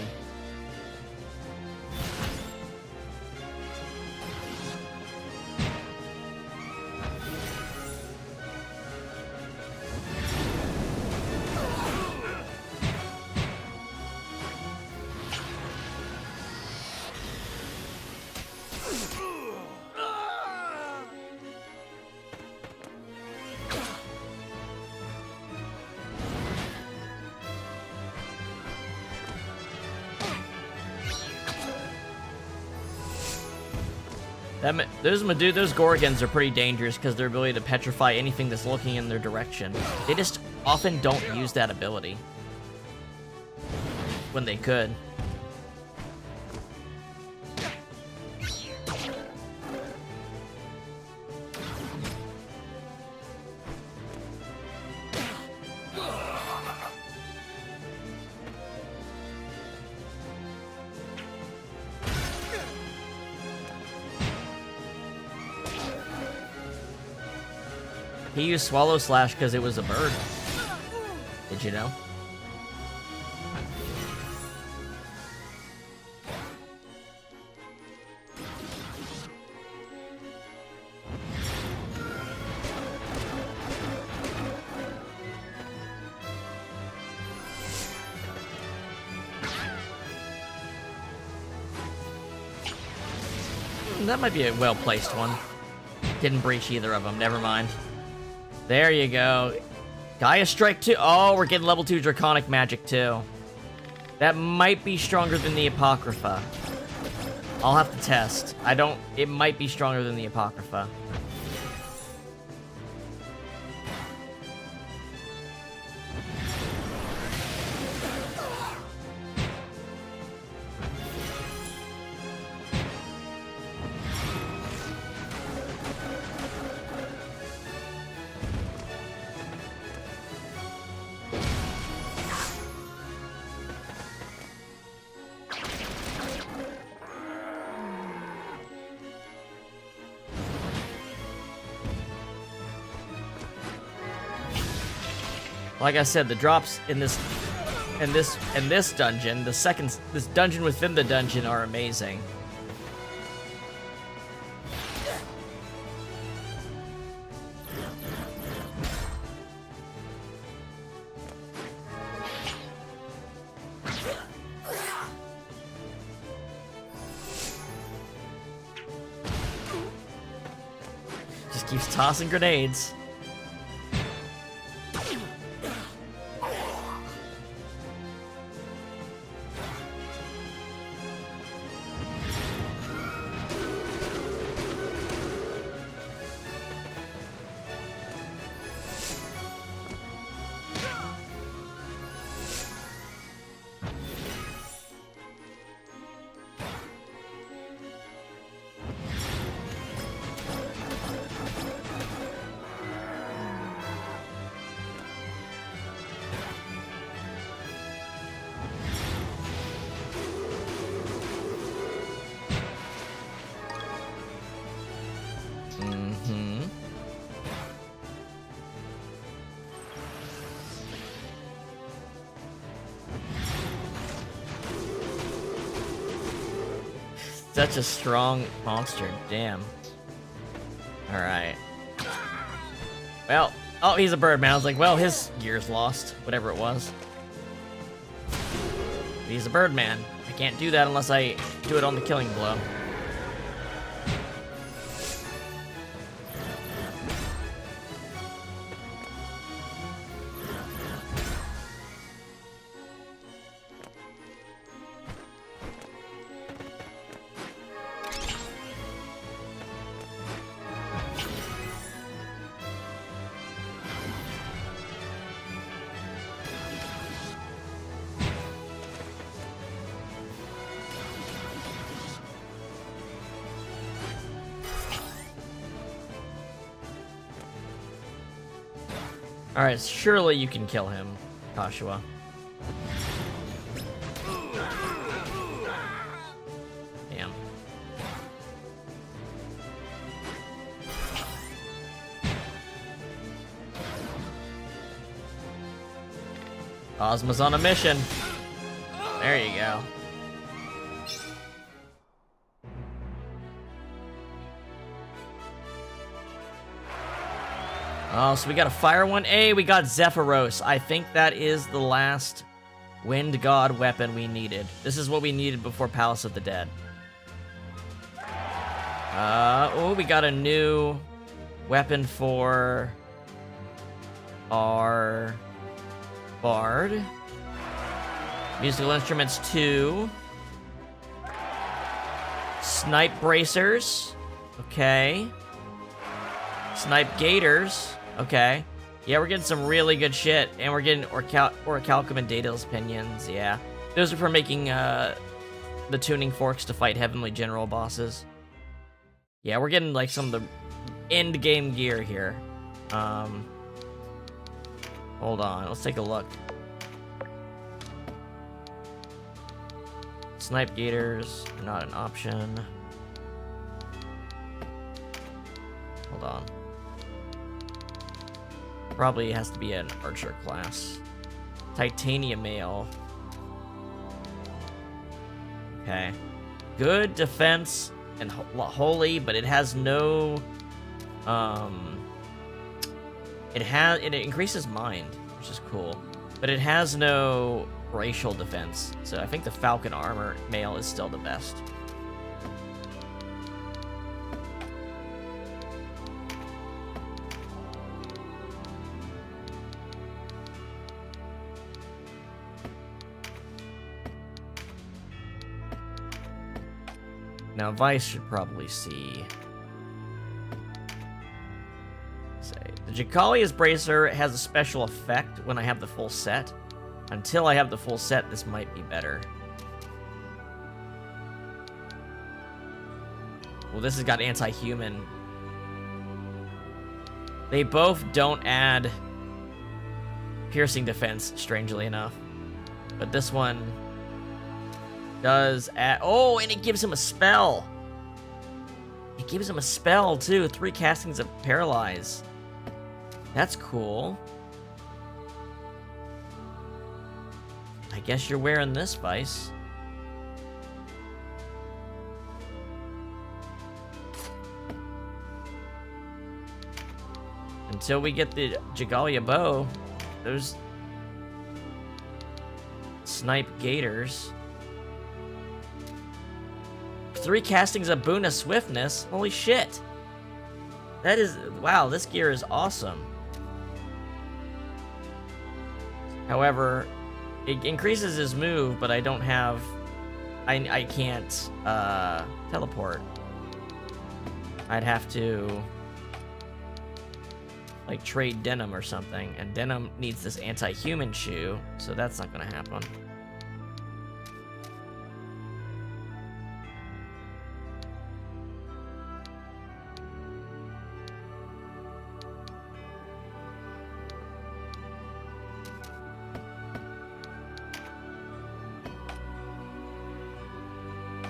Those Gorgons are pretty dangerous because their ability to petrify anything that's looking in their direction. They just often don't use that ability when they could. He used Swallow Slash because it was a bird. Did you know? That might be a well-placed one. Didn't breach either of them, never mind. There you go. Gaia Strike 2. Oh, we're getting level 2 Draconic Magic too. That might be stronger than the Apocrypha. I'll have to test. It might be stronger than the Apocrypha. Like I said, the drops in this dungeon, this dungeon within the dungeon are amazing. Just keeps tossing grenades. Such a strong monster, damn. Alright. Well, oh, he's a birdman. I was like, well, his gear's lost, whatever it was. He's a birdman. I can't do that unless I do it on the killing blow. Alright, surely you can kill him, Joshua. Damn. Ozma's on a mission. There you go. Oh, so we got a fire one. Hey, we got Zephyros. I think that is the last wind god weapon we needed. This is what we needed before Palace of the Dead. Oh, we got a new weapon for our bard. Musical instruments 2. Snipe bracers. Okay. Snipe Gators. Okay. Yeah, we're getting some really good shit. And we're getting Orichalcum and Daedalus Pinions. Yeah. Those are for making the tuning forks to fight Heavenly General bosses. Yeah, we're getting like some of the end game gear here. Hold on, let's take a look. Snipe Gators are not an option. Hold on. Probably has to be an archer class. Titanium Mail. Okay. Good defense and holy, but it has no it increases mind, which is cool, but it has no racial defense. So I think the Falcon Armor Mail is still the best. Now Vice should probably see. The Jacalia's Bracer has a special effect when I have the full set. Until I have the full set, this might be better. Well, this has got anti-human. They both don't add piercing defense, strangely enough. But this one does add... Oh, and it gives him a spell. It gives him a spell, too. 3 castings of Paralyze. That's cool. I guess you're wearing this, Vice. Until we get the Jagalia bow, there's Snipe Gators. 3 castings of Boon of Swiftness. Holy shit. That is... Wow, this gear is awesome. However, it increases his move, but I don't have... I can't teleport. I'd have to like trade Denim or something, and Denim needs this anti-human shoe, so that's not gonna happen.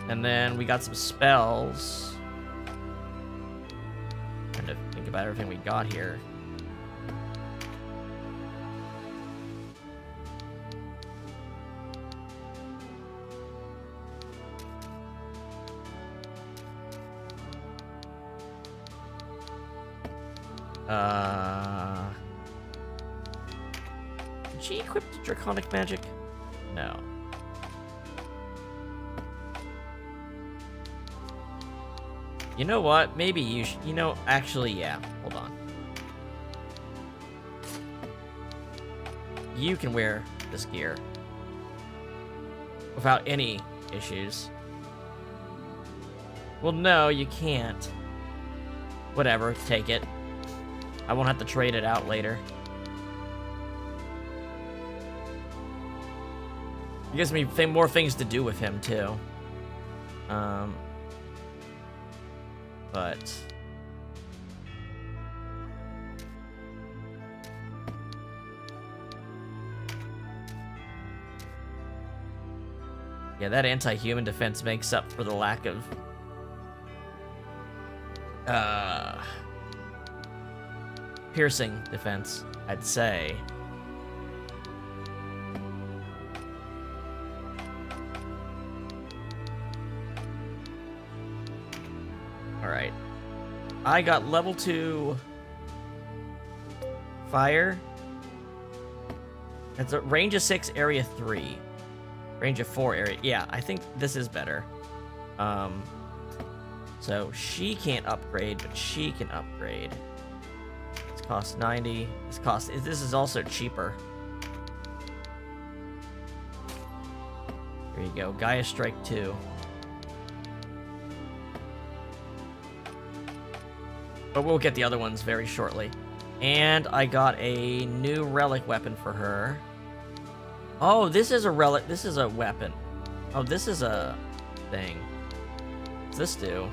And then we got some spells. Trying to think about everything we got here. Did she equip the Draconic Magic? No. You know what? Maybe you should... You know, actually, yeah. Hold on. You can wear this gear without any issues. Well, no, you can't. Whatever, take it. I won't have to trade it out later. It gives me more things to do with him, too. But... yeah, that anti-human defense makes up for the lack of... piercing defense, I'd say. Alright. I got level 2 fire. That's a range of 6, area 3. Range of 4, area... yeah, I think this is better. So she can't upgrade, but she can upgrade. This costs 90. This is also cheaper. There you go. Gaia Strike 2. But we'll get the other ones very shortly. And I got a new relic weapon for her. Oh, this is a relic. This is a weapon. Oh, this is a thing. What's this do?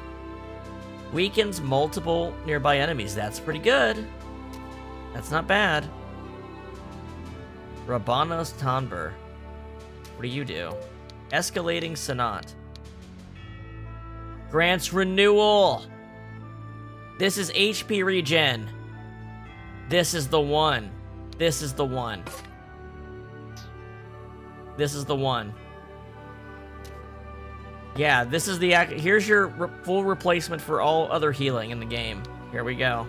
Weakens multiple nearby enemies. That's pretty good. That's not bad. Rabanos Tanber. What do you do? Escalating Sonat. Grants renewal. This is HP regen. This is the one. This is the one. This is the one. Yeah, this is the... Here's your full replacement for all other healing in the game. Here we go.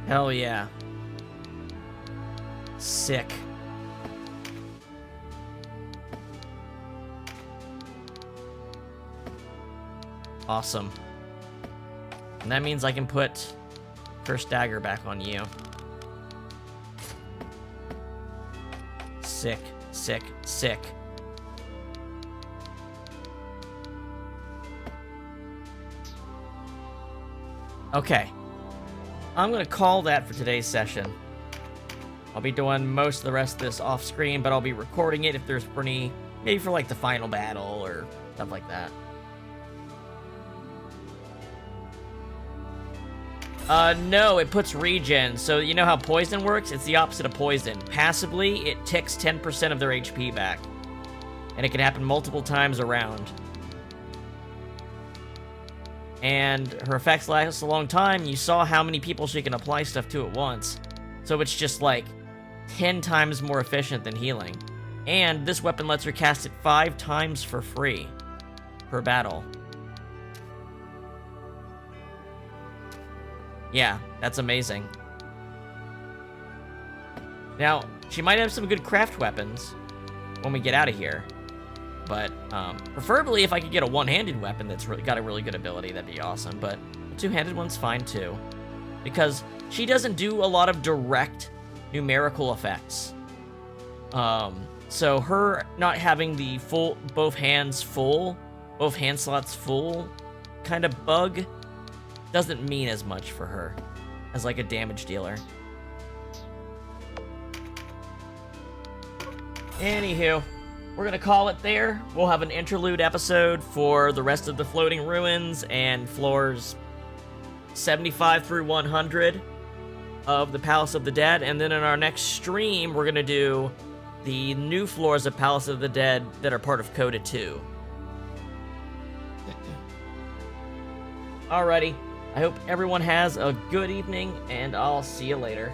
Hell yeah. Sick. Awesome. And that means I can put First Dagger back on you. Sick, sick, sick. Okay. I'm gonna call that for today's session. I'll be doing most of the rest of this off screen, but I'll be recording it if there's any, maybe for like the final battle or stuff like that. No, it puts regen. So you know how poison works? It's the opposite of poison. Passively, it ticks 10% of their HP back. And it can happen multiple times around. And her effects last a long time. You saw how many people she can apply stuff to at once. So it's just like 10 times more efficient than healing. And this weapon lets her cast it 5 times for free per battle. Yeah, that's amazing. Now, she might have some good craft weapons when we get out of here. But, preferably if I could get a one-handed weapon that's got a really good ability, that'd be awesome. But a two-handed one's fine, too. Because she doesn't do a lot of direct numerical effects. So her not having the full, both hand slots full kind of bug doesn't mean as much for her as like a damage dealer. Anywho, we're gonna call it there. We'll have an interlude episode for the rest of the Floating Ruins and floors 75 through 100 of the Palace of the Dead, and then in our next stream, we're gonna do the new floors of Palace of the Dead that are part of CODA 2. Alrighty. I hope everyone has a good evening, and I'll see you later.